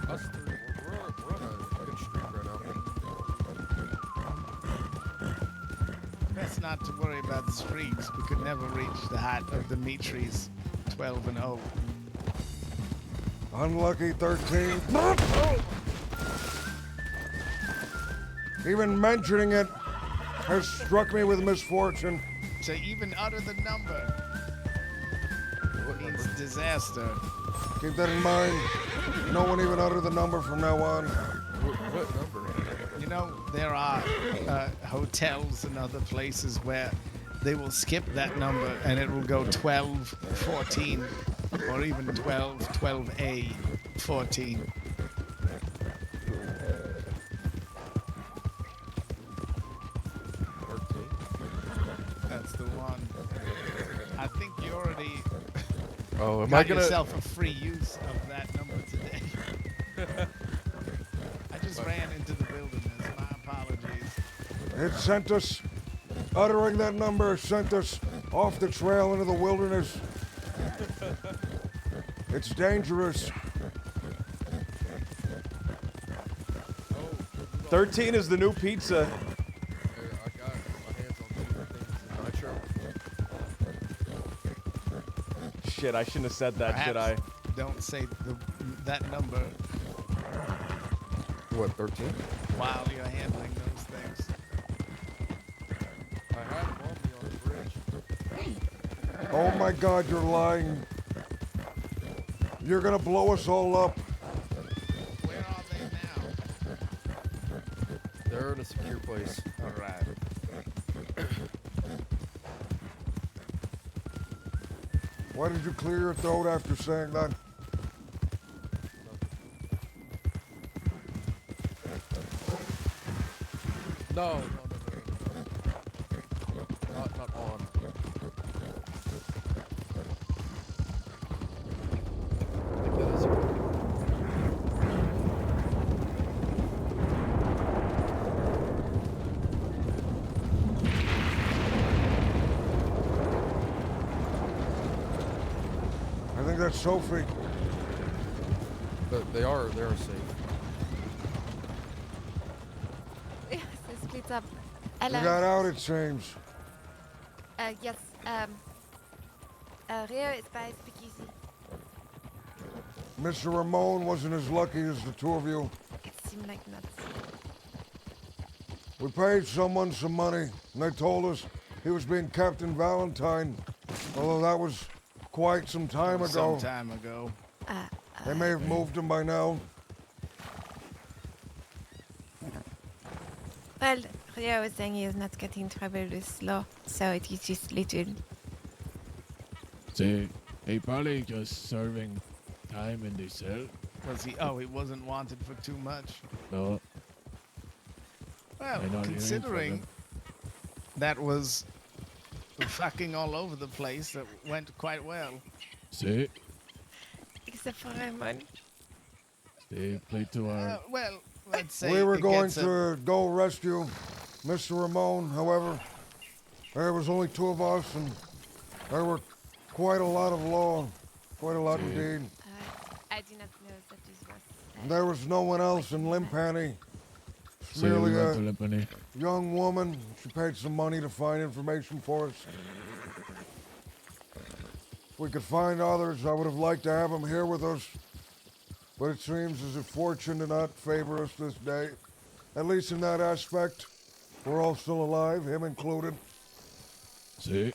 Us three, we're on a good streak right now. Best not to worry about the streaks. We could never reach the height of Dimitri's 12-0. Unlucky 13. Even mentioning it has struck me with misfortune. To even utter the number means disaster. Keep that in mind. No one even utter the number from now on. What number? You know, there are hotels and other places where they will skip that number and it will go 12, 14, or even 12, 12A, 14. That's the one. I think you already Oh, am got I gonna... yourself a free use of that number today. I just ran into the wilderness. My apologies. It sent us, uttering that number sent us off the trail into the wilderness. It's dangerous. 13 is the new pizza. I got my hands on 2 things of nitro. Shit, I shouldn't have said that, should I? Perhaps don't say that number What, 13? while you're handling those things. I had them on me on the bridge. Oh my God, you're lying. You're gonna blow us all up. Where are they now? They're in a secure place. All right. Why did you clear your throat after saying that? No. Not on. I think that is that Sophie. But they are safe. Yes, they split up. You got out, it seems. Yes, Rio is by Speakeasy. Mr. Ramon wasn't as lucky as the two of you. It seemed like nuts. We paid someone some money, and they told us he was being Captain Valentine, although that was quite some time ago. Some time ago. They may have moved him by now. Well, Rio was saying he is not getting in trouble with law, so it is just little. See, he probably just serving time in the cell. Was he? Oh, he wasn't wanted for too much. No. Well, I know you ain't considering fucking- that was fucking all over the place, that went quite well. See, Except for Raymond. they played to our. Well, let's say We were it going gets a- to go rescue Mr. Ramon, however, there was only two of us, and there were quite a lot of law, quite a lot indeed. I do not know that this was. There was no one else in Limpani. It's So we merely went a to Limpani. young woman. She paid some money to find information for us. If we could find others, I would have liked to have them here with us. But it seems as if fortune did not favor us this day. At least in that aspect. We're all still alive, him included. See,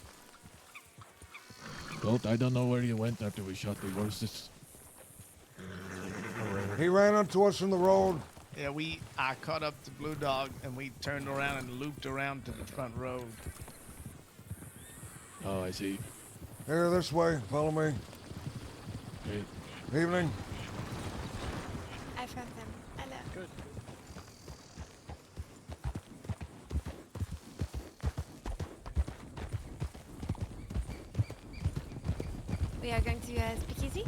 Colt, I don't know where you went after we shot the horses. He ran into us in the road. Yeah, I caught up to Blue Dog, and we turned around and looped around to the front road. Oh, I see. Here, this way. Follow me. Okay. Evening. I found them. Hello. Good. We are going to Speakeasy?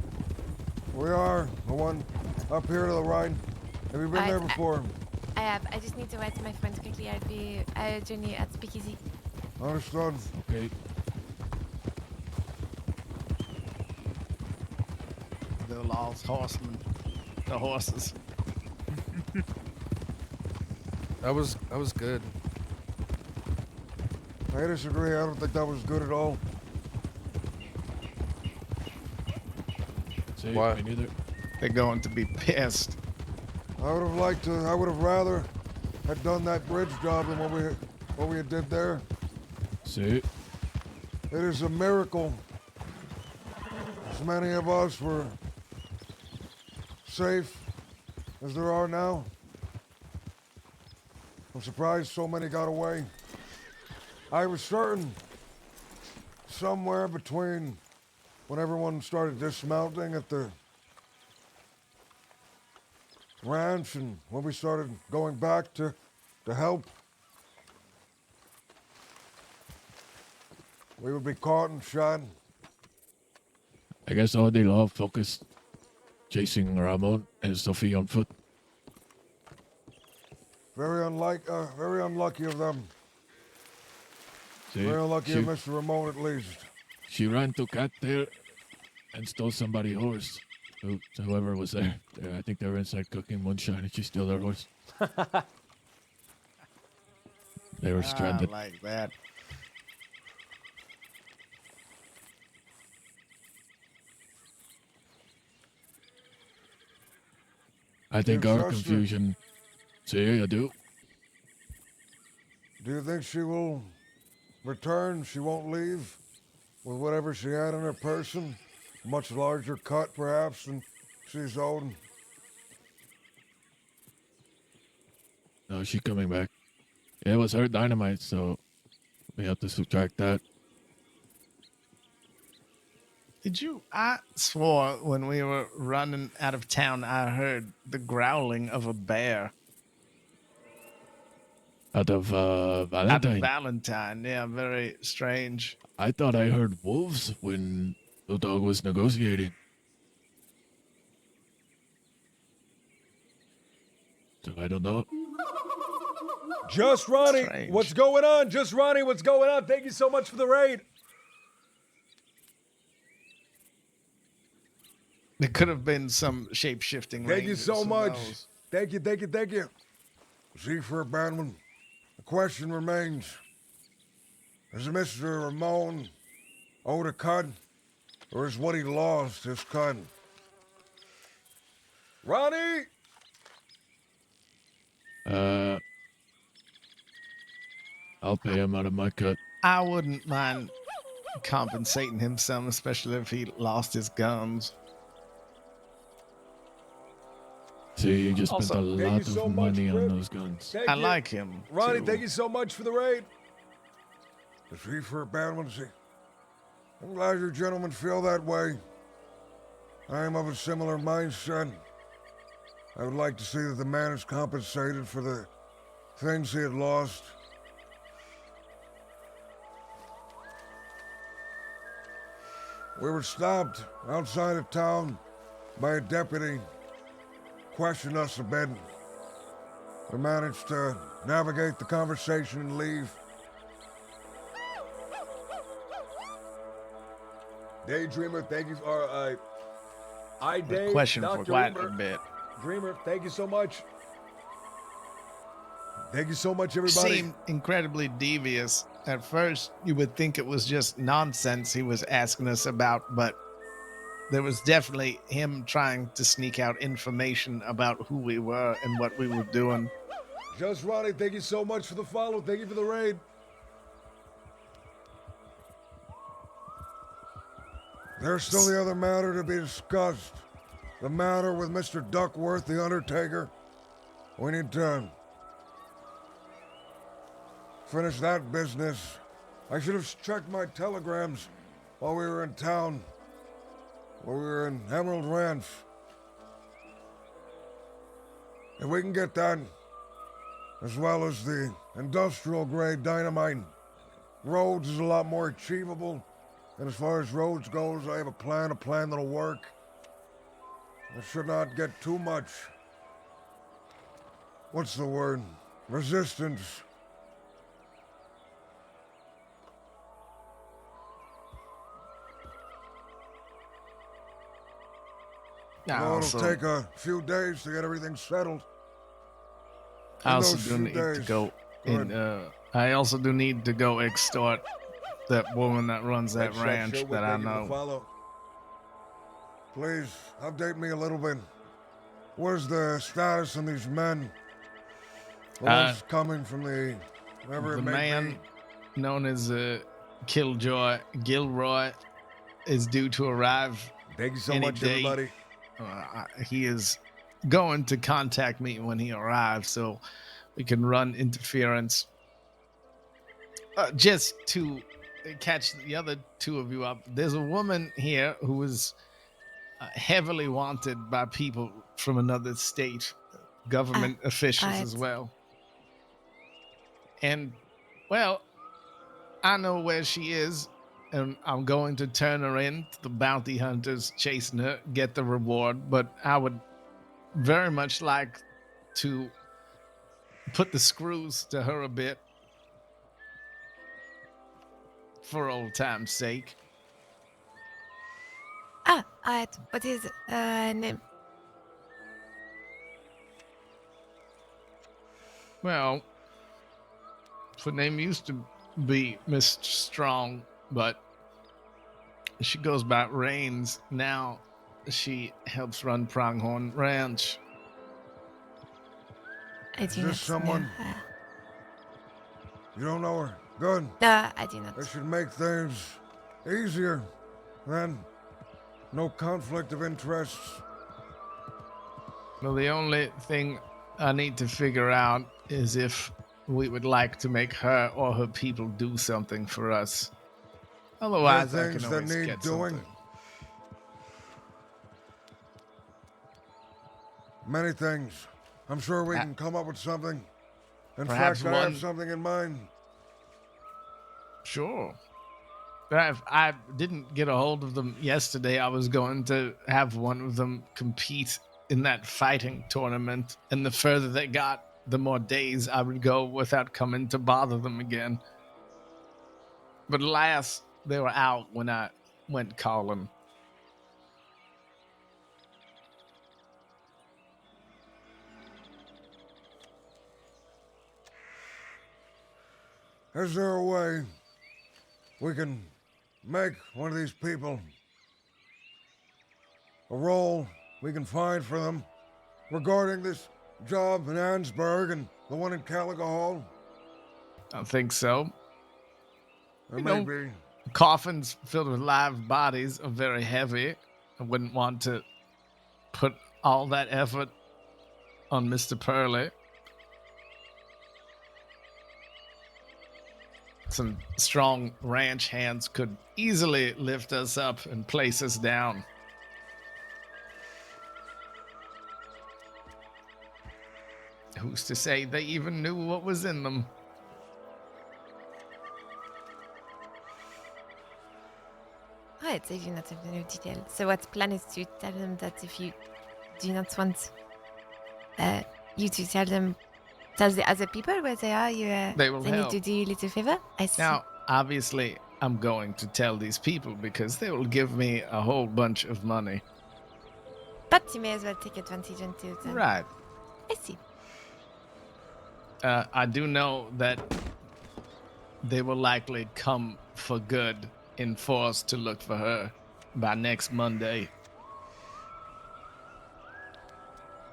We are. The one up here to the right. Have you been there before? I have. I just need to write to my friends quickly. I'll join you at Speakeasy. Understood. Okay. The lost horsemen. The horses. That was good. I disagree. I don't think that was good at all. See, Why? me neither. They're going to be pissed. I would have rather had done that bridge job than what we did there. See, It is a miracle. As many of us were safe as there are now. I'm surprised so many got away. I was certain somewhere between when everyone started dismounting at the ranch and when we started going back to help, we would be caught and shot. I guess all day long focused chasing Ramon and Sophie on foot. Very unlucky of them. See, Very unlucky she, of Mr. Ramon, at least. she ran to Cattail and stole somebody's horse. Whoever was there. I think they were inside cooking moonshine and she stole their horse. They were stranded. Like that. I think You our trust her? confusion. See, I do. Do you think she will return? She won't leave with whatever she had in her person? Much larger cut, perhaps, than she's owed. No, she's coming back. It was her dynamite, so we have to subtract that. Did you? I swore when we were running out of town, I heard the growling of a bear. Out of Valentine. Out of Valentine, yeah, very strange. I thought I heard wolves when the dog was negotiating. So I don't know. Just Ronnie, Strange. what's going on? Just Ronnie, what's going on? Thank you so much for the raid. There could have been some shape-shifting Thank you ranges, so who much. knows? Thank you, thank you, thank you. See, for a Bannerman, the question remains, is Mr. Ramon owed a cut, or is what he lost his cut? Ronnie! I'll pay him out of my cut. I wouldn't mind compensating him some, especially if he lost his guns. See, you just spent Also, a thank lot you so of much, money on Crip. those guns. Thank I you. like him, Ronnie, too. thank you so much for the raid. See, for a Bannerman, see, I'm glad you gentlemen feel that way. I am of a similar mindset. I would like to see that the man is compensated for the things he had lost. We were stopped outside of town by a deputy, questioned us a bit. We managed to navigate the conversation and leave. Daydreamer, thank you for I The Dave, question for Dr. quite Dreamer. a bit. Dreamer, thank you so much. Thank you so much, everybody. Seemed incredibly devious. At first, you would think it was just nonsense he was asking us about, but there was definitely him trying to sneak out information about who we were and what we were doing. Just Ronnie, thank you so much for the follow. Thank you for the raid. There's still the other matter to be discussed. The matter with Mr. Duckworth, the Undertaker. We need to finish that business. I should have checked my telegrams while we were in town. While we were in Emerald Ranch. If we can get that, as well as the industrial grade dynamite, Rhodes is a lot more achievable. And as far as Rhodes goes, I have a plan that'll work. I should not get too much, what's the word? Resistance. Although it'll take a few days to get everything settled. I also do need to go in. I also do need to go extort that woman that runs that ranch that I know. Please update me a little bit. Where's the status on these men? The ones coming from the wherever it The may man known as Killjoy Gilroy is due to arrive. Thank you so any much, day. everybody. He is going to contact me when he arrives, so we can run interference. Just to catch the other two of you up, there's a woman here who is heavily wanted by people from another state, government officials as well. And, well, I know where she is, and I'm going to turn her in to the bounty hunters chasing her, get the reward, but I would very much like to put the screws to her a bit for old time's sake. What is name? Well, her name used to be Miss Strong, but she goes by Rains. Now she helps run Pronghorn Ranch. I do Is not this someone? know. You don't know her? Good. No, I do not. It should make things easier. Then, no conflict of interests. Well, the only thing I need to figure out is if we would like to make her or her people do something for us. Otherwise, There are I can things that always need get doing. something. Many things. I'm sure we can come up with something. In Perhaps fact, I have one- something in mind. Sure. But I didn't get a hold of them yesterday. I was going to have one of them compete in that fighting tournament, and the further they got, the more days I would go without coming to bother them again. But alas, they were out when I went calling. Is there a way we can make one of these people a role we can find for them regarding this job in Ansburg and the one in Calico Hall? I think so. There You may know, be. coffins filled with live bodies are very heavy. I wouldn't want to put all that effort on Mr. Purley. Some strong ranch hands could easily lift us up and place us down. Who's to say they even knew what was in them? Right, so you do not have no detail. So what plan is to tell them that if you do not want you to tell the other people where they are, They will they help. need to do you a little favor? I see. Now, obviously, I'm going to tell these people because they will give me a whole bunch of money. But you may as well take advantage until then. Right. I see. I do know that they will likely come for good in force to look for her by next Monday.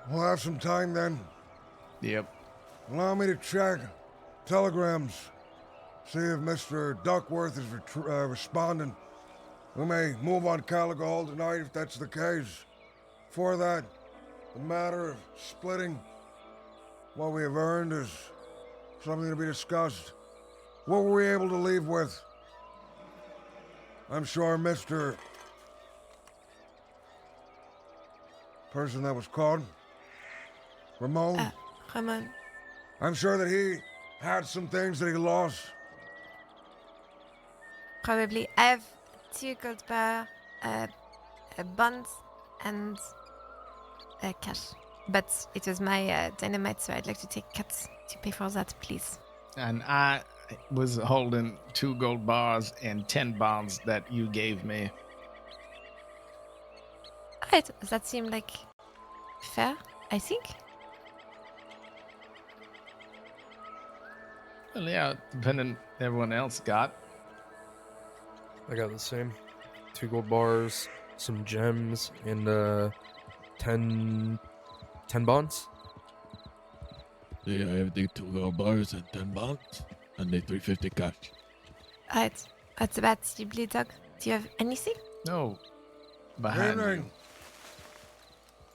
We'll have some time then. Yep. Allow me to check telegrams. See if Mr. Duckworth is responding. We may move on Calico Hall tonight if that's the case. For that, the matter of splitting what we have earned is something to be discussed. What were we able to leave with? I'm sure Mr. person that was caught, Ramon. Ramon. I'm sure that he had some things that he lost. Probably. I have 2 gold bar, bonds, and cash. But it was my dynamite, so I'd like to take cuts to pay for that, please. And I was holding 2 gold bars and 10 bonds that you gave me. Alright, that seemed like fair, I think. Well, yeah, depending everyone else got. I got the same. 2 gold bars, some gems, and 10 bonds. Yeah, I have the 2 gold bars and 10 bonds, and the 350 cash. Alright, what's about you, Blue Dog? Do you have anything? No. Behind Evening.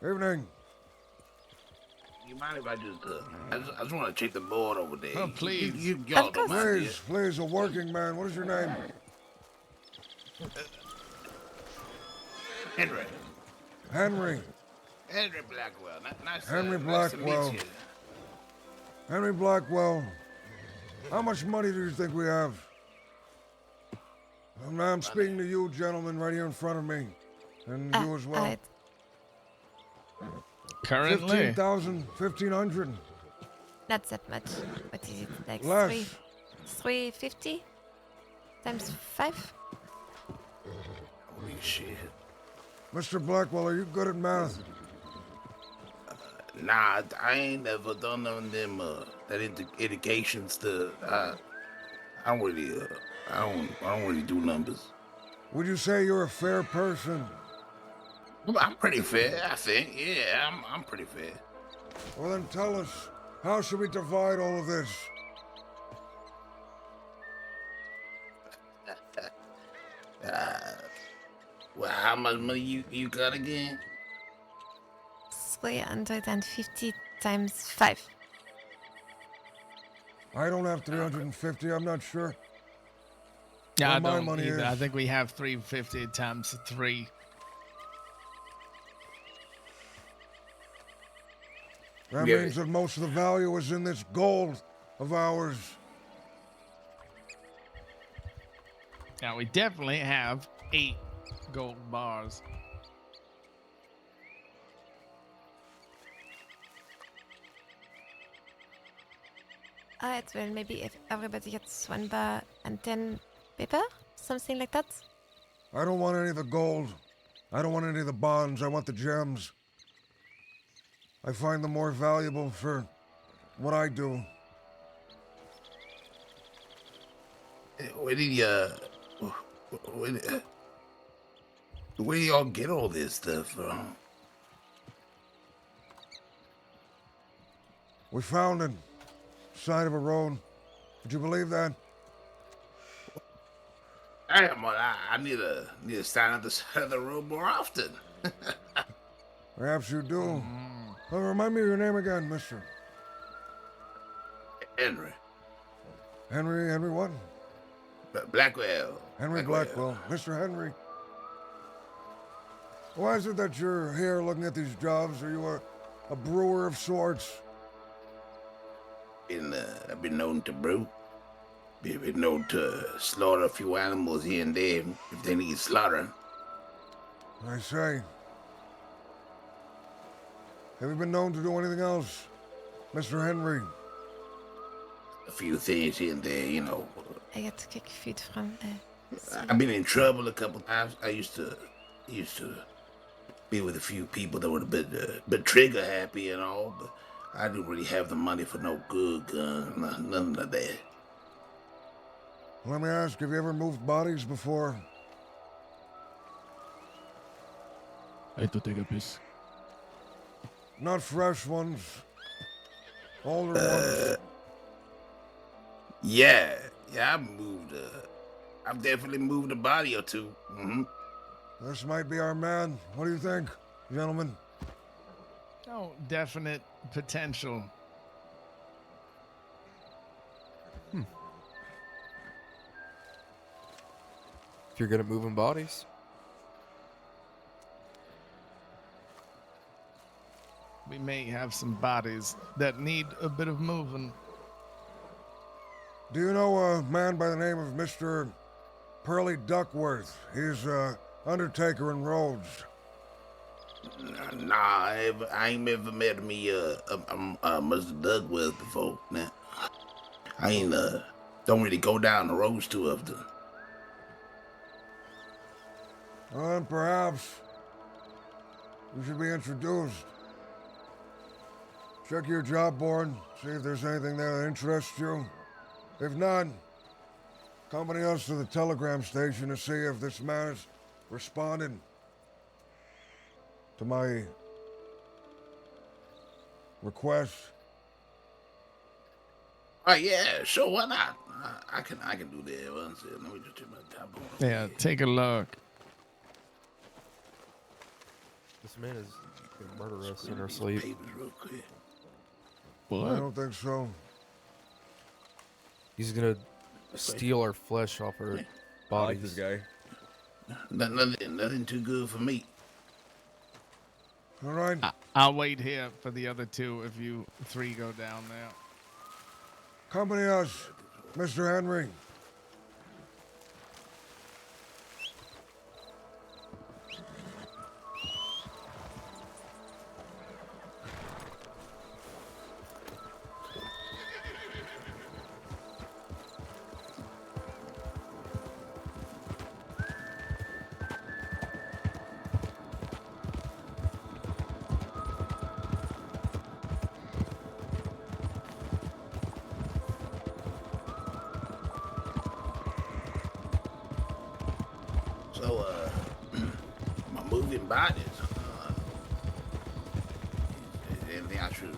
Evening. You mind if I just, I just want to check the board over there. Oh, please. Y'all don't mind. Please, please, a working man. What is your name? Henry. Henry. Henry Blackwell. Nice, Henry nice to Blackwell. meet you. Henry Blackwell. How much money do you think we have? I'm speaking to you, gentlemen, right here in front of me. And you as well. Currently? 15,000, 1,500. Not that much. What is it? Like Less. 350 times 5? Holy shit. Mr. Blackwell, are you good at math? Nah, I ain't never done none of them, that education stuff. I don't really, I don't really do numbers. Would you say you're a fair person? I'm pretty fair, I think. Yeah, I'm pretty fair. Well, then tell us, how should we divide all of this? Well, how much money you got again? 350 times 5. I don't have 350, I'm not sure. Yeah, I Where my don't money either. is. I think we have 350 times 3. That Yeah. means that most of the value is in this gold of ours. Now, we definitely have 8 gold bars. Alright, well, maybe if everybody gets 1 bar and 10 paper? Something like that? I don't want any of the gold. I don't want any of the bonds. I want the gems. I find them more valuable for what I do. Where did you, where, where do y'all get all this stuff from? We found it. Side of a road. Would you believe that? I need to stand at the side of the road more often. Perhaps you do. Remind me of your name again, mister. Henry. Henry what? Blackwell. Henry Blackwell. Mr. Henry. Why is it that you're here looking at these jobs? Are you a brewer of sorts? I've been known to brew. Been known to slaughter a few animals here and there if they need slaughtering. I say. Have you been known to do anything else, Mr. Henry? A few things here and there, you know. I got to kick food from I've been in trouble a couple times. I used to be with a few people that were a bit trigger happy and all, but I didn't really have the money for no good gun, nothing like that. Let me ask, have you ever moved bodies before? I had to take a piss. Not fresh ones. Older ones. Yeah, I've definitely moved a body or two. This might be our man. What do you think, gentlemen? No definite potential. If you're good at moving bodies. We may have some bodies that need a bit of moving. Do you know a man by the name of Mr. Pearly Duckworth? He's undertaker in Rhodes. Nah, I ain't ever met me Mr. Duckworth before. Nah. I ain't don't really go down the roads too often. Well, perhaps you should be introduced. Check your job board, see if there's anything there that interests you. If not, accompany us to the telegram station to see if this man has responded to my request. Oh yeah, sure, why not? I can do that. Let me just check my job board. Yeah, take a look. This man is gonna murder us in our sleep. Real quick. What? I don't think so. He's gonna steal our flesh off our bodies. I like this guy. Nothing too good for me. All right. I'll wait here for the other two if you three go down there. Accompany us, Mr. Henry. So, my moving bodies. Is anything I should?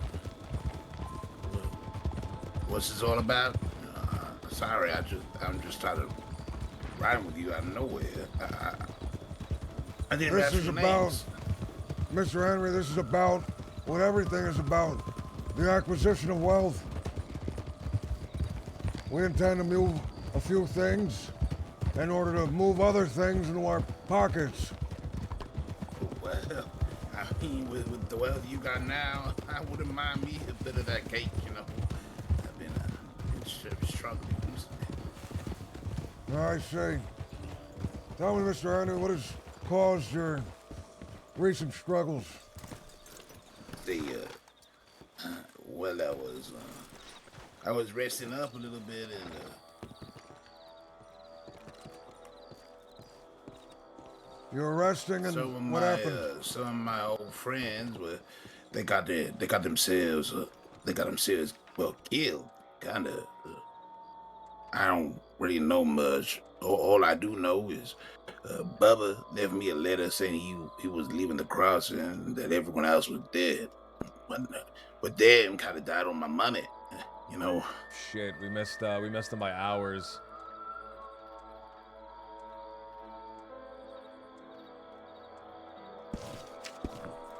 What's this all about? Sorry, I'm just trying to ride with you out of nowhere. I didn't This ask is your about, names. Mr. Henry, this is about what everything is about. The acquisition of wealth. We intend to move a few things in order to move other things into our pockets. Well, I mean, with the wealth you got now, I wouldn't mind me a bit of that cake, you know. I've been struggling. I see. Tell me, Mr. Henry, what has caused your recent struggles? Well, I was resting up a little bit and You're resting, and what happened? Some of my old friends they got themselves well killed, kind of. I don't really know much. All I do know is Bubba left me a letter saying he was leaving the crossing and that everyone else was dead. But them kind of died on my money, you know. Shit, we missed them by hours.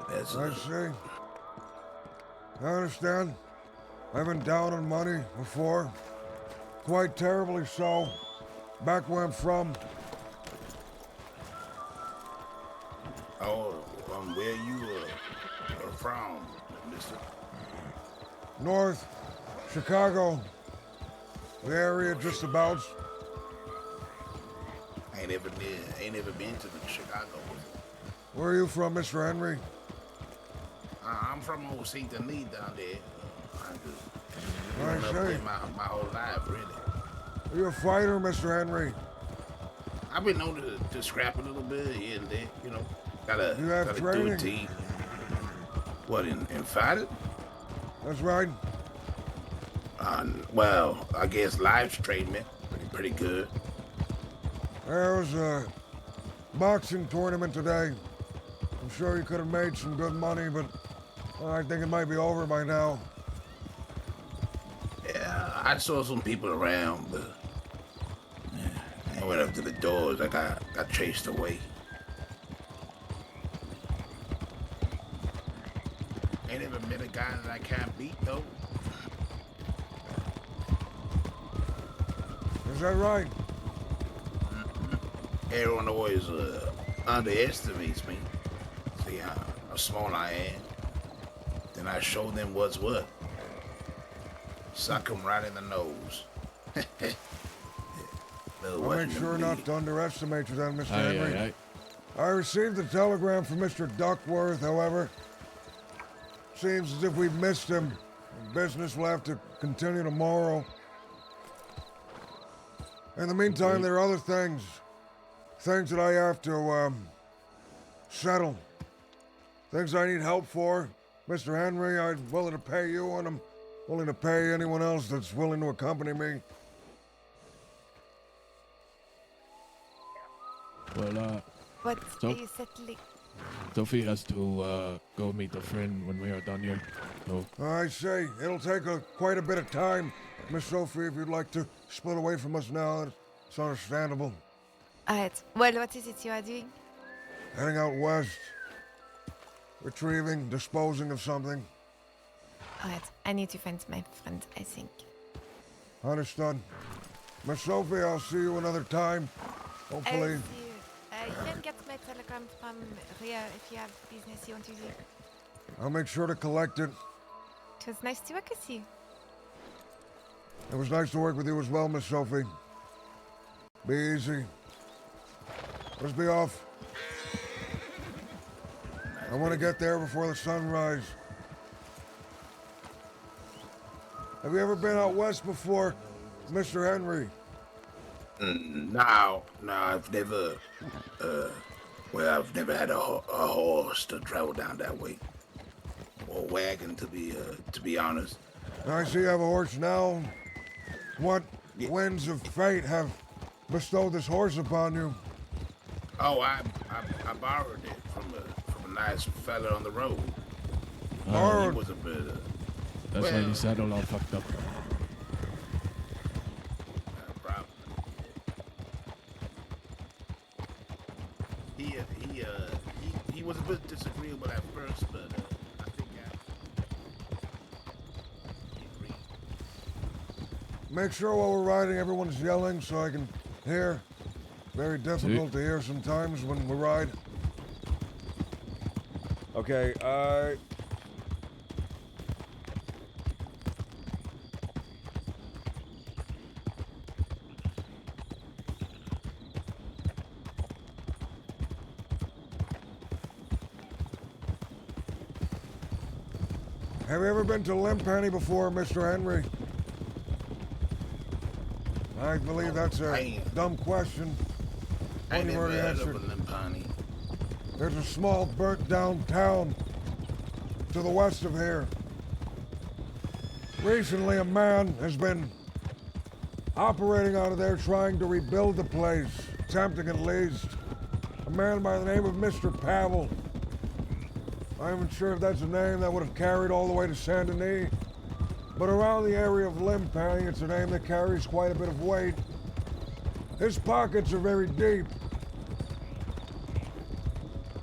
That's I see. I understand. I've been down on money before. Quite terribly so. Back where I'm from. Oh, where you are from, mister? North, Chicago. The area just about. Ain't ever been to the Chicago. Where are you from, Mr. Henry? I'm from old St. Denis down there. I just I grown up there see. my whole life, really. Are you a fighter, Mr. Henry? I've been known to scrap a little bit here and there, you know. Gotta do training? a team. What, in fighting? That's right. Well, I guess life's trained me pretty good. There was a boxing tournament today. I'm sure you could have made some good money, but I think it might be over by now. Yeah, I saw some people around, but I went up to the doors. I got chased away. Ain't ever met a guy that I can't beat, though. Is that right? Everyone always underestimates me. See how small I am. Then I show them what's what. Suck them right in the nose. I'll make sure not to underestimate you then, Mr. Henry. Aye. I received the telegram from Mr. Duckworth, however. Seems as if we've missed him. Business will have to continue tomorrow. In the meantime, there are other things. Things that I have to, settle. Things I need help for. Mr. Henry, I'm willing to pay you, and I'm willing to pay anyone else that's willing to accompany me. Well, What So- are you settling? Sophie has to go meet a friend when we are done here. So, I say, it'll take quite a bit of time. Miss Sophie, if you'd like to split away from us now, it's understandable. Alright. Well, what is it you are doing? Heading out west. Retrieving, disposing of something. Alright. I need to find my friend, I think. Understood. Miss Sophie, I'll see you another time. Hopefully. I'll see you. You can get my telegram from Rhea if you have business you want to do. I'll make sure to collect it. It was nice to work with you. It was nice to work with you as well, Miss Sophie. Be easy. Let's be off. I want to get there before the sunrise. Have you ever been out west before, Mr. Henry? No, I've never. I've never had a horse to travel down that way, or wagon to be honest. I see you have a horse now. What winds of fate have bestowed this horse upon you? Oh, I borrowed it from a nice fella on the road. He was a bit. that's why the saddle all fucked up. Probably. He was a bit disagreeable at first, but I think he agreed. Make sure while we're riding everyone's yelling so I can hear. Very difficult to hear sometimes when we ride. Okay, Have you ever been to Limpenny before, Mr. Henry? I believe that's a dumb question. I One you've never already heard of answered. a Limpani. There's a small burnt down town to the west of here. Recently a man has been operating out of there trying to rebuild the place, attempting at least. A man by the name of Mr. Pavel. I'm not sure if that's a name that would have carried all the way to Saint Denis, but around the area of Limpang, it's a name that carries quite a bit of weight. His pockets are very deep.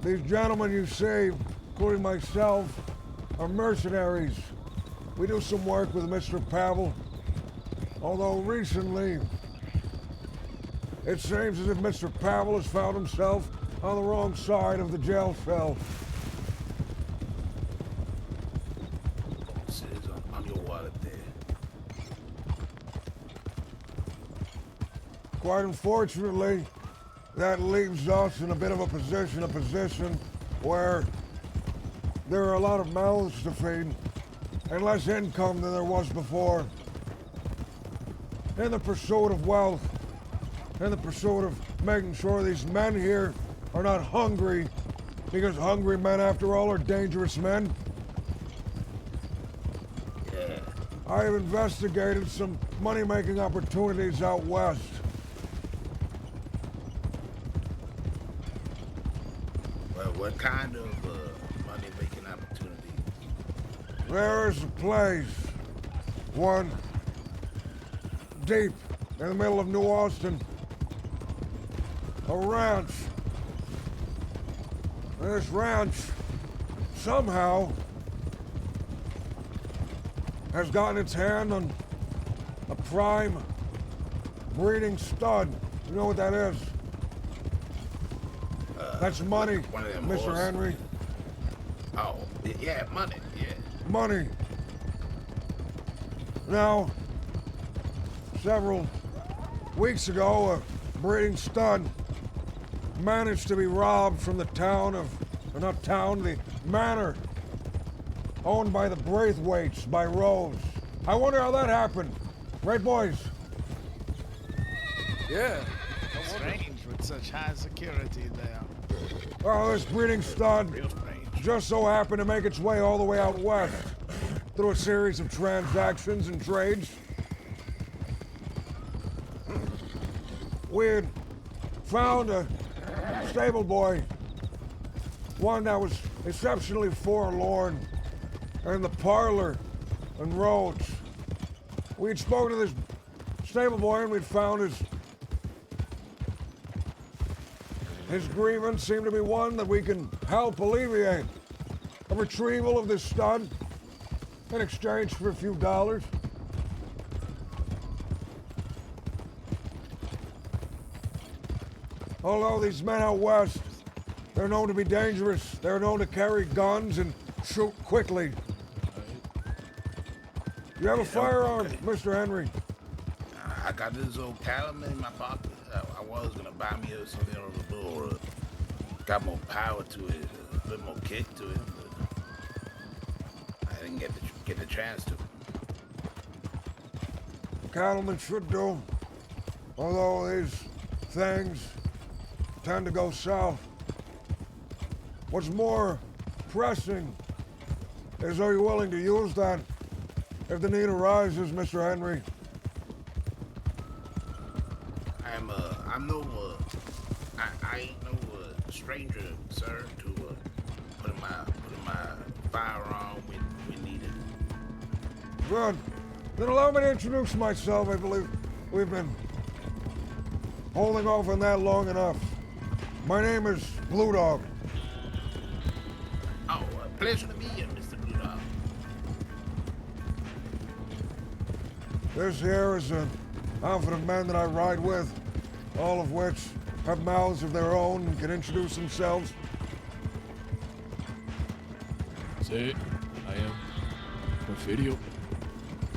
These gentlemen you see, including myself, are mercenaries. We do some work with Mr. Pavel, although recently it seems as if Mr. Pavel has found himself on the wrong side of the jail cell. On your wallet there. Quite unfortunately, that leaves us in a bit of a position where there are a lot of mouths to feed and less income than there was before. In the pursuit of wealth, in the pursuit of making sure these men here are not hungry, because hungry men, after all, are dangerous men. Yeah. I have investigated some money-making opportunities out west. Well, what kind of money-making opportunity? There is a place, one deep in the middle of New Austin, a ranch. And this ranch somehow has gotten its hand on a prime breeding stud. You know what that is? That's money, One of them Mr. horses. Henry. Oh, yeah, money, yeah. Money. Now, several weeks ago, a breeding stud managed to be robbed from the town of, or not town, the manor owned by the Braithwaites by Rose. I wonder how that happened. Right, boys? Yeah. Strange with such high security there. Well, this breeding stud just so happened to make its way all the way out west through a series of transactions and trades. We had found a stable boy, one that was exceptionally forlorn, in the parlor and roads. We'd spoken to this stable boy and we'd found his grievance seemed to be one that we can help alleviate. A retrieval of this stud in exchange for a few dollars. Although these men out west, they're known to be dangerous. They're known to carry guns and shoot quickly. You have a firearm, Mr. Henry? I got this old Calumet in my pocket. I was gonna buy me something on the door. Got more power to it, a bit more kick to it, but I didn't get the chance to. Cattlemen should do. Although these things tend to go south. What's more pressing is, are you willing to use that if the need arises, Mr. Henry? I ain't no stranger, sir, to putting my firearm when needed. Good. Then allow me to introduce myself. I believe we've been holding off on that long enough. My name is Blue Dog. Oh, pleasure to meet you, Mr. Blue Dog. This here is an outfit of men that I ride with, all of which have mouths of their own and can introduce themselves. Sí, I am Porfirio.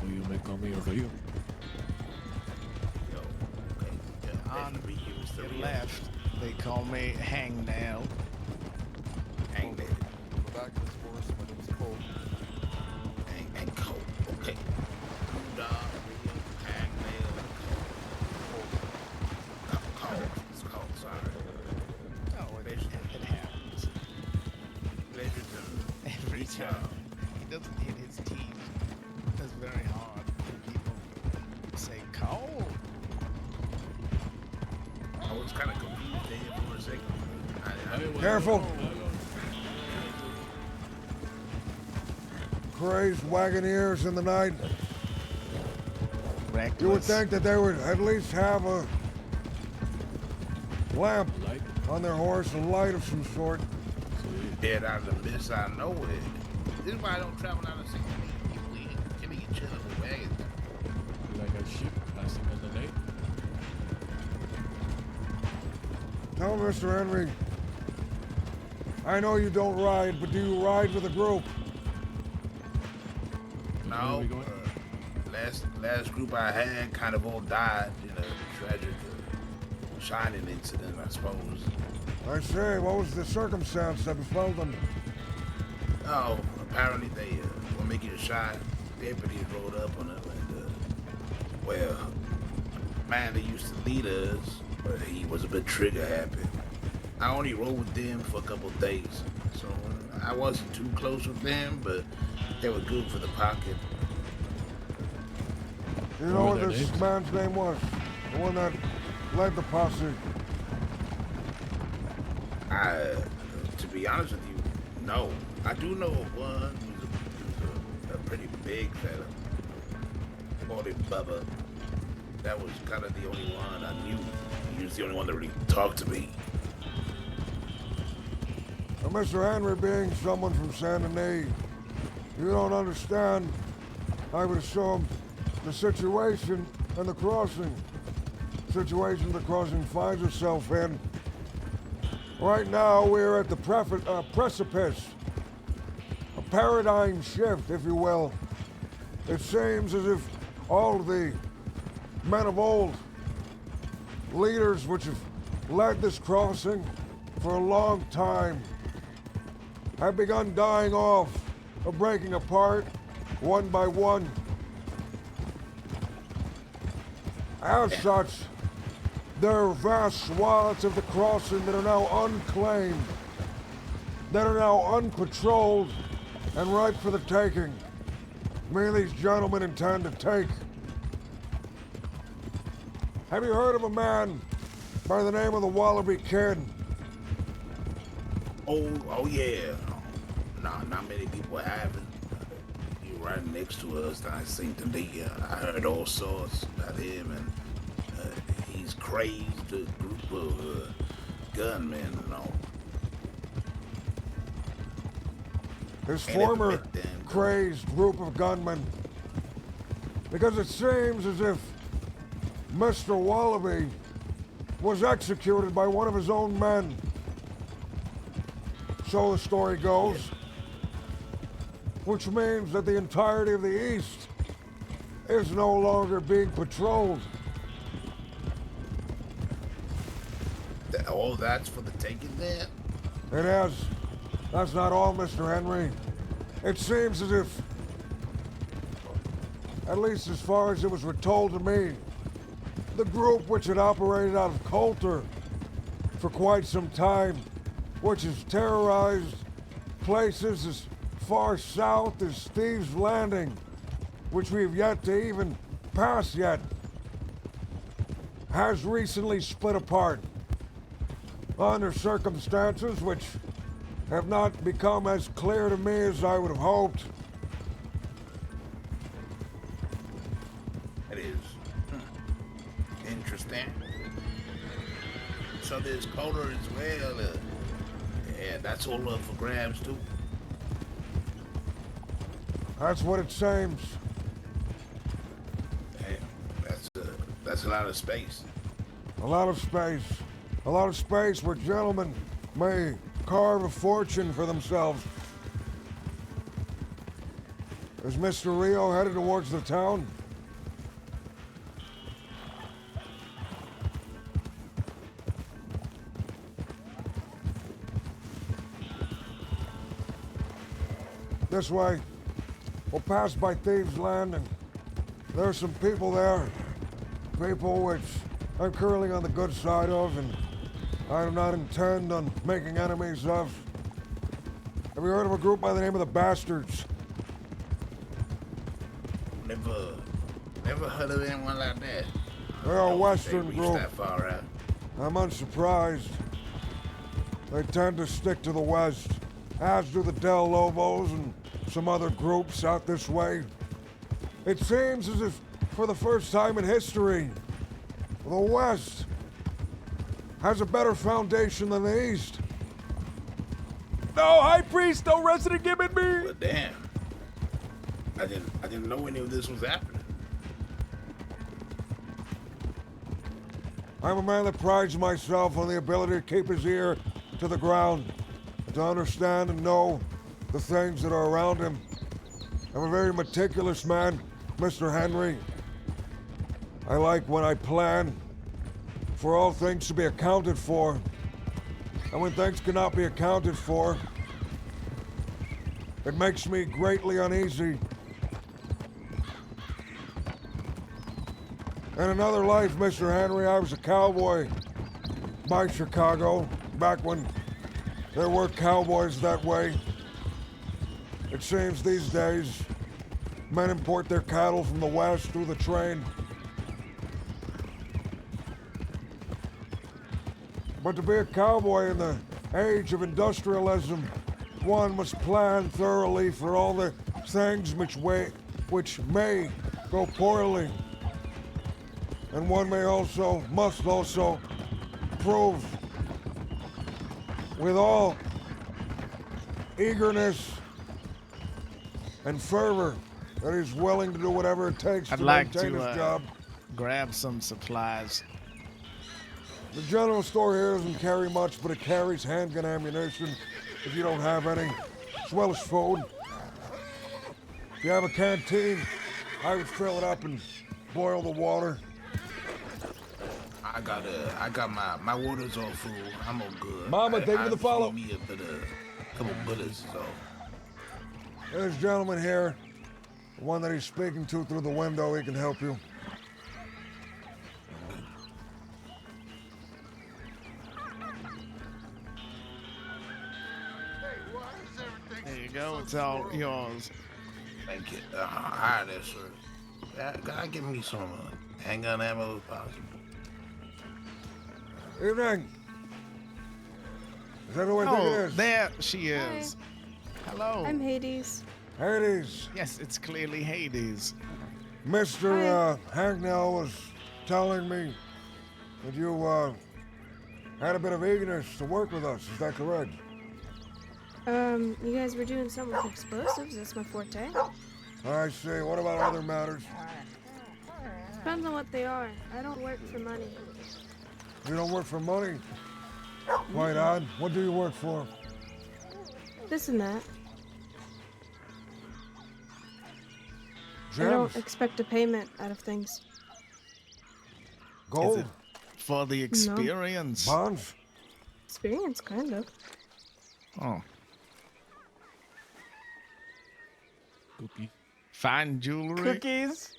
Or you may call me Rio. On your left, they call me Hangnail. Hangnail. On the back of this horse, my name is Cole. And Cole, okay. Blue Dog, Rio, Hangnail, Cole. It's Cole, sorry. Oh, it happens. Pleasure to Every meet time. He doesn't hit his teeth. That's very hard for people to say Cole. stay here for a second? Careful. Crazed wagoneers in the night. You would think that they would at least have a lamp on their horse, a light of some sort. Dead out of the mist, I know it. This is why I don't travel down the city. Can we get chilling with wagons? Like a ship passing in the night. Tell me, Mr. Henry, I know you don't ride, but do you ride with a group? No. Last group I had kind of all died in a tragic shining incident, I suppose. I say, what was the circumstance that befell them? Oh, apparently they were making a shot. Deputies rode up on them, and well, man, they used to lead us, but he was a bit trigger happy. I only rode with them for a couple of days, so I wasn't too close with them, but they were good for the pocket. You know what this man's name was? The one that led the posse? To be honest with you, no. I do know of one who's a pretty big fella. Called him Bubba. That was kind of the only one I knew. He was the only one that really talked to me. Now, Mr. Henry, being someone from Saint Denis, you don't understand, I would assume, the situation and the crossing. Situation the crossing finds itself in. Right now, we're at the precipice. A paradigm shift, if you will. It seems as if all the men of old, leaders which have led this crossing for a long time, have begun dying off or breaking apart one by one. As such, there are vast swaths of the crossing that are now unclaimed, that are now unpatrolled and ripe for the taking. Me and these gentlemen intend to take. Have you heard of a man by the name of the Wallaby Kid? Oh yeah. No, not many people haven't. You're right next to us down in St. Denis. I heard all sorts about him, and he's crazed a group of gunmen and all. His former crazed group of gunmen. Because it seems as if Mr. Wallaby was executed by one of his own men. So the story goes. Which means that the entirety of the East is no longer being patrolled. All that's for the taking there? It is. That's not all, Mr. Henry. It seems as if, at least as far as it was told to me, the group which had operated out of Coulter for quite some time, which has terrorized places as far south as Steve's Landing, which we have yet to even pass yet, has recently split apart under circumstances which have not become as clear to me as I would have hoped. It is. Interesting. So there's Coulter as well. Yeah, that's all up for grabs too. That's what it seems. Damn, that's a lot of space. A lot of space. A lot of space where gentlemen may carve a fortune for themselves. Is Mr. Rio headed towards the town? This way. We'll pass by Thieves' Landing. There are some people there. People which I'm currently on the good side of, and I do not intend on making enemies of. Have you heard of a group by the name of the Bastards? Never heard of anyone like that. They're a Western they group. That far out. I'm unsurprised. They tend to stick to the West, as do the Del Lobos and some other groups out this way. It seems as if, for the first time in history, the West has a better foundation than the East. No, High Priest, no Resident Gibbon me! Well, damn. I didn't know any of this was happening. I'm a man that prides myself on the ability to keep his ear to the ground, to understand and know the things that are around him. I'm a very meticulous man, Mr. Henry. I like when I plan for all things to be accounted for. And when things cannot be accounted for, it makes me greatly uneasy. In another life, Mr. Henry, I was a cowboy by Chicago, back when there were cowboys that way. It seems these days, men import their cattle from the West through the train. But to be a cowboy in the age of industrialism, one must plan thoroughly for all the things which may go poorly. And one must also prove with all eagerness and fervor that he's willing to do whatever it takes I'd to like maintain his to job. grab some supplies. The general store here doesn't carry much, but it carries handgun ammunition if you don't have any, as well as food. If you have a canteen, I would fill it up and boil the water. I got my water's all full. I'm all good. Mama, thank you for the follow. Me a couple bullets, so. There's a gentleman here, the one that he's speaking to through the window. He can help you. There you go. It's all yours. Thank you. Hi there, sir. Gotta give me some handgun ammo if possible. Evening. Is that who I think it Oh, is? there she is. Hello. I'm Hades. Hades. Yes, it's clearly Hades. Mr. Hagnell was telling me that you had a bit of eagerness to work with us. Is that correct? You guys were doing something with explosives. That's my forte. I see. What about other matters? Depends on what they are. I don't work for money. You don't work for money? Quite odd. What do you work for? This and that. I Gems? don't expect a payment out of things. Gold? Is it for the experience? Bonds? Experience, kind of. Oh. Cookie. Fine jewelry. Cookies?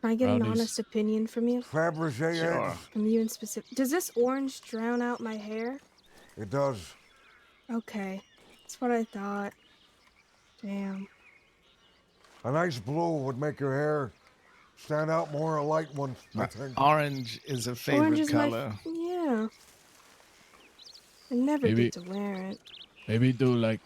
Can I get an Brownies. honest opinion from you? Fabergé Sure. eggs? From you in specific. Does this orange drown out my hair? It does. Okay. That's what I thought. Damn. A nice blue would make your hair stand out more, a light one, I think. Orange is a favorite Orange is color. Yeah. I never Maybe- get to wear it. Maybe do like.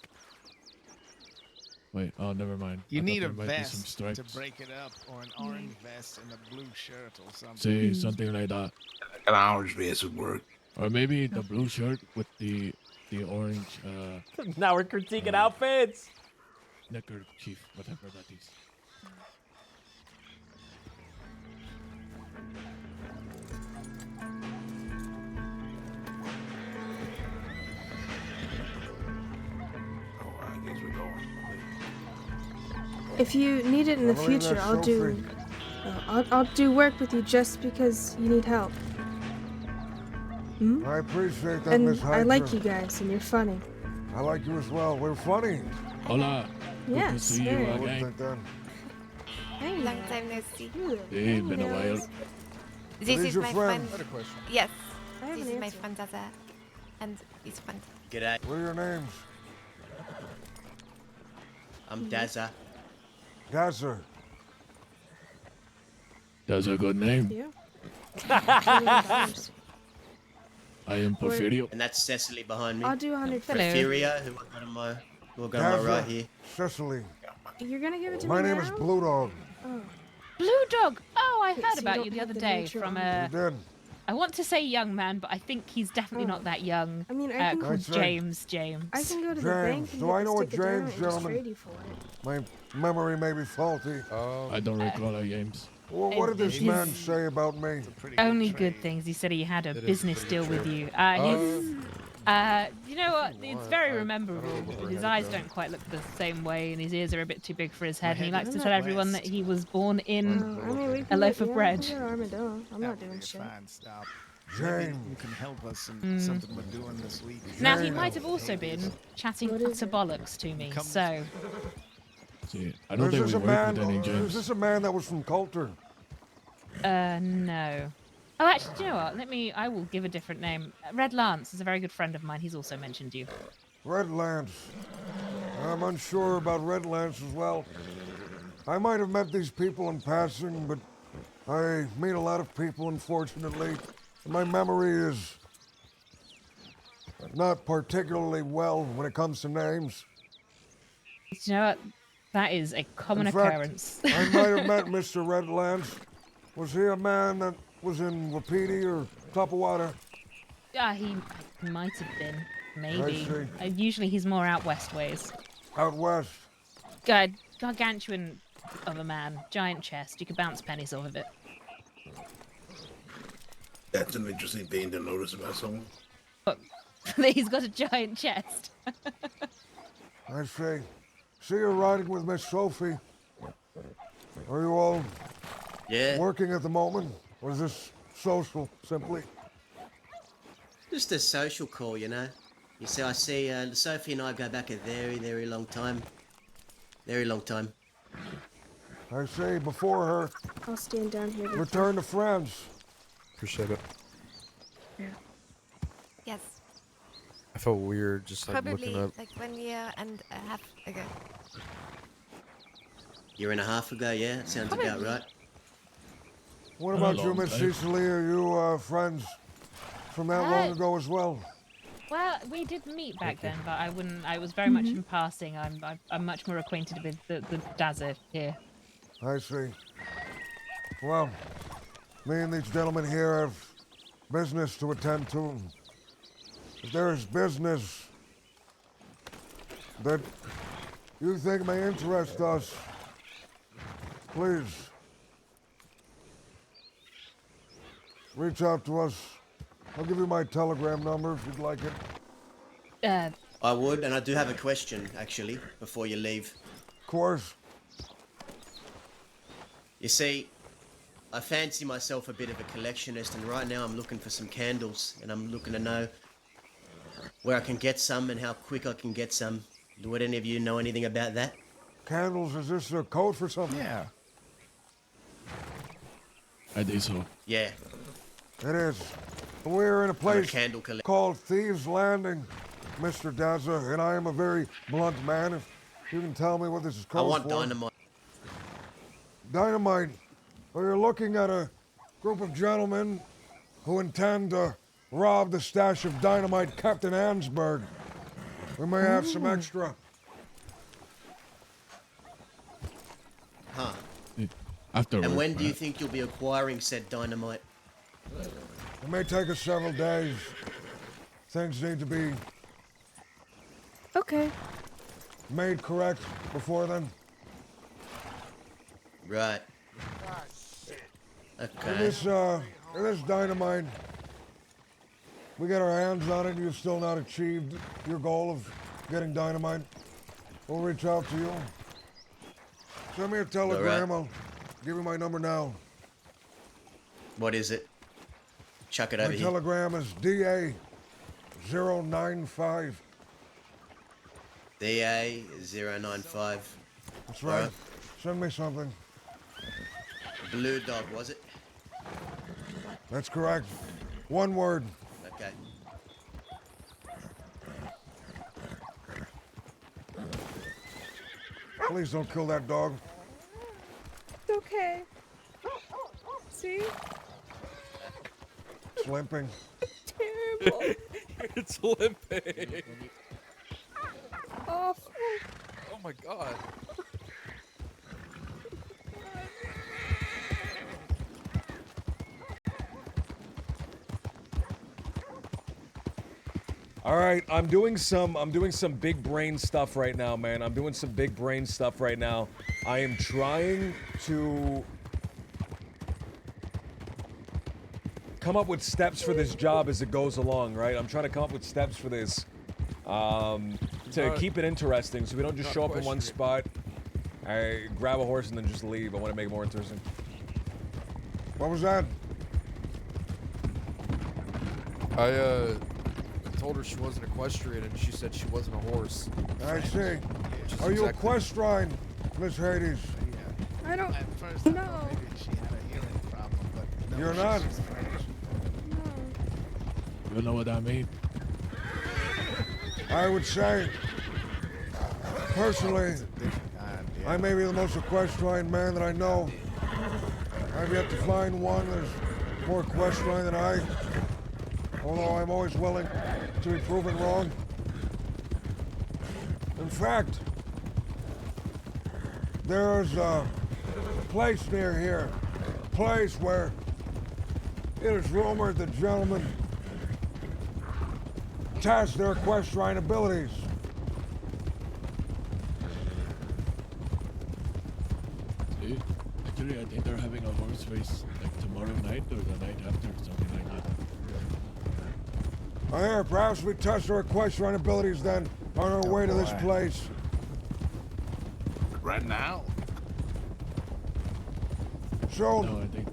Wait, oh, never mind. You I thought need a there might be some vest stripes. to break it up, or an orange vest and a blue shirt or something. Say something like that. An orange vest would work. Or maybe the blue shirt with the orange Now we're critiquing outfits. neckerchief, whatever that is. I guess we're going. If you need it in the I believe future, that's I'll so do. free. I'll do work with you just because you need help. Hmm? I appreciate that, And Miss Hydra. I like you guys, and you're funny. I like you as well. We're funny. Hola. Good to Yes, see you very. I would again. think that. Long time no see. Hey, been a while. This Who's is your my friend? friend. I had a question. Yes. I have This an is my answer. friend Zaza. And his friend. G'day. What are your names? I'm Dazza. Gasser. That's a good name. Yeah. I am Porfirio. And that's Cecily behind me. I'll do 100. Porfirio, who I got on my right here. Cecily. You're gonna give it to My me name now? is Blue Dog. Oh. Blue Dog. Oh, I Okay, heard so you about don't you the have other the day nature from on a. You did. I want to say young man, but I think he's definitely not that young. I mean, I can called I'd say- James. James. I can go to the James. bank and Do get I the know what stick of dynamite James, and just gentlemen? trade you for it. My memory may be faulty. I don't recall a James. Well, what did this He's- man say about me? Only good things. He said he had a It is a business pretty deal good with trade. you. You know what? It's very rememberable. His eyes don't quite look the same way, and his ears are a bit too big for his head. And he likes to tell everyone that he was born in I mean, we a can loaf get, of bread. We can get armadillo. I'm not doing shit. Fine, stop. Maybe you can help us in something we're doing this week. Now he might have also been chatting utter bollocks to me. So See, I don't Is think this we a work man? with any Is James. this a man that was from Coulter? no. Oh, actually, do you know what? I will give a different name. Red Lance is a very good friend of mine. He's also mentioned you. Red Lance. I'm unsure about Red Lance as well. I might have met these people in passing, but I meet a lot of people, unfortunately. My memory is not particularly well when it comes to names. Do you know what? That is a common In fact, occurrence. I might have met Mr. Red Lance. Was he a man that was in Wapiti or Tapawada? He might have been. Maybe. see. Usually he's more out west ways. Out west. Gargantuan of a man. Giant chest. You could bounce pennies off of it. That's an interesting thing to notice about someone. He's got a giant chest. I see. See you riding with Miss Sophie. Are you all working at the moment? Or is this social, simply? Just a social call, you know. You see, I see Sophie and I go back a very, very long time. Very long time. I say before her, I'll stand down here. with return to France. Appreciate it. you. Yes. I felt weird just like Probably looking up. like 1 year and a half ago. Year and a half ago, yeah? That sounds about Probably. right. What about you, long Miss time. Cecily? Are you friends from that long ago as well? Well, we did meet back then, but I wouldn't. I was very much in passing. I'm much more acquainted with the Dazza here. I see. Well, me and these gentlemen here have business to attend to. If there is business that you think may interest us, please reach out to us. I'll give you my telegram number if you'd like it. I would, and I do have a question, actually, before you leave. Of course. You see, I fancy myself a bit of a collectionist, and right now I'm looking for some candles, and I'm looking to know where I can get some and how quick I can get some. Would any of you know anything about that? Candles, is this a code for something? Yeah. I think so. Yeah. It is. We're in a place candle collector. called Thieves Landing, Mr. Dazza, and I am a very blunt man. If you can tell me what this is I called want for. dynamite. Dynamite. Well, you're looking at a group of gentlemen who intend to rob the stash of dynamite Captain Ansberg. We may have some extra. Huh. After And work, when do you right? think you'll be acquiring said dynamite? It may take us several days. Things need to be Okay. made correct before then. Right. And Okay. this dynamite, we get our hands on it, and you've still not achieved your goal of getting dynamite. We'll reach out to you. Send me a telegram. I'll give you my number now. What is it? Chuck it My over here. telegram is DA095. DA095. That's right. Alright. Send me something. Blue Dog, was it? That's correct. One word. Okay. Please don't kill that dog. It's okay. See? limping. Terrible. It's limping. Awful. Oh my god. All right, I'm doing some big brain stuff right now, man. I'm doing some big brain stuff right now. I am trying to come up with steps for this job as it goes along, right? I'm trying to come up with steps for this to keep it interesting, so we don't just show up in one spot, I grab a horse and then just leave. I want to make it more interesting. What was that? I told her she wasn't equestrian, and she said she wasn't a horse. I see. Are you equestrine, Miss Hades? I don't At first, I thought maybe she had a hearing problem, but no, You're not. You know what I mean? I would say, personally, I may be the most equestrine man that I know. I've yet to find one that's more equestrine than I, although I'm always willing to be proven wrong. In fact, there's a place near here, a place where it is rumored that gentlemen test their equestrine abilities. See? Actually, I think they're having a horse race like tomorrow night or the night after, something like that. Oh, here, perhaps we test our equestrine abilities then on our way to this place. Right now? So, No, I think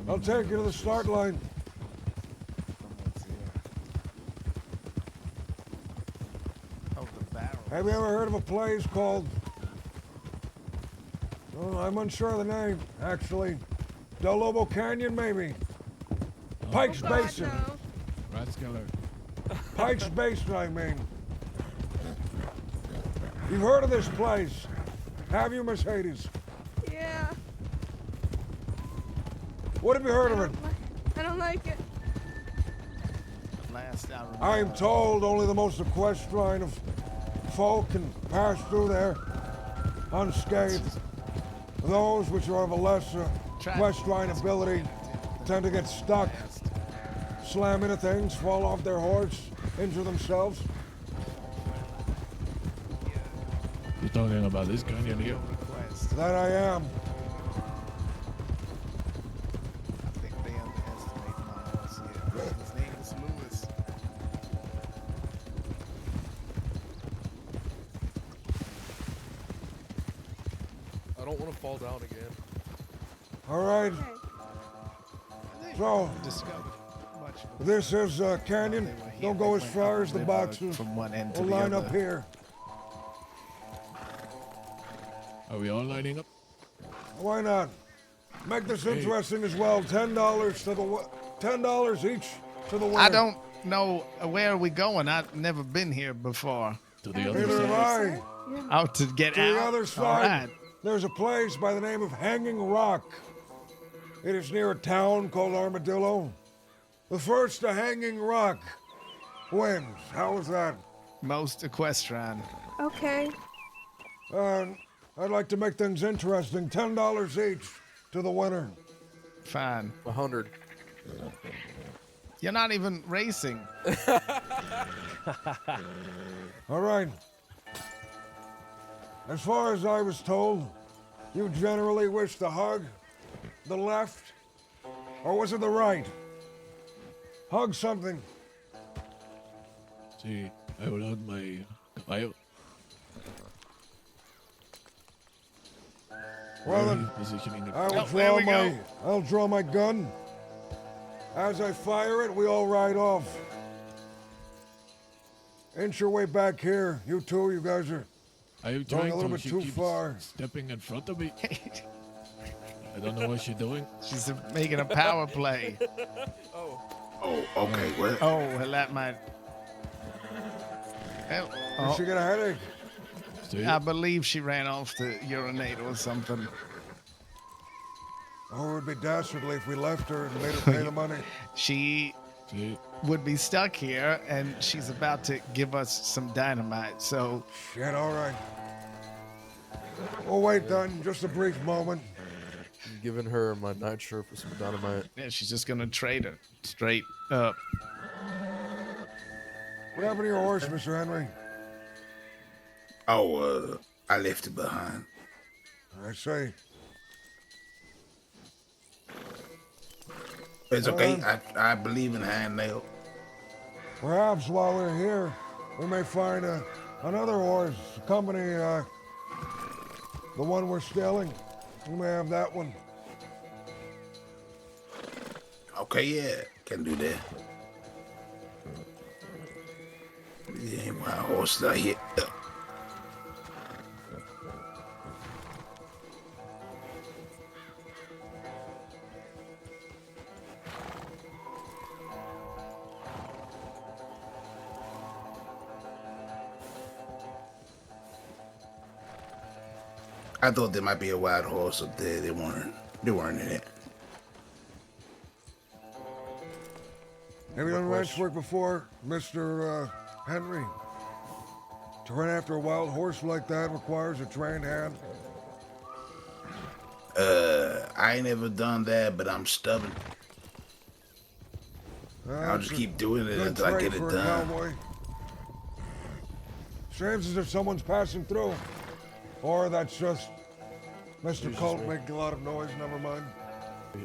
I'll take you to the start line. Have you ever heard of a place called... Oh, I'm unsure of the name, actually. Del Lobo Canyon, maybe? Pike's Basin. Rathskeller. Pike's Basin, I mean. You've heard of this place, have you, Miss Hades? Yeah. What have you heard of it? I don't like it. Last I remember. I am told only the most equestrine of folk can pass through there unscathed. Those which are of a lesser equestrine ability tend to get stuck, slam into things, fall off their horse, injure themselves. You're talking about this canyon here? That I am. I think they underestimate my horse here. His name is Lewis. I don't want to fall down again. All right. So, this is canyon. Don't go as far as the boxes. From one end to We'll the line other. up here. Are we all lining up? Why not? Make this Hey. interesting as well. $10 to the $10 each to the winner. I don't know where are we going. I've never been here before. To the Neither have I. Out to get To out. the other All side, right. there's a place by the name of Hanging Rock. It is near a town called Armadillo. The first to Hanging Rock wins. How was that? Most equestrine. Okay. I'd like to make things interesting. $10 each to the winner. Fine. 100. You're not even racing. All right. As far as I was told, you generally wish to hug the left, or was it the right? Hug something. See, I will hug my caballo. Well Where are then, you positioning it? I'll draw my gun. As I fire it, we all ride off. Inch your way back here. You two, you guys are you going trying a little to? bit She too keeps far. stepping in front of me. I don't know what she's doing. She's making a power play. Oh, okay. Well, Oh, well, that might. Well, Did she get a headache? See? I believe she ran off to urinate or something. Oh, it would be dastardly if we left her and made her pay the money. She would be stuck here, and she's about to give us some dynamite, so... Shit, all right. Oh, wait, then, just a brief moment. I'm giving her my nitro for some dynamite. Yeah, she's just gonna trade it straight up. What happened to your horse, Mr. Henry? Oh, I left it behind. I see. It's okay. I believe in hand nail. Perhaps while we're here, we may find another horse, company, the one we're stealing. We may have that one. Okay, yeah, can do that. Yeah, my horses are here. I thought there might be a wild horse up there. They weren't in it. Have you done ranch work before, Mr. Henry? To run after a wild horse like that requires a trained hand. I ain't never done that, but I'm stubborn. I'll just keep doing it until I get it done. Cowboy. Seems as if someone's passing through. Or that's just Mr. Colt making a lot of noise, never mind.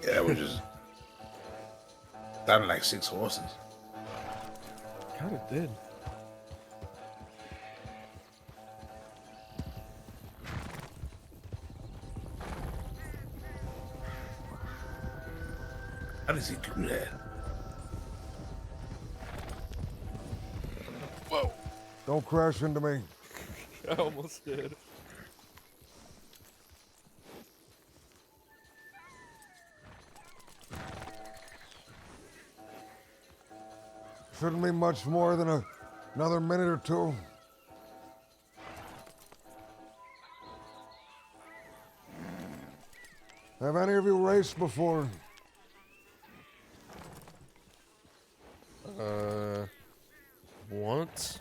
Yeah, that was just... sounded like 6 horses. Kind of did. How does he do that? Whoa. Don't crash into me. I almost did. Shouldn't be much more than another minute or two. Have any of you raced before? Once.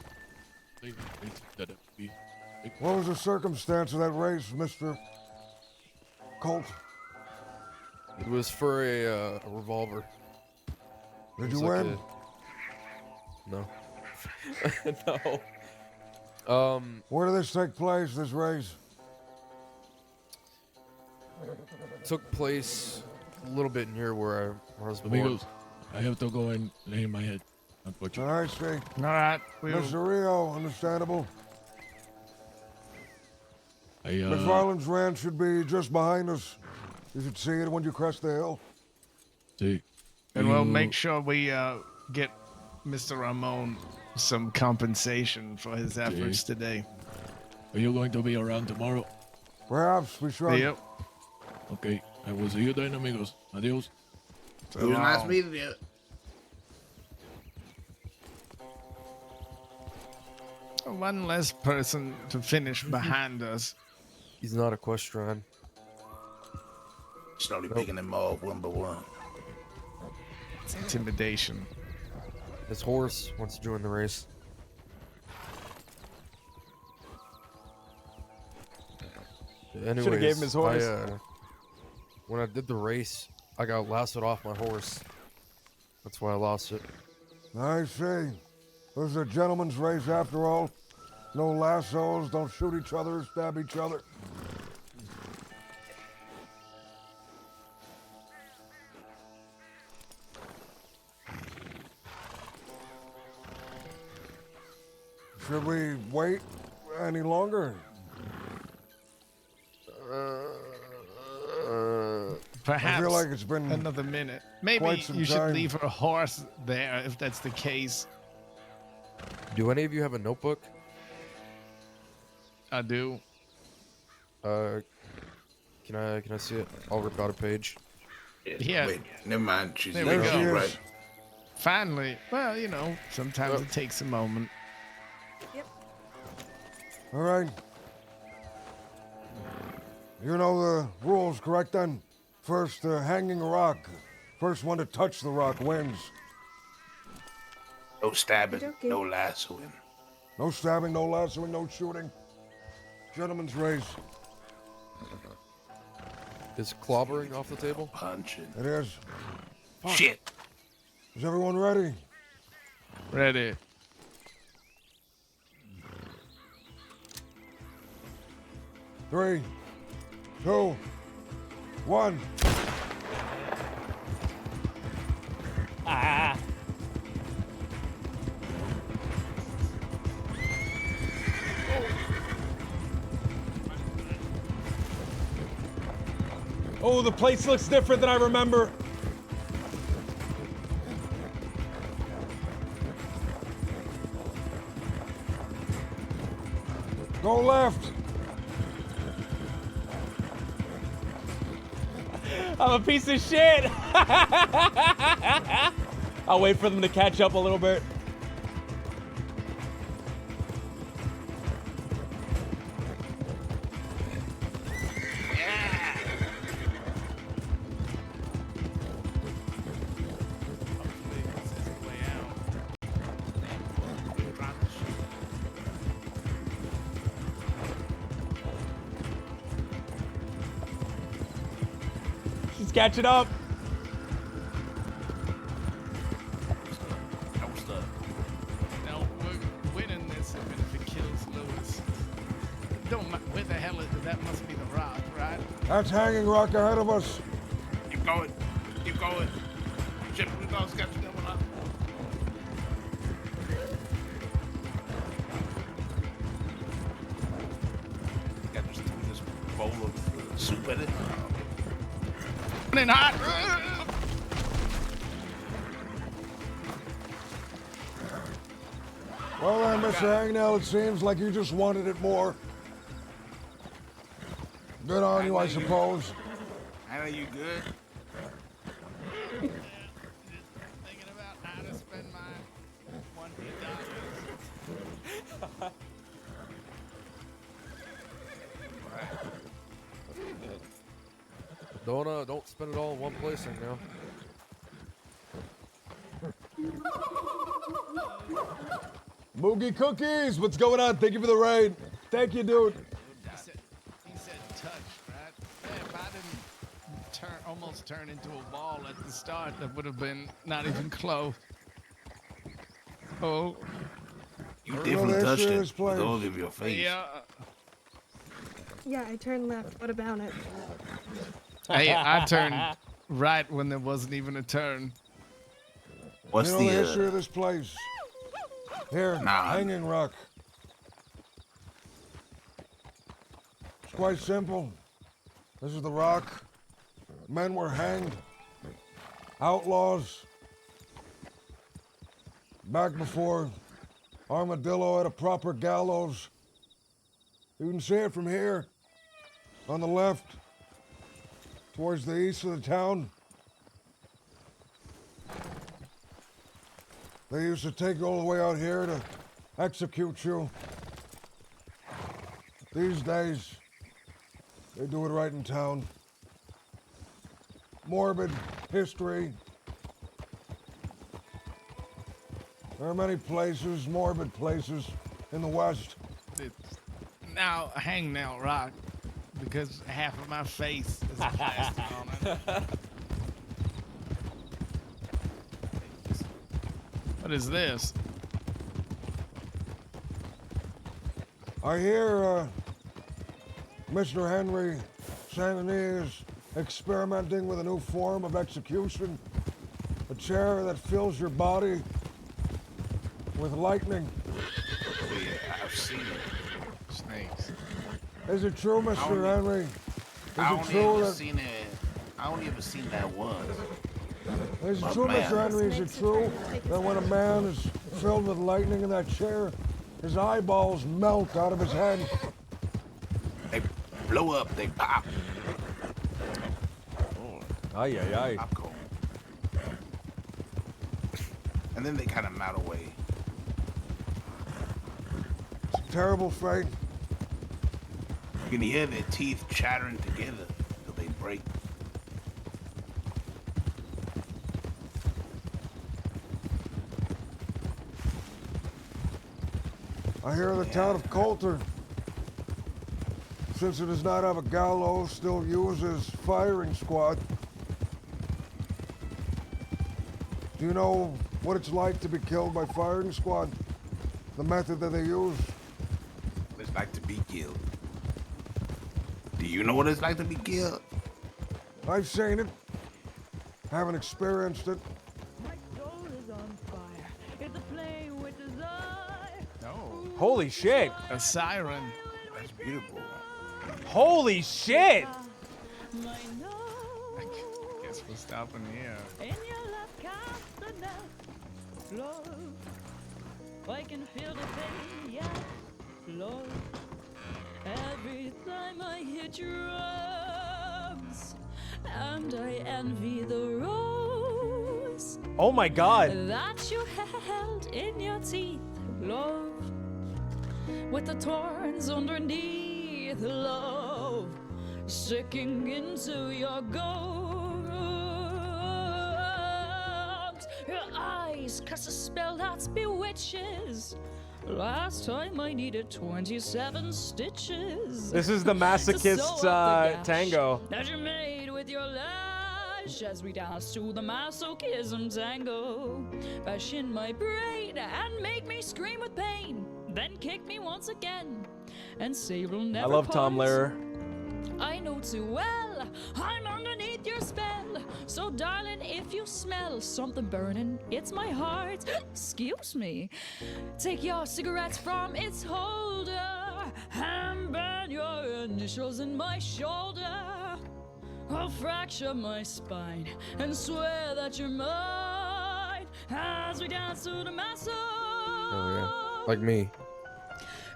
What was the circumstance of that race, Mr. Colt? It was for a revolver. Did It was you like win? No. No. Where did this take place, this race? Took place a little bit near where I was born. Amigos, I have to go and lay in my head. Unfortunately. I see. All right. Mr. Rio, understandable. Miss McFarland's ranch should be just behind us. You should see it when you crest the hill. See. And we'll make sure we get Mr. Ramon some compensation for his efforts today. Are you going to be around tomorrow? Perhaps we should. Yep. Okay, I will see you then, amigos. Adios. It was nice meeting you. One less person to finish behind us. He's not equestrian. Slowly picking them off one by one. It's intimidation. His horse wants to join the race. Anyways, Should've gave him his horse. When I did the race, I got lassoed off my horse. That's why I lost it. I see. This is a gentleman's race after all. No lassos, don't shoot each other, stab each other. Should we wait any longer? Perhaps I feel like it's been another minute. Maybe quite some you should time. leave her horse there if that's the case. Do any of you have a notebook? I do. Can I see it? I'll rip out a page. Yeah. Wait, never mind. She's There we go. right. Finally. Well, you know, sometimes it takes a moment. All right. You know the rules, correct then? First, hanging rock. First one to touch the rock wins. No stabbing, Okey-dokey. no lassoing. No stabbing, no lassoing, no shooting. Gentleman's race. Is clobbering off the table? Punching. It is. Shit. Is everyone ready? Ready. Three, two, one. Ah. Oh, the place looks different than I remember. Go left. I'm a piece of shit. I'll wait for them to catch up a little bit. She's catching up. No, we're winning this even if it kills Lewis. Don't where the hell is it? That must be the rock, right? That's hanging rock ahead of us. Keep going. Keep going. Shit, we got got you coming up. Got this bowl of soup in it. Running hot. Well then, Mr. Hangnell, it seems like you just wanted it more. Good on you, I suppose. I know you good. Thinking about how to spend my $100. Don't spend it all in one place right now. Moogie Cookies, what's going on? Thank you for the raid. Thank you, dude. He said touch, right? Yeah, if I didn't almost turn into a ball at the start, that would have been not even close. Oh. You definitely touched it with all of your face. Yeah. Yeah, I turned left. What about it? I turned right when there wasn't even a turn. What's you know the history of this place? Here, Hanging Rock. It's quite simple. This is the rock. Men were hanged. Outlaws. Back before Armadillo had a proper gallows. You can see it from here. On the left. Towards the east of the town. They used to take you all the way out here to execute you. These days, they do it right in town. Morbid history. There are many places, morbid places, in the West. It's now Hangnail Rock because half of my face is plastic on it. What is this? I hear Mr. Henry Saint-Denis is experimenting with a new form of execution. A chair that fills your body with lightning. Oh yeah, I've seen it. Snakes. Is it true, Mr. Henry? I Is it true that... seen it. I only ever seen that once. Is it But true, man, Mr. Henry, is it true that when a man is filled with lightning in that chair, his eyeballs melt out of his head? They blow up, they pop. Aye, aye, aye. Popcorn. And then they kind of melt away. It's a terrible fate. You can hear their teeth chattering together till they break. I hear the town of Coulter, since it does not have a gallows, still uses firing squad. Do you know what it's like to be killed by firing squad? The method that they use? It's like to be killed. Do you know what it's like to be killed? I've seen it. Haven't experienced it. Holy shit! A siren. That's beautiful. Holy shit! I guess we'll stop in here. I can feel the pain, yeah, Lord. Every time I hit drugs, and I envy the rose. Oh my god. That you held in your teeth, love. With the thorns underneath, love. Sticking into your gums. Your eyes cast a spell that bewitches. Last time I needed 27 stitches. This is the masochist's tango. That you made with your lash as we dance to the masochism tango. Bash in my brain and make me scream with pain. Then kick me once again and say we'll never I love Tom part. Lehrer. I know too well I'm underneath your spell. So darling, if you smell something burning, it's my heart. Excuse me. Take your cigarettes from its holder and burn your initials in my shoulder. I'll fracture my spine and swear that you're mine as we dance to the masso. Oh yeah, like me.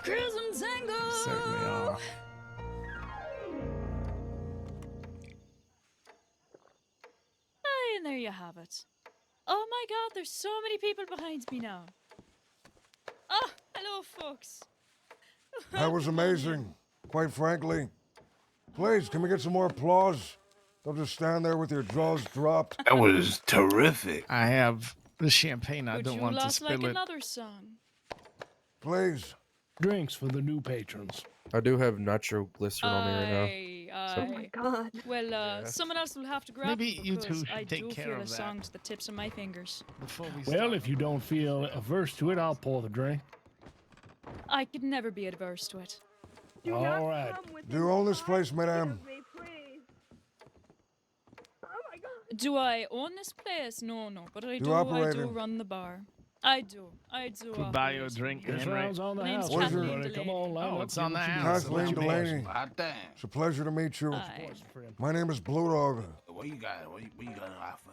Chrism tango. Certainly are. And there you have it. Oh my god, there's so many people behind me now. Oh, hello folks. That was amazing, quite frankly. Please, can we get some more applause? Don't just stand there with your jaws dropped. That was terrific. I have the champagne. I Would don't you want to lot spill like it. another song? Please. Drinks for the new patrons. I do have nitroglycerin on me right now. Oh my god. Well, someone else will have to grab Maybe it you two because should I take do care feel of a that. song to the tips of my fingers. Before we Well, start. if you don't feel averse to it, I'll pour the drink. I could never be adverse to it. All right. Do you own this place, madame? Do I own this place? No, but I You do. operate I do it. run the bar. I do. We'll buy you a operate drink, it. This Henry. round's on the Name's house. Where's your- Kathleen Everybody, come Delaney. on, line Oh, up, it's give on what the you house. got. Kathleen What you Delaney. Hot damn. It's a pleasure to meet you. Aye. My name is Blue Dog. What you got? What you got to offer?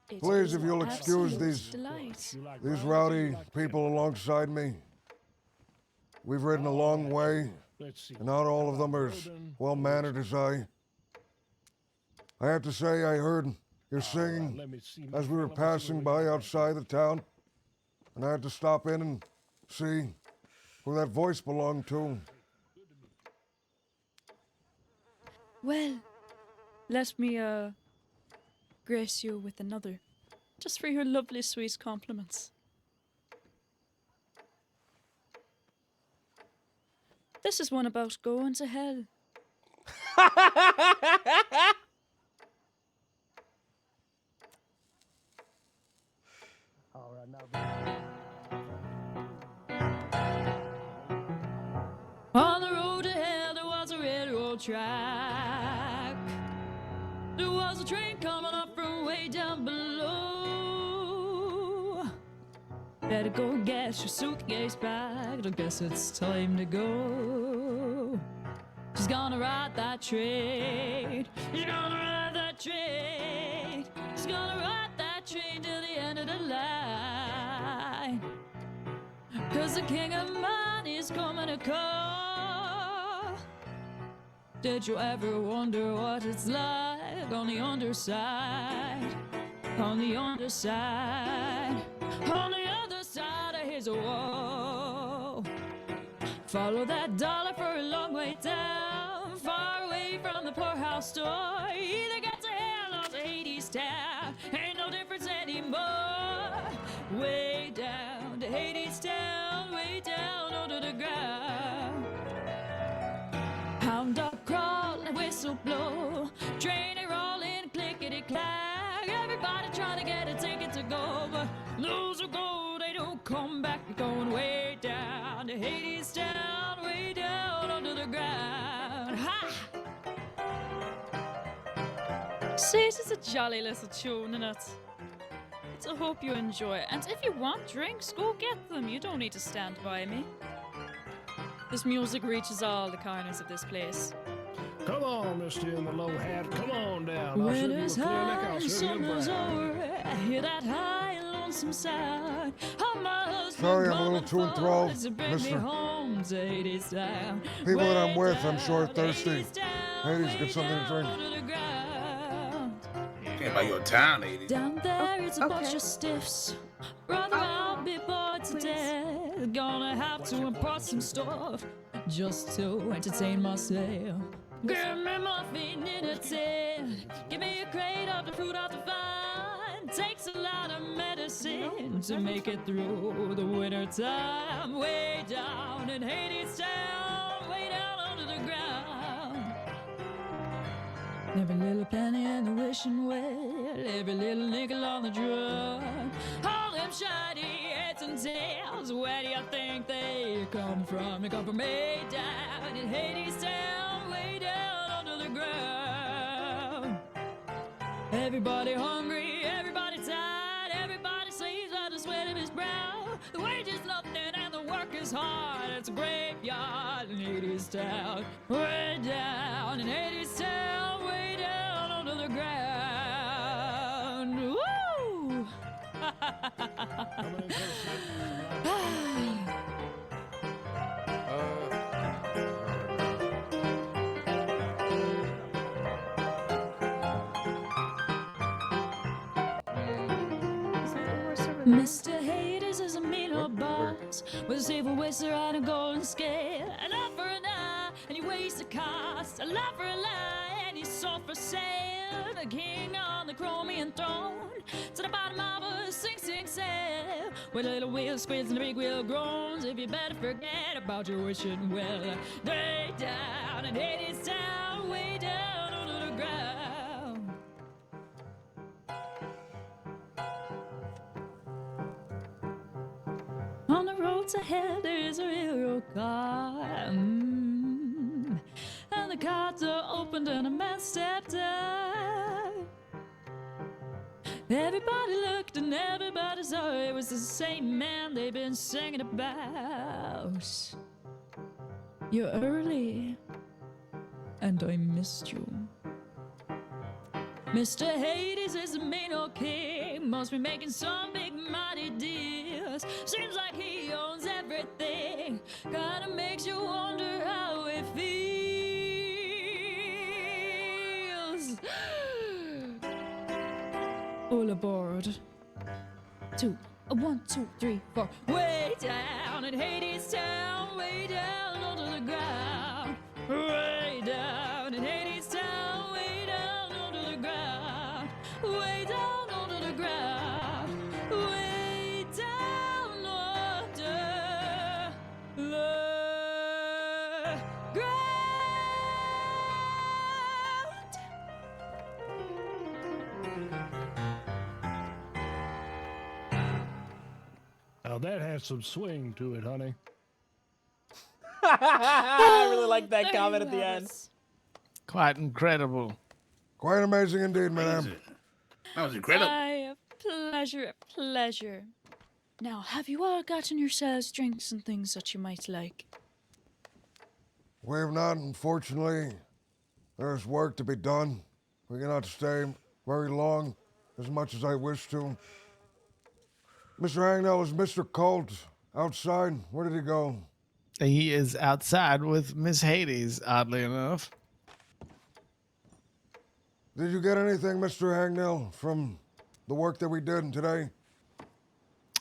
It Please, is if you'll an excuse absolute these- delight. These rowdy people alongside me. We've ridden a long way, Let's see. and not all of them are as well-mannered as I. I have to say, I heard your singing Let me see. as we were passing by outside the town, and I had to stop in and see who that voice belonged to. Well, let me grace you with another, just for your lovely sweet compliments. This is one about going to hell. All right, now. On the road to hell, there was a railroad track. There was a train coming up from way down below. Better go get your suitcase packed. I guess it's time to go. She's gonna ride that train. She's gonna ride that train. She's gonna ride that train till the end of the line. 'Cause the king of mine is coming to call. Did you ever wonder what it's like on the underside? On the underside. On the other side of his wall. Follow that dollar for a long way down, far away from the poorhouse door. Either get to hell or to Hades town. Ain't no difference anymore. Way down to Hades town, way way down under the ground. Hound dog crawl and whistle blow, train rolling, clickety clack. Everybody trying to get a ticket to go, but those who go, they don't come back. They're going way down to Hades town, way down under the ground. Ha! See, it's a jolly little tune, isn't it? I hope you enjoy it. And if you want drinks, go get them. You don't need to stand by me. This music reaches all the corners of this place. Come on, Misty in the low hat. Come on down. I'll serve you a Winter's clear liquor. high, I'll serve you a summer's brown. over. I hear that high, lonesome sound. How my husband Sorry, I'm a little coming too enthralled, forward to bring me mister. home to Hades town. People that I'm Way with, I'm sure are down, thirsty. Hades town, Hades, way get something to down drink. under the ground. Can't buy your town, lady. Down there, it's a Okay. bunch of stiffs. Brother, I'll be bored to death. Gonna have to import some stuff just to entertain myself. Give me muffin in a tin. Give me a crate of the fruit of the vine. Takes a lot of medicine to make it through the winter time. Way down in Hades town, way down under the ground. Every little penny in the wishing well, every little nickel on the drum. All them shiny heads and tails, where do you think they come from? They come from way down in Hades town, way down under the ground. Everybody hungry, everybody tired, everybody sleeps by the sweat of his brow. The wage is nothing and the work is hard. It's a graveyard in Hades town, way down in Hades town, way down under the ground. Woo! Mr. Hades is a mean old boss with a silver whistle and a golden scale. An eye for an eye, and he weighs the cost. A lie for a lie, and he's sold for sale. The king on the chromium throne, to the bottom of a sing sing sail. With a little wheel squeals and a big wheel groans. If you better forget about your wishing well, way down in Hades town, way down under the ground. On the roads ahead there is a railroad car, and the car door opened and a man stepped out. Everybody looked and everybody saw it was the same man they've been singing about. You're early, and I missed you. Mr. Hades is a mean old king, must be making some big mighty deals. Seems like he owns everything, kinda makes you wonder how it feels. All aboard. 1, 2, 3, 4. Way down in Hades town, way down under the ground. Way down in Hades town, way down under the ground. Way down under the ground. Way down under the ground. Now that has some swing to it, honey. I really like that There comment you at the have end. it. Quite incredible. Quite amazing indeed, madam. That was incredible. A pleasure, a pleasure. Now, have you all gotten yourselves drinks and things that you might like? We have not, unfortunately. There's work to be done. We cannot stay very long, as much as I wish to. Mr. Hangnell, is Mr. Colt outside? Where did he go? He is outside with Miss Hades, oddly enough. Did you get anything, Mr. Hangnell, from the work that we did today?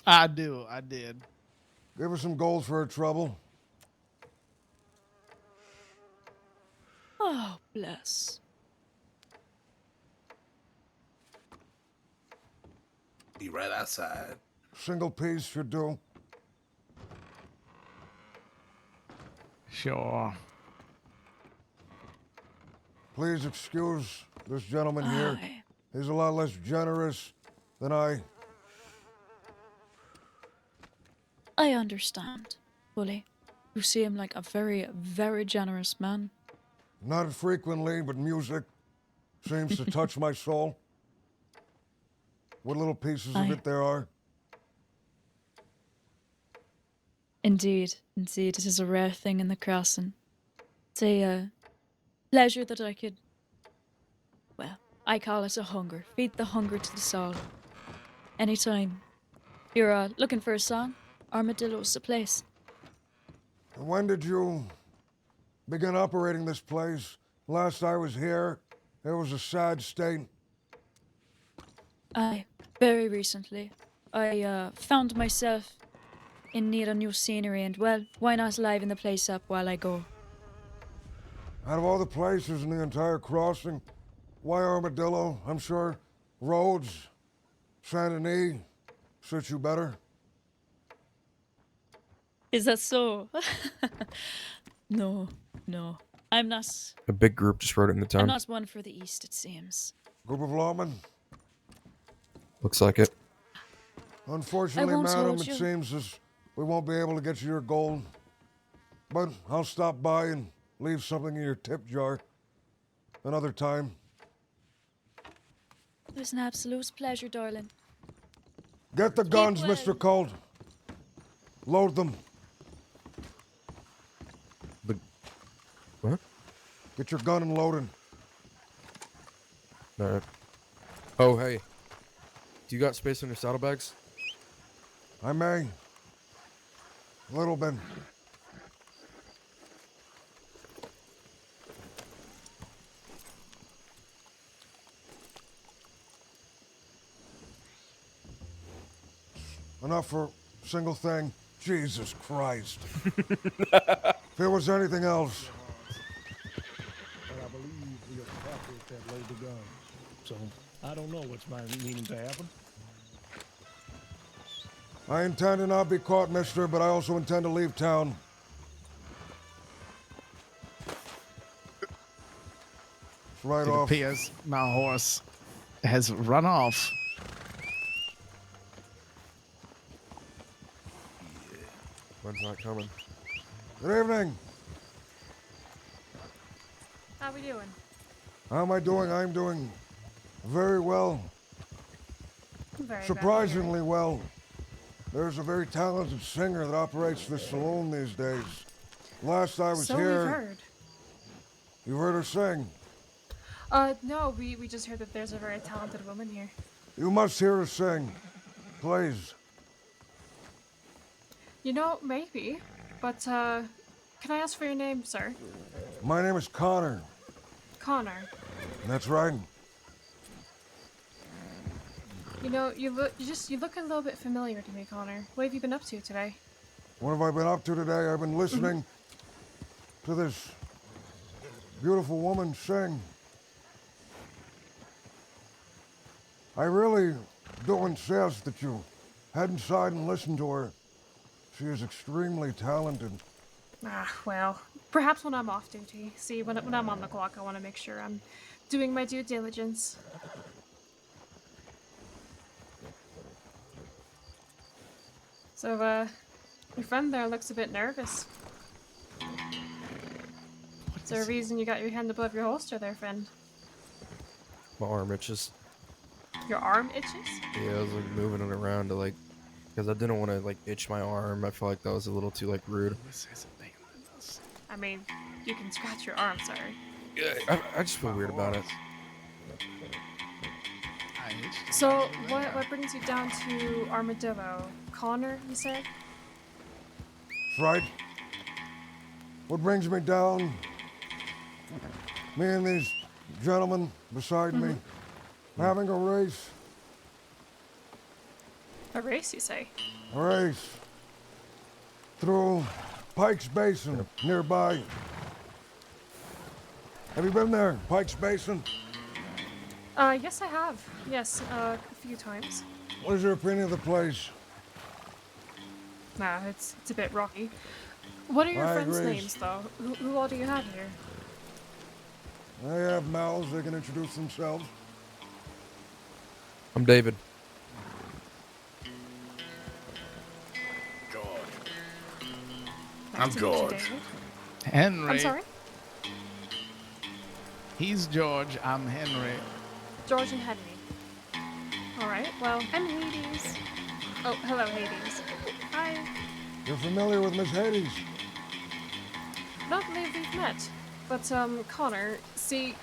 I did. Give her some gold for her trouble. Oh, bless. Be right outside. Single piece should do. Sure. Please excuse this gentleman here. Aye. He's a lot less generous than I. I understand, fully. You seem like a very, very generous man. Not frequently, but music seems to touch my soul. What little pieces of Aye. it there are. Indeed, indeed, it is a rare thing in the crossing. It's a pleasure that I could. Well, I call it a hunger. Feed the hunger to the soul. Anytime you're looking for a song, Armadillo's the place. When did you begin operating this place? Last I was here, it was a sad state. Aye, very recently. I found myself in need of new scenery, and well, why not liven the place up while I go? Out of all the places in the entire crossing, why Armadillo? I'm sure Rhodes, Saint Denis suits you better. Is that so? No, no. I'm not. A big group just rode it into I'm town. not one for the East, it seems. Group of lawmen? Looks like it. Unfortunately, I won't madam, hold it you. seems as we won't be able to get you your gold. But I'll stop by and leave something in your tip jar another time. It was an absolute pleasure, darling. Get the guns, well. Mr. Colt. Load them. What? Get your gun and load it. Alright. Oh, hey. Do you got space on your saddlebags? I may. A little bit. Enough for a single thing. Jesus Christ. If there was anything else. But I believe the attackers have loaded the guns. So I don't know what's meaning to happen. I intend to not be caught, mister, but I also intend to leave town. It's right It off. appears my horse has run off. Mine's not coming. Good evening. How we doing? How am I doing? I'm doing very well. Very Surprisingly well. There's a very talented singer that operates this saloon these days. Last I was So here, we've heard. you heard her sing. No, we just heard that there's a very talented woman here. You must hear her sing. Please. You know, maybe, but can I ask for your name, sir? My name is Connor. Connor. That's right. You know, you look a little bit familiar to me, Connor. What have you been up to today? What have I been up to today? I've been listening to this beautiful woman sing. I really do insist that you head inside and listen to her. She is extremely talented. Ah, well, perhaps when I'm off duty. See, when I'm on the clock, I want to make sure I'm doing my due diligence. So, your friend there looks a bit nervous. Is there a reason you got your hand above your holster there, friend? My arm itches. Your arm itches? Yeah, I was like moving it around to like, because I didn't want to like itch my arm. I feel like that was a little too like rude. I mean, you can scratch your arm, sorry. Yeah, I just feel weird about it. So, what brings you down to Armadillo? Connor, you said? Right. What brings me down? Me and these gentlemen beside me having a race. A race, you say? A race through Pike's Basin nearby. Have you been there, Pike's Basin? Yes, I have. Yes, a few times. What is your opinion of the place? Nah, it's a bit rocky. What are your I friends' agree. names, though? Who all do you have here? They have mouths, they can introduce themselves. I'm David. George. Nice I'm to meet you, George. David. Henry. I'm sorry? He's George. I'm Henry. George and Henry. Alright, well, I'm Hades. Oh, hello, Hades. Hi. You're familiar with Miss Hades? I don't believe we've met. But, Connor, see,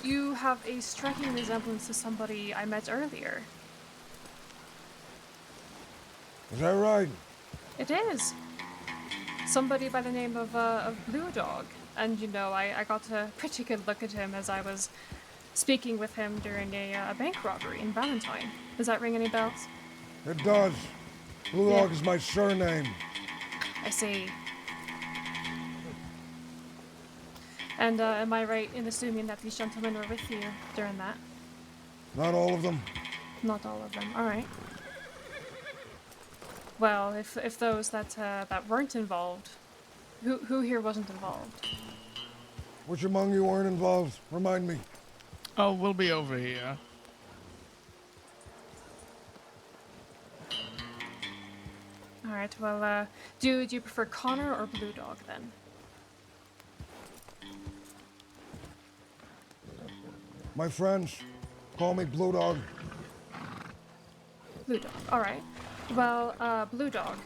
you have a striking resemblance to somebody I met earlier. Is that right? It is. Somebody by the name of Blue Dog. And, you know, I got a pretty good look at him as I was speaking with him during a bank robbery in Valentine. Does that ring any bells? It does. Blue Yeah. Dog is my surname. I see. And am I right in assuming that these gentlemen were with you during that? Not all of them. Not all of them. All right. Well, if those that weren't involved, who here wasn't involved? Which among you weren't involved? Remind me. Oh, we'll be over here. All right. Well, do you prefer Connor or Blue Dog then? My friends, call me Blue Dog. Blue Dog. All right. Well, Blue Dog.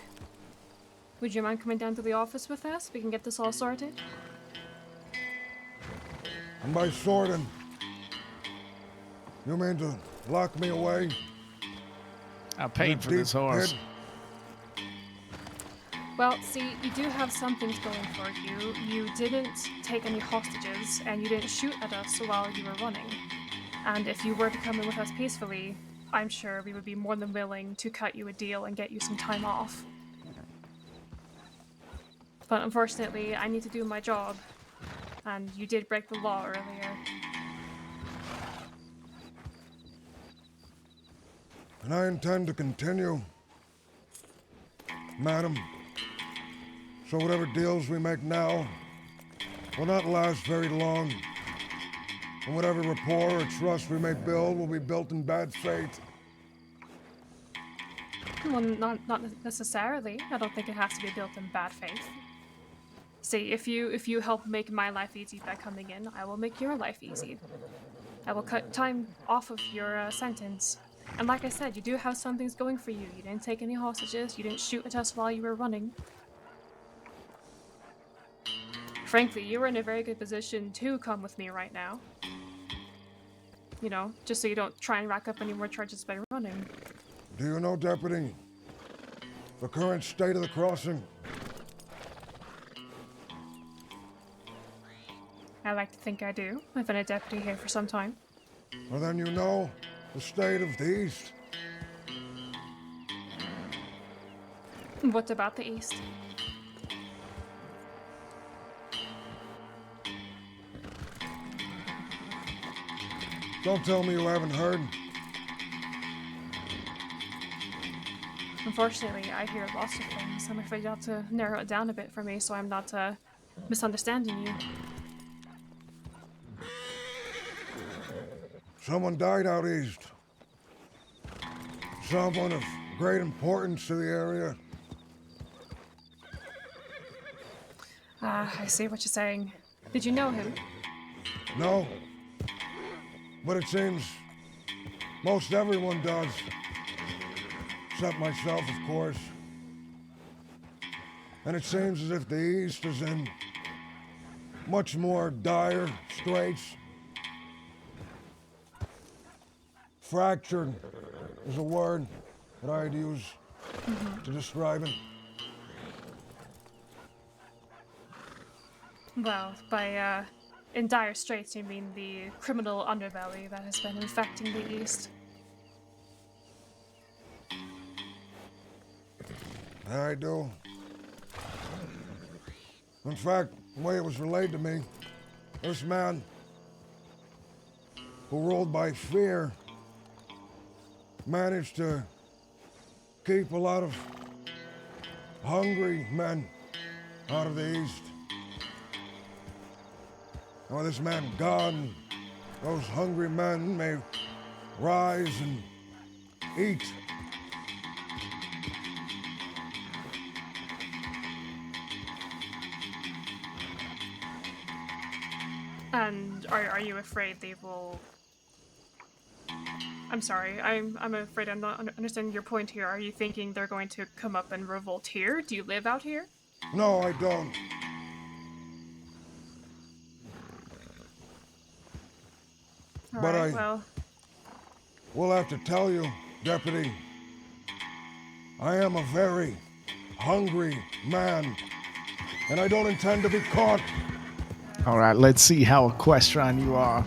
Would you mind coming down to the office with us? We can get this all sorted. And by sorting, you mean to lock me away? I paid for this horse. Well, see, you do have some things going for you. You didn't take any hostages, and you didn't shoot at us while you were running. And if you were to come in with us peacefully, I'm sure we would be more than willing to cut you a deal and get you some time off. But unfortunately, I need to do my job, and you did break the law earlier. And I intend to continue, madam. So whatever deals we make now will not last very long. And whatever rapport or trust we may build will be built in bad faith. Well, not necessarily. I don't think it has to be built in bad faith. See, if you help make my life easy by coming in, I will make your life easy. I will cut time off of your sentence. And like I said, you do have some things going for you. You didn't take any hostages. You didn't shoot at us while you were running. Frankly, you were in a very good position to come with me right now. You know, just so you don't try and rack up any more charges by running. Do you know, Deputy, the current state of the crossing? I like to think I do. I've been a deputy here for some time. Well, then you know the state of the East. What about the East? Don't tell me you haven't heard. Unfortunately, I hear lots of things. I'm afraid you'll have to narrow it down a bit for me so I'm not misunderstanding you. Someone died out east. Someone of great importance to the area. Ah, I see what you're saying. Did you know him? No. But it seems most everyone does. Except myself, of course. And it seems as if the East is in much more dire straits. Fractured is a word that I'd use to describe it. Well, by in dire straits, you mean the criminal underbelly that has been infecting the East. I do. In fact, the way it was relayed to me, this man who ruled by fear managed to keep a lot of hungry men out of the east. And with this man gone, those hungry men may rise and eat. And are you afraid they will? I'm sorry. I'm afraid I'm not understanding your point here. Are you thinking they're going to come up and revolt here? Do you live out here? No, I don't. All But right, I well, will have to tell you, Deputy, I am a very hungry man, and I don't intend to be caught. All right, let's see how equestrian you are.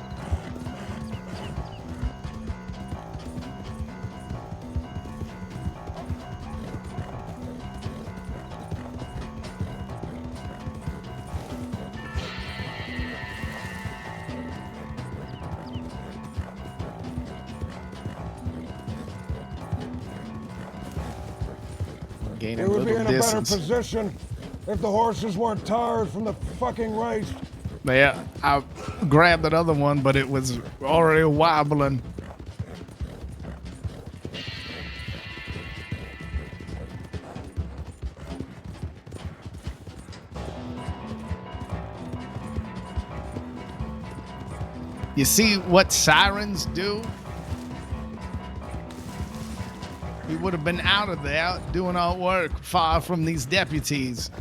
Gaining We would be little in a better distance. position if the horses weren't tired from the fucking race. Yeah, I grabbed that other one, but it was already wobbling. You see what sirens do? We would have been out of there doing our work far from these deputies.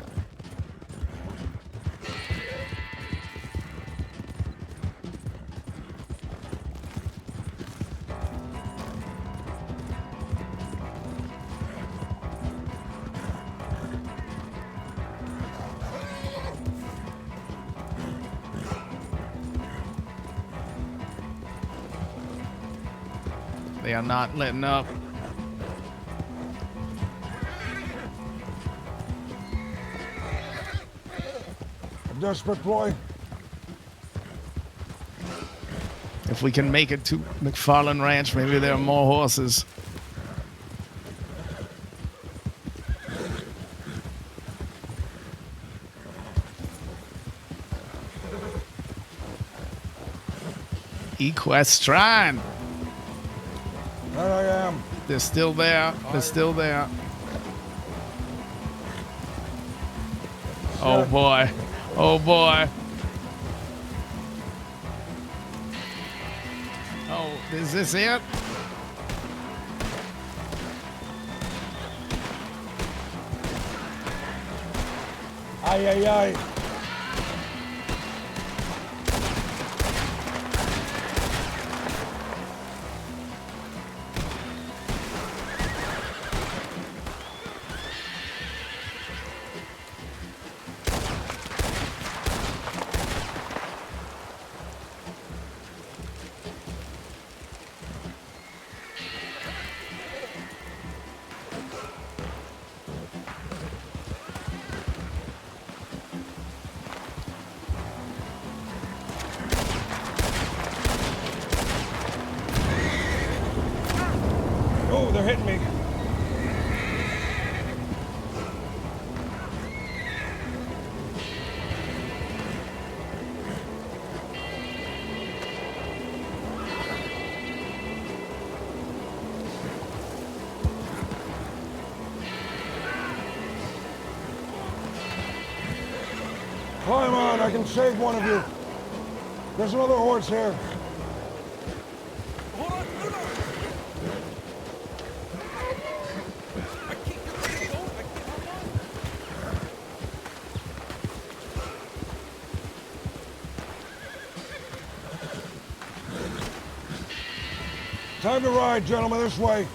They are not letting up. A desperate ploy. If we can make it to McFarland Ranch, maybe there are more horses. Equestrian. There I am. They're still there. They're still there. Oh boy. Oh boy. Oh, is this it? Ay, ay, ay. Oh, they're hitting me. Climb on, I can save one of you. There's another horse here. Time to ride, gentlemen, this way.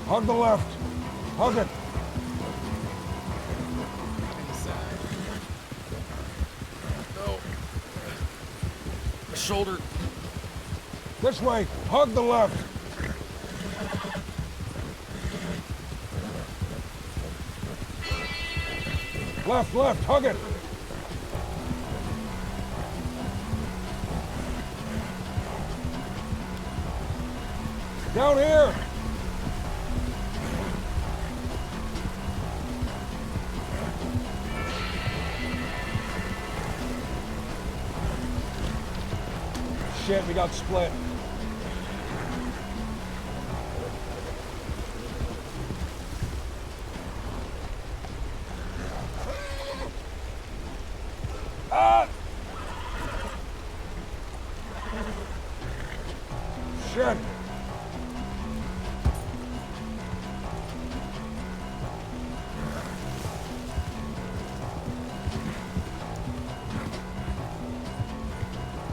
Hug the left. Hug it. No. My shoulder. This way. Hug the left. Left, left. Hug it. Down here. Shit, we got split. Ah! Shit.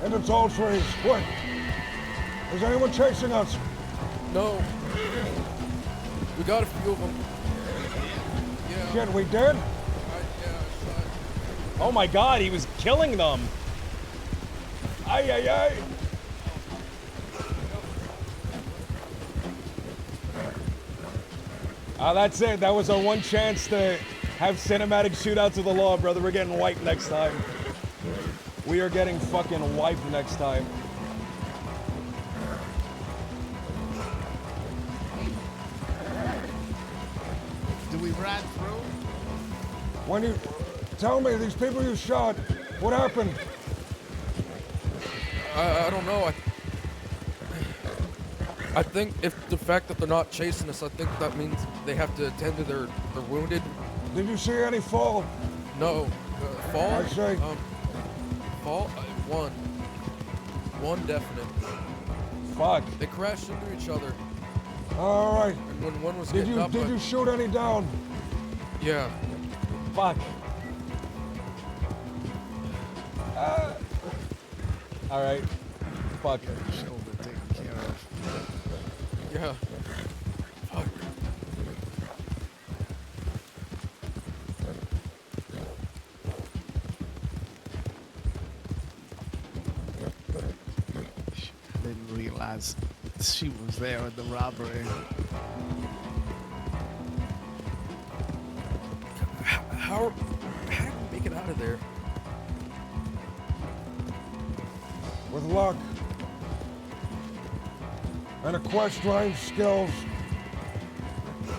Into tall trees, quick! Is anyone chasing us? No. We got a few of them. Yeah. Shit, we did? Oh my god, he was killing them. Ay, ay, ay. That's it. That was our one chance to have cinematic shootouts of the law, brother. We're getting wiped next time. We are getting fucking wiped next time. Do we ride through? When you tell me these people you shot, what happened? I don't know. I think if the fact that they're not chasing us, I think that means they have to attend to their wounded. Did you see any fall? No. Fall? I say. Fall? One. One definite. Fuck. They crashed into each other. All right. And when one was Did getting up, Did you shoot any down? Yeah. Fuck. All right. Fuck. Shoulder taken care of. Yeah. Fuck. Didn't realize she was there at the robbery. How did we make it out of there? With luck. And equestrian skills.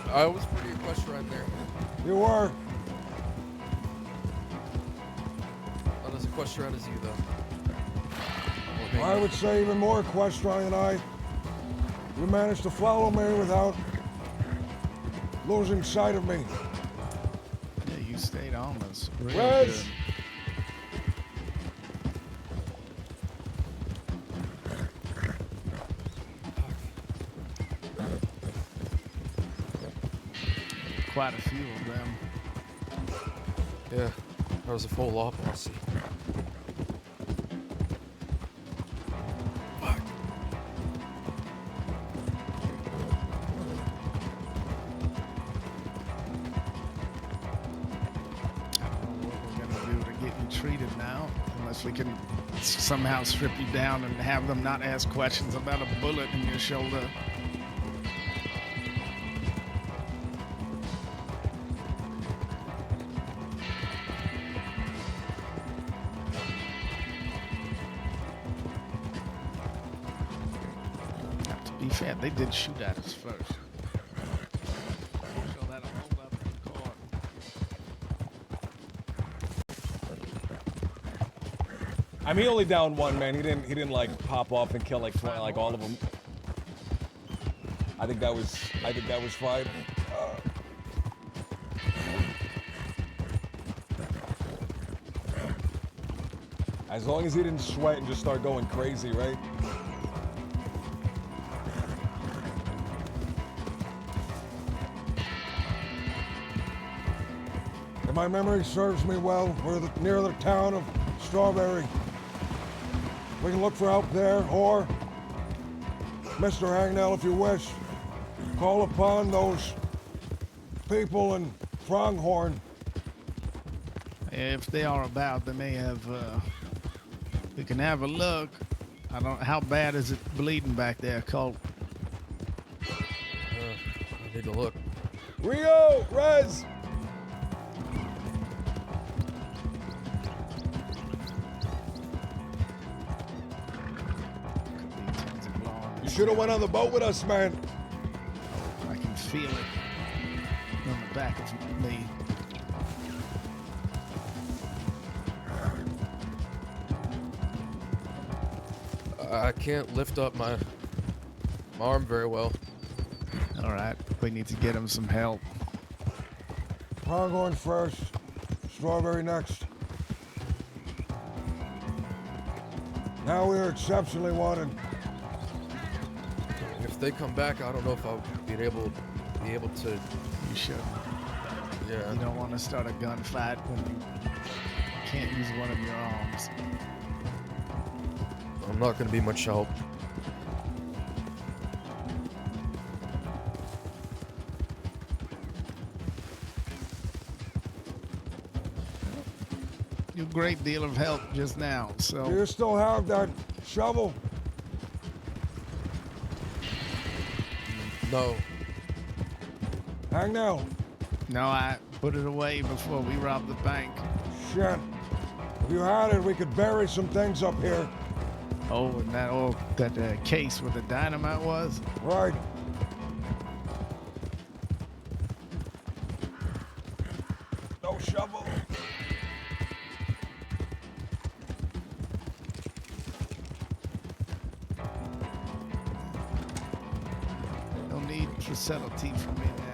I was pretty equestrian there. You were. Not as equestrian as you, though. I would say even more equestrian than I. You managed to follow me without losing sight of me. Yeah, you stayed on us. Real Reds! good. Quite a few of them. Yeah, there was a full law posse. Treated now, unless we can somehow strip you down and have them not ask questions about a bullet in your shoulder. Now, to be fair, they did shoot at us first. So that'll hold up in court. I mean, he only down one, man. He didn't like pop off and kill like 20, like all of them. I think that was fine. As long as he didn't sweat and just start going crazy, right? If my memory serves me well, we're near the town of Strawberry. We can look for help there, or, Mr. Hangnell, if you wish, call upon those people in Pronghorn. If they are about, they may have, we can have a look. I don't. How bad is it bleeding back there, Colt? I need to look. Rio, Rez. You should have went on the boat with us, man. I can feel it on the back of me. I can't lift up my arm very well. All right, we need to get him some help. Pronghorn first, Strawberry next. Now we are exceptionally wanted. If they come back, I don't know if I'll be able to. You should. Yeah. You don't want to start a gunfight when you can't use one of your arms. I'm not going to be much help. You a great deal of help just now, so. Do you still have that shovel? No. Hang now. No, I put it away before we robbed the bank. Shit. If you had it, we could bury some things up here. Oh, and that case where the dynamite was? Right. No shovel. No need for subtlety from me now.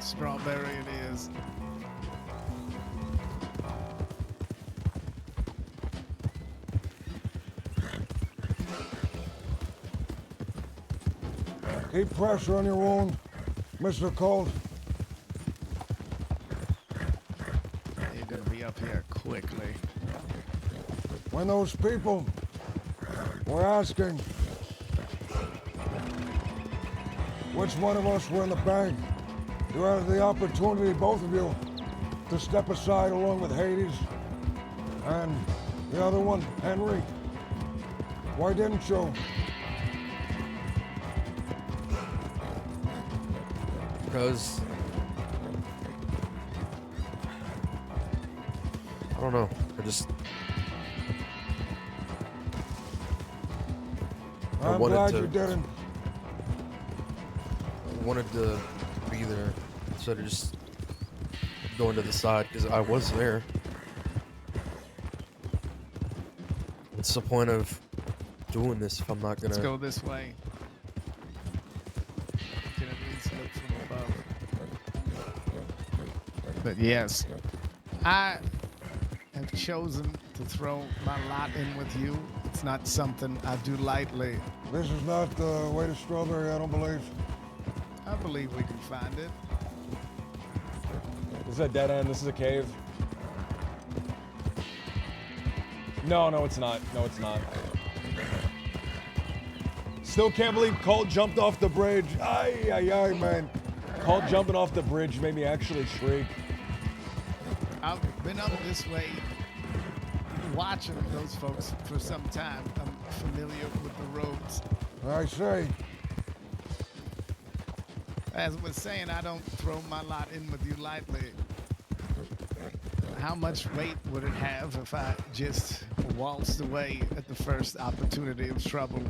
Strawberry it is. Keep pressure on your wound, Mr. Colt. You're gonna be up here quickly. When those people were asking which one of us were in the bank, you had the opportunity, both of you, to step aside along with Hades and the other one, Henry. Why didn't you? Because I don't know. I'm glad you didn't. I wanted to be there instead of just going to the side because I was there. What's the point of doing this if I'm not gonna? Let's go this way. Can at least look from above. But yes, I have chosen to throw my lot in with you. It's not something I do lightly. This is not the way to Strawberry, I don't believe. I believe we can find it. This is a dead end. This is a cave. No, it's not. No, it's not. Still can't believe Colt jumped off the bridge. Ay, ay, ay, man. Colt jumping off the bridge made me actually shriek. I've been up this way watching those folks for some time. I'm familiar with the roads. I say. As I was saying, I don't throw my lot in with you lightly. How much weight would it have if I just waltzed away at the first opportunity of trouble?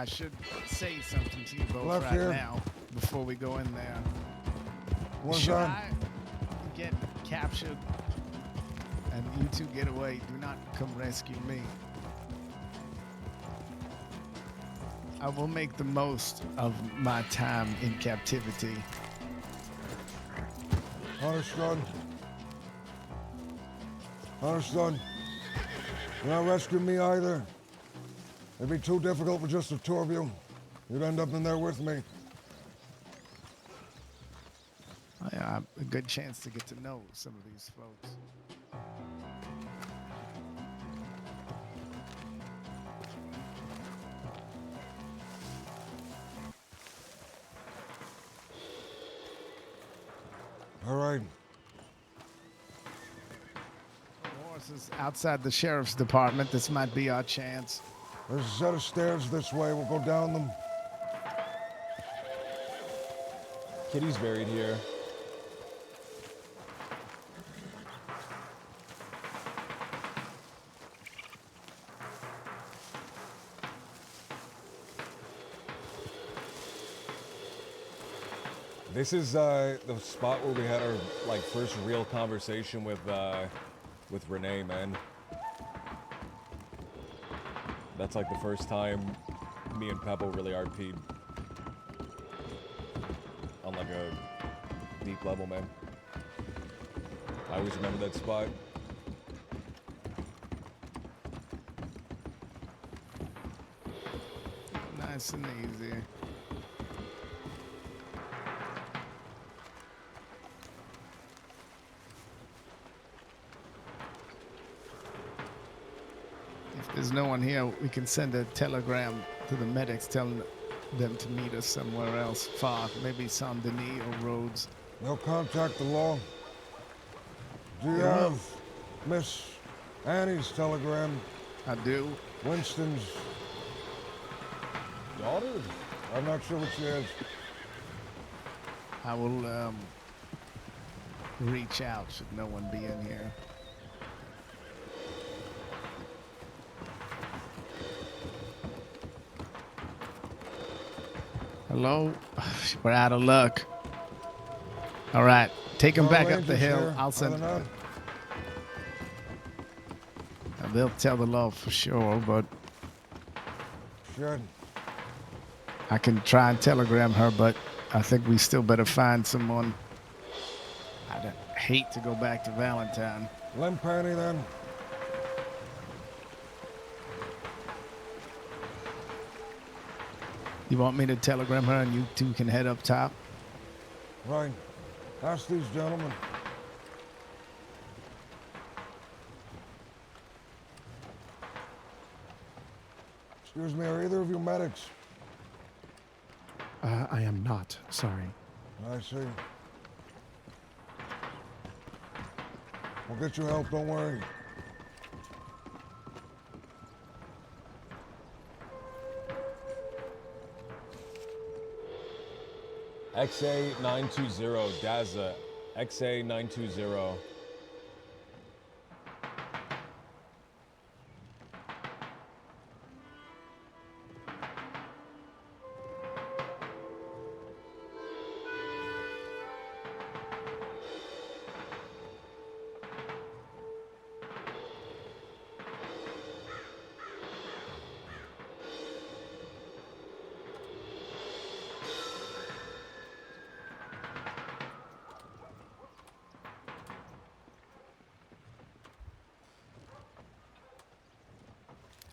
I should say something to you both Left right here. now before we go in there. What's Should that? I get captured and you two get away, do not come rescue me. I will make the most of my time in captivity. Understood. Understood. You're not rescuing me either. It'd be too difficult for just the two of you. You'd end up in there with me. I have a good chance to get to know some of these folks. All right. Morris is outside the sheriff's department. This might be our chance. There's a set of stairs this way. We'll go down them. Kitty's buried here. This is the spot where we had our first real conversation with Renee, man. That's like the first time me and Pebble really RP'd on like a deep level, man. I always remember that spot. Nice and easy. If there's no one here, we can send a telegram to the medics telling them to meet us somewhere else far, maybe Saint Denis or Rhodes. They'll contact the law. Do you Yeah. have Miss Annie's telegram? I do. Winston's daughter? I'm not sure what she is. I will reach out should no one be in here. Hello? We're out of luck. All right, take him back up the hill. I'll send. They'll tell the law for sure, but Should. I can try and telegram her, but I think we still better find someone. I'd hate to go back to Valentine. Limp Penny then. You want me to telegram her and you two can head up top? Right. Ask these gentlemen. Excuse me, are either of you medics? I am not, sorry. I see. We'll get you help, don't worry. XA920, Daza. XA920.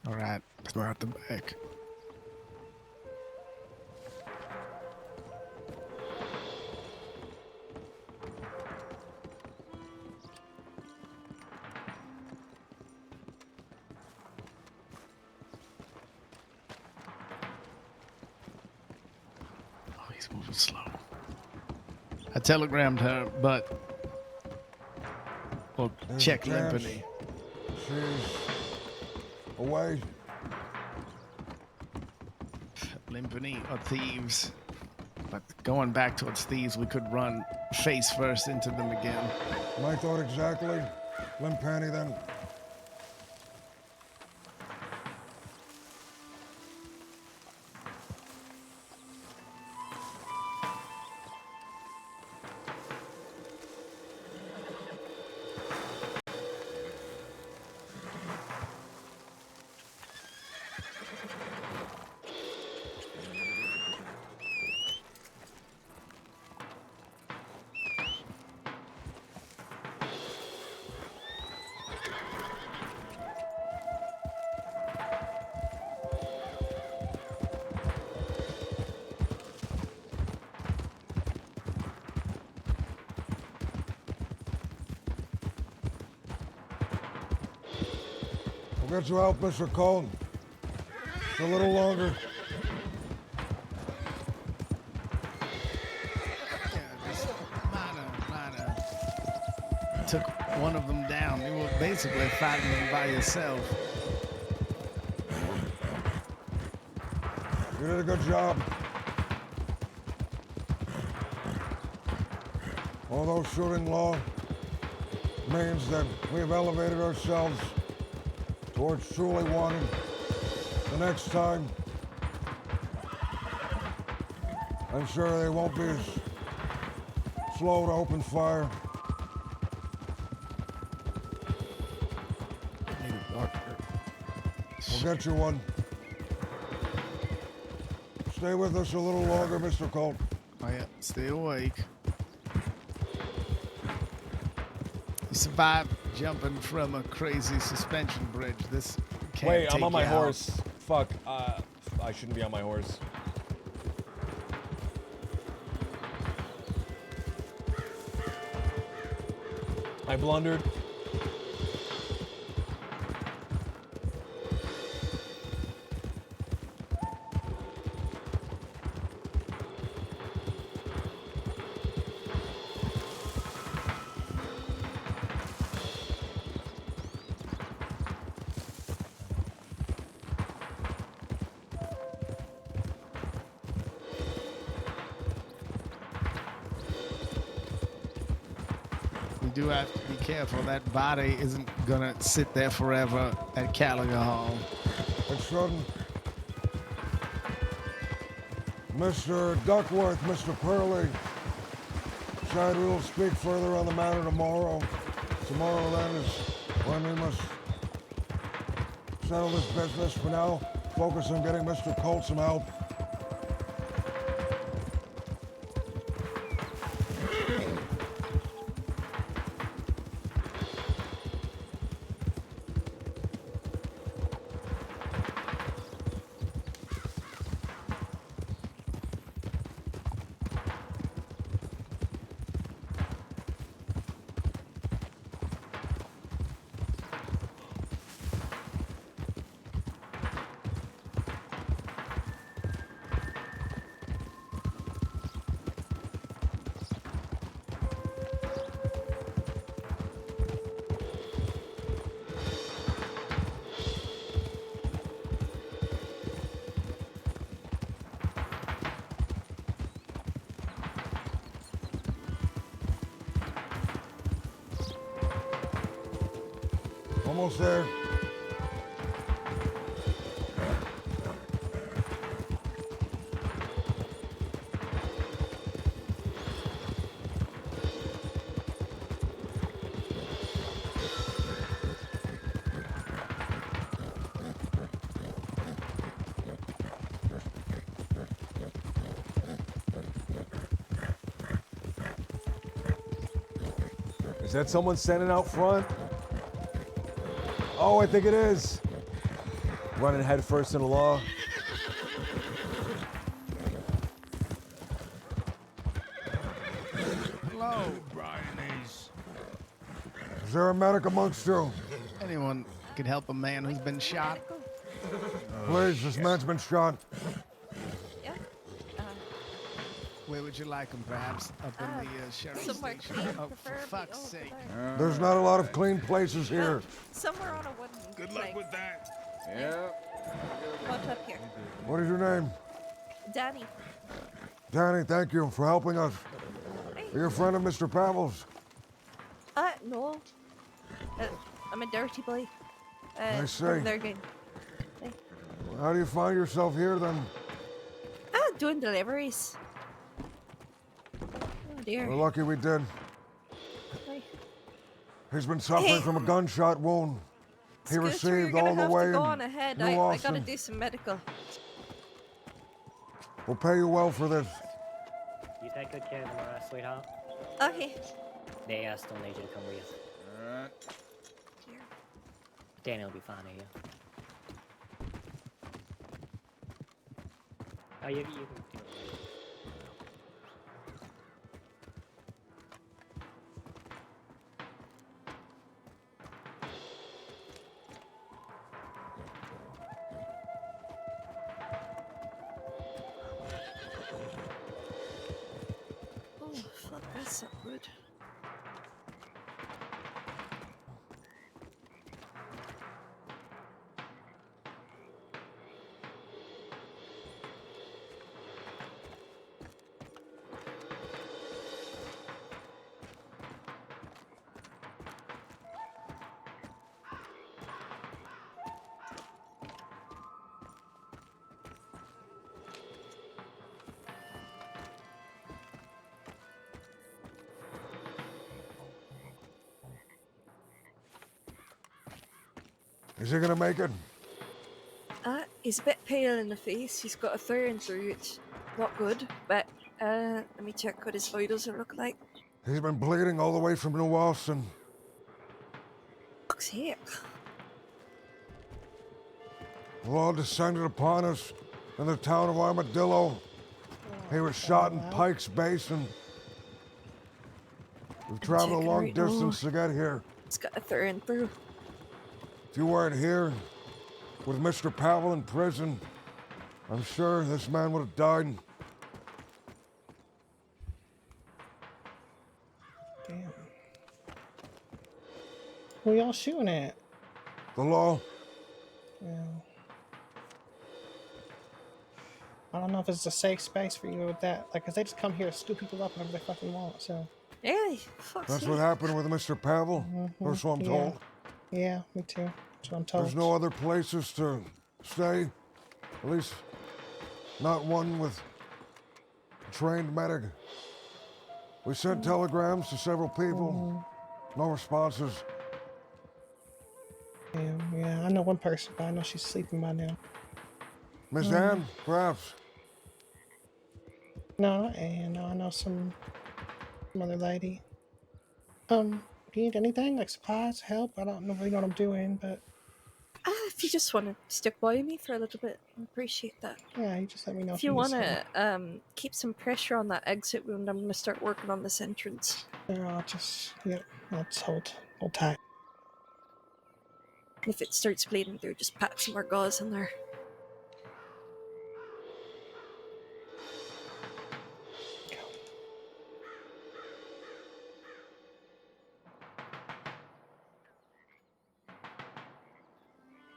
All right, we're at the back. Oh, he's moving slow. I telegrammed her, but we'll There's check a chance Limpany. She's away. Limpany or thieves. But going back towards thieves, we could run face first into them again. My thought exactly. Limp Penny then. I'll get you out, Mr. Cone. A little longer. Minor. Took one of them down. You were basically fighting them by yourself. You did a good job. Although shooting law means that we have elevated ourselves towards truly wanting. The next time, I'm sure they won't be as slow to open fire. We'll get you one. Stay with us a little longer, Mr. Colt. Oh yeah, stay awake. You survived jumping from a crazy suspension bridge. This can't Wait, I'm take on my you out. horse. Fuck. I shouldn't be on my horse. I blundered. You do have to be careful. That body isn't gonna sit there forever at Gallagher Hall. It shouldn't. Mr. Duckworth, Mr. Purley said we will speak further on the matter tomorrow. Tomorrow then is when we must settle this business. For now, focus on getting Mr. Colt some help. Almost there. Is that someone standing out front? Oh, I think it is. Running headfirst into law. Hello. Is there a medic amongst you? Anyone could help a man who's been shot? Please, this man's been shot. Where would you like him, perhaps? Up in the sheriff's somewhere station? clean, Oh, for fuck's sake. There's not a lot of clean places here. Somewhere on a wooden. Good luck with that. Yeah. What's up here? What is your name? Danny. Danny, thank you for helping us. Are you a friend of Mr. Pavel's? No. I'm a dirty boy. I see. They're good. How do you find yourself here then? Doing deliveries. Oh dear. We're lucky we did. Hey. He's been suffering from a gunshot wound. He Scooter, received you're all gonna the way have to go in on ahead. New I gotta Austin. do some medical. We'll pay you well for this. You take good care of them, alright, sweetheart? Okay. They still need you to come with. Alright. Danny will be fine here. Oh, you can do it. Is he gonna make it? He's a bit pale in the face. He's got a thorn through it. Not good, but let me check what his vitals look like. He's been bleeding all the way from New Austin. Fuck's sake. The law descended upon us in the town of Armadillo. He was shot in Pike's Basin. We've traveled a long distance to get here. It's got a thorn through. If you weren't here with Mr. Pavel in prison, I'm sure this man would have died. Damn. Who y'all shooting at? The law. Yeah. I don't know if it's a safe space for you with that. Like, 'cause they just come here to scoop people up whenever they fucking want, so. Yeah, fuck's That's sake. what happened with Mr. Pavel. That's what I'm told. Yeah, me too. That's what I'm told. There's no other places to stay. At least not one with a trained medic. We sent telegrams to several people. No responses. Yeah, I know one person, but I know she's sleeping by now. Miss Anne, perhaps. No, not Anne. No, I know some other lady. Do you need anything? Like supplies, help? I don't really know what I'm doing, but... If you just want to stick by me for a little bit, I appreciate that. Yeah, you just let me know If you need want something. to keep some pressure on that exit wound, I'm going to start working on this entrance. I'll just, I'll just hold tight. If it starts bleeding through, just pack some more gauze in there.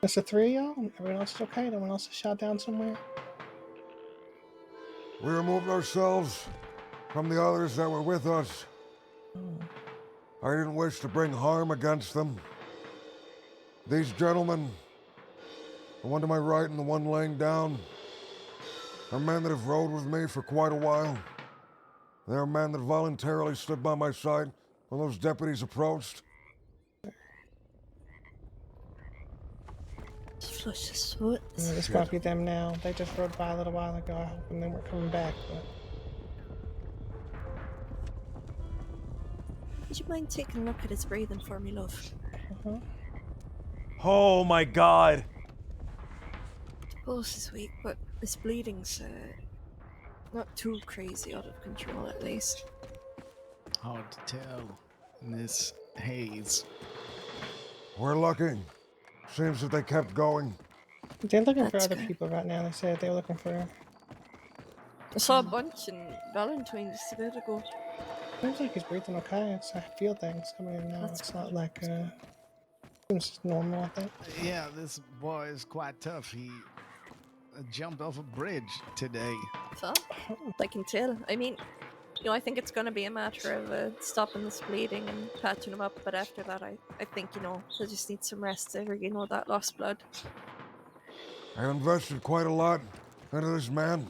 That's the three of y'all? Everyone else is okay? Everyone else is shot down somewhere? We removed ourselves from the others that were with us. I didn't wish to bring harm against them. These gentlemen, the one to my right and the one laying down, are men that have rode with me for quite a while. They're men that voluntarily stood by my side when those deputies approached. Flush the sweat. Yeah, this must be them now. They just rode by a little while ago. I hope they weren't coming back, but... Would you mind taking a look at his breathing for me, love? Oh my god. The pulse is weak, but his bleeding's not too crazy out of control, at least. Hard to tell in this haze. We're lucky. Seems that they kept going. They're looking for other people right now. They said they were looking for... I saw a bunch in Valentine's just a bit ago. Seems like he's breathing okay. I feel things coming in now. It's not like, seems normal, I think. Yeah, this boy is quite tough. He jumped off a bridge today. So, I can tell. I mean, I think it's going to be a matter of stopping this bleeding and patching him up, but after that, I think, he'll just need some rest over, that lost blood. I invested quite a lot into this man.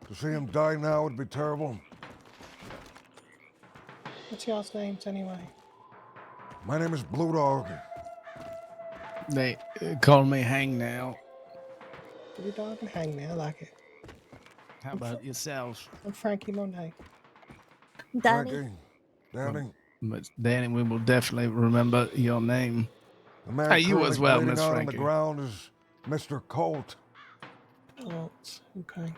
To see him die now would be terrible. What's y'all's names, anyway? My name is Blue Dog. They call me Hangnail. Blue Dog and Hangnail, I like it. How about yourself? I'm Frankie Monet. Danny. Danny. But Danny, we will definitely remember your name. The man Hey, you as currently well, bleeding Miss out on Frankie. the ground is Mr. Colt. Oh, okay.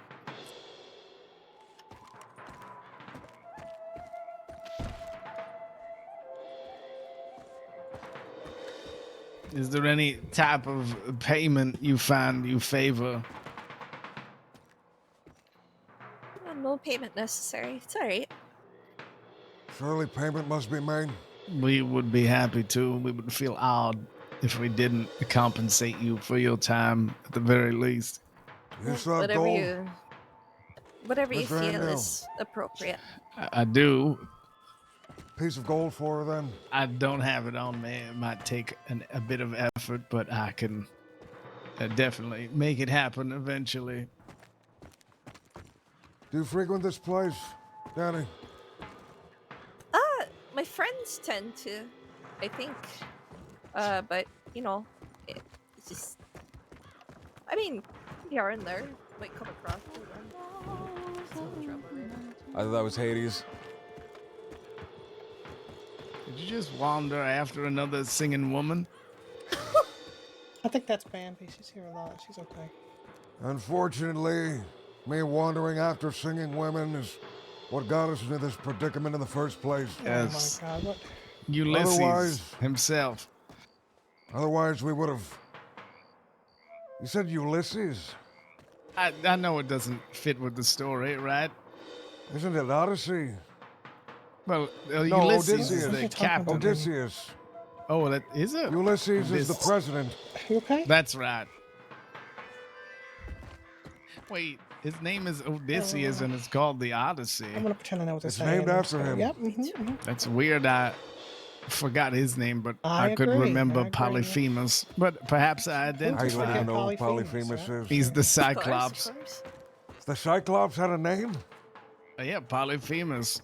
Is there any type of payment you find you favor? No payment necessary. It's alright. Surely payment must be made. We would be happy to. We would feel odd if we didn't compensate you for your time at the very least. Yes, Whatever you Mr. feel Handel. is appropriate. I do. Piece of gold for her, then. I don't have it on me. It might take a bit of effort, but I can definitely make it happen eventually. Do you frequent this place, Danny? My friends tend to, I think. But, It's just, I mean, here and there, might come across it. It's no trouble, really. I thought that was Hades. Did you just wander after another singing woman? I think that's Bambi. She's here a lot. She's okay. Unfortunately, me wandering after singing women is what got us into this predicament in the first place. Yes. Oh my God! What? Ulysses Otherwise- himself. Otherwise, we would have. You said Ulysses? I know it doesn't fit with the story, right? Isn't it Odyssey? Well, No, Ulysses is Odysseus. the captain. Odysseus. Oh, that is it? Ulysses is the Odysseus. president. You okay? That's right. Wait, his name is Odysseus and it's called the Odyssey. I'm gonna pretend I know what this It's named after him. Yep. Mm-hmm. That's weird. I forgot his name, but I I could agree, remember I agree. Polyphemus. But perhaps I I identify. don't even know who Polyphemus, Polyphemus is. He's the Of Cyclops. course. The Cyclops had a name? Yeah, Polyphemus.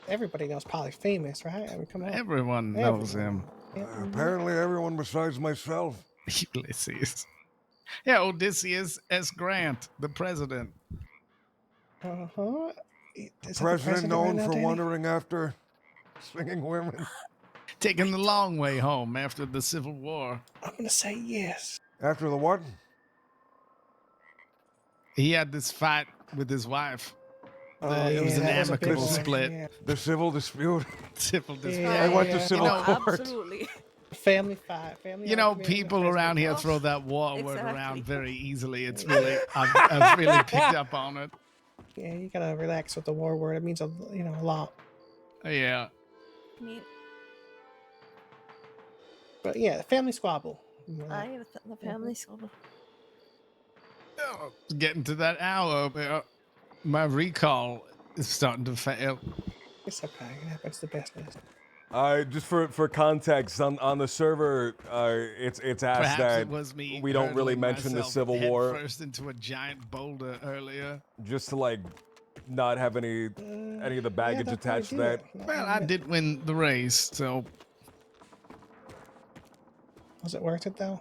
Everybody knows Polyphemus, right? I mean, come on. Everyone knows him. Yep, mhm. Apparently, everyone besides myself. Ulysses. Yeah, Odysseus S. Grant, the president. Uh-huh. Is that the President known right now, for Danny? wandering after singing women. Taking the long way home after the Civil War. I'm gonna say yes. After the what? He had this fight with his wife. Oh, It was yeah, an that was a big amicable one. split. Yeah. The civil dispute. Civil dispute. Yeah, I went to yeah. civil court. Absolutely. Family fight. Family. You know, argument, people family around here fight. throw that war word Exactly. around very easily. It's really, I've really picked up on it. Yeah, you gotta relax with the war word. It means a lot. Yeah. I mean, But yeah, the family squabble. I have the family squabble. Getting to that hour, my recall is starting to fail. It's okay. It happens to business. Just for context, on the server, it's asked Perhaps that it was me. we don't really hurtling mention the myself Civil head War, first into a giant boulder earlier. just to like not have any of the baggage that attached to probably that. did. Well, I did win the race, so Was it worth it though?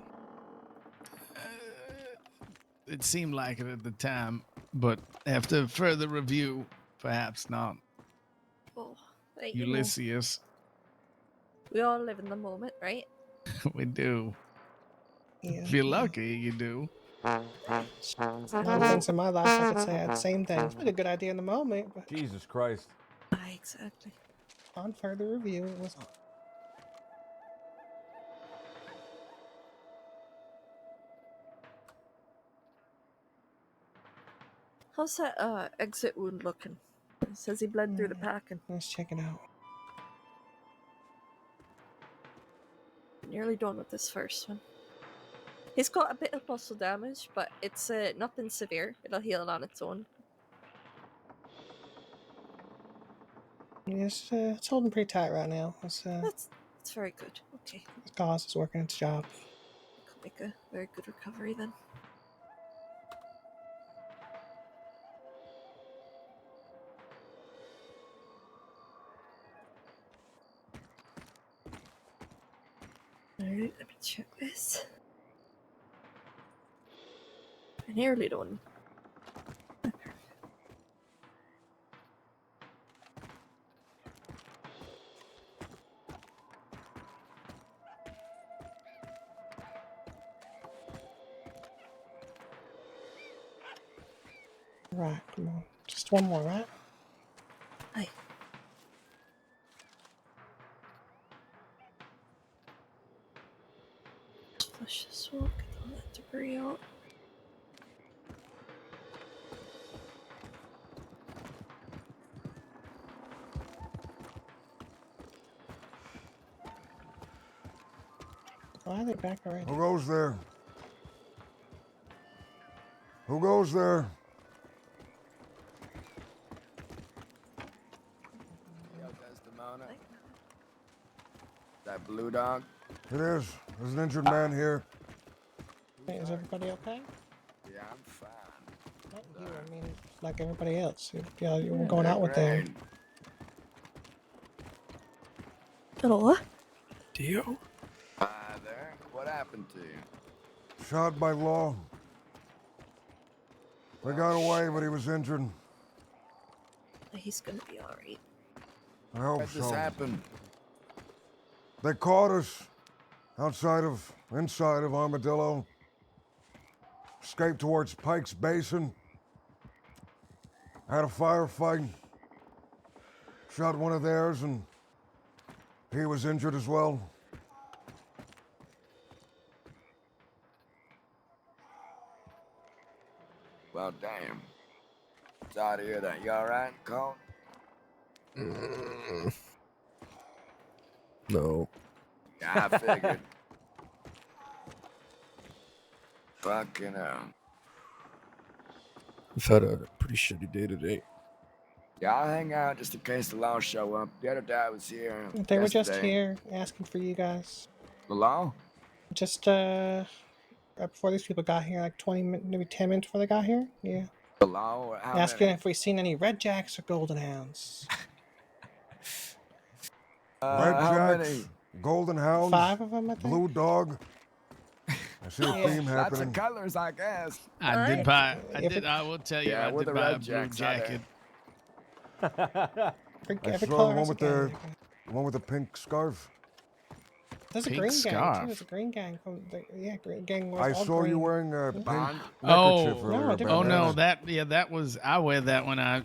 it seemed like it at the time. But after further review, perhaps not. Oh, right, you know, Ulysses, we all live in the moment, right? we do. Yeah. If you're lucky, you do. A lot of things in my life I could say I had the same thing. It's like a good idea in the moment, but Jesus Christ. Exactly. on further review, it was. How's that exit wound looking? It says he bled through the packing. Let's check it out. Nearly done with this first one. He's got a bit of muscle damage, but it's nothing severe. It'll heal on its own. It's holding pretty tight right now. It's That's very good. Okay, the gauze is working its job. could make a very good recovery then. Alright, let me check this. Nearly done. Right, come on. Just one more, right? Aye. Flush this one, get all that debris out. Why are they back already? Who goes there? Who goes there? That blue dog? It is. There's an injured man here. Hey, is everybody okay? Yeah, I'm fine. Not you, I mean, like everybody else. You were going out with them. Hello? Dio? there? What happened to you? Shot by law. They got away, but he was injured. He's gonna be alright. I hope Where'd this so. happen? They caught us inside of Armadillo. Escaped towards Pike's Basin. Had a firefight. Shot one of theirs, and he was injured as well. Well, damn. Sorry to hear that. You alright, Cole? No. Yeah, I figured. Fucking hell. I've had a pretty shitty day today. Yeah, I'll hang out just in case the law show up. The other day I was here. They were just yesterday. here asking for you guys. The law? Just right before these people got here, like 20 minutes, maybe 10 minutes before they got here. Yeah. The law? How Asking many? if we've seen any red jacks or golden hounds. Red How Jacks, many? Golden Hounds, 5 of them, I think. Blue Dog. I see a theme Lots happening. of colors, I guess. I will tell you, Yeah, I we're did the buy a Red blue Jacks out jacket. I Every saw color one has a with gang. the one with the pink scarf. There's a Pink green gang scarf. too. There's a green gang from the green gang. Was I all saw you green. wearing a pink Bond? neckerchief Oh, earlier. I didn't oh no, bandana. that was I wear that when I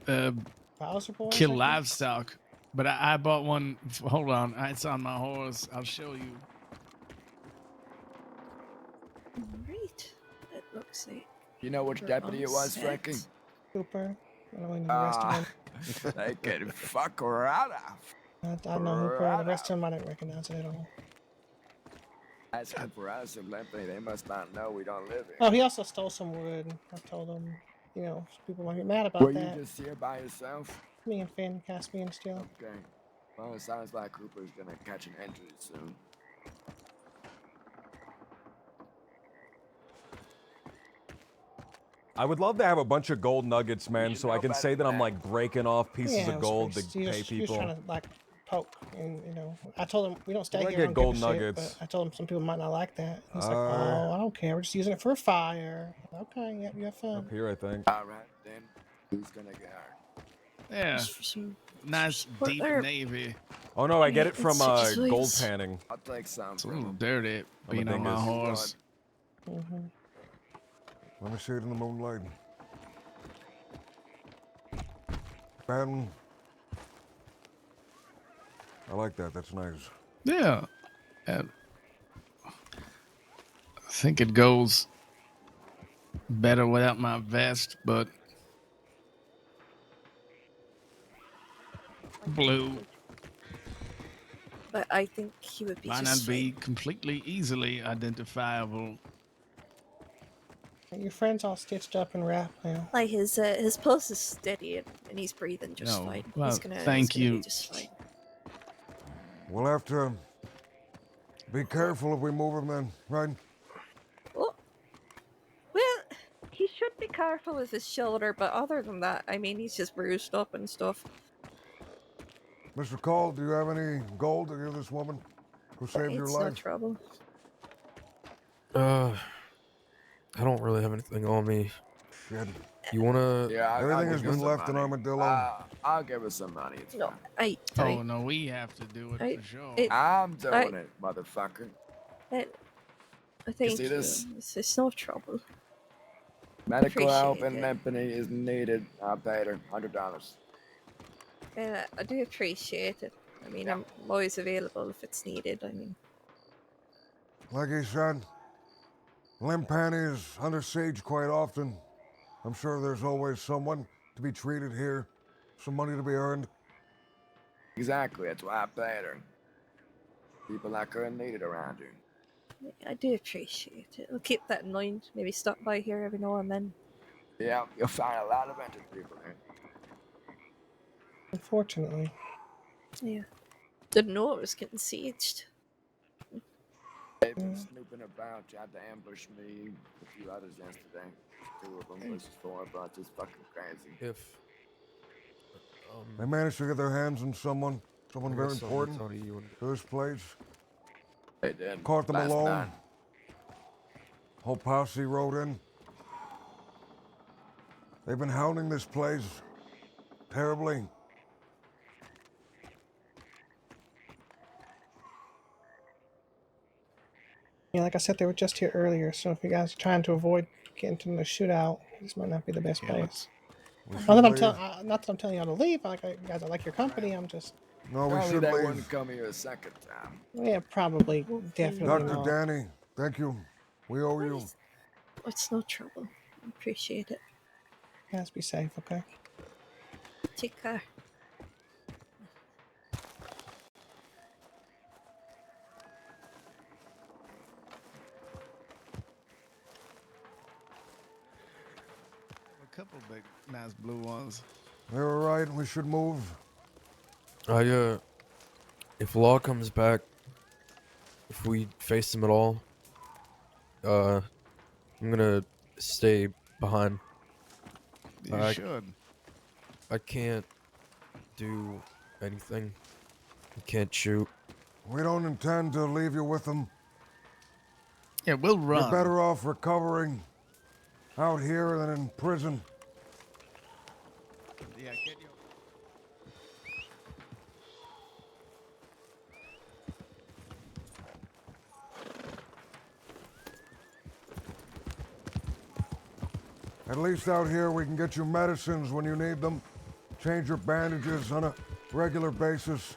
Bowser Boys, kill I think? livestock. But I bought one. Hold on, it's on my horse. I'll show you. Right. It looks like. You know which we're deputy all it was, set. Frankie? Cooper. I don't know the rest of them. They can fuck right off. I know Hooper. The rest of them I didn't recognize it at all. Asking for us in Lemony, they must not know we don't live here. Oh, he also stole some wood. I told him, you know, people might be mad about Were that. you just here by yourself? Me and Finn, Caspian still. Okay. Well, it sounds like Cooper's gonna catch an injury soon. I would love to have a bunch of gold nuggets, man, so I can say that I'm like breaking off pieces Yeah, of gold to he pay was people. trying to like poke, and you know, I told him we don't stay We're here. gonna I don't get give gold a shit, nuggets. but I told him some people might not like that. He's like, oh, I don't care. We're just using it for a fire. Okay, yep, you have fun. Up here, I think. All right, then. Who's gonna get hurt? Yeah, Just for some- nice What deep are- navy. Oh no, I get it It's from six gold weeks. panning. I'll take some It's a from little him. dirty being on my dingus. horse. Let me see it in the moonlight. Ben, I like that. That's nice. Yeah. And I think it goes better without my vest, but blue But I think he would be might just not be completely easily identifiable. Your friend's all stitched up and wrapped now. Like his pulse is steady and he's breathing just No, fine. well, he's gonna, thank he's gonna you. Be just fine. We'll have to be careful if we move him then, right? Well, he should be careful with his shoulder, but other than that, I mean, he's just bruised up and stuff. Mr. Cole, do you have any gold to give this woman who saved your It's life? no trouble. I don't really have anything on me. Shit. You wanna? Yeah, Everything I'll has give her been some left in money. Armadillo. I'll give her some money. It's No, fine. Oh no, we have to do it for sure. I'm doing it, motherfucker. I think see this? It's no trouble. Medical help in Appreciate it. Lemony is needed. I paid her $100. And I do appreciate it. I mean, I'm always available if it's needed. I mean, Like he said, Limpani is under siege quite often. I'm sure there's always someone to be treated here, some money to be earned. Exactly, that's why I paid her. People like her are needed around here. I do appreciate it. I'll keep that in mind. Maybe stop by here every now and then. Yeah, you'll find a lot of rented people here. Unfortunately. Yeah. Didn't know it was getting sieged. They've been snooping about, tried to ambush me, a few others yesterday. 2 of them versus 4, but just fucking crazy. If They managed to get their hands on someone I very got something to important tell you and- to this place. They did. Caught them last alone. night. Whole posse rode in. They've been hounding this place terribly. Yeah, like I said, they were just here earlier, so if you guys are trying to avoid getting into the shootout, this might not be the best place. Not that I'm telling, not that I'm telling y'all to leave. Like you guys, I like your company. I'm just. No, we Only should they leave. wouldn't come here a second time. Yeah, probably, definitely Dr. not. Danny, thank you. We owe you. It's no trouble. I appreciate it. You guys be safe, okay? Take care. A couple big, nice blue ones. They were right. We should move. If Law comes back, if we face him at all, I'm gonna stay behind. You should. I can't do anything. I can't shoot. We don't intend to leave you with them. Yeah, we'll run. You're better off recovering out here than in prison. Yeah, get your... At least out here we can get you medicines when you need them. Change your bandages on a regular basis.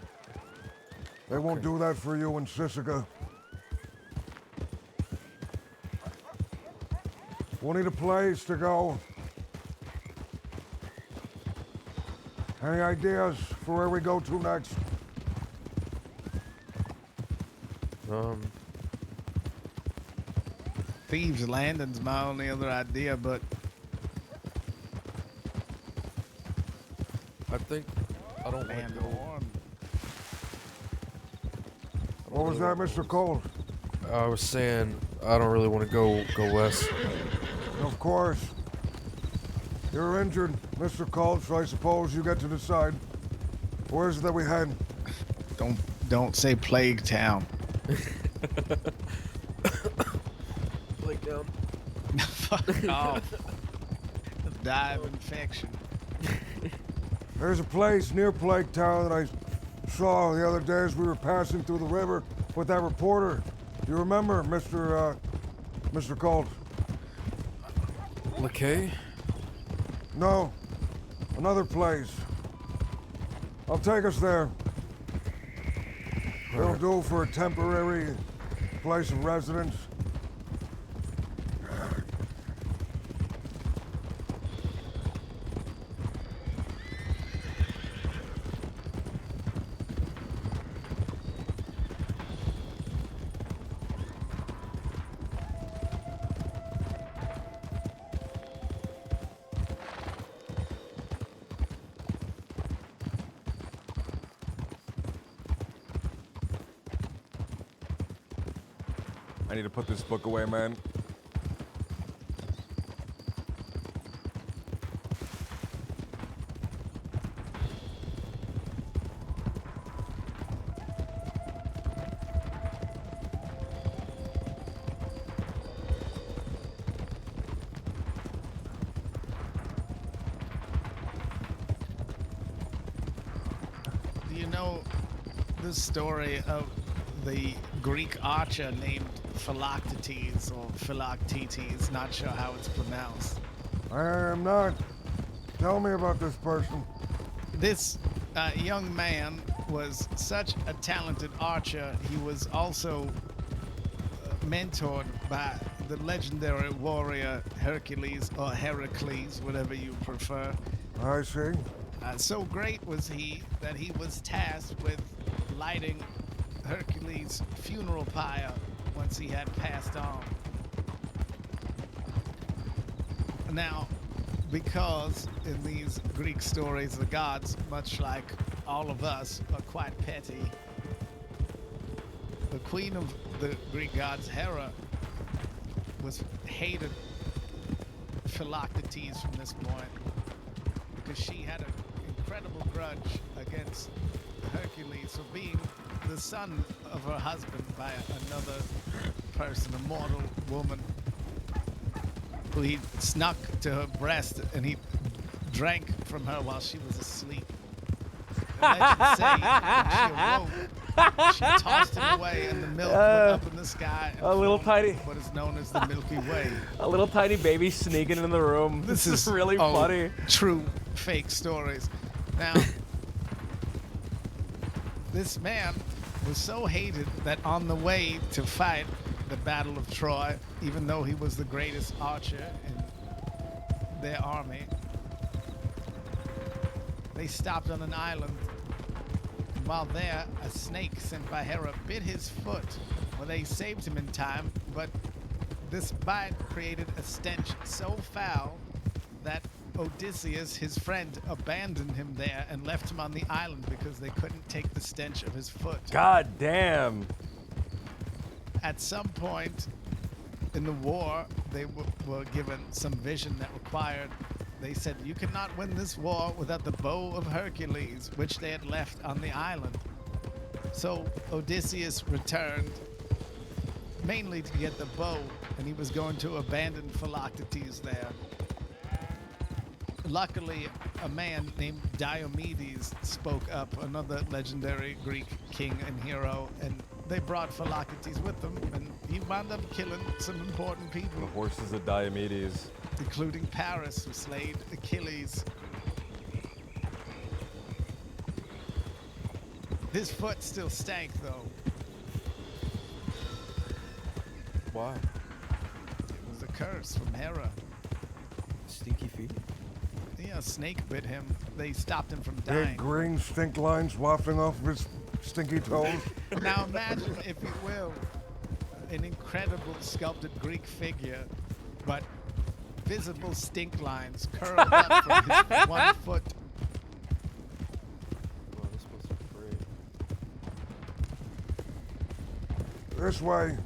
They won't do that for you in Sisika. We'll need a place to go. Any ideas for where we go to next? Thieves' Landing's my only other idea, but I think I don't want to go. What was that, Mr. Cole? I was saying I don't really want to go west. Of course. You're injured, Mr. Colt, so I suppose you get to decide. Where's it that we head? Don't say Plague Town. Plague Town. Fuck off. Die of infection. There's a place near Plague Town that I saw the other day as we were passing through the river with that reporter. You remember, Mr. Colt? LeKay? No, another place. I'll take us there. It'll do for a temporary place of residence. I need to put this book away, man. Do you know the story of the Greek archer named Philoctetes or Philoctetes? Not sure how it's pronounced. I am not. Tell me about this person. This young man was such a talented archer. He was also mentored by the legendary warrior Hercules, or Heracles, whatever you prefer. I see. So great was he that he was tasked with lighting Hercules' funeral pyre once he had passed on. Now, because in these Greek stories the gods, much like all of us, are quite petty, the queen of the Greek gods, Hera, hated Philoctetes from this point because she had an incredible grudge against Hercules for being the son of her husband by another person, a mortal woman, who he snuck to her breast and he drank from her while she was asleep. The legends say when she awoke, she tossed him away and the milk went up in the sky and a little formed tiny- what is known as the Milky Way. A little tiny baby sneaking in the room. This is really funny. True fake stories. Now, this man was so hated that on the way to fight the Battle of Troy, even though he was the greatest archer in their army, they stopped on an island. And while there, a snake sent by Hera bit his foot. Well, they saved him in time, but this bite created a stench so foul that Odysseus, his friend, abandoned him there and left him on the island because they couldn't take the stench of his foot. God damn. At some point in the war, they were given some vision that required, they said, you cannot win this war without the bow of Hercules, which they had left on the island. So Odysseus returned, mainly to get the bow, and he was going to abandon Philoctetes there. Luckily, a man named Diomedes spoke up, another legendary Greek king and hero, and they brought Philoctetes with them, and he wound up killing some important people. The horses of Diomedes. Including Paris, who slayed Achilles. His foot still stank, though. Why? It was a curse from Hera. Stinky feet? Yeah, a snake bit him. They stopped him from Big dying. green stink lines wafting off of his stinky toes. Now imagine, if you will, an incredible sculpted Greek figure, but visible stink lines curled up from his one foot. Well, this was great. This way.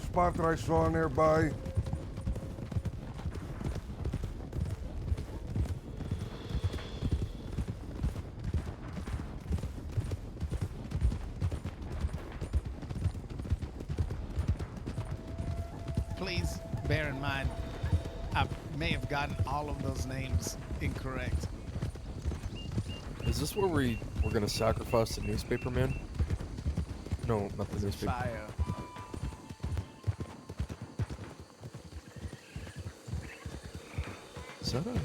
Spot that I saw nearby. Please bear in mind, I may have gotten all of those names incorrect. Is this where we're gonna sacrifice the newspaper man? No, not the newspaper. Fire. Is that a...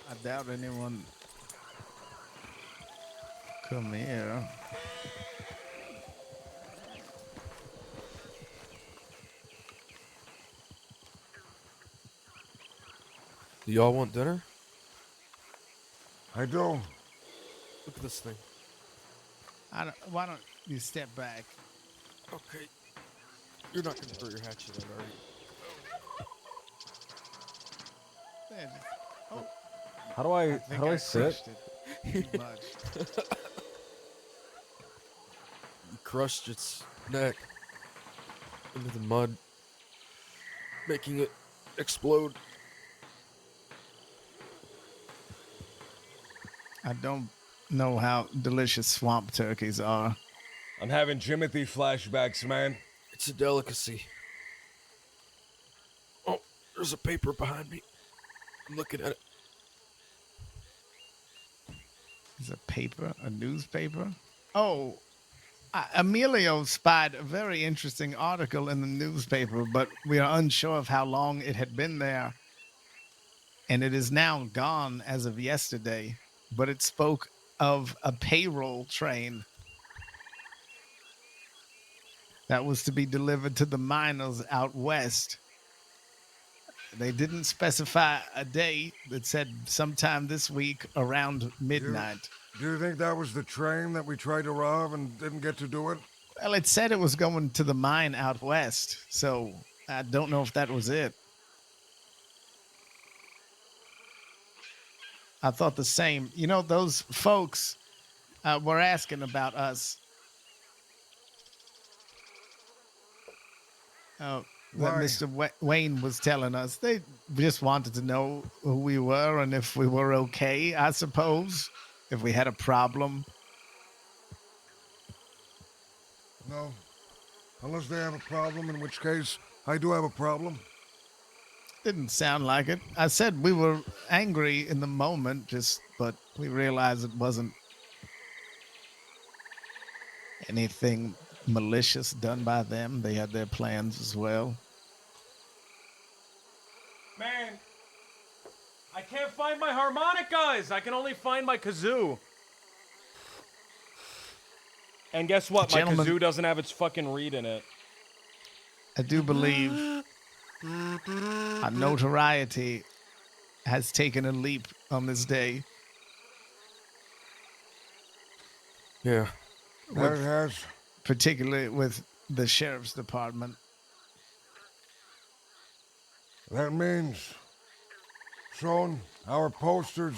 I doubt anyone come here. Do y'all want dinner? I do. Look at this thing. Why don't you step back? Okay. You're not gonna throw your hatchet in, are you? There. Oh, How do I think how do I crushed sit? it too much. You crushed its neck into the mud, making it explode. I don't know how delicious swamp turkeys are. I'm having Jimothy flashbacks, man. It's a delicacy. Oh, there's a paper behind me. I'm looking at it. Is a paper, a newspaper? Oh, Emilio spied a very interesting article in the newspaper, but we are unsure of how long it had been there. And it is now gone as of yesterday, but it spoke of a payroll train that was to be delivered to the miners out west. They didn't specify a day. It said sometime this week around midnight. Do you think that was the train that we tried to rob and didn't get to do it? Well, it said it was going to the mine out west, so I don't know if that was it. I thought the same. You know, those folks were asking about us. that Why? Mr. Wayne was telling us. They just wanted to know who we were and if we were okay, I suppose. If we had a problem. No. Unless they have a problem, in which case I do have a problem. Didn't sound like it. I said we were angry in the moment, but we realized it wasn't anything malicious done by them. They had their plans as well. Man, I can't find my harmonicas. I can only find my kazoo. And guess what? My Gentlemen, kazoo doesn't have its fucking reed in it. I do believe our notoriety has taken a leap on this day. Yeah. That it has. Particularly with the sheriff's department. That means, Sean, our posters,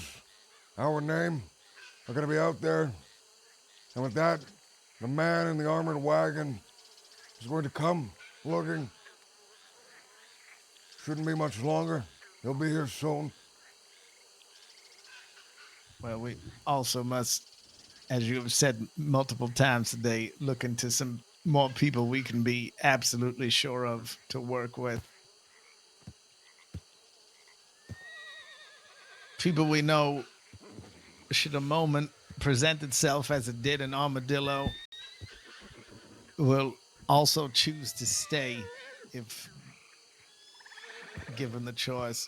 our name are going to be out there. And with that, the man in the armored wagon is going to come looking. Shouldn't be much longer. He'll be here soon. Well, we also must, as you have said multiple times today, look into some more people we can be absolutely sure of to work with. People we know, should a moment present itself as it did in Armadillo, will also choose to stay if given the choice.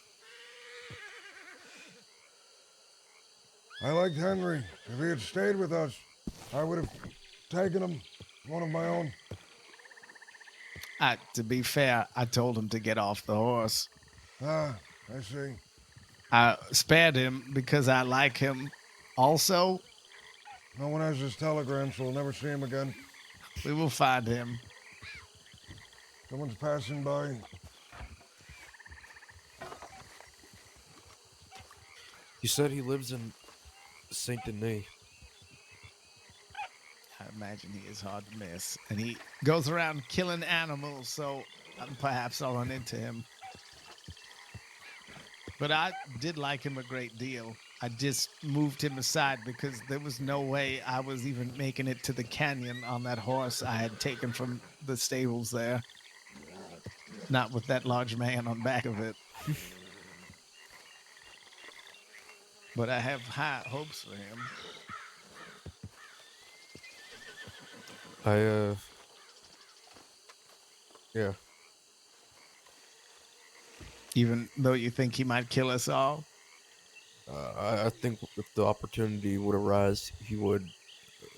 I liked Henry. If he had stayed with us, I would have taken him, one of my own. To be fair, I told him to get off the horse. Ah, I see. I spared him because I like him. Also, no one has his telegram, so we'll never see him again. We will find him. Someone's passing by. You said he lives in Saint Denis. I imagine he is hard to miss. And he goes around killing animals, so perhaps I'll run into him. But I did like him a great deal. I just moved him aside because there was no way I was even making it to the canyon on that horse I had taken from the stables there. Not with that large man on back of it. But I have high hopes for him. Yeah. Even though you think he might kill us all? I think if the opportunity would arise, he would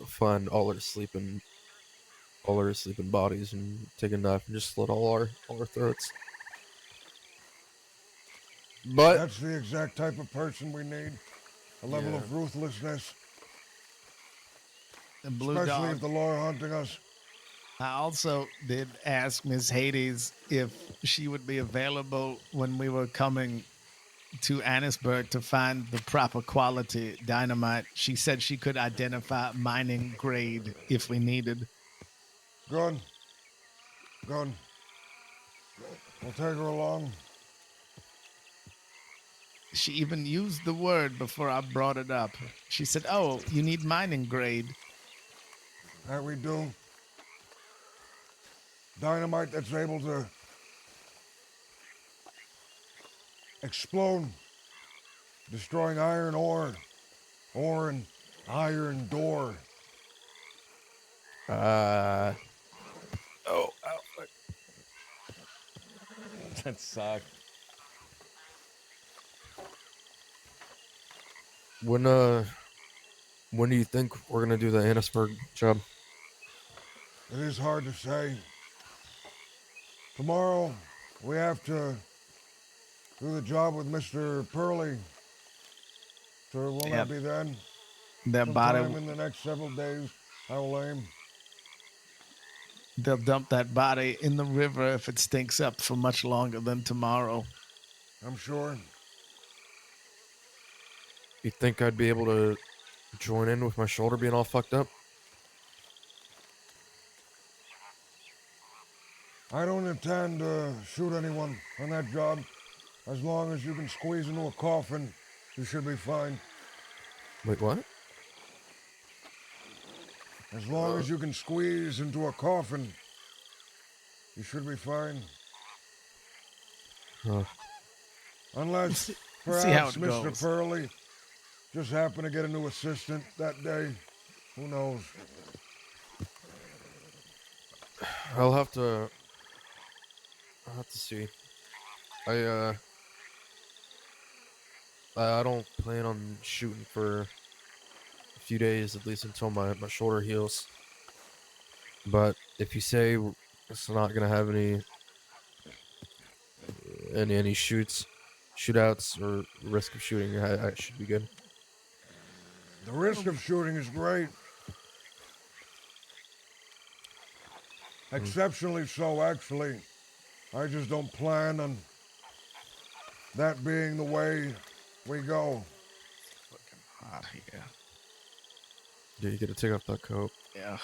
find all our sleeping bodies and take a knife and just slit all our throats. But that's the exact type of person we need. A level of ruthlessness. The blue especially dog. if the law are hunting us. I also did ask Miss Hades if she would be available when we were coming to Annisburg to find the proper quality dynamite. She said she could identify mining grade if we needed. Good. We'll take her along. She even used the word before I brought it up. She said, "Oh, you need mining grade." That we do. Dynamite that's able to explode, destroying iron ore, and iron door. Oh, fuck. That sucked. When do you think we're gonna do the Annisburg job? It is hard to say. Tomorrow, we have to do the job with Mr. Purley. So it will not be then. Their body. Sometime in the next several days, I will aim. They'll dump that body in the river if it stinks up for much longer than tomorrow. I'm sure. You think I'd be able to join in with my shoulder being all fucked up? I don't intend to shoot anyone on that job. As long as you can squeeze into a coffin, you should be fine. Wait, what? As long as you can squeeze into a coffin, you should be fine. Huh. Unless See how perhaps it Mr. goes. Furley just happened to get a new assistant that day. Who knows? I'll have to see. I don't plan on shooting for a few days, at least until my shoulder heals. But if you say it's not gonna have any shootouts, or risk of shooting, I should be good. The risk of shooting is great. Exceptionally so, actually. I just don't plan on that being the way we go. Fucking hot here. Yeah, you gotta take off that coat. Yeah.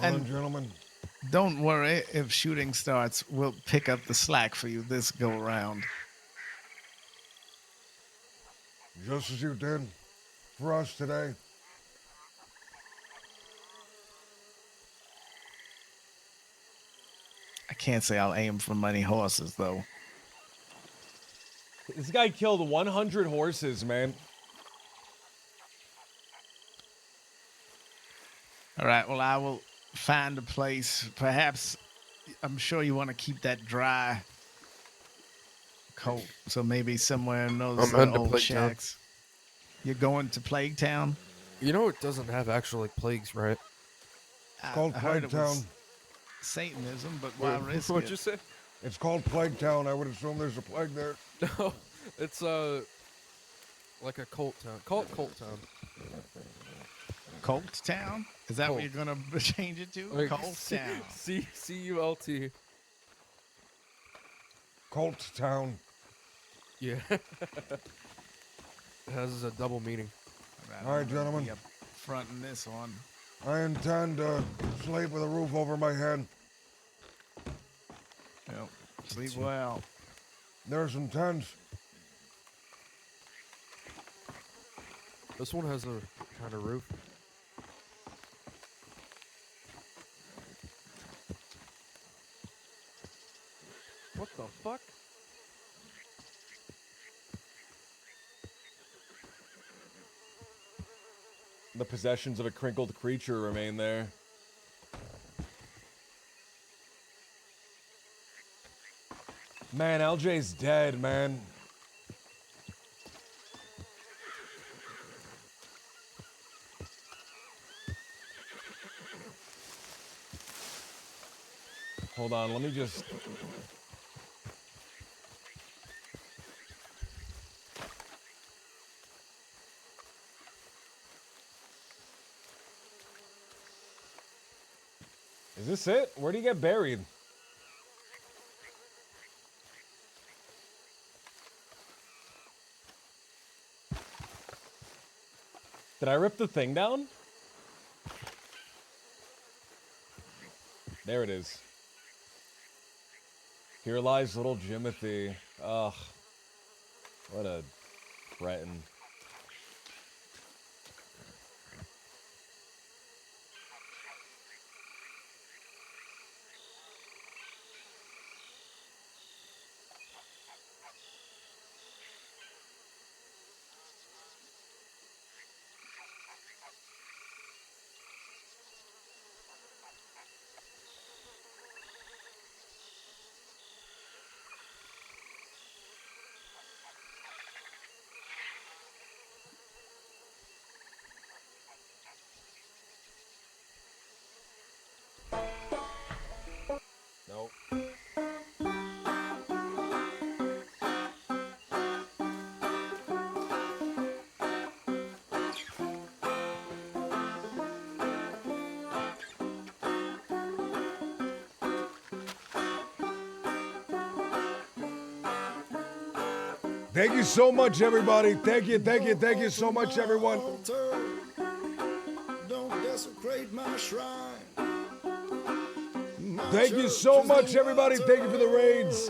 And gentlemen, don't worry, if shooting starts, we'll pick up the slack for you this go round. just as you did for us today. I can't say I'll aim for many horses, though. This guy killed 100 horses, man. All right, well, I will find a place. Perhaps, I'm sure you want to keep that dry coat, so maybe somewhere in those I'm heading to old Plague Town. shacks. You're going to Plague Town? You know it doesn't have actual like plagues, right? It's called I heard Plague it was Town. Satanism, but why risk What'd it? you say? It's called Plague Town. I would assume there's a plague there. No, it's like a cult town. Call it Cult Town. Colt Town? Is that what Colt. you're going to change it to? Like, Colt Town. C-U-L-T. Colt Town. Yeah. It has a double meaning. All right, gentlemen. Be up fronting this one. I intend to sleep with a roof over my head. Yep. Sleep well. There's some tents. This one has a kind of roof. What the fuck? The possessions of a crinkled creature remain there. Man, LJ's dead, man. Hold on, let me just... Is this it? Where do you get buried? Did I rip the thing down? There it is. Here lies little Jimothy. Ugh. What a cretin. Nope. Thank you so much, everybody. Thank you so much, everyone. Thank you so much, everybody. Thank you for the raids.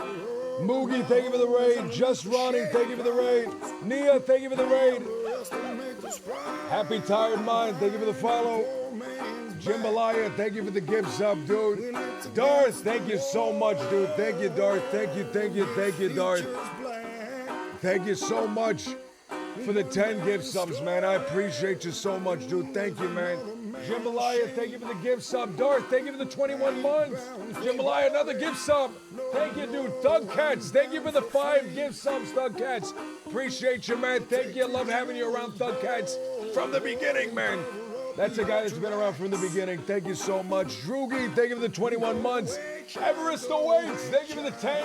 Moogie, thank you for the raid. Just Ronnie, thank you for the raid. Nia, thank you for the raid. Happy Tired Mind, thank you for the follow. Jambalaya, thank you for the gift sub, dude. Darth, thank you so much, dude. Thank you, Darth. Thank you, Darth. Thank you so much for the 10 gift subs, man. I appreciate you so much, dude. Thank you, man. Jambalaya, thank you for the gift sub. Darth, thank you for the 21 months. Jambalaya, another gift sub. Thank you, dude. Thug Cats, thank you for the 5 gift subs, Thug Cats. Appreciate you, man. Thank you. Love having you around, Thug Cats, from the beginning, man. That's a guy that's been around from the beginning. Thank you so much. Droogie, thank you for the 21 months. Everest awaits. Thank you for the 10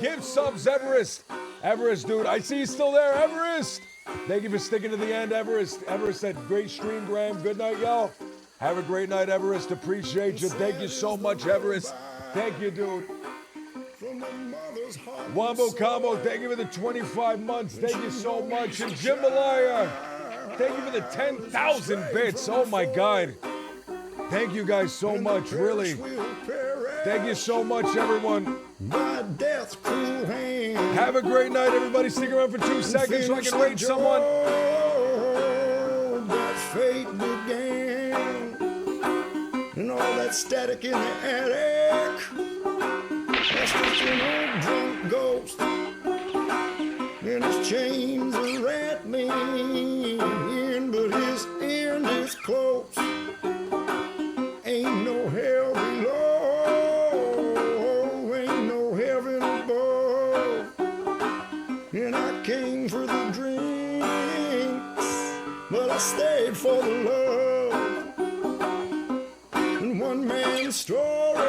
gift subs, Everest. Everest, dude, I see you still there, Everest. Thank you for sticking to the end, Everest. Everest said, great stream, Graham. Good night, y'all. Have a great night, Everest. Appreciate you. Thank you so much, Everest. Thank you, dude. Wombo Combo, thank you for the 25 months. Thank you so much. And Jambalaya, thank you for the 10,000 bits. Oh, my God. Thank you guys so much, really. Thank you so much, everyone. Have a great night, everybody. Stick around for 2 seconds so I can rate someone. That fate began, and all that static in the attic. That's just an old drunk ghost, and his chains are rattling in, but his end is close. Ain't no hell below, ain't no heaven above, and I came for the drinks, but I stayed for the love. And one man's story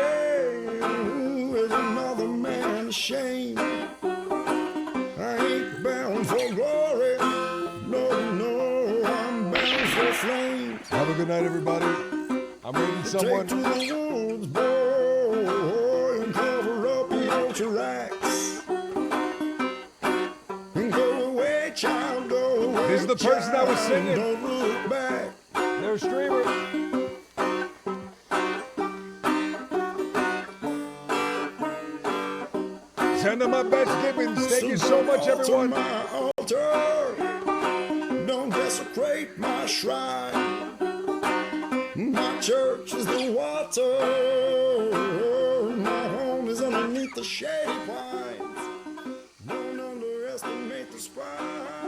is another man's shame. I ain't bound for glory, no, I'm bound for flame. Have a good night, everybody. I'm waiting someone. Take to the woods, boy, and cover up your tracks. And go away, child, go away. This is the person that was singing. Don't look back. They're a streamer. Send them my best Gibbons. Thank you so much, everyone. My altar, don't desecrate my shrine. My church is the water. My home is underneath the shady pines. Don't underestimate the spine.